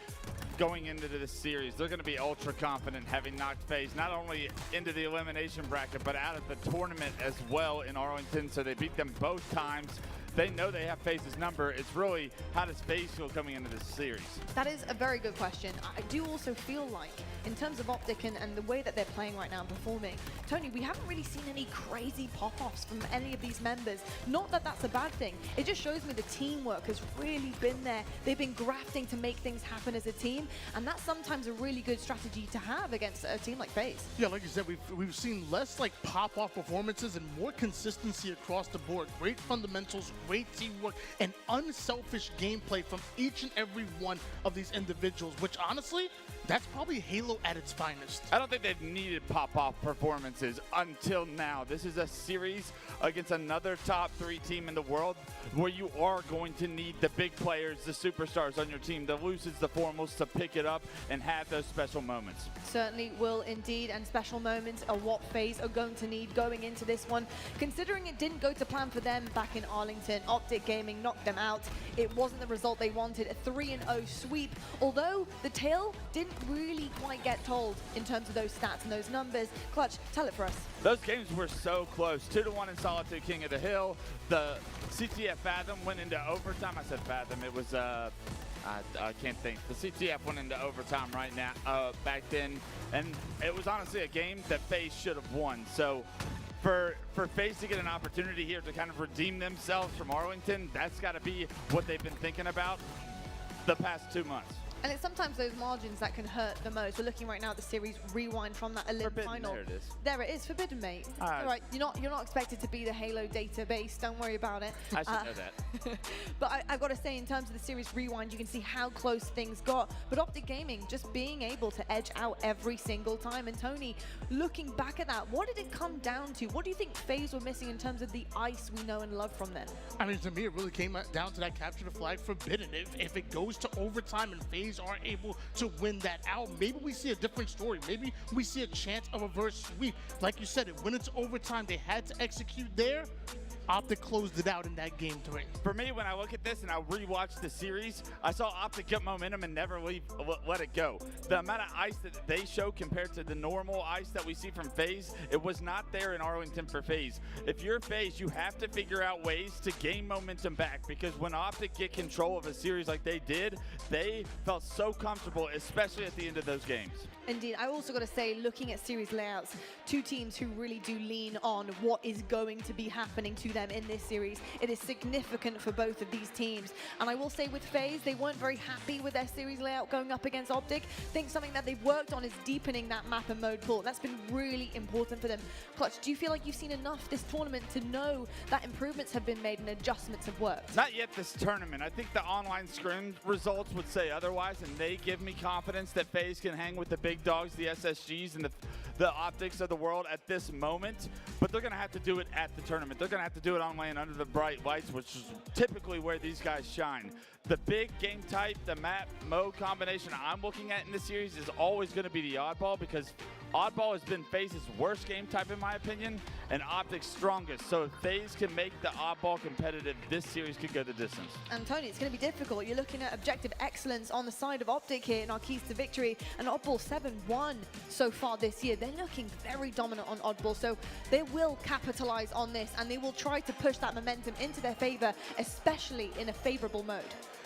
going into this series, they're going to be ultra confident, having knocked FaZe not only into the elimination bracket, but out of the tournament as well in Arlington. So they beat them both times. They know they have FaZe's number. It's really, how does FaZe feel coming into this series? That is a very good question. I do also feel like, in terms of Optic and the way that they're playing right now and performing, Tony, we haven't really seen any crazy pop-offs from any of these members. Not that that's a bad thing. It just shows me the teamwork has really been there. They've been grafting to make things happen as a team, and that's sometimes a really good strategy to have against a team like FaZe. Yeah, like you said, we've seen less like pop-off performances and more consistency across the board. Great fundamentals, great teamwork, and unselfish gameplay from each and every one of these individuals, which honestly, that's probably Halo at its finest. I don't think they've needed pop-off performances until now. This is a series against another top 3 team in the world where you are going to need the big players, the superstars on your team, the Lucids, the Formals, to pick it up and have those special moments. Certainly will indeed, and special moments are what FaZe are going to need going into this one. Considering it didn't go to plan for them back in Arlington, Optic Gaming knocked them out. It wasn't the result they wanted, a 3-0 sweep, although the tale didn't really quite get told in terms of those stats and those numbers. Clutch, tell it for us. Those games were so close. 2-1 in Solitude King of the Hill. The CTF Fathom went into overtime. I said Fathom. It was, I can't think. The CTF went into overtime right now, back then. And it was honestly a game that FaZe should have won. So for FaZe to get an opportunity here to kind of redeem themselves from Arlington, that's got to be what they've been thinking about the past 2 months. And it's sometimes those margins that can hurt the most. We're looking right now at the series rewind from that Olymp final. There it is. There it is, Forbidden, mate. All right, you're not expected to be the Halo database. Don't worry about it. I should know that. But I've got to say, in terms of the series rewind, you can see how close things got. But Optic Gaming just being able to edge out every single time. And Tony, looking back at that, what did it come down to? What do you think FaZe were missing in terms of the ice we know and love from them? I mean, to me, it really came down to that capture the flag Forbidden. If it goes to overtime and FaZe aren't able to win that out, maybe we see a different story. Maybe we see a chance of a reverse sweep. Like you said, when it's overtime, they had to execute there. Optic closed it out in that game 3. For me, when I look at this and I rewatch the series, I saw Optic get momentum and never let it go. The amount of ice that they show compared to the normal ice that we see from FaZe, it was not there in Arlington for FaZe. If you're FaZe, you have to figure out ways to gain momentum back, because when Optic get control of a series like they did, they felt so comfortable, especially at the end of those games. Indeed, I also got to say, looking at series layouts, 2 teams who really do lean on what is going to be happening to them in this series. It is significant for both of these teams. And I will say with FaZe, they weren't very happy with their series layout going up against Optic. I think something that they've worked on is deepening that map and mode pool. That's been really important for them. Clutch, do you feel like you've seen enough this tournament to know that improvements have been made and adjustments have worked? Not yet this tournament. I think the online scrim results would say otherwise, and they give me confidence that FaZe can hang with the big dogs, the SSGs, and the Optics of the world at this moment. But they're going to have to do it at the tournament. They're going to have to do it on lane under the bright lights, which is typically where these guys shine. The big game type, the map mode combination I'm looking at in this series is always going to be the oddball, because oddball has been FaZe's worst game type in my opinion, and Optic's strongest. So if FaZe can make the oddball competitive, this series could go the distance. And Tony, it's going to be difficult. You're looking at objective excellence on the side of Optic here in our keys to victory, and oddball 7-1 so far this year. They're looking very dominant on oddball, so they will capitalize on this, and they will try to push that momentum into their favor, especially in a favorable mode.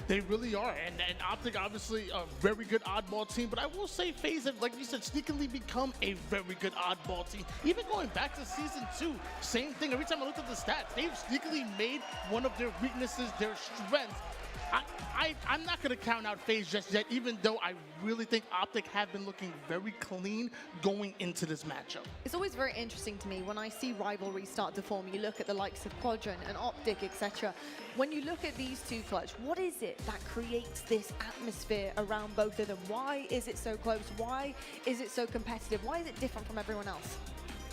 They really are, and Optic obviously a very good oddball team, but I will say FaZe have, like you said, sneakily become a very good oddball team. Even going back to Season 2, same thing. Every time I looked at the stats, they've sneakily made one of their weaknesses their strength. I'm not going to count out FaZe just yet, even though I really think Optic have been looking very clean going into this matchup. It's always very interesting to me when I see rivalries start to form. You look at the likes of Quadrant and Optic, etc. When you look at these two, Clutch, what is it that creates this atmosphere around both of them? Why is it so close? Why is it so competitive? Why is it different from everyone else?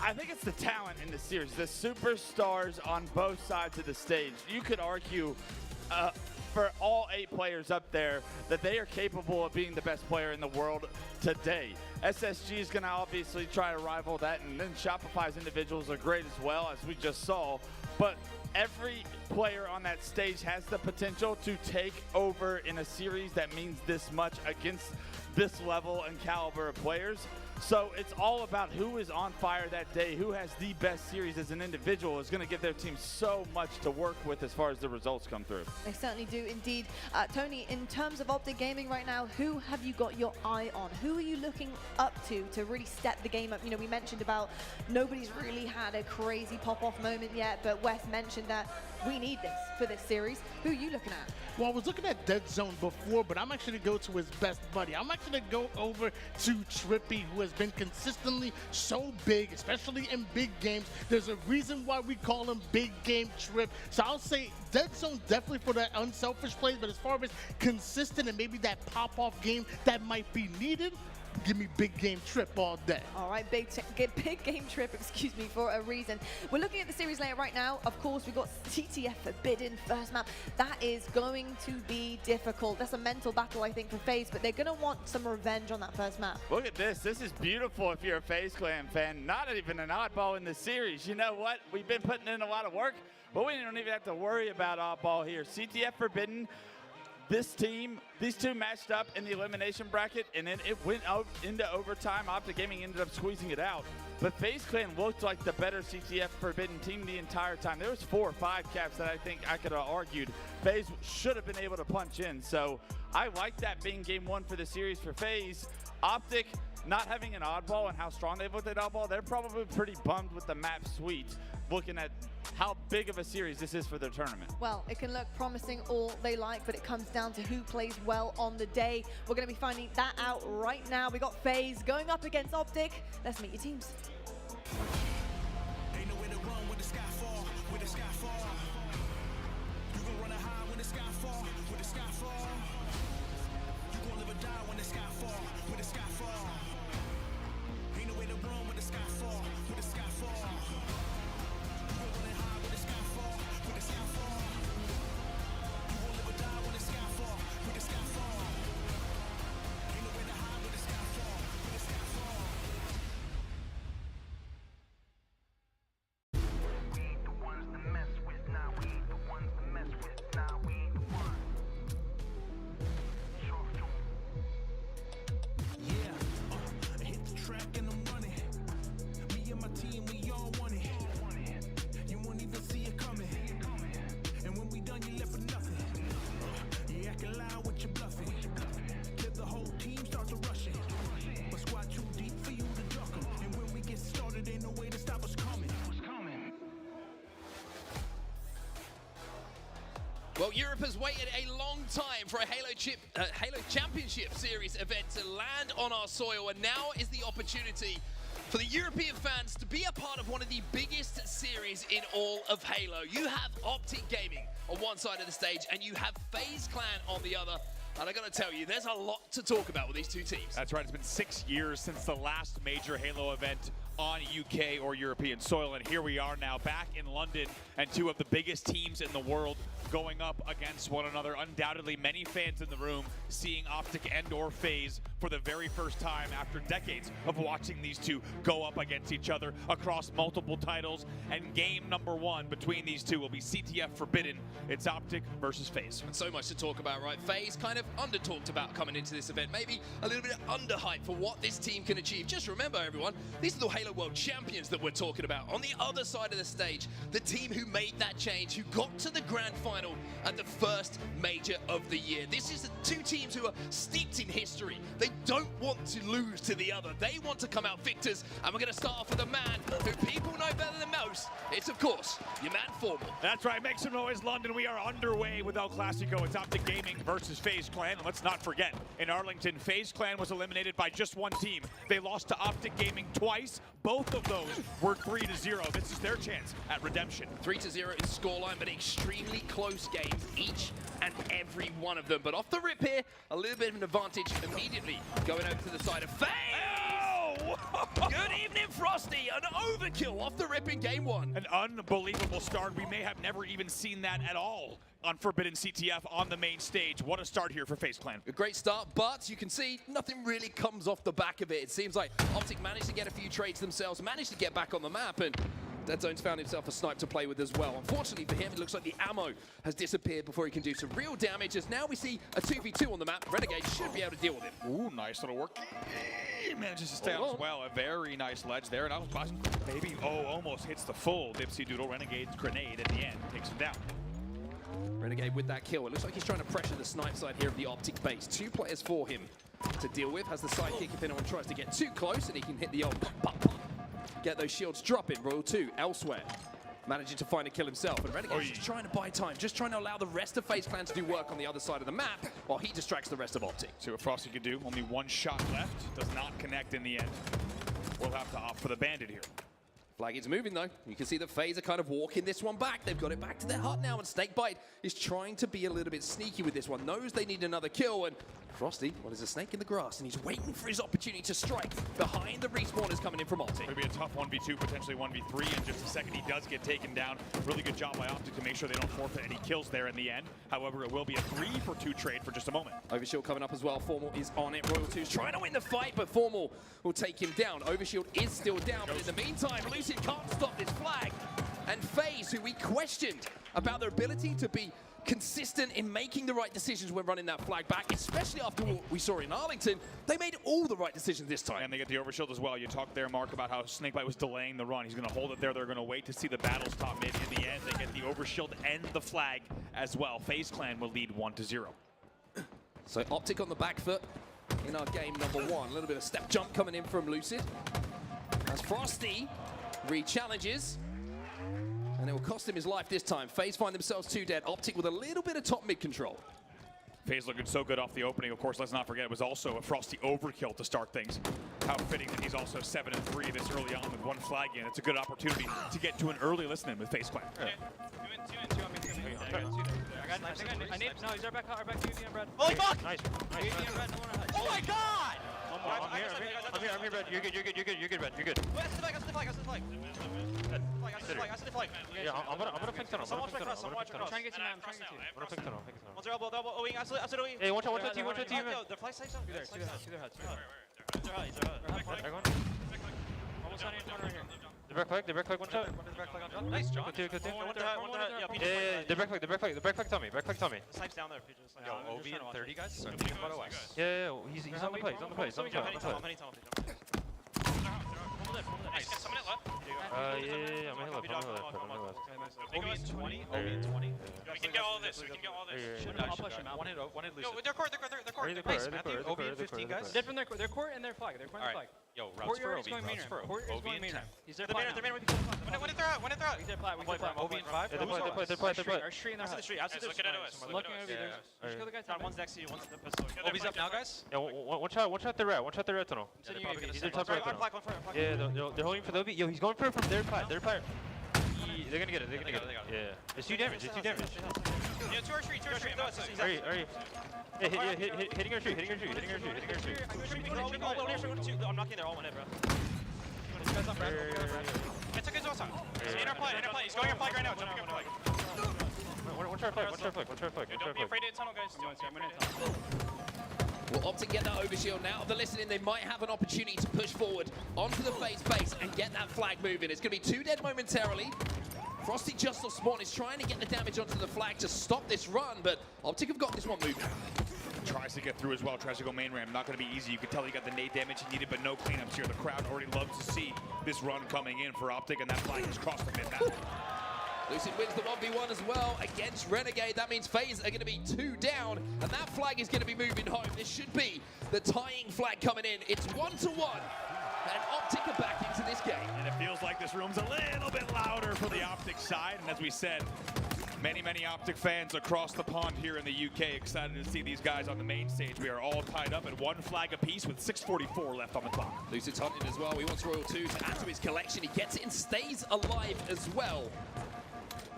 I think it's the talent in the series, the superstars on both sides of the stage. You could argue for all 8 players up there that they are capable of being the best player in the world today. SSG is going to obviously try to rival that, and then Shopify's individuals are great as well, as we just saw. But every player on that stage has the potential to take over in a series that means this much against this level and caliber of players. So it's all about who is on fire that day, who has the best series as an individual is going to give their team so much to work with as far as the results come through. They certainly do indeed. Tony, in terms of Optic Gaming right now, who have you got your eye on? Who are you looking up to really step the game up? You know, we mentioned about nobody's really had a crazy pop-off moment yet, but Wes mentioned that we need this for this series. Who are you looking at? Well, I was looking at Dead Zone before, but I'm actually going to go to his best buddy. I'm actually going to go over to Trippy, who has been consistently so big, especially in big games. There's a reason why we call him Big Game Trip. So I'll say Dead Zone definitely for that unselfish plays, but as far as consistent and maybe that pop-off game that might be needed, give me Big Game Trip all day. All right, big Game Trip, excuse me, for a reason. We're looking at the series layout right now. Of course, we've got CTF Forbidden first map. That is going to be difficult. That's a mental battle, I think, for FaZe, but they're going to want some revenge on that first map. Look at this. This is beautiful if you're a FaZe Clan fan. Not even an oddball in the series. You know what? We've been putting in a lot of work, but we don't even have to worry about oddball here. CTF Forbidden. This team, these two matched up in the elimination bracket, and then it went out into overtime. Optic Gaming ended up squeezing it out. But FaZe Clan looked like the better CTF Forbidden team the entire time. There was 4 or 5 caps that I think I could have argued FaZe should have been able to punch in. So I like that being game 1 for the series for FaZe. Optic not having an oddball and how strong they've looked at oddball, they're probably pretty bummed with the map suite, looking at how big of a series this is for their tournament. Well, it can look promising all they like, but it comes down to who plays well on the day. We're going to be finding that out right now. We got FaZe going up against Optic. Let's meet your teams. Ain't nowhere to run when the sky fall, when the sky fall. You gon' run high when the sky fall, when the sky fall. You gon' live or die when the sky fall, when the sky fall. Ain't nowhere to run when the sky fall, when the sky fall. Well, Europe has waited a long time for a Halo Championship Series event to land on our soil, and now is the opportunity for the European fans to be a part of one of the biggest series in all of Halo. You have Optic Gaming on one side of the stage, and you have FaZe Clan on the other. And I gotta tell you, there's a lot to talk about with these two teams. That's right, it's been 6 years since the last major Halo event on UK or European soil, and here we are now back in London, and 2 of the biggest teams in the world going up against one another. Undoubtedly, many fans in the room seeing Optic and or FaZe for the very first time after decades of watching these two go up against each other across multiple titles. And game number 1 between these two will be CTF Forbidden. It's Optic versus FaZe. And so much to talk about, right? FaZe kind of under-talked about coming into this event, maybe a little bit under-hyped for what this team can achieve. Just remember, everyone, these are the Halo World Champions that we're talking about. On the other side of the stage, the team who made that change, who got to the grand final at the first major of the year. This is the two teams who are steeped in history. They don't want to lose to the other. They want to come out victors, and we're going to start off with a man who people know better than most. It's, of course, your man Formal. That's right, make some noise, London. We are underway with El Clasico. It's Optic Gaming versus FaZe Clan. And let's not forget, in Arlington, FaZe Clan was eliminated by just one team. They lost to Optic Gaming twice. Both of those were 3-0. This is their chance at redemption. 3-0 is scoreline, but extremely close games, each and every one of them. But off the rip here, a little bit of an advantage immediately going over to the side of FaZe. Oh! Good evening, Frosty. An overkill off the rip in game one. An unbelievable start. We may have never even seen that at all on Forbidden CTF on the main stage. What a start here for FaZe Clan. A great start, but you can see nothing really comes off the back of it. It seems like Optic managed to get a few trades themselves, managed to get back on the map, and Deadzone's found himself a snipe to play with as well. Unfortunately for him, it looks like the ammo has disappeared before he can do some real damage, as now we see a 2v2 on the map. Renegade should be able to deal with him. Ooh, nice little work. He manages to stay on as well. A very nice ledge there. And maybe, almost hits the full Dipsy Doodle. Renegade's grenade at the end takes him down. Renegade with that kill. It looks like he's trying to pressure the snipe side here of the Optic base. 2 players for him to deal with. Has the sidekick if anyone tries to get too close, and he can hit the old pop. Get those shields dropping. Royal 2 elsewhere, managing to find a kill himself. And Renegade's just trying to buy time, just trying to allow the rest of FaZe Clan to do work on the other side of the map while he distracts the rest of Optic. See what Frosty can do. Only one shot left. Does not connect in the end. We'll have to opt for the Bandit here. Flag is moving though. You can see the FaZe are kind of walking this one back. They've got it back to their hut now, and Snakebite is trying to be a little bit sneaky with this one. Knows they need another kill, and Frosty, well, there's a snake in the grass, and he's waiting for his opportunity to strike behind the respawners coming in from Optic. It'll be a tough 1v2, potentially 1v3 in just a second. He does get taken down. Really good job by Optic to make sure they don't forfeit any kills there in the end. However, it will be a 3-for-2 trade for just a moment. Overshield coming up as well. Formal is on it. Royal 2's trying to win the fight, but Formal will take him down. Overshield is still down, but in the meantime, Lucid can't stop this flag. And FaZe, who we questioned about their ability to be consistent in making the right decisions when running that flag back, especially after what we saw in Arlington, they made all the right decisions this time. And they get the overshield as well. You talked there, Mark, about how Snakebite was delaying the run. He's going to hold it there. They're going to wait to see the battle stop mid. In the end, they get the overshield and the flag as well. FaZe Clan will lead 1-0. So Optic on the back foot in our game number 1. A little bit of step jump coming in from Lucid. As Frosty re-challenges, and it will cost him his life this time. FaZe find themselves 2 dead. Optic with a little bit of top mid control. FaZe looking so good off the opening. Of course, let's not forget it was also a Frosty overkill to start things. How fitting that he's also 7-3 this early on with 1 flag in. It's a good opportunity to get to an early listening with FaZe Clan. Okay. Two on me. No, he's our back UV and Brad. Holy fuck! Nice. UV and Brad, oh my god! I'm here, Brad. You're good, Brad. You're good. Wait, I see the flag. Yeah, I'm gonna flank tunnel. I'm trying to get you, man. I'm gonna flank tunnel. One's elbow. Oh, wing. Absolutely. Hey, watch out, team. The flag safe zone. To their hut. He's our hut. Almost on your corner right here. The back flag, one shot. Nice, John. One to the hut. Yeah, the back flag, Tommy. The snipe's down there, Peaches. Yo, OB and 30 guys? Yeah, he's on the play. He's on the play. Nice. Someone hit left. Yeah, I'm gonna hit left. OB in 20. We can get all of this. I'll push him out. One hit Lucid. Yo, their core. Matthew, OB in 15 guys. Dead from their core and their flag. They're going flag. Yo, routes for OB. Court is going main. He's their flag. They're main. When if they're out. He's their flag. OB in 5. They play. Our street in their house. Looking at us. Looking over there. Just kill the guy. One's next to you. One's the pistol. OB's up now, guys. Yeah, one shot the red. One shot the red tunnel. He's their top red tunnel. Yeah, they're holding for the OB. Yo, he's going for it from their fire. They're gonna get it. Yeah. It's 2 damage. Yeah, 2 our street. Hurry. Yeah, hitting our street. I'm knocking there all one hit, bro. This guy's on Brad. It's okay, awesome. He's in our flag. He's going our flag right now. Jumping our flag. Watch our flag. Don't be afraid of the tunnel, guys. I'm gonna tunnel. Will Optic get that overshield now? They're listening. They might have an opportunity to push forward onto the FaZe base and get that flag moving. It's going to be 2 dead momentarily. Frosty just off spawn is trying to get the damage onto the flag to stop this run, but Optic have got this one moving. Tries to get through as well, tries to go main ramp. Not going to be easy. You can tell he got the nade damage he needed, but no cleanups here. The crowd already loves to see this run coming in for Optic, and that flag has crossed the mid-map. Lucid wins the 1v1 as well against Renegade. That means FaZe are going to be 2 down, and that flag is going to be moving home. This should be the tying flag coming in. It's 1-1, and Optic are back into this game. And it feels like this room's a little bit louder for the Optic side, and as we said, many Optic fans across the pond here in the UK excited to see these guys on the main stage. We are all tied up at 1 flag apiece with 6:44 left on the clock. Lucid's hunting as well. He wants Royal 2 to add to his collection. He gets it and stays alive as well.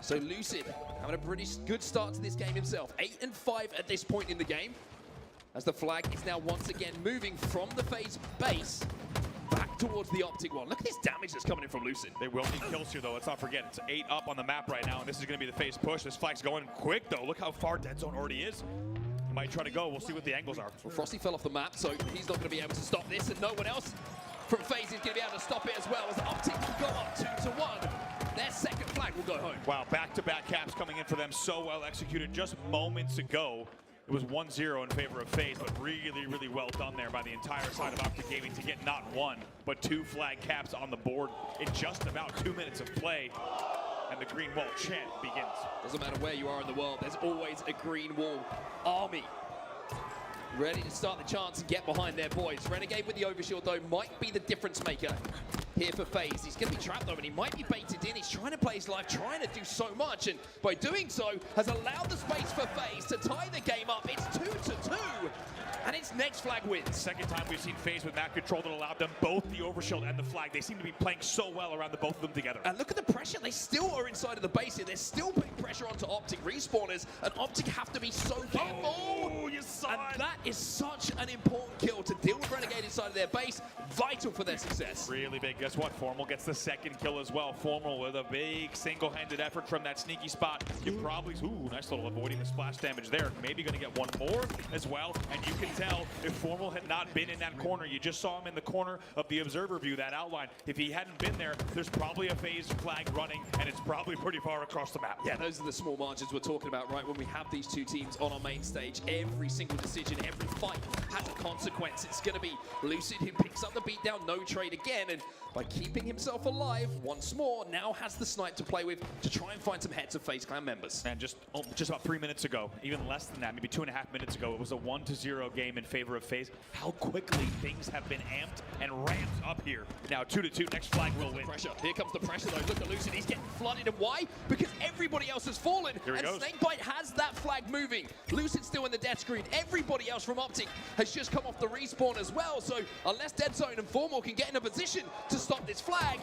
So Lucid having a pretty good start to this game himself. 8-5 at this point in the game, as the flag is now once again moving from the FaZe base back towards the Optic one. Look at this damage that's coming in from Lucid. They will need kills here, though. Let's not forget, it's 8 up on the map right now, and this is going to be the FaZe push. This flag's going quick, though. Look how far Dead Zone already is. He might try to go. We'll see what the angles are. Well, Frosty fell off the map, so he's not going to be able to stop this, and no one else from FaZe is going to be able to stop it as well, as Optic will go up 2-1. Their second flag will go home. Wow, back-to-back caps coming in for them, so well executed just moments ago. It was 1-0 in favor of FaZe, but really well done there by the entire side of Optic Gaming to get not 1, but 2 flag caps on the board in just about 2 minutes of play. And the green wall chant begins. Doesn't matter where you are in the world, there's always a green wall army ready to start the chance and get behind their boys. Renegade with the overshield, though, might be the difference maker here for FaZe. He's going to be trapped, though, and he might be baited in. He's trying to play his life, trying to do so much, and by doing so, has allowed the space for FaZe to tie the game up. It's 2-2, and it's next flag wins. Second time we've seen FaZe with map control that allowed them both the overshield and the flag. They seem to be playing so well around the both of them together. And look at the pressure. They still are inside of the base here. They're still putting pressure onto Optic respawners, and Optic have to be so careful. Oh, you saw and it. That is such an important kill to deal with Renegade inside of their base. Vital for their success. Really big. Guess what? Formal gets the second kill as well. Formal with a big single-handed effort from that sneaky spot. You probably, ooh, nice little avoiding the splash damage there. Maybe going to get one more as well. And you can tell if Formal had not been in that corner, you just saw him in the corner of the observer view, that outline. If he hadn't been there, there's probably a FaZe flag running, and it's probably pretty far across the map. Yeah, those are the small margins we're talking about, right? When we have these two teams on our main stage, every single decision, every fight has a consequence. It's going to be Lucid who picks up the beatdown, no trade again, and by keeping himself alive once more, now has the snipe to play with to try and find some heads of FaZe Clan members. And just about 3 minutes ago, even less than that, maybe 2.5 minutes ago, it was a 1-0 game in favor of FaZe. How quickly things have been amped and ramped up here. Now 2-2, next flag will win. Pressure. Here comes the pressure though. Look at Lucid, he's getting flooded, and why? Because everybody else has fallen, Here he and goes. Snakebite has that flag moving. Lucid's still in the death screen. Everybody else from Optic has just come off the respawn as well, so unless Dead Zone and Formal can get in a position to stop this flag,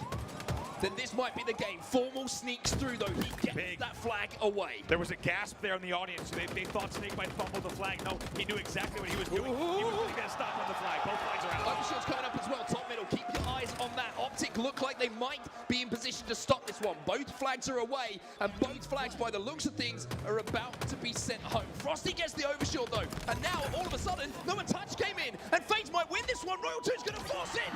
then this might be the game. Formal sneaks through, though. He gets that flag away. There was a gasp there in the audience. They thought Snakebite fumbled the flag. No, he knew exactly what he was doing. He was going to stop on the flag. Both flags are out. Overshield's coming up as well. Top middle. Keep your eyes on that. Optic look like they might be in position to stop this one. Both flags are away, and both flags, by the looks of things, are about to be sent home. Frosty gets the overshield, though, and now, all of a sudden, no one touch came in, and FaZe might win this one. Royal 2's going to force it.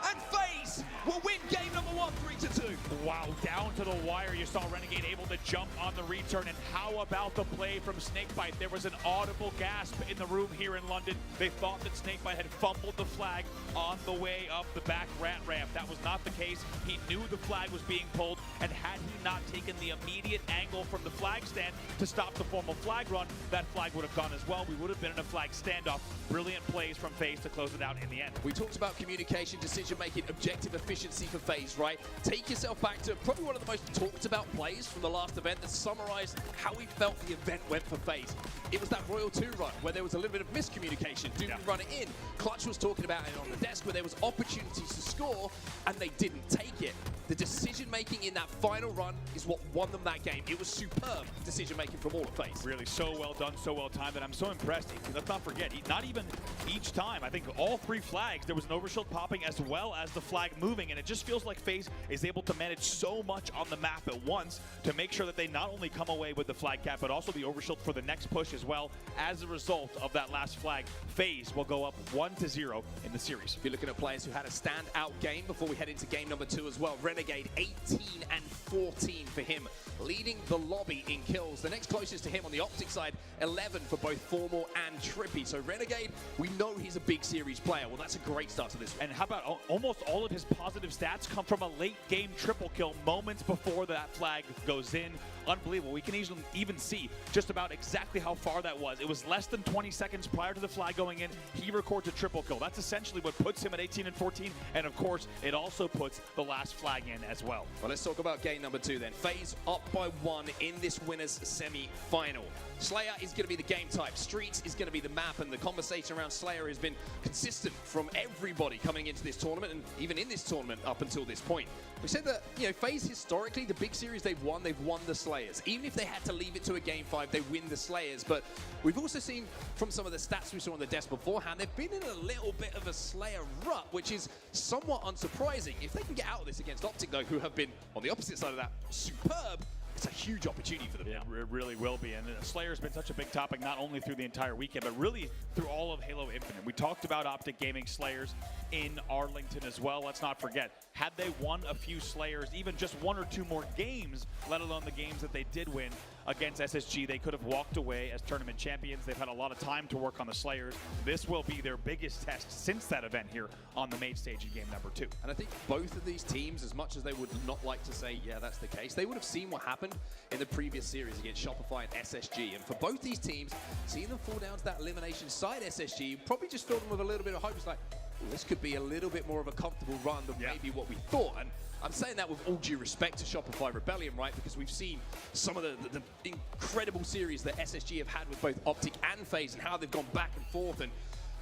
And FaZe will win game number 1, 3-2. Wow, down to the wire. You saw Renegade able to jump on the return. And how about the play from Snakebite? There was an audible gasp in the room here in London. They thought that Snakebite had fumbled the flag on the way up the back rat ramp. That was not the case. He knew the flag was being pulled, and had he not taken the immediate angle from the flag stand to stop the Formal flag run, that flag would have gone as well. We would have been in a flag standoff. Brilliant plays from FaZe to close it out in the end. We talked about communication, decision-making, objective efficiency for FaZe, right? Take yourself back to probably one of the most talked about plays from the last event that summarized how we felt the event went for FaZe. It was that Royal 2 run where there was a little bit of miscommunication. Didn't run it in. Clutch was talking about it on the desk where there was opportunities to score and they didn't take it. The decision-making in that final run is what won them that game. It was superb decision-making from all of FaZe. Really, so well done, so well timed, and I'm so impressed. Let's not forget, not even each time, I think all 3 flags, there was an overshield popping as well as the flag moving, and it just feels like FaZe is able to manage so much on the map at once to make sure that they not only come away with the flag cap, but also the overshield for the next push as well. As a result of that last flag, FaZe will go up 1-0 in the series. If you're looking at players who had a standout game before we head into game number 2 as well, Renegade, 18 and 14 for him, leading the lobby in kills. The next closest to him on the Optic side, 11 for both Formal and Trippy. So Renegade, we know he's a big series player. Well, that's a great start to this one. And how about almost all of his positive stats come from a late game triple kill moments before that flag goes in. Unbelievable. We can even see just about exactly how far that was. It was less than 20 seconds prior to the flag going in. He records a triple kill. That's essentially what puts him at 18 and 14. And of course, it also puts the last flag in as well. Well, let's talk about game number 2 then. FaZe up by 1 in this winners semi-final. Slayer is going to be the game type. Streets is going to be the map, and the conversation around Slayer has been consistent from everybody coming into this tournament, and even in this tournament up until this point. We said that, you know, FaZe historically, the big series they've won the Slayers. Even if they had to leave it to a game 5, they win the Slayers. But we've also seen from some of the stats we saw on the desk beforehand, they've been in a little bit of a Slayer rut, which is somewhat unsurprising. If they can get out of this against Optic, though, who have been on the opposite side of that superb, it's a huge opportunity for them. Yeah, it really will be. And Slayer's been such a big topic, not only through the entire weekend, but really through all of Halo Infinite. We talked about Optic Gaming Slayers in Arlington as well. Let's not forget, had they won a few Slayers, even just 1 or 2 more games, let alone the games that they did win against SSG, they could have walked away as tournament champions. They've had a lot of time to work on the Slayers. This will be their biggest test since that event here on the main stage in game number 2. And I think both of these teams, as much as they would not like to say, yeah, that's the case, they would have seen what happened in the previous series against Shopify and SSG. And for both these teams, seeing them fall down to that elimination side SSG probably just filled them with a little bit of hope. It's like, well, this could be a little bit more of a comfortable run than maybe what we thought. And I'm saying that with all due respect to Shopify Rebellion, right? Because we've seen some of the incredible series that SSG have had with both Optic and FaZe and how they've gone back and forth. And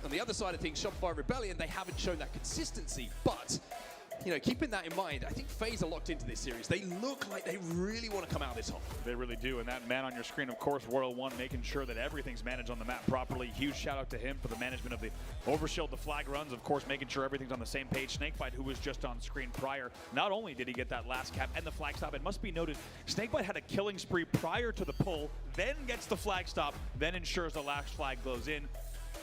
on the other side of things, Shopify Rebellion, they haven't shown that consistency. But, you know, keeping that in mind, I think FaZe are locked into this series. They look like they really want to come out this hot. They really do. And that man on your screen, of course, Royal One, making sure that everything's managed on the map properly. Huge shout out to him for the management of the overshield, the flag runs, of course, making sure everything's on the same page. Snakebite, who was just on screen prior, not only did he get that last cap and the flag stop, it must be noted, Snakebite had a killing spree prior to the pull, then gets the flag stop, then ensures the last flag goes in.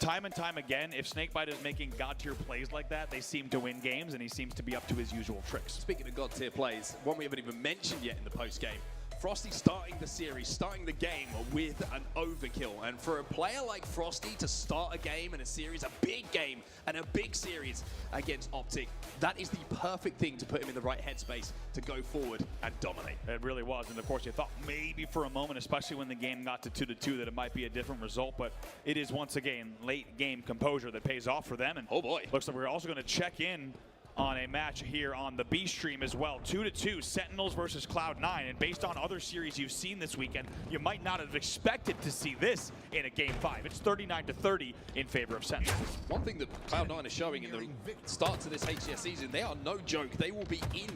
Time and time again, if Snakebite is making god-tier plays like that, they seem to win games, and he seems to be up to his usual tricks. Speaking of god-tier plays, one we haven't even mentioned yet in the post-game, Frosty starting the series, starting the game with an overkill. And for a player like Frosty to start a game and a series, a big game and a big series against Optic, that is the perfect thing to put him in the right headspace to go forward and dominate. It really was. And of course, you thought maybe for a moment, especially when the game got to 2-2, that it might be a different result. But it is once again late game composure that pays off for them. And oh boy, looks like we're also going to check in on a match here on the B stream as well. 2-2, Sentinels versus Cloud9. And based on other series you've seen this weekend, you might not have expected to see this in a game 5. It's 39-30 in favor of Sentinels. One thing that Cloud9 is showing in the start to this HCS season, they are no joke. They will be in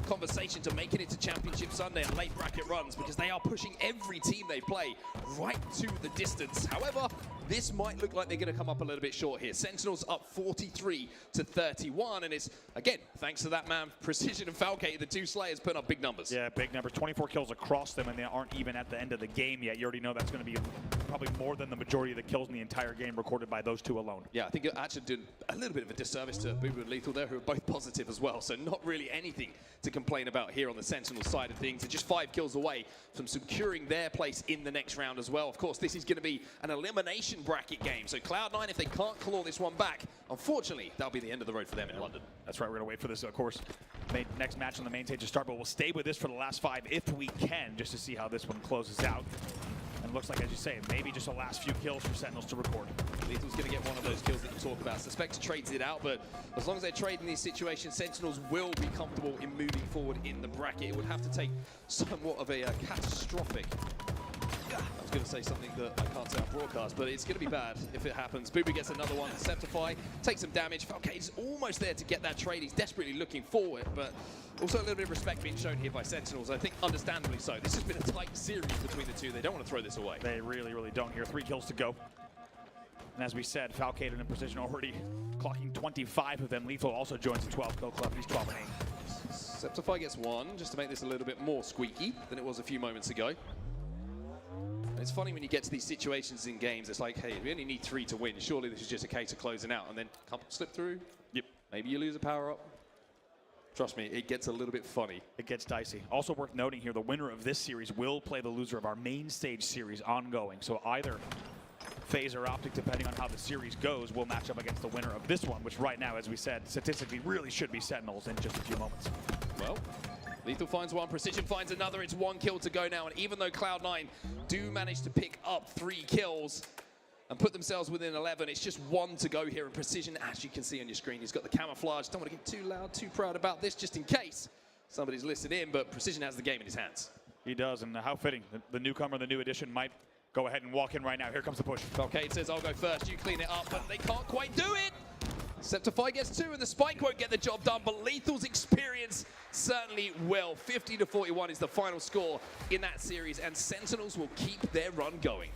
conversation to make it into Championship Sunday and late bracket runs because they are pushing every team they play right to the distance. However, this might look like they're going to come up a little bit short here. Sentinels up 43-31, and it's, again, thanks to that man, Precision and Falcate, the 2 Slayers putting up big numbers. Yeah, big numbers. 24 kills across them, and they aren't even at the end of the game yet. You already know that's going to be probably more than the majority of the kills in the entire game recorded by those 2 alone. Yeah, I think it actually did a little bit of a disservice to Booba and Lethal there, who are both positive as well, so not really anything to complain about here on the Sentinel side of things. They're just 5 kills away from securing their place in the next round as well. Of course, this is going to be an elimination bracket game, so Cloud9, if they can't claw this one back, unfortunately, that'll be the end of the road for them in London. That's right, we're going to wait for this, of course, next match on the main stage to start, but we'll stay with this for the last 5 if we can, just to see how this one closes out. And it looks like, as you say, maybe just the last few kills for Sentinels to record. Lethal's going to get one of those kills that you talk about. Suspect trades it out, but as long as they trade in these situations, Sentinels will be comfortable in moving forward in the bracket. It would have to take somewhat of a catastrophic... I was going to say something that I can't say on broadcast, but it's going to be bad if it happens. Booby gets another one. Septify takes some damage. Falcate's almost there to get that trade. He's desperately looking forward, but also a little bit of respect being shown here by Sentinels. I think understandably so. This has been a tight series between the 2. They don't want to throw this away. They really, really don't here. 3 kills to go. And as we said, Falcate and Precision already clocking 25 of them. Lethal also joins the 12-kill club. He's 12 and 8. Septify gets 1, just to make this a little bit more squeaky than it was a few moments ago. It's funny when you get to these situations in games, it's like, hey, we only need 3 to win. Surely this is just a case of closing out, and then slip through. Yep. Maybe you lose a power-up. Trust me, it gets a little bit funny. It gets dicey. Also worth noting here, the winner of this series will play the loser of our main stage series ongoing. So either FaZe or Optic, depending on how the series goes, will match up against the winner of this one, which right now, as we said, statistically really should be Sentinels in just a few moments. Well, Lethal finds one, Precision finds another. It's 1 kill to go now, and even though Cloud9 do manage to pick up 3 kills and put themselves within 11, it's just 1 to go here, and Precision, as you can see on your screen, he's got the camouflage. Don't want to get too loud, too proud about this, just in case somebody's listed in, but Precision has the game in his hands. He does, and how fitting. The newcomer, the new addition, might go ahead and walk in right now. Here comes the push. Falcade says, I'll go first, you clean it up, but they can't quite do it. Septify gets 2, and the spike won't get the job done, but Lethal's experience certainly will. 50-41 is the final score in that series, and Sentinels will keep their run going.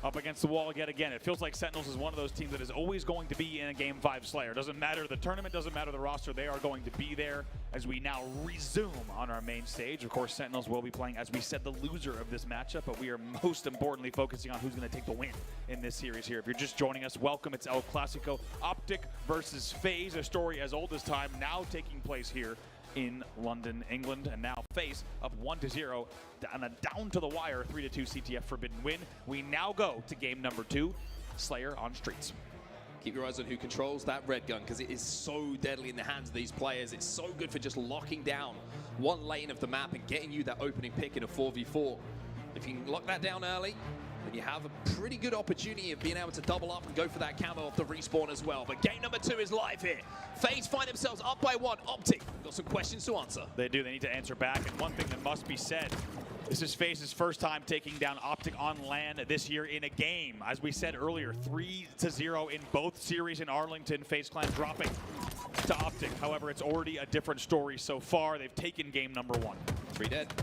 Up against the wall yet again. It feels like Sentinels is one of those teams that is always going to be in a Game 5 Slayer. Doesn't matter the tournament, doesn't matter the roster, they are going to be there as we now resume on our main stage. Of course, Sentinels will be playing, as we said, the loser of this matchup, but we are most importantly focusing on who's going to take the win in this series here. If you're just joining us, welcome. It's El Clasico. Optic versus FaZe, a story as old as time, now taking place here in London, England, and now FaZe up 1-0 on a down to the wire 3-2 CTF Forbidden win. We now go to game number 2, Slayer on streets. Keep your eyes on who controls that red gun, because it is so deadly in the hands of these players. It's so good for just locking down one lane of the map and getting you that opening pick in a 4v4. If you can lock that down early, then you have a pretty good opportunity of being able to double up and go for that camo off the respawn as well. But game number 2 is live here. FaZe find themselves up by 1. Optic got some questions to answer. They do. They need to answer back. And one thing that must be said, this is FaZe's first time taking down Optic on LAN this year in a game. As we said earlier, 3-0 in both series in Arlington. FaZe Clan dropping to Optic. However, it's already a different story so far. They've taken game number 1. 3 dead.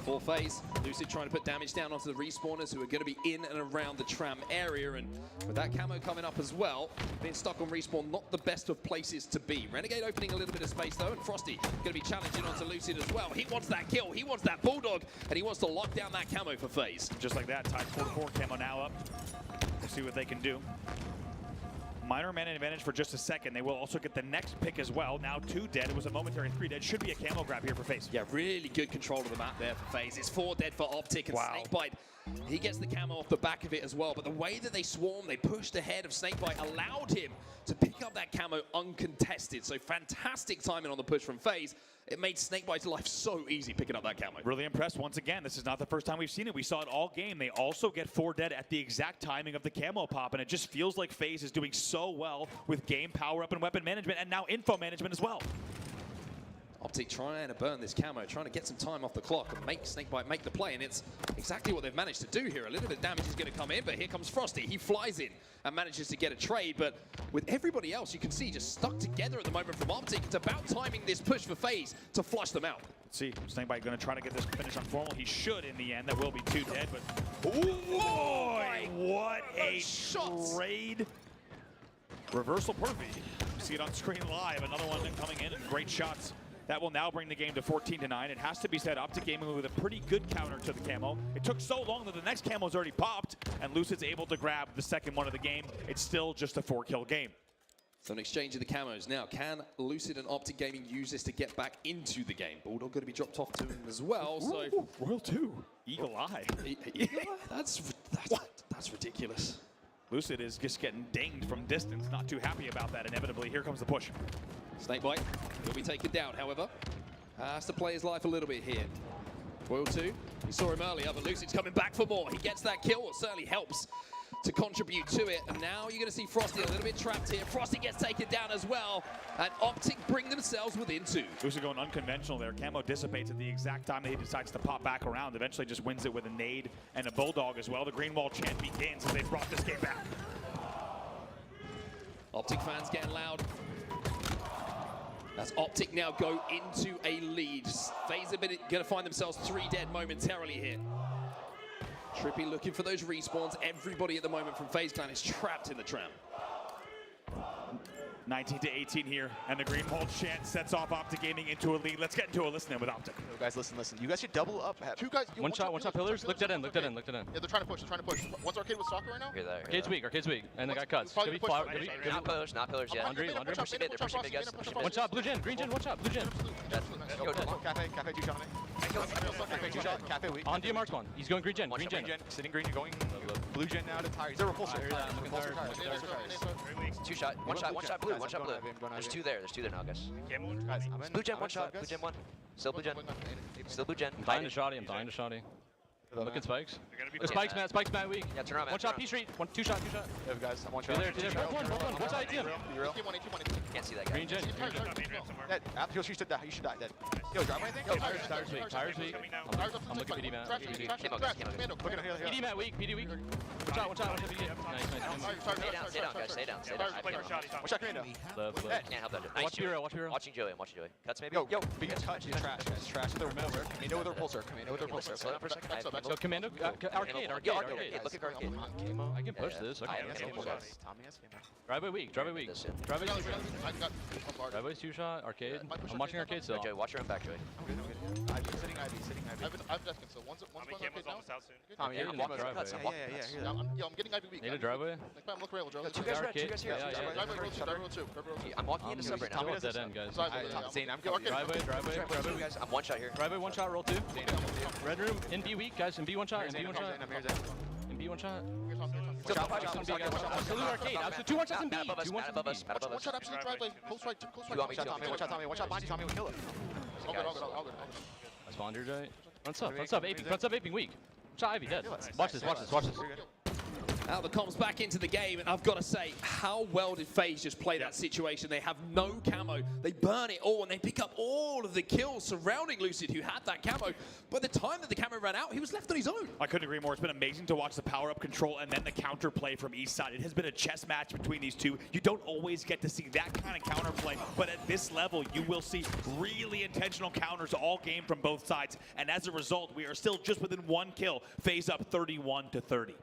4 FaZe. Lucid trying to put damage down onto the respawners who are going to be in and around the tram area, and with that camo coming up as well, being stuck on respawn, not the best of places to be. Renegade opening a little bit of space though, and Frosty going to be challenging onto Lucid as well. He wants that kill, he wants that Bulldog, and he wants to lock down that camo for FaZe. Just like that, tied 4-4, camo now up. We'll see what they can do. Minor man advantage for just a second. They will also get the next pick as well. Now 2 dead. It was a momentary 3 dead. Should be a camo grab here for FaZe. Yeah, really good control of the map there for FaZe. It's 4 dead for Optic, and Snakebite, he gets the camo off the back of it as well. But the way that they swarm, they pushed ahead of Snakebite, allowed him to pick up that camo uncontested. So fantastic timing on the push from FaZe. It made Snakebite's life so easy picking up that camo. Really impressed once again. This is not the first time we've seen it. We saw it all game. They also get 4 dead at the exact timing of the camo pop, and it just feels like FaZe is doing so well with game power up and weapon management, and now info management as well. Optic trying to burn this camo, trying to get some time off the clock and make Snakebite make the play, and it's exactly what they've managed to do here. A little bit of damage is going to come in, but here comes Frosty. He flies in and manages to get a trade, but with everybody else, you can see just stuck together at the moment from Optic. It's about timing this push for FaZe to flush them out. Let's see, Snakebite going to try to get this finish on formal. He should in the end. That will be 2 dead, but ooh, boy, what a trade. Reversal perfect. You see it on screen live. Another one coming in, and great shots. That will now bring the game to 14-9. It has to be said, Optic Gaming with a pretty good counter to the camo. It took so long that the next camo's already popped, and Lucid's able to grab the second one of the game. It's still just a 4-kill game. So an exchange of the camos. Now, can Lucid and Optic Gaming use this to get back into the game? Bulldog going to be dropped off to him as well. So Royal 2, Eagle Eye. Eagle Eye? That's ridiculous. Lucid is just getting dinged from distance. Not too happy about that, inevitably. Here comes the push. Snakebite will be taken down, however. Has to play his life a little bit here. Royal 2, we saw him earlier, but Lucid's coming back for more. He gets that kill, it certainly helps to contribute to it. And now you're going to see Frosty a little bit trapped here. Frosty gets taken down as well, and Optic bring themselves within 2. Lucid going unconventional there. Camo dissipates at the exact time that he decides to pop back around. Eventually just wins it with a nade and a Bulldog as well. The green wall chant begins as they brought this game back. Optic fans getting loud. As Optic now go into a lead. FaZe are going to find themselves 3 dead momentarily here. Trippy looking for those respawns. Everybody at the moment from FaZe Clan is trapped in the tram. 19-18 here, and the green hold chant sets off Optic Gaming into a lead. Let's get into a listen in with Optic. Yo, guys, listen. You guys should double up. Two guys. One shot pillars. Look that in. Yeah, they're trying to push. One's Arcade with soccer right now. Arcade's weak. And the guy cuts. Not pillars yet. Andre. They're pushing mid, guys. One shot, blue gen, green gen, one shot, blue gen. Cafe, 2 shot on me. Cafe, 2 shot. Cafe, weak. On DMR spawn. He's going green gen. Sitting green, going blue gen now to tires. They're repulsor. Two shot, one shot blue. There's two there now, guys. Blue gen, one shot, blue gen, one. Still blue gen. I'm dying to shoddy. I'm looking spikes. Spikes, man, weak. Yeah, turn around, man. One shot, P Street. Two shot. Yeah, guys, I'm one Two shot. there. One shot, ATM. Can't see that guy. Green gen. You should die. Dead. Yo, drive my thing. Tires weak. I'm looking PD, man. PD, man, weak. PD, weak. One shot, PD. Nice. Stay down, guys. Stay down. One shot, Commando. Can't help that. Nice. Watch B-roll. Watching Joey. Cuts maybe. Yo, big touch. He's trash, guys. Trash with the repulsor. Commando with the repulsor. Slow down for a second. So Commando, arcade. Look at arcade. I can push this. Tommy has camo. Driveway weak. Driveway's 2 shot. Arcade. I'm watching arcade still. Joey, watch your own back, Joey. Sitting Ivy. I've destined, so one's arcade now. Tommy, yeah, I'm walking cuts. I'm getting Ivy weak. Need a driveway? I'm looking rail, Joe. Two guys here. Drive row two. I'm walking into sub right now. Tommy does that end, guys. Zane, I'm going. Driveway. I'm one shot here. Driveway, one shot, roll 2. Red room, in B weak, guys. In B one shot. In B one shot. Salute arcade. So 2 1-shots in B. 2 1-shots in B. One shot absolute driveway. Post right. One shot, Tommy. One shot behind you, Tommy. We'll kill it. All good. Spawn your Jay. Front sub, aping weak. Shot Ivy dead. Watch this. Alba comes back into the game, and I've got to say, how well did FaZe just play that situation? They have no camo. They burn it all, and they pick up all of the kills surrounding Lucid, who had that camo. By the time that the camo ran out, he was left on his own. I couldn't agree more. It's been amazing to watch the power-up control and then the counterplay from East Side. It has been a chess match between these two. You don't always get to see that kind of counterplay, but at this level, you will see really intentional counters all game from both sides. And as a result, we are still just within 1 kill. FaZe up 31-30.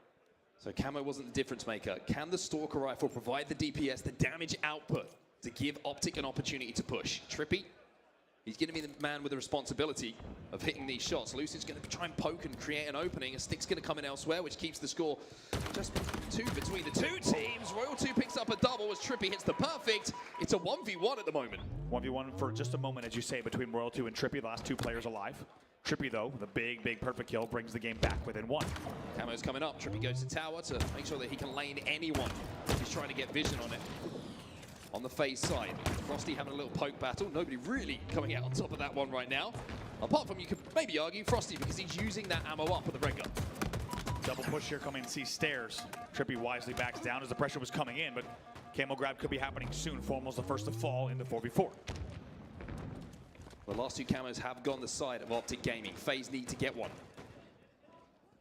So camo wasn't the difference maker. Can the Stalker Rifle provide the DPS, the damage output, to give Optic an opportunity to push? Trippy, he's going to be the man with the responsibility of hitting these shots. Lucid's going to try and poke and create an opening. A stick's going to come in elsewhere, which keeps the score just 2 between the two teams. Royal 2 picks up a double as Trippy hits the perfect. It's a 1v1 at the moment. 1v1 for just a moment, as you say, between Royal 2 and Trippy, the last 2 players alive. Trippy, though, the big perfect kill, brings the game back within 1. Camo's coming up. Trippy goes to tower to make sure that he can lane anyone. He's trying to get vision on it. On the FaZe side, Frosty having a little poke battle. Nobody really coming out on top of that one right now. Apart from, you could maybe argue, Frosty, because he's using that ammo up with the red gun. Double push here coming, see stairs. Trippy wisely backs down as the pressure was coming in, but camo grab could be happening soon. Formal's the first to fall in the 4v4. The last 2 camos have gone the side of Optic Gaming. FaZe need to get one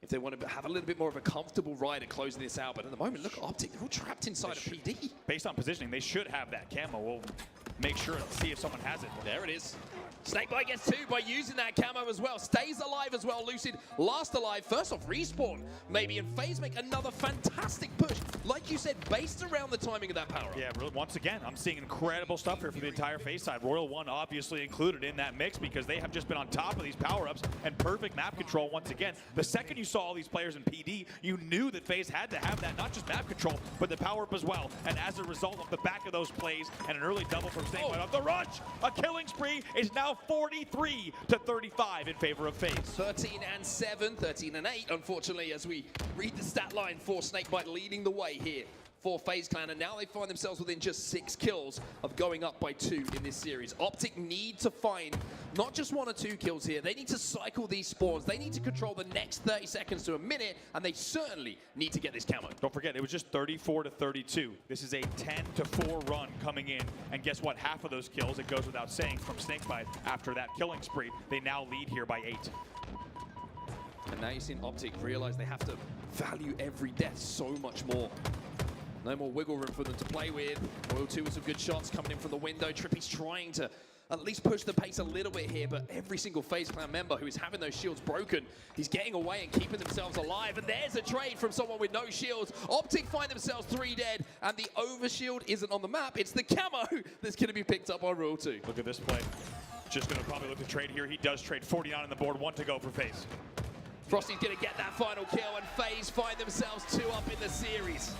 if they want to have a little bit more of a comfortable ride at closing this out. But at the moment, look at Optic. They're all trapped inside of PD. Based on positioning, they should have that camo. We'll make sure and see if someone has it. There it is. Snakebite gets 2 by using that camo as well. Stays alive as well. Lucid last alive. First off, respawn maybe. And FaZe make another fantastic push. Like you said, based around the timing of that power. Yeah, once again, I'm seeing incredible stuff here for the entire FaZe side. Royal 1 obviously included in that mix because they have just been on top of these power-ups and perfect map control once again. The second you saw all these players in PD, you knew that FaZe had to have that, not just map control, but the power-up as well. And as a result of the back of those plays and an early double from Snakebite off the rush, a killing spree is now 43-35 in favor of FaZe. 13-7, 13-8, unfortunately, as we read the stat line for Snakebite leading the way here for FaZe Clan, and now they find themselves within just 6 kills of going up by 2 in this series. Optic need to find not just 1 or 2 kills here, they need to cycle these spawns, they need to control the next 30 seconds to a minute, and they certainly need to get this camo. Don't forget, it was just 34-32. This is a 10-4 run coming in, and guess what? Half of those kills, it goes without saying, from Snakebite after that killing spree. They now lead here by 8. And now you've seen Optic realize they have to value every death so much more. No more wiggle room for them to play with. Royal 2 with some good shots coming in from the window. Trippy's trying to at least push the pace a little bit here, but every single FaZe Clan member who is having those shields broken, he's getting away and keeping themselves alive, and there's a trade from someone with no shields. Optic find themselves 3 dead, and the overshield isn't on the map. It's the camo that's going to be picked up on Rule 2. Look at this play. Just going to probably look to trade here. He does trade 49 on the board, 1 to go for FaZe. Frosty's going to get that final kill, and FaZe find themselves 2 up in the series.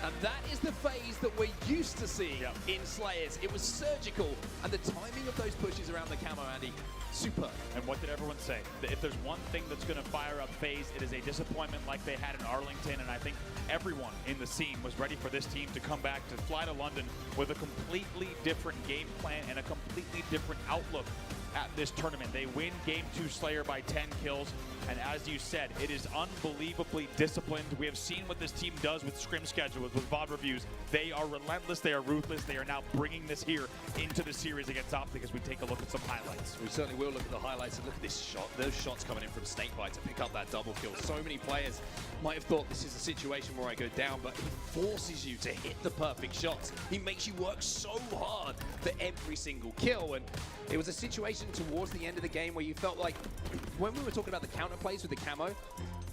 And that is the FaZe that we're used to seeing in Slayers. It was surgical, and the timing of those pushes around the camo, Andy, super. And what did everyone say? If there's one thing that's going to fire up FaZe, it is a disappointment like they had in Arlington, and I think everyone in the scene was ready for this team to come back, to fly to London with a completely different game plan and a completely different outlook at this tournament. They win Game 2 Slayer by 10 kills, and as you said, it is unbelievably disciplined. We have seen what this team does with scrim schedules, with VOD reviews. They are relentless, they are ruthless, they are now bringing this here into the series against Optic as we take a look at some highlights. We certainly will look at the highlights and look at this shot, those shots coming in from Snakebite to pick up that double kill. So many players might have thought this is a situation where I go down, but he forces you to hit the perfect shots. He makes you work so hard for every single kill, and it was a situation towards the end of the game where you felt like, when we were talking about the counter plays with the camo,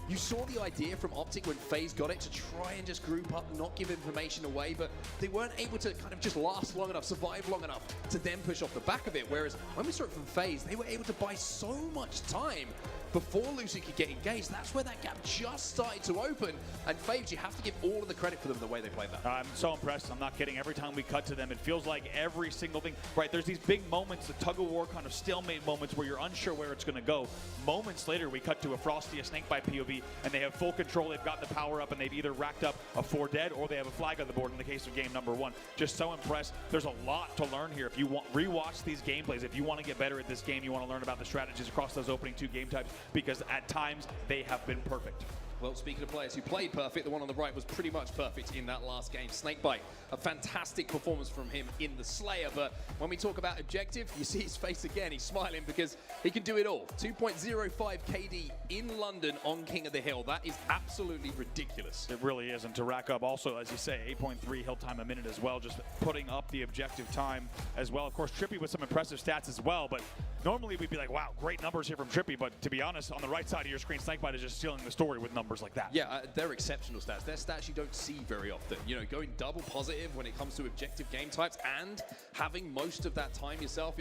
you saw the idea from Optic when FaZe got it to try and just group up, not give information away, but they weren't able to kind of just last long enough, survive long enough to then push off the back of it. Whereas when we saw it from FaZe, they were able to buy so much time before Lucy could get engaged. That's where that gap just started to open. And FaZe, you have to give all of the credit for them the way they played that. I'm so impressed. I'm not kidding. Every time we cut to them, it feels like every single thing, right? There's these big moments, the tug of war kind of stalemate moments where you're unsure where it's going to go. Moments later, we cut to a Frosty, a Snakebite POV, and they have full control. They've got the power up, and they've either racked up a 4 dead or they have a flag on the board in the case of game number 1. Just so impressed. There's a lot to learn here. If you want rewatch these gameplays, if you want to get better at this game, you want to learn about the strategies across those opening 2 game types, because at times they have been perfect. Well, speaking of players who played perfect, the one on the right was pretty much perfect in that last game. Snakebite, a fantastic performance from him in the Slayer, but when we talk about objective, you see his face again. He's smiling because he can do it all. 2.05 KD in London on King of the Hill. That is absolutely ridiculous. It really is, and to rack up also, as you say, 8.3 hill time a minute as well, just putting up the objective time as well. Of course, Trippy with some impressive stats as well, but normally we'd be like, wow, great numbers here from Trippy, but to be honest, on the right side of your screen, Snakebite is just stealing the story with numbers like that. Yeah, they're exceptional stats. They're stats you don't see very often. You know, going double positive when it comes to objective game types and having most of that time yourself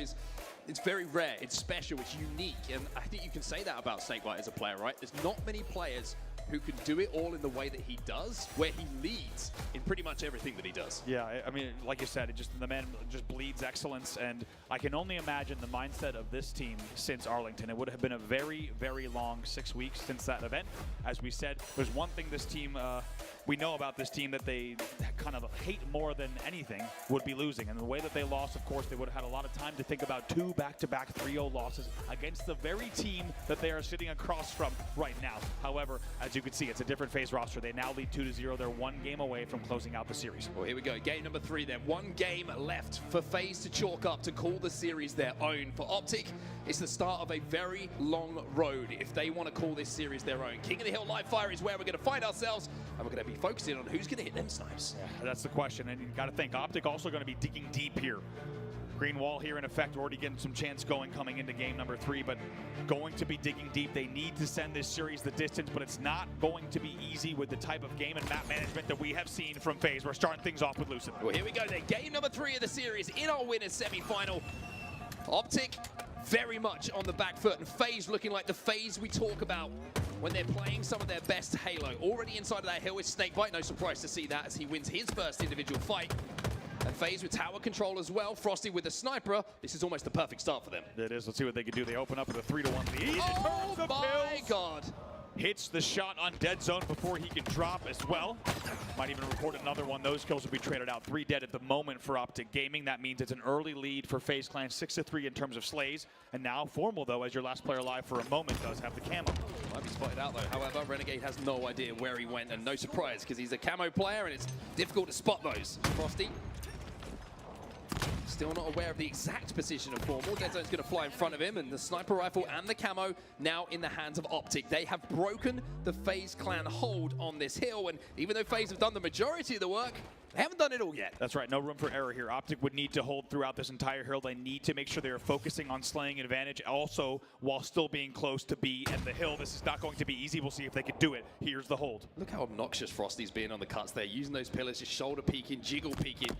it's very rare, it's special, it's unique, and I think you can say that about Snakebite as a player, right? There's not many players who can do it all in the way that he does, where he leads in pretty much everything that he does. Yeah, I mean, like you said, the man just bleeds excellence, and I can only imagine the mindset of this team since Arlington. It would have been a very, very long 6 weeks since that event. As we said, there's one thing this team, we know about this team that they kind of hate more than anything would be losing. And the way that they lost, of course, they would have had a lot of time to think about 2 back-to-back 3-0 losses against the very team that they are sitting across from right now. However, as you can see, it's a different FaZe roster. They now lead 2-0. They're 1 game away from closing out the series. Well, here we go. Game number 3 then. 1 game left for FaZe to chalk up to call the series their own. For Optic, it's the start of a very long road if they want to call this series their own. King of the Hill live fire is where we're going to find ourselves, and we're going to be focusing on who's going to hit them snipes. Yeah, that's the question, and you got to think Optic also going to be digging deep here. Green wall here in effect, already getting some chance going coming into game number 3, but going to be digging deep. They need to send this series the distance, but it's not going to be easy with the type of game and map management that we have seen from FaZe. We're starting things off with Lucid. Well, here we go then. Game number 3 of the series in our winners semi-final. Optic very much on the back foot, and FaZe looking like the FaZe we talk about when they're playing some of their best Halo. Already inside of that hill is Snakebite. No surprise to see that as he wins his first individual fight. And FaZe with tower control as well. Frosty with the sniper. This is almost the perfect start for them. It is. Let's see what they can do. They open up with a 3-1 lead. Oh my God. Hits the shot on dead zone before he can drop as well. Might even record another one. Those kills will be traded out. 3 dead at the moment for Optic Gaming. That means it's an early lead for FaZe Clan, 6-3 in terms of slays. And now Formal, though, as your last player alive for a moment, does have the camo. Might be spotted out, though. However, Renegade has no idea where he went, and no surprise, because he's a camo player, and it's difficult to spot those. Frosty Still not aware of the exact position of Formal. Dead Zone's going to fly in front of him, and the sniper rifle and the camo now in the hands of Optic. They have broken the FaZe clan hold on this hill, and even though FaZe have done the majority of the work, they haven't done it all yet. That's right, no room for error here. Optic would need to hold throughout this entire hill. They need to make sure they are focusing on slaying advantage, also while still being close to B and the hill. This is not going to be easy. We'll see if they can do it. Here's the hold. Look how obnoxious Frosty's being on the cuts there, using those pillars, just shoulder peeking, jiggle peeking,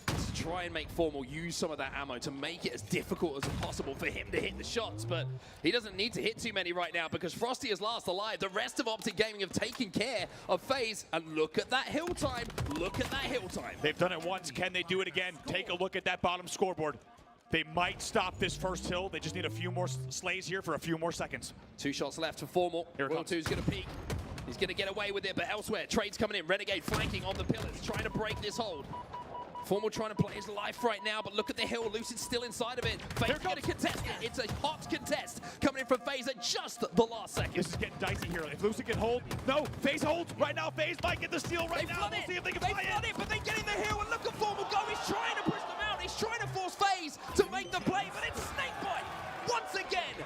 to try and make Formal use some of that ammo to make it as difficult as possible for him to hit the shots. But he doesn't need to hit too many right now because Frosty is last alive. The rest of Optic Gaming have taken care of FaZe, and look at that hill time. Look at that hill time. They've done it once. Can they do it again? Take a look at that bottom scoreboard. They might stop this first hill. They just need a few more slays here for a few more seconds. 2 shots left for Formal. Will 2's going to peek. He's going to get away with it, but elsewhere, Trade's coming in. Renegade flanking on the pillars, trying to break this hold. Formal trying to play his life right now, but look at the hill. Lucid's still inside of it. FaZe going to contest it. It's a hot contest coming in from FaZe at just the last second. This is getting dicey here. If Lucid can hold, no, FaZe holds. Right now, FaZe might get the steal right now. We'll see if they can fly it, but they get in the hill, and look at Formal go. He's trying to push them out. He's trying to force FaZe to make the play, but it's Snakebite once again,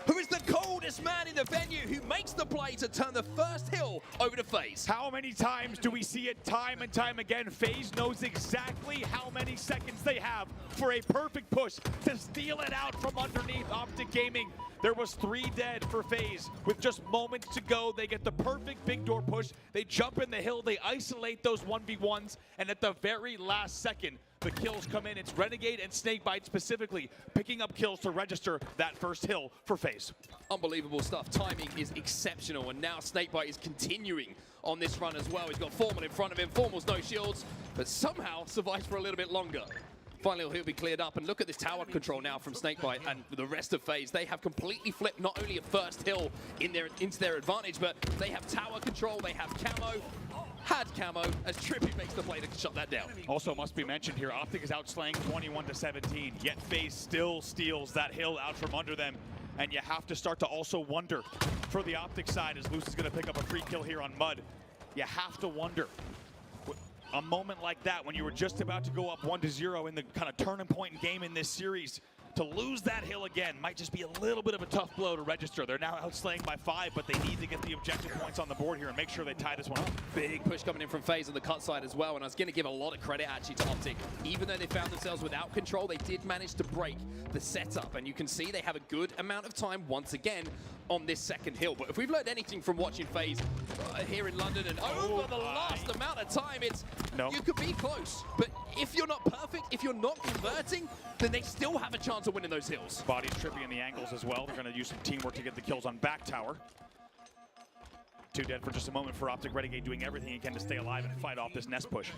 who is the coldest man in the venue, who makes the play to turn the first hill over to FaZe. How many times do we see it time and time again? FaZe knows exactly how many seconds they have for a perfect push to steal it out from underneath Optic Gaming. There was 3 dead for FaZe. With just moments to go, they get the perfect big door push. They jump in the hill, they isolate those 1v1s, and at the very last second, the kills come in. It's Renegade and Snakebite specifically picking up kills to register that first hill for FaZe. Unbelievable stuff. Timing is exceptional, and now Snakebite is continuing on this run as well. He's got Formal in front of him. Formal's no shields, but somehow survives for a little bit longer. Finally, he'll be cleared up, and look at this tower control now from Snakebite and the rest of FaZe. They have completely flipped not only a first hill into their advantage, but they have tower control, they have camo, had camo, as Trippy makes the play to shut that down. Also must be mentioned here, Optic is outslaying 21-17, yet FaZe still steals that hill out from under them. And you have to start to also wonder for the Optic side, as Luce is going to pick up a free kill here on Mud. You have to wonder, a moment like that when you were just about to go up 1-0 in the kind of turning point game in this series, to lose that hill again might just be a little bit of a tough blow to register. They're now outslaying by 5, but they need to get the objective points on the board here and make sure they tie this one up. Big push coming in from FaZe on the cut side as well, and I was going to give a lot of credit actually to Optic. Even though they found themselves without control, they did manage to break the setup, and you can see they have a good amount of time once again on this second hill. But if we've learned anything from watching FaZe here in London and over the last amount of time, it's you could be close, but if you're not perfect, if you're not converting, then they still have a chance of winning those hills. Body's trippy in the angles as well. They're going to use some teamwork to get the kills on back tower. 2 dead for just a moment for Optic. Renegade doing everything he can to stay alive and fight off this nest push.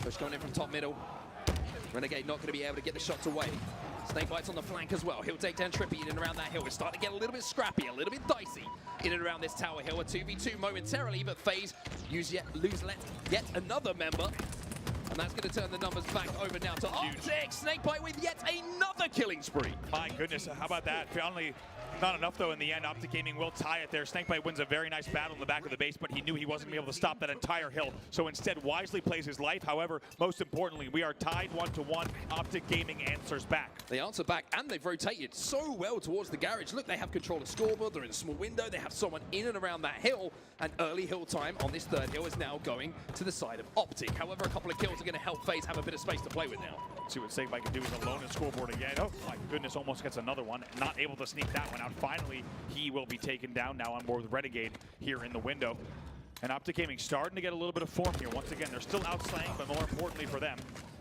Push going in from top middle. Renegade not going to be able to get the shots away. Snakebite's on the flank as well. He'll take down Trippy in and around that hill. It's starting to get a little bit scrappy, a little bit dicey in and around this tower hill. A 2v2 momentarily, but FaZe lose yet another member. And that's going to turn the numbers back over now to Optic. Snakebite with yet another killing spree. My goodness, how about that? Finally, not enough though in the end. Optic Gaming will tie it there. Snakebite wins a very nice battle in the back of the base, but he knew he wasn't going to be able to stop that entire hill. So instead wisely plays his life. However, most importantly, we are tied 1-1. Optic Gaming answers back. They answer back, and they've rotated so well towards the garage. Look, they have control of scoreboard. They're in a small window. They have someone in and around that hill. And early hill time on this third hill is now going to the side of Optic. However, a couple of kills are going to help FaZe have a bit of space to play with now. See what Snakebite can do is alone in scoreboard again. Oh my goodness, almost gets another one. Not able to sneak that one out. Finally, he will be taken down now on board with Renegade here in the window. And Optic Gaming starting to get a little bit of form here. Once again, they're still outslaying, but more importantly for them,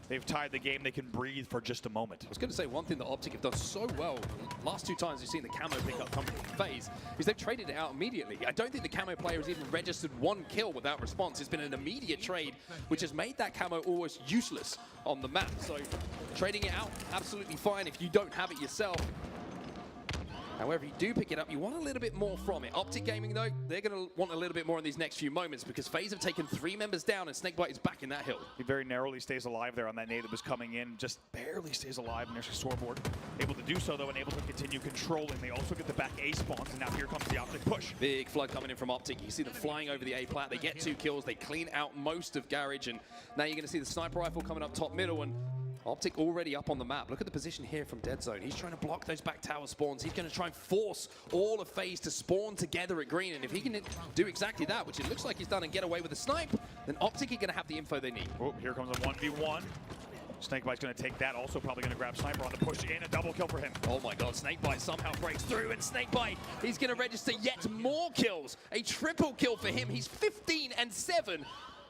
they've tied the game. They can breathe for just a moment. I was going to say one thing that Optic have done so well last 2 times we've seen the camo pickup come from FaZe is they've traded it out immediately. I don't think the camo player has even registered 1 kill without response. It's been an immediate trade, which has made that camo almost useless on the map. So trading it out, absolutely fine if you don't have it yourself. However, you do pick it up, you want a little bit more from it. Optic Gaming, though, they're going to want a little bit more in these next few moments because FaZe have taken 3 members down and Snakebite is back in that hill. He very narrowly stays alive there on that nade that was coming in, just barely stays alive near his scoreboard. Able to do so, though, and able to continue controlling. They also get the back A spawns, and now here comes the Optic push. Big flood coming in from Optic. You see them flying over the A plat. They get 2 kills. They clean out most of Garage, and now you're going to see the sniper rifle coming up top middle, and Optic already up on the map. Look at the position here from Dead Zone. He's trying to block those back tower spawns. He's going to try and force all of FaZe to spawn together at green. And if he can do exactly that, which it looks like he's done, and get away with a snipe, then Optic are going to have the info they need. Oh, here comes a 1v1. Snakebite's going to take that. Also probably going to grab Sniper on the push in. A double kill for him. Oh my god, Snakebite somehow breaks through, and Snakebite, he's going to register yet more kills. A triple kill for him. He's 15 and 7.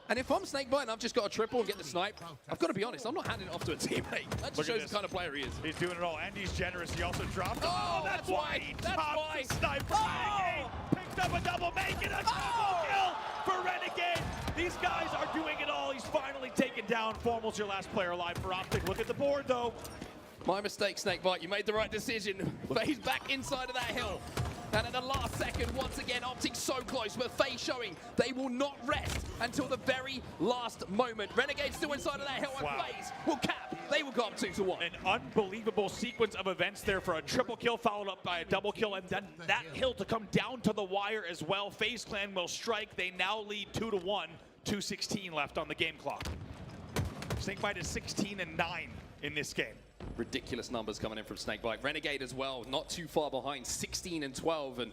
And if I'm Snakebite and I've just got a triple and get the snipe, I've got to be honest, I'm not handing it off to a teammate. That just shows the kind of player he is. He's doing it all, and he's generous. He also dropped. Oh, that's why. That's why. Sniper. Oh! Picked up a double, making a double kill for Renegade. These guys are doing it all. He's finally taken down. Formal's your last player alive for Optic. Look at the board, though. My mistake, Snakebite. You made the right decision. FaZe back inside of that hill. And at the last second, once again, Optic so close, but FaZe showing they will not rest until the very last moment. Renegade still inside of that hill, and FaZe will cap. They will go up 2-1. An unbelievable sequence of events there for a triple kill followed up by a double kill, and then that hill to come down to the wire as well. FaZe Clan will strike. They now lead 2-1. 2:16 left on the game clock. Snakebite is 16 and 9 in this game. Ridiculous numbers coming in from Snakebite. Renegade as well, not too far behind, 16 and 12. And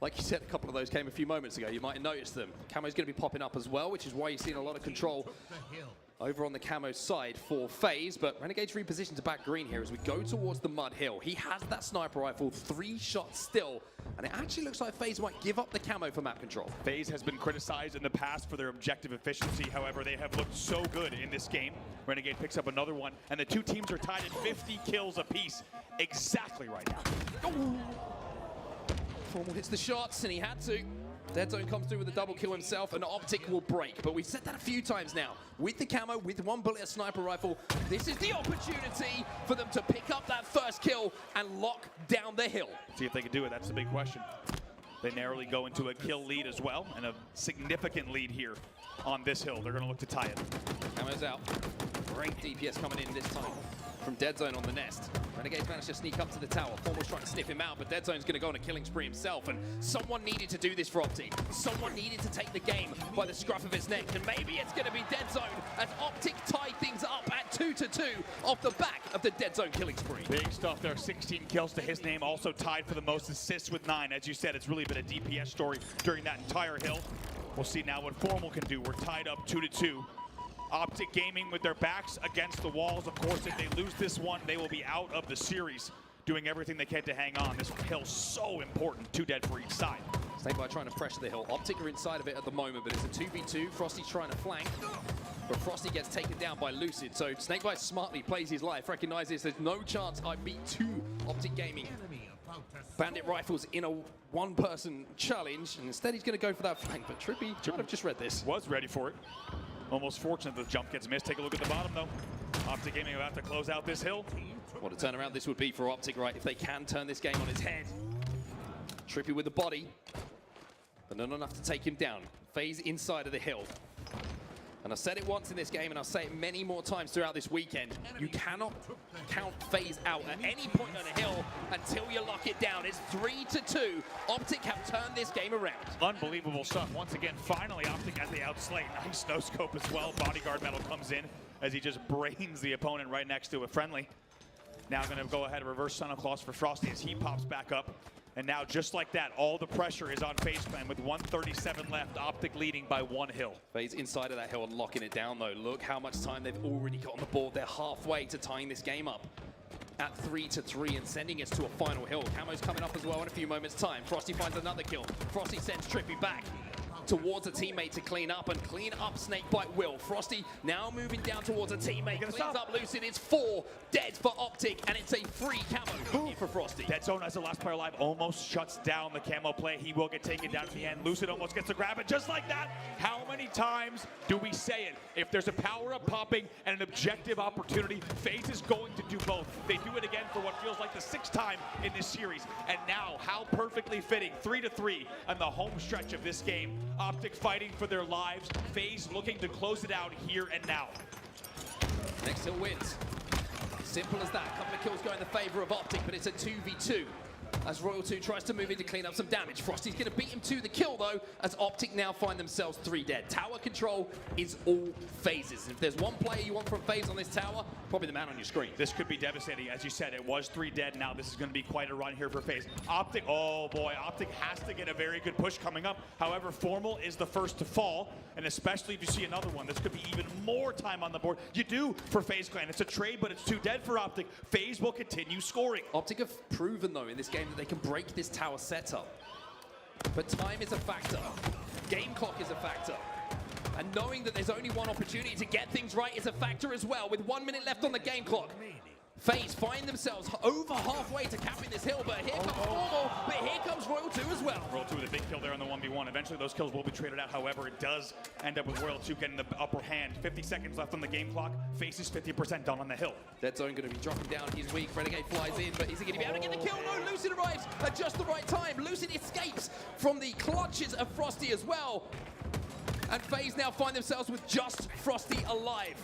like you said, a couple of those came a few moments ago. You might have noticed them. Camo's going to be popping up as well, which is why you're seeing a lot of control over on the Camo side for FaZe. But Renegade's repositioned to back green here as we go towards the mud hill. He has that sniper rifle, 3 shots still. And it actually looks like FaZe might give up the Camo for map control. FaZe has been criticized in the past for their objective efficiency. However, they have looked so good in this game. Renegade picks up another one, and the two teams are tied at 50 kills apiece exactly right now. Formal hits the shots, and he had to. Dead Zone comes through with a double kill himself, and Optic will break. But we've said that a few times now. With the Camo, with 1 bullet, a sniper rifle, this is the opportunity for them to pick up that first kill and lock down the hill. See if they can do it. That's the big question. They narrowly go into a kill lead as well, and a significant lead here on this hill. They're going to look to tie it. Camo's out. Great DPS coming in this time from Dead Zone on the nest. Renegade's managed to sneak up to the tower. Formal's trying to sniff him out, but Dead Zone's going to go on a killing spree himself, and someone needed to do this for Optic. Someone needed to take the game by the scruff of its neck, and maybe it's going to be Dead Zone as Optic tie things up at 2-2 off the back of the Dead Zone killing spree. Big stuff there, 16 kills to his name, also tied for the most assists with 9. As you said, it's really been a DPS story during that entire hill. We'll see now what Formal can do. We're tied up 2-2. Optic Gaming with their backs against the walls. Of course, if they lose this one, they will be out of the series, doing everything they can to hang on. This hill's so important. 2 dead for each side. Snakebite trying to pressure the hill. Optic are inside of it at the moment, but it's a 2v2. Frosty's trying to flank, but Frosty gets taken down by Lucid. So Snakebite smartly plays his life, recognizes there's no chance I beat 2 Optic Gaming bandit rifles in a 1-person challenge, and instead he's going to go for that flank. But Trippy might have just read this. Was ready for it. Almost fortunate the jump gets missed. Take a look at the bottom, though. Optic Gaming about to close out this hill. What a turnaround this would be for Optic, right? If they can turn this game on its head. Trippy with the body, but not enough to take him down. FaZe inside of the hill. And I said it once in this game, and I'll say it many more times throughout this weekend. You cannot count FaZe out at any point on a hill until you lock it down. It's 3-2. Optic have turned this game around. Unbelievable stuff. Once again, finally, Optic has the outslay. Nice no-scope as well. Bodyguard medal comes in as he just brains the opponent right next to a friendly. Now going to go ahead and reverse Santa Claus for Frosty as he pops back up. And now, just like that, all the pressure is on FaZe Clan with 1:37 left. Optic leading by 1 hill. FaZe inside of that hill and locking it down, though. Look how much time they've already got on the board. They're halfway to tying this game up at 3-3 and sending us to a final hill. Camo's coming up as well in a few moments' time. Frosty finds another kill. Frosty sends Trippy back. towards a teammate to clean up, and clean up Snakebite will. Frosty now moving down towards a teammate, cleans up Lucid. It's 4 dead for Optic, and it's a free camo for Frosty. Dead Zone as the last player alive almost shuts down the camo play. He will get taken down at the end. Lucid almost gets to grab it just like that. How many times do we say it? If there's a power-up popping and an objective opportunity, FaZe is going to do both. They do it again for what feels like the 6th time in this series. And now, how perfectly fitting, 3-3 on the home stretch of this game. Optic fighting for their lives. FaZe looking to close it out here and now. Next hill wins. Simple as that. A couple of kills go in the favor of Optic, but it's a 2v2. As Royal 2 tries to move in to clean up some damage. Frosty's going to beat him to the kill, though, as Optic now find themselves 3 dead. Tower control is all FaZe's. If there's one player you want from FaZe on this tower, probably the man on your screen. This could be devastating. As you said, it was 3 dead. Now this is going to be quite a run here for FaZe. Optic, oh boy, Optic has to get a very good push coming up. However, Formal is the first to fall, and especially if you see another one, this could be even more time on the board. You do for FaZe Clan. It's a trade, but it's 2 dead for Optic. FaZe will continue scoring. Optic have proven, though, in this game that they can break this tower setup. But time is a factor. Game clock is a factor. And knowing that there's only one opportunity to get things right is a factor as well. With 1 minute left on the game clock, FaZe find themselves over halfway to capping this hill, but here comes Formal, but here comes Royal 2 as well. Royal 2 with a big kill there on the 1v1. Eventually those kills will be traded out. However, it does end up with Royal 2 getting the upper hand. 50 seconds left on the game clock. FaZe is 50% done on the hill. Dead Zone going to be dropping down. He's weak. Renegade flies in, but is he going to be able to get the kill? No, Lucid arrives at just the right time. Lucid escapes from the clutches of Frosty as well. And FaZe now find themselves with just Frosty alive.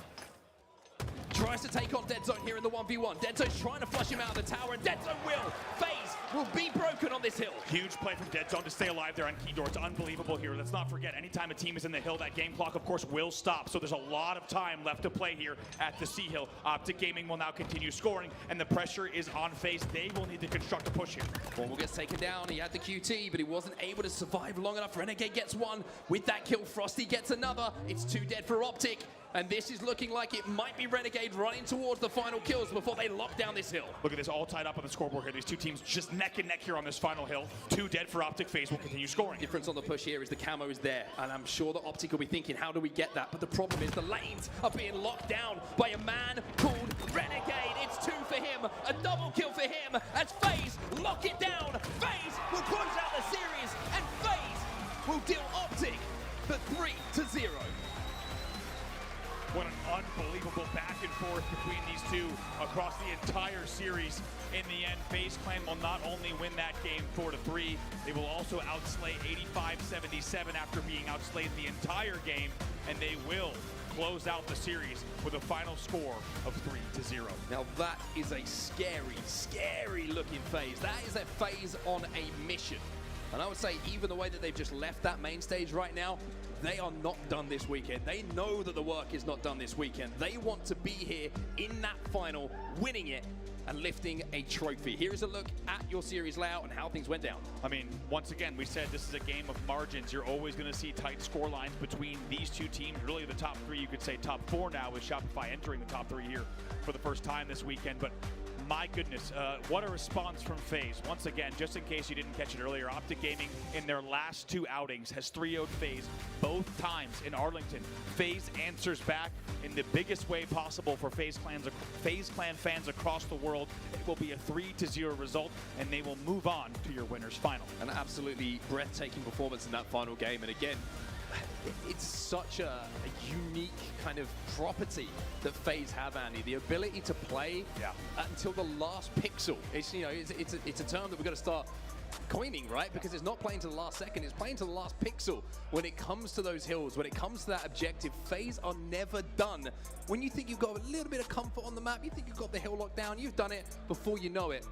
Tries to take on Dead Zone here in the 1v1. Dead Zone's trying to flush him out of the tower, and Dead Zone will. FaZe will be broken on this hill. Huge play from Dead Zone to stay alive there on Keydor. It's unbelievable here. Let's not forget, anytime a team is in the hill, that game clock, of course, will stop. So there's a lot of time left to play here at the Sea Hill. Optic Gaming will now continue scoring, and the pressure is on FaZe. They will need to construct a push here. Formal gets taken down. He had the QT, but he wasn't able to survive long enough. Renegade gets one. With that kill, Frosty gets another. It's 2 dead for Optic. And this is looking like it might be Renegade running towards the final kills before they lock down this hill. Look at this, all tied up on the scoreboard here. These two teams just neck and neck here on this final hill. 2 dead for Optic. FaZe will continue scoring. Difference on the push here is the camo is there, and I'm sure that Optic will be thinking, how do we get that? But the problem is the lanes are being locked down by a man called Renegade. It's 2 for him, a double kill for him, as FaZe lock it down. FaZe will close out the series, and FaZe will deal Optic the 3-0. What an unbelievable back and forth between these two across the entire series. In the end, FaZe Clan will not only win that game 4-3, they will also outslay 85-77 after being outslayed the entire game, and they will close out the series with a final score of 3-0. Now that is a scary, scary looking FaZe. That is a FaZe on a mission. And I would say even the way that they've just left that main stage right now, they are not done this weekend. They know that the work is not done this weekend. They want to be here in that final, winning it and lifting a trophy. Here is a look at your series layout and how things went down. I mean, once again, we said this is a game of margins. You're always going to see tight score lines between these two teams. Really the top 3, you could say top 4 now, with Shopify entering the top 3 here for the first time this weekend. But my goodness, what a response from FaZe. Once again, just in case you didn't catch it earlier, Optic Gaming in their last 2 outings has 3-0'd FaZe both times in Arlington. FaZe answers back in the biggest way possible for FaZe Clan fans across the world. It will be a 3-0 result, and they will move on to your winners final. An absolutely breathtaking performance in that final game. And again, it's such a unique kind of property that FaZe have, Andy. The ability to play until the last pixel. It's, you know, it's a term that we've got to start coining, right? Because it's not playing to the last second, it's playing to the last pixel. When it comes to those hills, when it comes to that objective, FaZe are never done. When you think you've got a little bit of comfort on the map, you think you've got the hill locked down, you've done it before you know it.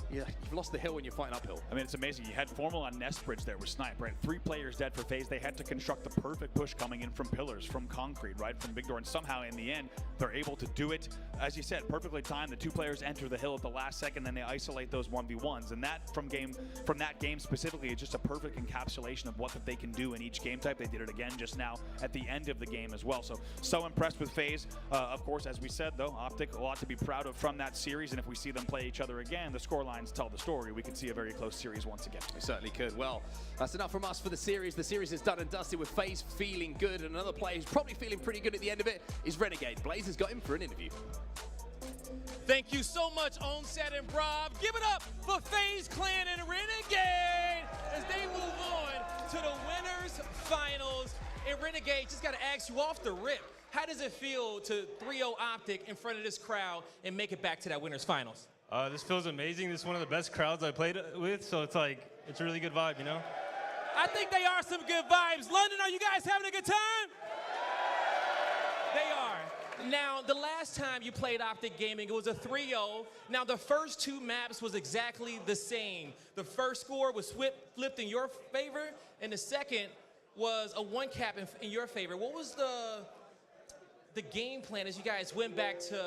Yeah, you've lost the hill when you're fighting uphill. I mean, it's amazing. You had Formal on Nest Bridge there with Snipe, right? 3 players dead for FaZe. They had to construct the perfect push coming in from pillars, from concrete, right? From big door. And somehow, in the end, they're able to do it. As you said, perfectly timed. The 2 players enter the hill at the last second, then they isolate those 1v1s. And that, from that game specifically, is just a perfect encapsulation of what that they can do in each game type. They did it again just now at the end of the game as well. So impressed with FaZe. Of course, as we said, though, Optic, a lot to be proud of from that series. And if we see them play each other again, the scoreline lines tell the story, we could see a very close series once again. We certainly could. Well, that's enough from us for the series. The series is done and dusted with FaZe feeling good, and another player who's probably feeling pretty good at the end of it is Renegade. Blaze has got him for an interview. Thank you so much, Onset and Brav. Give it up for FaZe Clan and Renegade as they move on to the winners finals. And Renegade, just got to ask you off the rip, how does it feel to 3-0 Optic in front of this crowd and make it back to that winners finals? This feels amazing. This is one of the best crowds I played with, so it's like, it's a really good vibe, you know? I think they are some good vibes. London, are you guys having a good time? They are. Now, the last time you played Optic Gaming, it was a 3-0. Now, the first two maps was exactly the same. The first score was flipped in your favor, and the second was a one-cap in your favor. What was the game plan as you guys went back to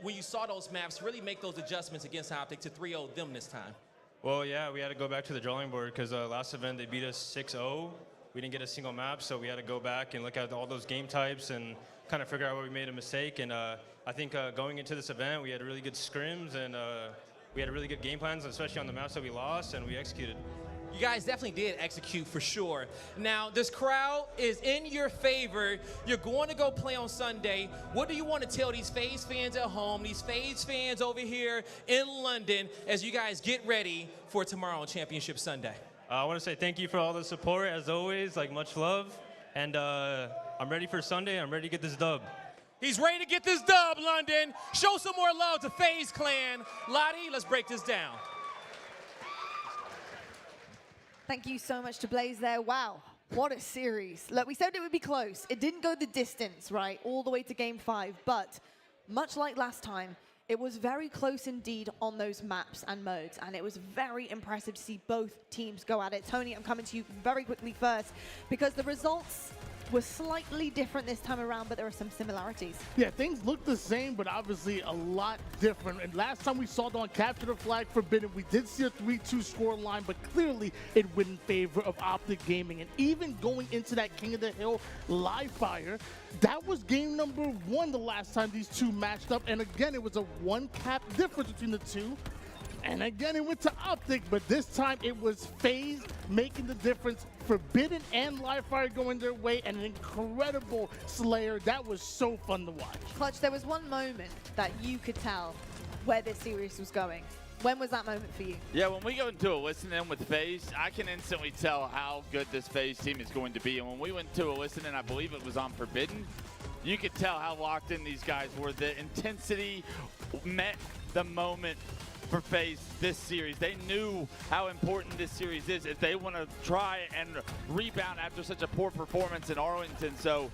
when you saw those maps, really make those adjustments against Optic to 3-0 them this time? Well, yeah, we had to go back to the drawing board because last event they beat us 6-0. We didn't get a single map, so we had to go back and look at all those game types and kind of figure out where we made a mistake. And I think going into this event, we had really good scrims and we had really good game plans, especially on the maps that we lost, and we executed. You guys definitely did execute for sure. Now, this crowd is in your favor. You're going to go play on Sunday. What do you want to tell these FaZe fans at home, these FaZe fans over here in London, as you guys get ready for tomorrow on Championship Sunday? I want to say thank you for all the support, as always, like much love. And I'm ready for Sunday. I'm ready to get this dub. He's ready to get this dub, London. Show some more love to FaZe Clan. Lottie, let's break this down. Thank you so much to Blaze there. Wow, what a series. Look, we said it would be close. It didn't go the distance, right, all the way to game 5, but much like last time, it was very close indeed on those maps and modes, and it was very impressive to see both teams go at it. Tony, I'm coming to you very quickly first, because the results were slightly different this time around, but there are some similarities. Yeah, things look the same, but obviously a lot different. And last time we saw it on Capture the Flag Forbidden, we did see a 3-2 score line, but clearly it went in favor of Optic Gaming. And even going into that King of the Hill live fire, that was game number 1 the last time these two matched up. And again, it was a 1-cap difference between the two. And again, it went to Optic, but this time it was FaZe making the difference. Forbidden and Livefire going their way, and an incredible Slayer. That was so fun to watch. Clutch, there was one moment that you could tell where this series was going. When was that moment for you? Yeah, when we go into a listen-in with FaZe, I can instantly tell how good this FaZe team is going to be. And when we went to a listen-in, I believe it was on Forbidden, you could tell how locked in these guys were. The intensity met the moment for FaZe this series. They knew how important this series is if they want to try and rebound after such a poor performance in Arlington. So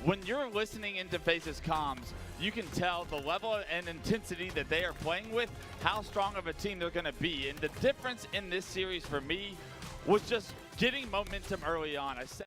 when you're listening into FaZe's comms, you can tell the level and intensity that they are playing with, how strong of a team they're going to be. And the difference in this series for me was just getting momentum early on. I said